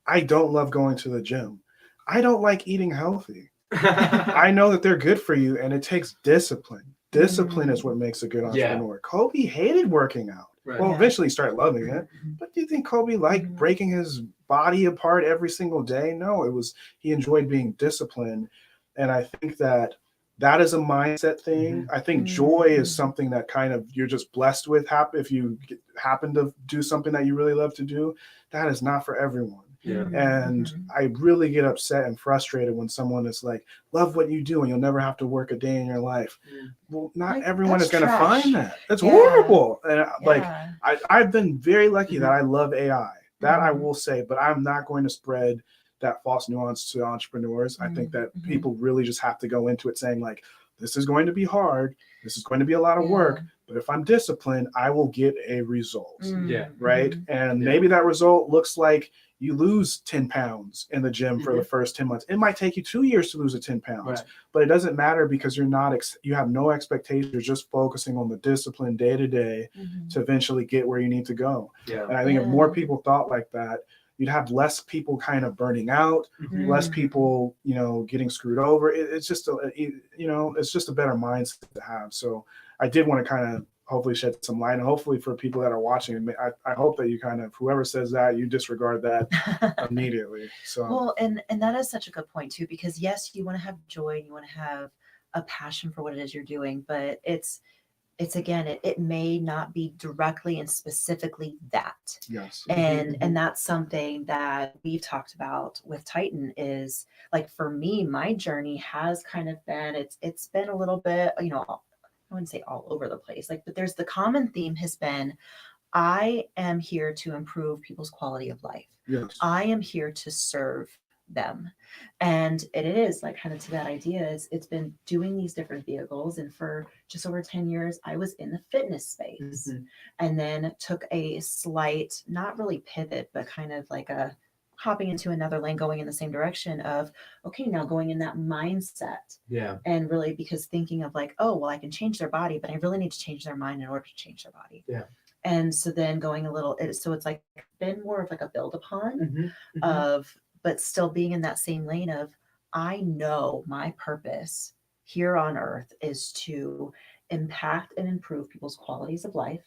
I don't love going to the gym. I don't like eating healthy. I know that they're good for you, and it takes discipline. Discipline is what makes a good entrepreneur. Kobe hated working out. Right. Well, eventually he started loving it. But do you think Kobe liked breaking his body apart every single day? No, he enjoyed being disciplined. And I think that is a mindset thing. I think joy is something that kind of you're just blessed with. If you happen to do something that you really love to do, that is not for everyone. Yeah. And I really get upset and frustrated when someone is like, love what you do and you'll never have to work a day in your life. Well, not everyone is going to find that. That's horrible. And like, I've been very lucky that I love AI. That I will say, but I'm not going to spread that false nuance to entrepreneurs. I think that people really just have to go into it saying like, this is going to be hard. This is going to be a lot of work. But if I'm disciplined, I will get a result. Yeah. Right. And maybe that result looks like you lose 10 pounds in the gym for the first 10 months. It might take you 2 years to lose the 10 pounds, but it doesn't matter because you have no expectations. You're just focusing on the discipline day to day to eventually get where you need to go. Yeah. And I think if more people thought like that, you'd have less people kind of burning out, less people, getting screwed over. It's just it's just a better mindset to have. So I did want to kind of hopefully shed some light, and hopefully for people that are watching, I hope that you kind of, whoever says that, you disregard that immediately. So well, and that is such a good point too, because yes, you want to have joy and you want to have a passion for what it is you're doing, but it's again, it may not be directly and specifically that. Yes. And that's something that we've talked about with Titan is like, for me, my journey has kind of been, it's been a little bit, I wouldn't say all over the place, but there's the common theme has been, I am here to improve people's quality of life. Yes. I am here to serve them. And it is like kind of to that idea is it's been doing these different vehicles. And for just over 10 years, I was in the fitness space and then took a slight, not really pivot, but kind of like a hopping into another lane, going in the same direction of, okay, now going in that mindset. Yeah. And really because thinking of like, oh, well, I can change their body, but I really need to change their mind in order to change their body. Yeah. And so then going a little, so it's like been more of like a build upon of, but still being in that same lane of, I know my purpose here on earth is to impact and improve people's qualities of life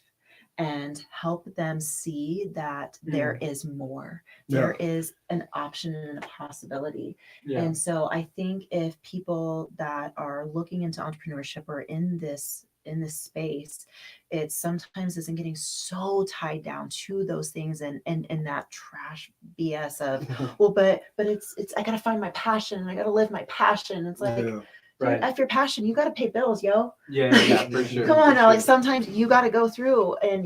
and help them see that there is more. There is an option and a possibility. Yeah. And so I think if people that are looking into entrepreneurship or in this space, it sometimes isn't getting so tied down to those things and that trash BS of, well, but it's I gotta find my passion and I gotta live my passion. It's like, Right. If your passion, you gotta pay bills, yo. Yeah, for sure. Come on now, like sometimes you gotta go through and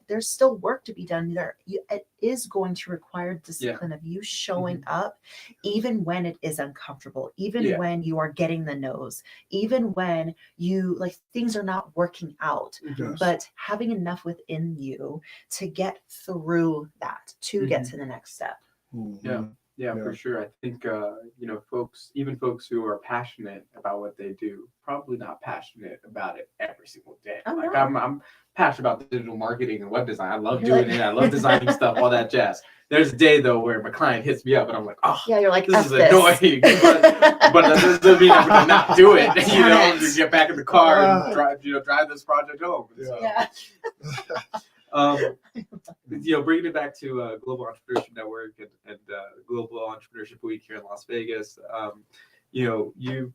there's still work to be done there. It is going to require discipline of you showing up even when it is uncomfortable, even when you are getting the no's, even when you like things are not working out, but having enough within you to get through that, to get to the next step. Yeah, for sure. I think folks who are passionate about what they do, probably not passionate about it every single day. Oh, like no. I'm passionate about digital marketing and web design. I love doing it. I love designing stuff, all that jazz. There's a day though where my client hits me up and I'm like, oh, yeah, you're like, this is annoying, but that doesn't mean I'm gonna not do it. Just get back in the car and drive this project home. Bringing it back to Global Entrepreneurship Network and Global Entrepreneurship Week here in Las Vegas. You've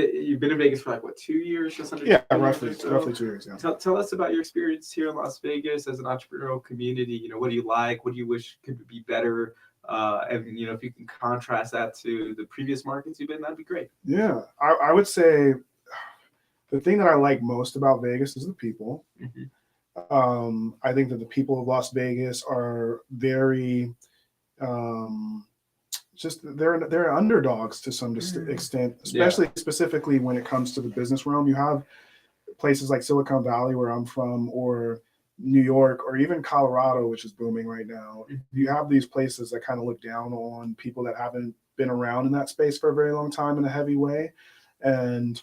been in Vegas for like 2 years, just under 2 years roughly or so? 2 years. Tell us about your experience here in Las Vegas as an entrepreneurial community. What do you like? What do you wish could be better? And if you can contrast that to the previous markets you've been, that'd be great. Yeah, I would say the thing that I like most about Vegas is the people. I think that the people of Las Vegas are very, they're underdogs to some extent, especially specifically when it comes to the business realm. You have places like Silicon Valley, where I'm from, or New York, or even Colorado, which is booming right now. You have these places that kind of look down on people that haven't been around in that space for a very long time in a heavy way. And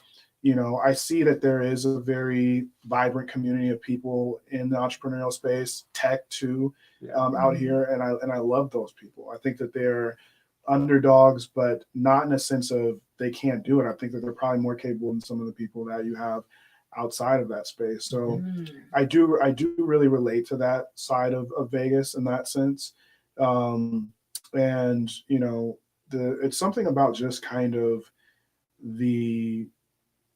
I see that there is a very vibrant community of people in the entrepreneurial space, tech too, out here, and I love those people. I think that they're underdogs, but not in a sense of they can't do it. I think that they're probably more capable than some of the people that you have outside of that space. So I do really relate to that side of Vegas in that sense. And you know, it's something about just kind of the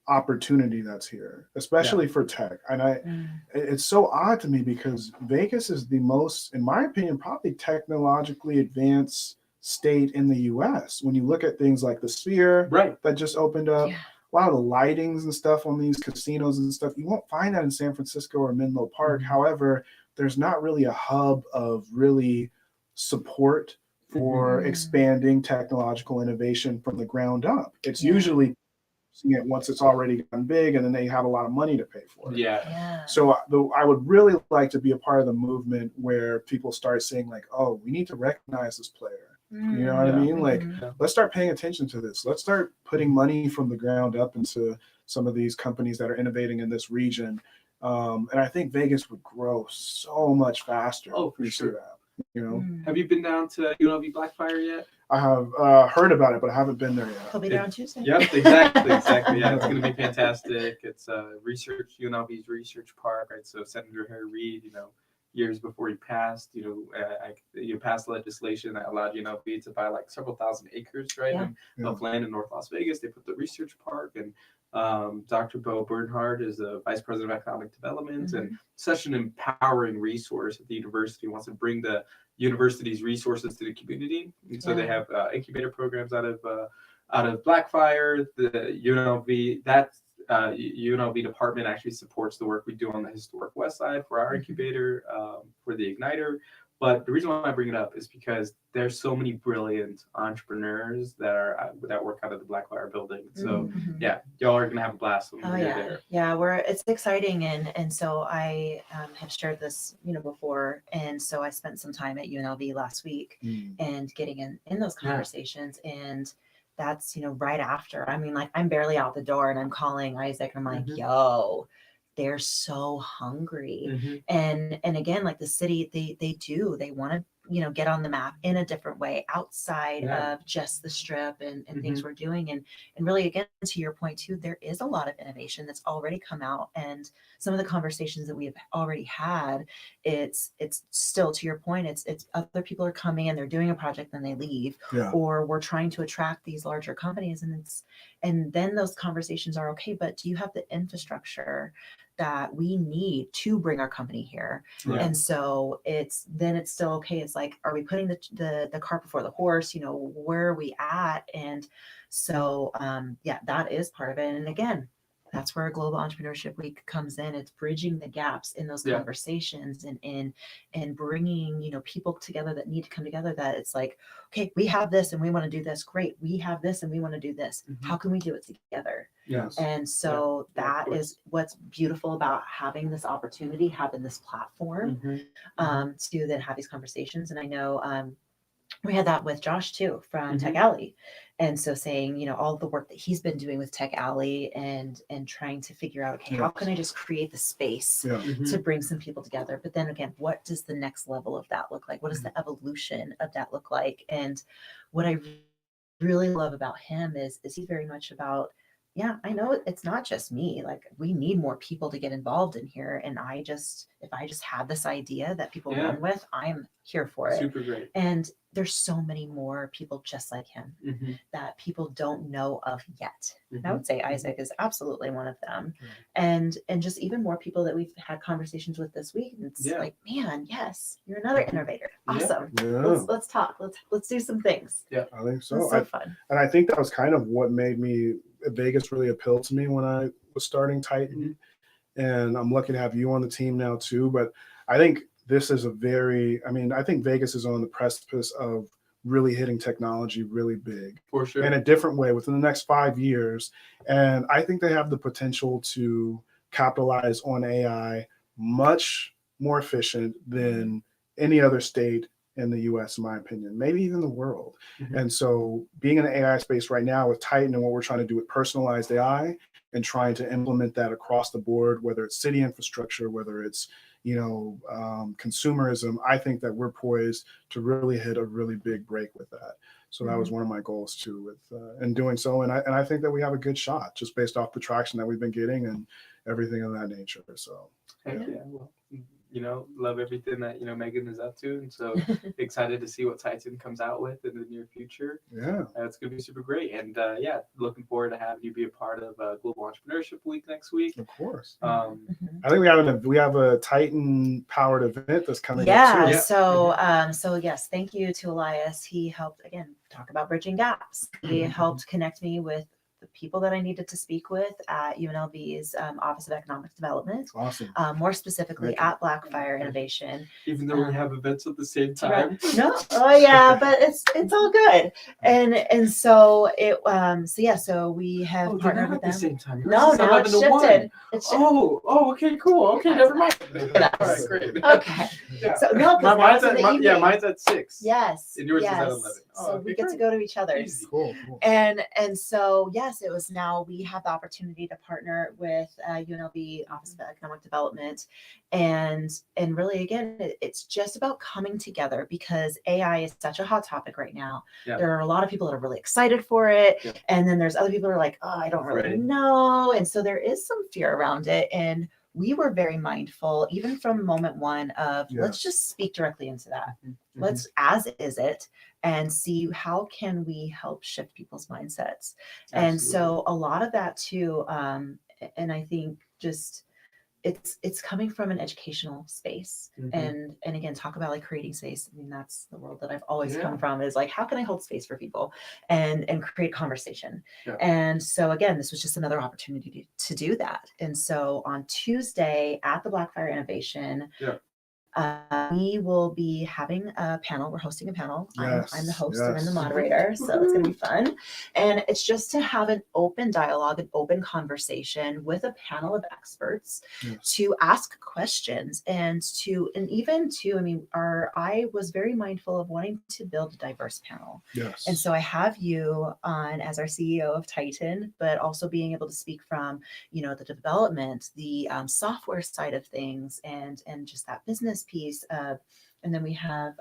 opportunity that's here, especially for tech. And it's so odd to me because Vegas is the most, in my opinion, probably technologically advanced state in the US. When you look at things like the Sphere that just opened up, a lot of the lightings and stuff on these casinos and stuff, you won't find that in San Francisco or Menlo Park. However, there's not really a hub of really support for expanding technological innovation from the ground up. It's usually it once it's already gotten big, and then they have a lot of money to pay for it. So I would really like to be a part of the movement where people start saying like, oh, we need to recognize this player. You know what I mean? Like, let's start paying attention to this. Let's start putting money from the ground up into some of these companies that are innovating in this region. And I think Vegas would grow so much faster. Oh, for if we sure. do that. You know, Have you been down to UNLV Blackfire yet? I have heard about it, but I haven't been there yet. He'll be there on Tuesday. Yep, exactly. Yeah, it's going to be fantastic. It's UNLV's research park, right? So Senator Harry Reid, you know, years before he passed, passed legislation that allowed UNLV to buy like several thousand acres, right, of land in North Las Vegas. They put the research park, and Dr. Bo Bernhard is the vice president of economic development, and such an empowering resource at the university. Wants to bring the university's resources to the community, and so they have incubator programs out of Blackfire. The UNLV UNLV department actually supports the work we do on the historic West Side for our incubator, for the Igniter. But the reason why I bring it up is because there's so many brilliant entrepreneurs that work out of the Blackfire building. So yeah, y'all are gonna have a blast when you're there. Yeah, it's exciting, and so I have shared this, you know, before, and so I spent some time at UNLV last week and getting in those conversations, and that's, you know, right after. I mean, like, I'm barely out the door and I'm calling Isaac and I'm like, yo, they're so hungry. And again, like the city, they want to, you know, get on the map in a different way outside of just the strip and things we're doing. And really, again, to your point too, there is a lot of innovation that's already come out, and some of the conversations that we have already had, it's still, to your point, it's other people are coming and they're doing a project, then they leave, or we're trying to attract these larger companies, and then those conversations are okay, but do you have the infrastructure that we need to bring our company here? And so it's still okay. It's like, are we putting the cart before the horse? You know, where are we at? And so that is part of it. And again, that's where Global Entrepreneurship Week comes in. It's bridging the gaps in those conversations and bringing, you know, people together that need to come together, that it's like, okay, we have this and we want to do this. Great. We have this and we want to do this. How can we do it together? And so that is what's beautiful about having this opportunity, having this platform to then have these conversations. And I know we had that with Josh too from Tech Alley. And so saying, you know, all the work that he's been doing with Tech Alley and trying to figure out, okay, how can I just create the space to bring some people together? But then again, what does the next level of that look like? What does the evolution of that look like? And what I really love about him is he's very much about, I know it's not just me. Like, we need more people to get involved in here. And if I just have this idea that people run with, I'm here for it. Super great. And there's so many more people just like him that people don't know of yet. And I would say Isaac is absolutely one of them. And just even more people that we've had conversations with this week. And it's like, man, yes, you're another innovator. Awesome. Let's talk. Let's do some things. I think so. It's so fun. And I think that was kind of what made Vegas really appeal to me when I was starting Titan. And I'm lucky to have you on the team now too. But I think this is I think Vegas is on the precipice of really hitting technology really big. For sure. In a different way within the next 5 years. And I think they have the potential to capitalize on AI much more efficient than any other state in the US, in my opinion, maybe even the world. And so being in the AI space right now with Titan and what we're trying to do with personalized AI and trying to implement that across the board, whether it's city infrastructure, whether it's, you know, consumerism, I think that we're poised to really hit a really big break with that. So that was one of my goals too with in doing so. And I think that we have a good shot just based off the traction that we've been getting and everything of that nature. So Heck yeah. Well, love everything that, Megan is up to. And so excited to see what Titan comes out with in the near future. Yeah. It's going to be super great. And looking forward to having you be a part of Global Entrepreneurship Week next week. Of course. I think we have a Titan powered event that's coming up Yeah. too. So yes, thank you to Elias. He helped again talk about bridging gaps. He helped connect me with the people that I needed to speak with at UNLV's Office of Economic Development. Awesome. More specifically at Blackfire Innovation. Even though we have events at the same time. No, oh yeah, but it's all good. And so so we have partnered with them. At the same time. No, now it's shifted. Okay, cool. Okay, never mind. All right, great. Okay. Yeah. So no, mine's at 6. Yes. And yours is at yes. 11. So we get to go to each other's. Cool. And so yes, it was now we have the opportunity to partner with UNLV Office of Economic Development, and really again, it's just about coming together because AI is such a hot topic right now. Yeah. There are a lot of people that are really excited for it, Yeah. and then there's other people who are like, oh, I don't really know, and so there is some fear around it, and we were very mindful, even from moment one, of let's just speak directly into that. Let's as is it and see how can we help shift people's mindsets. And so a lot of that too, and I think just it's coming from an educational space and again talk about like creating space. I mean, that's the world that I've always come from, is like how can I hold space for people and create conversation. And so again, this was just another opportunity to do that. And so on Tuesday at the Blackfire Innovation, we will be having a panel. We're hosting a panel. I'm the host and I'm the moderator, so it's going to be fun. And it's just to have an open dialogue, an open conversation with a panel of experts to ask questions and even to, I mean, I was very mindful of wanting to build a diverse panel. Yes. And so I have you on as our CEO of Titan, but also being able to speak from, the development, the software side of things, and just that business piece. And then we have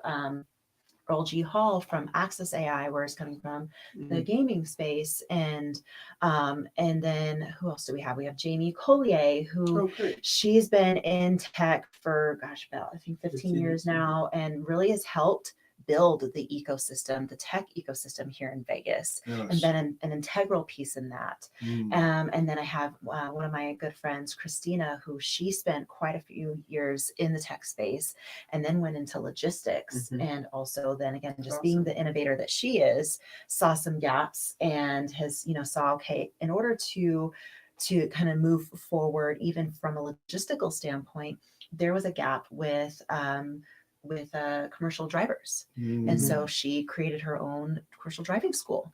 Earl G. Hall from Access AI, where it's coming from the gaming space. And then who else do we have? We have Jamie Collier, who she's been in tech for, about, I think 15 years now, and really has helped build the ecosystem, the tech ecosystem here in Vegas, and been an integral piece in that. And then I have one of my good friends, Christina, who she spent quite a few years in the tech space and then went into logistics. And also then again, just being the innovator that she is, saw some gaps and has, saw, okay, in order to kind of move forward, even from a logistical standpoint, there was a gap with commercial drivers. And so she created her own commercial driving school.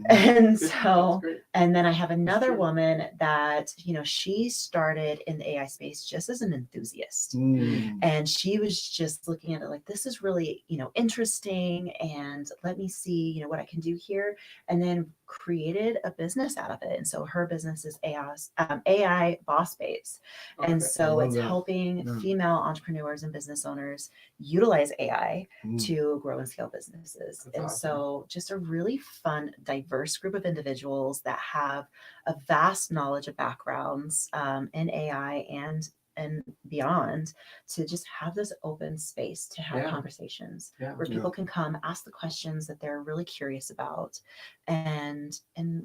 And so, and then I have another woman that, she started in the AI space just as an enthusiast. And she was just looking at it like, this is really, interesting. And let me see, what I can do here. And then created a business out of it. And so her business is AI Boss Babes. And so it's helping female entrepreneurs and business owners utilize AI to grow and scale businesses. That's awesome. So just a really fun, diverse group of individuals that have a vast knowledge of backgrounds in AI and beyond, to just have this open space to have conversations where people can come ask the questions that they're really curious about and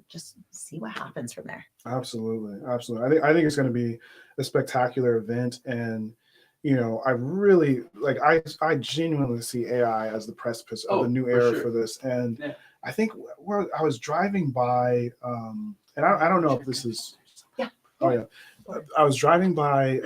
just see what happens from there. Absolutely. I think it's going to be a spectacular event. And I really I genuinely see AI as the precipice of the new era for this. And I think where I was driving by, and I don't know if this is, I was driving by,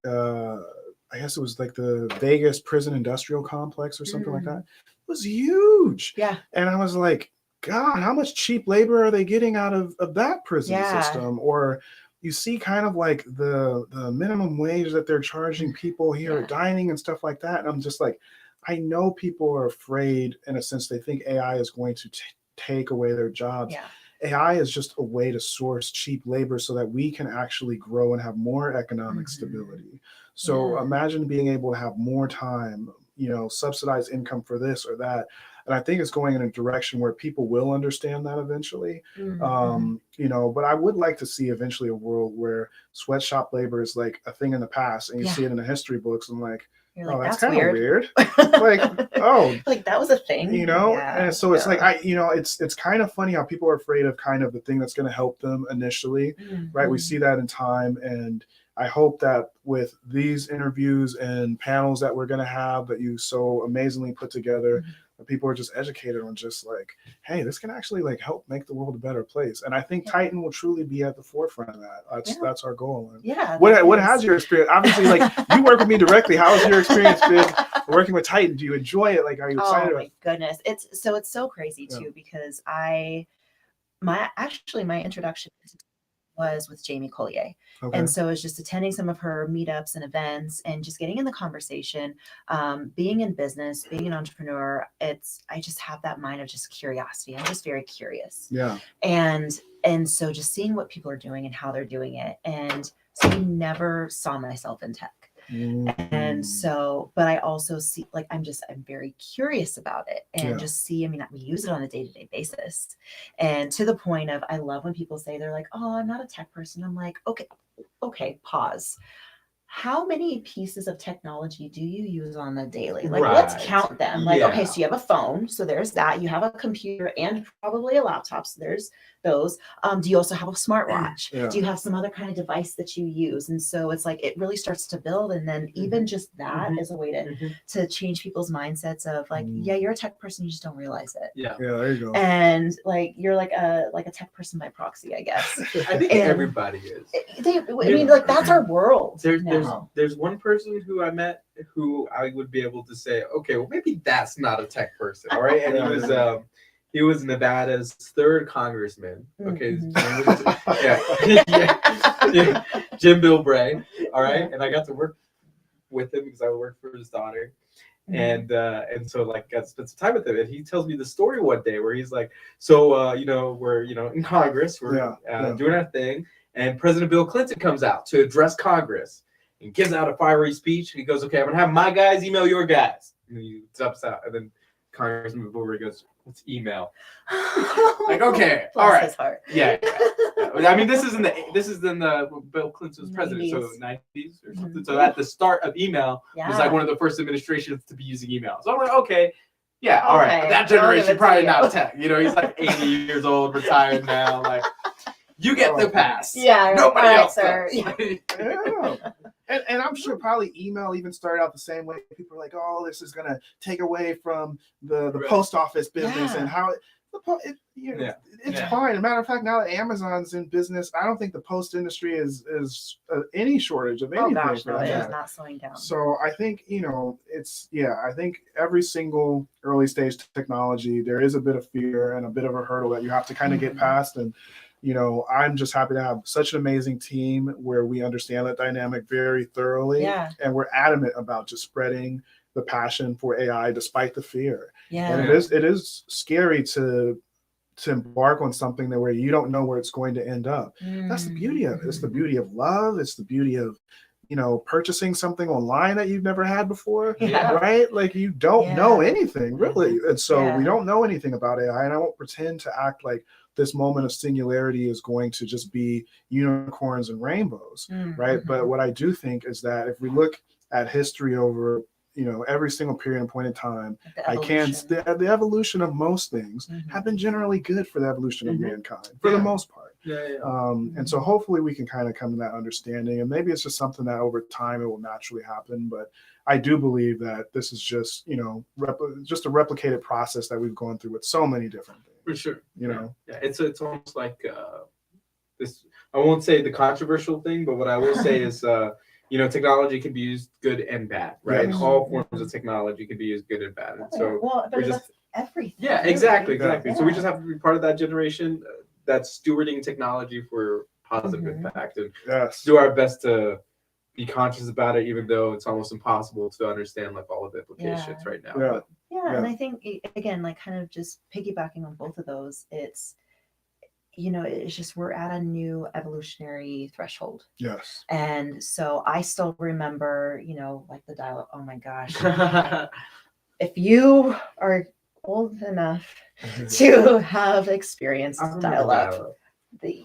I guess it was like the Vegas Prison Industrial Complex or something like that. It was huge. Yeah. And I was like, God, how much cheap labor are they getting out of that prison system? Or you see kind of like the minimum wage that they're charging people here at dining and stuff like that. And I'm just like, I know people are afraid, in a sense, they think AI is going to take away their jobs. Yeah. AI is just a way to source cheap labor so that we can actually grow and have more economic stability. So imagine being able to have more time, subsidized income for this or that. And I think it's going in a direction where people will understand that eventually. Mm-hmm. You know, but I would like to see eventually a world where sweatshop labor is like a thing in the past, and you see it in the history books. I'm like, You're oh, like, that's that's kind of weird. weird. Like, oh, Like that was a thing. you know. Yeah, And so it's like yeah. you know, it's kind of funny how people are afraid of kind of the thing that's going to help them initially, right? We Mhm. see that in time, and I hope that with these interviews and panels that we're going to have that you so amazingly put together, that people are just educated on just like, hey, this can actually like help make the world a better place. And I think Titan will truly be at the forefront of that. That's our goal. And Yeah. what has your experience? Obviously, like you work with me directly. How has your experience been working with Titan? Do you enjoy it? Like, are you excited? Oh my goodness. It's so crazy too, because my introduction was with Jamie Collier. Okay. And so it was just attending some of her meetups and events and just getting in the conversation, being in business, being an entrepreneur. I just have that mind of just curiosity. I'm just very curious. Yeah. And so just seeing what people are doing and how they're doing it. And so I never saw myself in tech. And so, but I also see, like, I'm very curious about it and just see, I mean, we use it on a day-to-day basis. And to the point of, I love when people say, they're like, oh, I'm not a tech person. I'm like, okay, pause. How many pieces of technology do you use on a daily? Like, let's count them. Like, okay, so you have a phone, so there's that. You have a computer and probably a laptop, so there's those. Do you also have a smartwatch? Yeah. Do you have some other kind of device that you use? And so it's like, it really starts to build. And then even just that is a way to change people's mindsets of like, yeah, you're a tech person, you just don't realize it. Yeah, there you go. And like, you're like a tech person by proxy, I guess. I think everybody is. I mean, like, that's our world. There's one person who I met who I would be able to say, okay, well, maybe that's not a tech person, all right? And he was Nevada's 3rd congressman. Okay, Jim Bill Bray, all right? And I got to work with him because I worked for his daughter. And so like got to spend some time with him, and he tells me the story one day where he's like, so we're in Congress, we're doing our thing, and President Bill Clinton comes out to address Congress and gives out a fiery speech, and he goes, okay, I'm gonna have my guys email your guys, and he jumps out, and then Congressman Boomer goes, let's email. Like, okay, all right, yeah. I mean, this is in the Bill Clinton was president, so 90s or something. So at the start of email, it was like one of the first administrations to be using email. So I'm like, okay, yeah, all right. That generation probably not tech. He's like 80 years old, retired now. Like, you get the pass. Yeah, nobody else sir. Yeah. And I'm sure probably email even started out the same way. People are like, oh, this is gonna take away from the post office business and how it's fine. As a matter of fact, now that Amazon's in business, I don't think the post industry is any shortage of anything. Oh gosh, for no, that. it is not slowing down. So I think I think every single early stage technology, there is a bit of fear and a bit of a hurdle that you have to kind of get past. And I'm just happy to have such an amazing team where we understand that dynamic very thoroughly. Yeah. And we're adamant about just spreading the passion for AI despite the fear. Yeah. And it is scary to embark on something where you don't know where it's going to end up. That's the beauty of it. It's the beauty of love. It's the beauty of purchasing something online that you've never had before, right? Like you don't know anything really. And so we don't know anything about AI, and I won't pretend to act like this moment of singularity is going to just be unicorns and rainbows, right? But what I do think is that if we look at history over every single period and point in time, the evolution of most things have been generally good for the evolution of mankind for the most part. And so hopefully we can kind of come to that understanding, and maybe it's just something that over time it will naturally happen. But I do believe that this is just just a replicated process that we've gone through with so many different things. For sure, it's almost like this. I won't say the controversial thing, but what I will say is technology can be used good and bad, right? Yes. All forms of technology can be used good and bad. And so but that's everything. Yeah, exactly. So we just have to be part of that generation that's stewarding technology for positive impact, and do our best to be conscious about it, even though it's almost impossible to understand like all of the implications right now. But, and I think again, like kind of just piggybacking on both of those, it's just we're at a new evolutionary threshold. Yes. And so I still remember, like the dial-up. Oh my gosh. If you old enough to have experienced I remember dial-up. dial-up.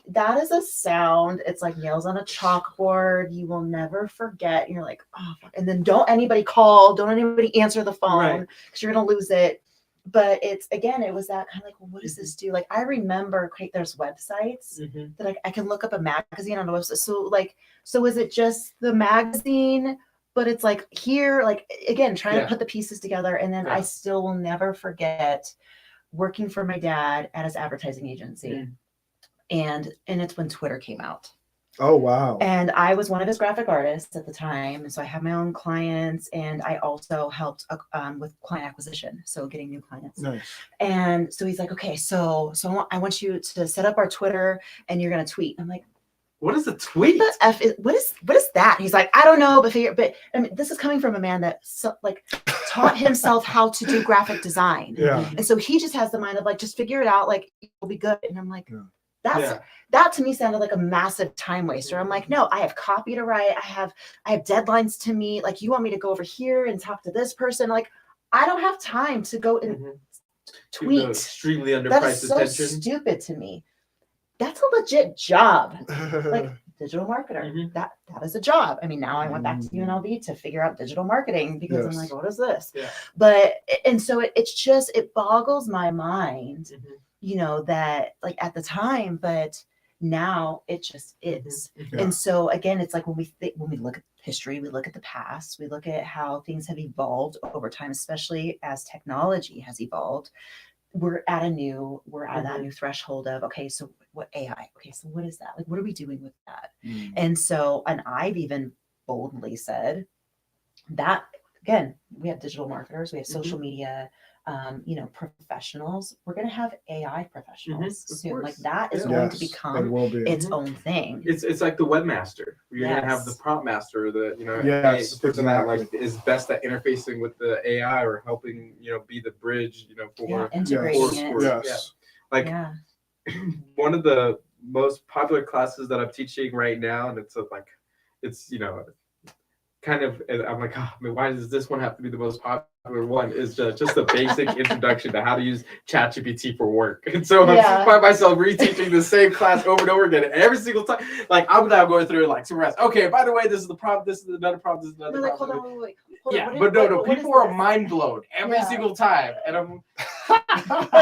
That is a sound. It's like nails on a chalkboard. You will never forget. And you're like, oh, fuck. And then don't anybody call. Don't anybody answer the phone because you're gonna lose it. But it's again, it was that kind of like, well, what does this do? Like I remember there's websites that I can look up a magazine on a website. So is it just the magazine? But it's like here, like again, trying to put the pieces together. And then I still will never forget working for my dad at his advertising agency. And it's when Twitter came out. Oh, wow. And I was one of his graphic artists at the time. And so I had my own clients and I also helped with client acquisition. So getting new clients. Nice. And so he's like, okay, so I want you to set up our Twitter and you're going to tweet. I'm like, what is a tweet? What is that? He's like, I don't know, but I mean, this is coming from a man that taught himself how to do graphic design. Yeah. And so he just has the mind of like, just figure it out. Like it'll be good. And I'm like, that to me sounded like a massive time waster. I'm like, no, I have copy to write. I have deadlines to meet. Like you want me to go over here and talk to this person. Like I don't have time to go and tweet. Extremely underpriced That is so attention. stupid to me. That's a legit job. Like digital marketer. That is a job. I mean, now I went back to UNLV to figure out digital marketing because I'm like, what is this? Yeah. But and so it boggles my mind, you know, that like at the time, but now it just is. And so again, it's like when we look at history, we look at the past, we look at how things have evolved over time, especially as technology has evolved. We're at that new threshold of, okay, so what AI? Okay, so what is that? Like, what are we doing with that? And I've even boldly said that again, we have digital marketers, we have social media, professionals. We're going to have AI professionals soon. Like that is going to become its own thing. It's like the webmaster. You're going to have the prompt master, the the person that like is best at interfacing with the AI or helping be the bridge for integrating it. Like one of the most popular classes that I'm teaching right now, and it's kind of, I'm like, oh, man, why does this one have to be the most popular one? Is just a basic introduction to how to use ChatGPT for work. And so I find myself reteaching the same class over and over again every single time. Like I'm now going through like some rest. Okay, by the way, this is the prompt. This is another prompt. This is another prompt. Hold on, wait. No. People are mind blown every single time, and I'm like,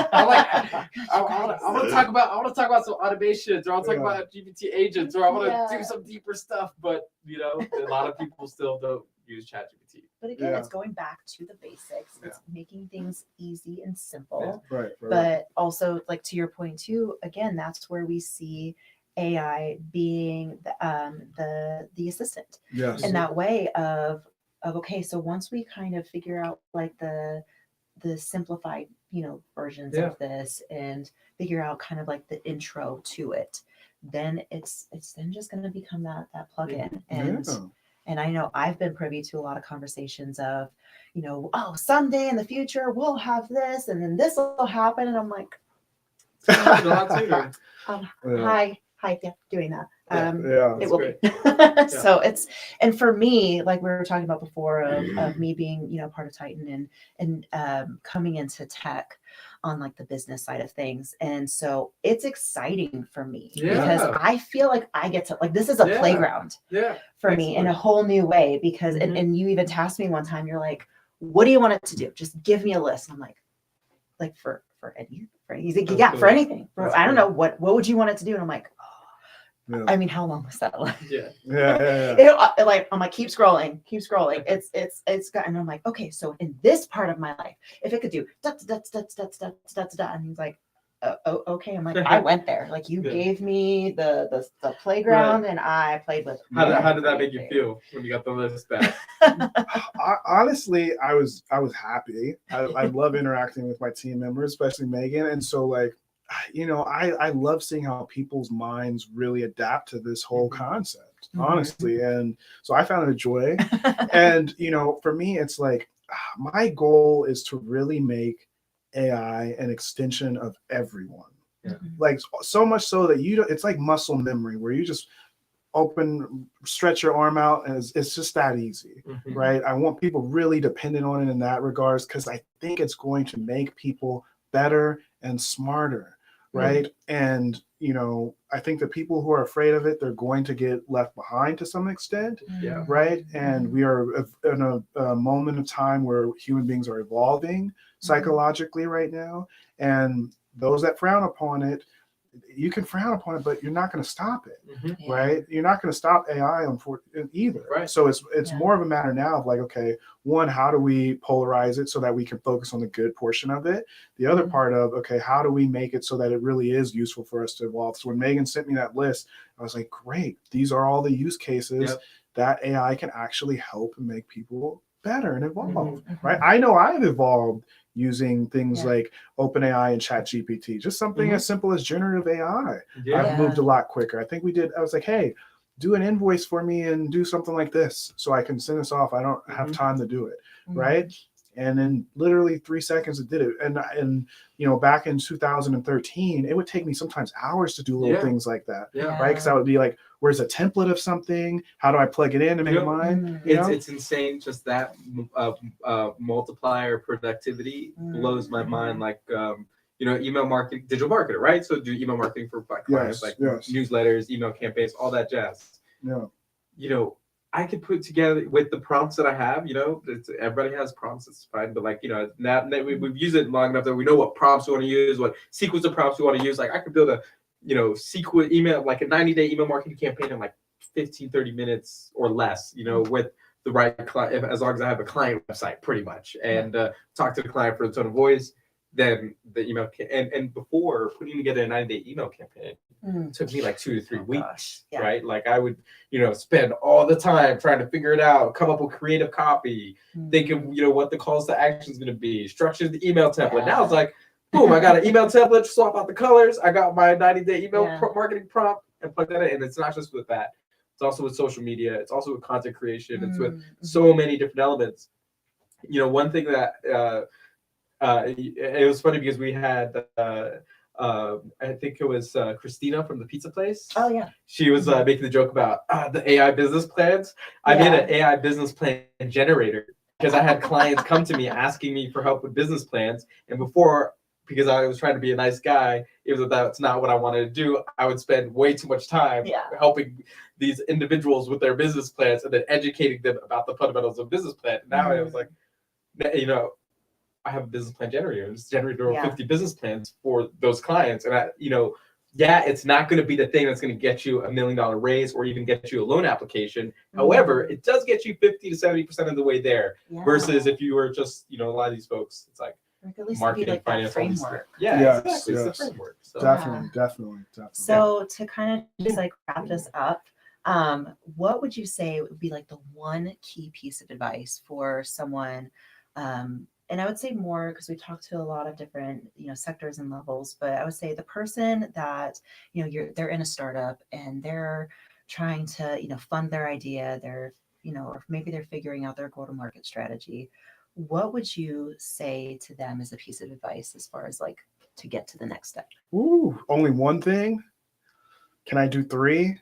I want to talk about some automations, or I'll talk about GPT agents, or I want to do some deeper stuff. But a lot of people still don't use ChatGPT. But again, it's going back to the basics. It's making things easy and simple. Right. But also, like to your point too, again, that's where we see AI being the assistant. Yes. In that way of okay, so once we kind of figure out like the simplified versions of this and figure out kind of like the intro to it, then it's then just going to become that plugin. And I know I've been privy to a lot of conversations of someday in the future we'll have this and then this will happen, and I'm like hi, doing that. It will be. So and for me, like we were talking about before of me being, part of Titan and coming into tech on like the business side of things. And so it's exciting for me because I feel like I get to like, this is a playground for me in a whole new way because, and you even tasked me one time, you're like, what do you want it to do? Just give me a list. And I'm like for anything. He's like, for anything. I don't know what would you want it to do? And I'm like, I mean, how long was that? Like, I'm like, keep scrolling. It's got, and I'm like, okay, so in this part of my life, if it could do and he's like, oh, okay. I'm like, I went there. Like, you gave me the playground, and I played with. How did that make you feel when you got the list back? Honestly, I was happy. I love interacting with my team members, especially Megan, and so like. I love seeing how people's minds really adapt to this whole concept, honestly. And so I found it a joy. And, for me, it's like, my goal is to really make AI an extension of everyone. Like so much so that it's like muscle memory where you just stretch your arm out, and it's just that easy, right? I want people really dependent on it in that regards, because I think it's going to make people better and smarter, right? And I think the people who are afraid of it, they're going to get left behind to some extent, right? And we are in a moment of time where human beings are evolving psychologically right now, and those that frown upon it, you can frown upon it, but you're not going to stop it, right? You're not going to stop AI either. Right. So it's more of a matter now of like, okay, one, how do we polarize it so that we can focus on the good portion of it? The other part of, okay, how do we make it so that it really is useful for us to evolve? So when Megan sent me that list, I was like, great, these are all the use cases that AI can actually help and make people better and evolve, right? I know I've evolved using things like OpenAI and ChatGPT, just something as simple as generative AI. I've moved a lot quicker. I think I was like, hey, do an invoice for me and do something like this so I can send this off. I don't have time to do it, right? And in literally 3 seconds it did it. And back in 2013, it would take me sometimes hours to do little things like that, right? Because I would be like, where's a template of something? How do I plug it in to make it mine? It's insane. Just that multiplier productivity blows my mind. Like, email marketing, digital marketer, right? So do email marketing for clients, newsletters, email campaigns, all that jazz. I could put together with the prompts that I have, everybody has prompts, it's fine. But now we've used it long enough that we know what prompts we want to use, what sequence of prompts we want to use. Like I could build a, sequence email, like a 90-day email marketing campaign in like 15, 30 minutes or less, with the right client, as long as I have a client website pretty much, and talk to the client for the tone of voice. Then the email and before putting together a 90-day email campaign took me like 2 to 3 weeks, right? Like I would, spend all the time trying to figure it out, come up with creative copy, think of, what the calls to action is going to be, structure the email template. Now it's like, boom, I got an email template, swap out the colors. I got my 90-day email marketing prompt and plug that in. And it's not just with that. It's also with social media. It's also with content creation. It's with so many different elements. One thing that, it was funny because we had I think it was Christina from the pizza place. Oh yeah. She was making the joke about the AI business plans. I made an AI business plan generator because I had clients come to me asking me for help with business plans, and before, because I was trying to be a nice guy, even though that's not what I wanted to do, I would spend way too much time helping these individuals with their business plans and then educating them about the fundamentals of business plan. Now I was like, I have a business plan generator. It's generated over 50 business plans for those clients. And it's not going to be the thing that's going to get you $1 million raise or even get you a loan application. However, it does get you 50 to 70% of the way there. Versus if you were just, a lot of these folks, it's like at least marketing, finance, framework. Exactly. It's the framework. So. Definitely. So to kind of just like wrap this up, what would you say would be like the one key piece of advice for someone? And I would say more because we talked to a lot of different, sectors and levels, but I would say the person that, they're in a startup and they're trying to, fund their idea, they're, or maybe they're figuring out their go-to-market strategy. What would you say to them as a piece of advice as far as like to get to the next step? Ooh, only one thing? Can I do 3?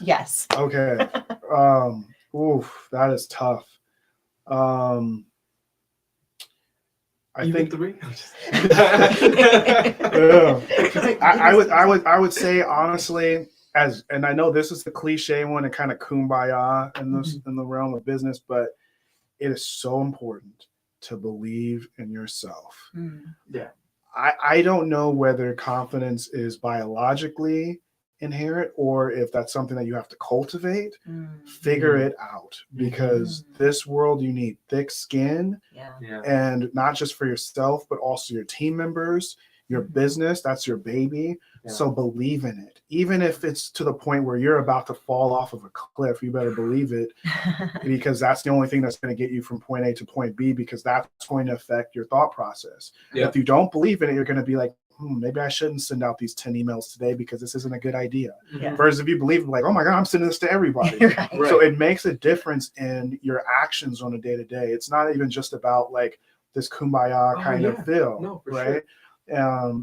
Yes. Okay. That is tough. I think 3. I would say honestly, and I know this is the cliche one and kind of kumbaya in this in the realm of business, but it is so important to believe in yourself. Yeah. I don't know whether confidence is biologically inherent or if that's something that you have to cultivate. Figure it out, because this world, you need thick skin, and not just for yourself but also your team members, your business. That's your baby. So believe in it, even if it's to the point where you're about to fall off of a cliff. You better believe it, because that's the only thing that's going to get you from point A to point B, because that's going to affect your thought process. If you don't believe in it, you're going to be like, maybe I shouldn't send out these 10 emails today because this isn't a good idea. Whereas if you believe, like, oh my God, I'm sending this to everybody. So it makes a difference in your actions on a day-to-day. It's not even just about like this kumbaya kind of feel, right? Sure.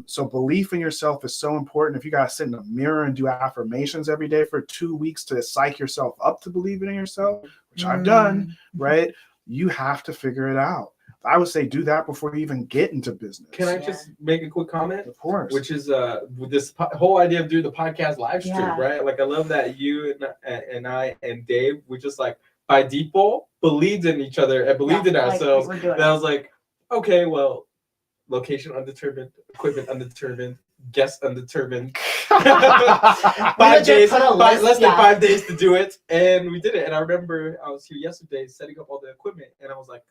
So belief in yourself is so important. If you got to sit in a mirror and do affirmations every day for 2 weeks to psych yourself up to believing in yourself, which I've done, right? You have to figure it out. I would say do that before you even get into business. Can I just make a quick comment? Of course. Which is with this whole idea of doing the podcast live stream, Yeah. right? Like I love that you and I and Dave, we just like by default believed in each other and believed in ourselves. Like, we're doing and I was like, okay, well, location undetermined, equipment undetermined, guests undetermined. 5 days, less than 5 days to do it, and we did it. And I remember I was here yesterday setting up all the equipment, and I was like,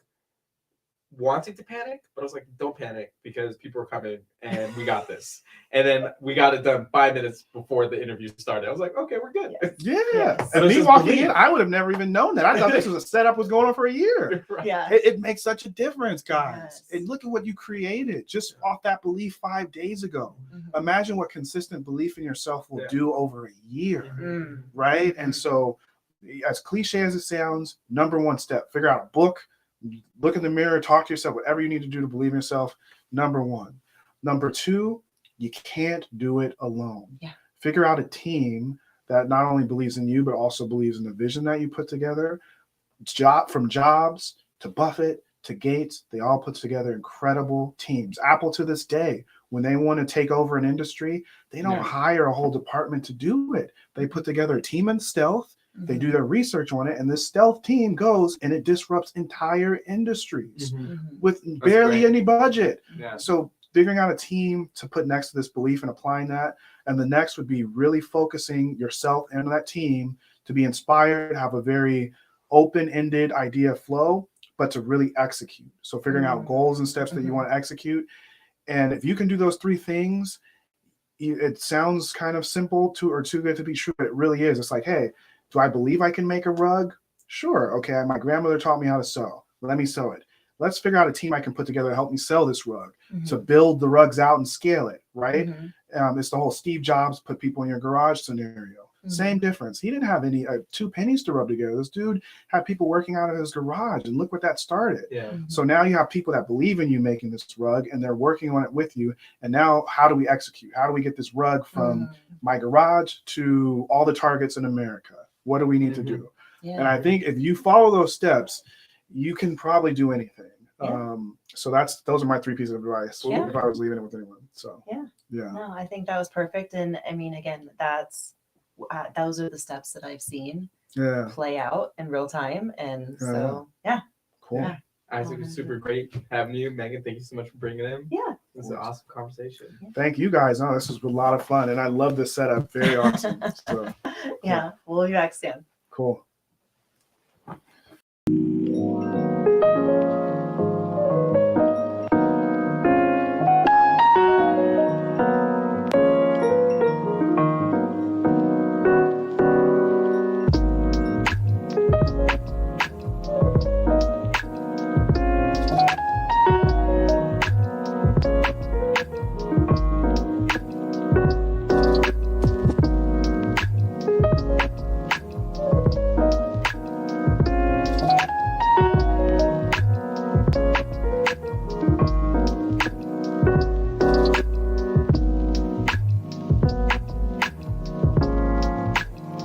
wanting to panic, but I was like, don't panic because people are coming and we got this. And then we got it done 5 minutes before the interview started. I was like, okay, we're good. Yeah. And me walking in, I would have never even known that. I thought this was a setup was going on for a year. Right. Yeah. It makes such a difference, guys. Yes. And look at what you created just off that belief 5 days ago. Imagine what consistent belief in yourself will do over a year, right? And so, as cliche as it sounds, number one step, figure out a book, look in the mirror, talk to yourself, whatever you need to do to believe in yourself. Number one. Number two, you can't do it alone. Yeah. Figure out a team that not only believes in you, but also believes in the vision that you put together. From Jobs to Buffett to Gates, they all put together incredible teams. Apple to this day, when they want to take over an industry, they don't hire a whole department to do it. They put together a team in stealth. They do their research on it, and this stealth team goes and it disrupts entire industries with barely any budget. Yeah. So figuring out a team to put next to this belief and applying that. And the next would be really focusing yourself and that team to be inspired, have a very open-ended idea flow, but to really execute. So figuring out goals and steps that you want to execute. And if you can do those 3 things, it sounds kind of simple too good to be true, but it really is. It's like, hey, do I believe I can make a rug? Sure. Okay. My grandmother taught me how to sew. Let me sew it. Let's figure out a team I can put together to help me sell this rug, to build the rugs out and scale it, right? It's the whole Steve Jobs put people in your garage scenario. Same difference. He didn't have any 2 pennies to rub together. This dude had people working out of his garage, and look what that started. Yeah. So now you have people that believe in you making this rug, and they're working on it with you. And now how do we execute? How do we get this rug from my garage to all the Targets in America? What do we need to do? Yeah. And I think if you follow those steps, you can probably do anything. So those are my 3 pieces of advice if I was leaving it with anyone. So yeah. No, I think that was perfect. And I mean, again, those are the steps that I've seen play out in real time. And so, cool. Yeah. Isaac, it's super great having you. Megan, thank you so much for bringing him. Yeah. It was an awesome conversation. Thank you guys. No, this was a lot of fun, and I love this setup. Very awesome. So, yeah, we'll be back soon. Cool.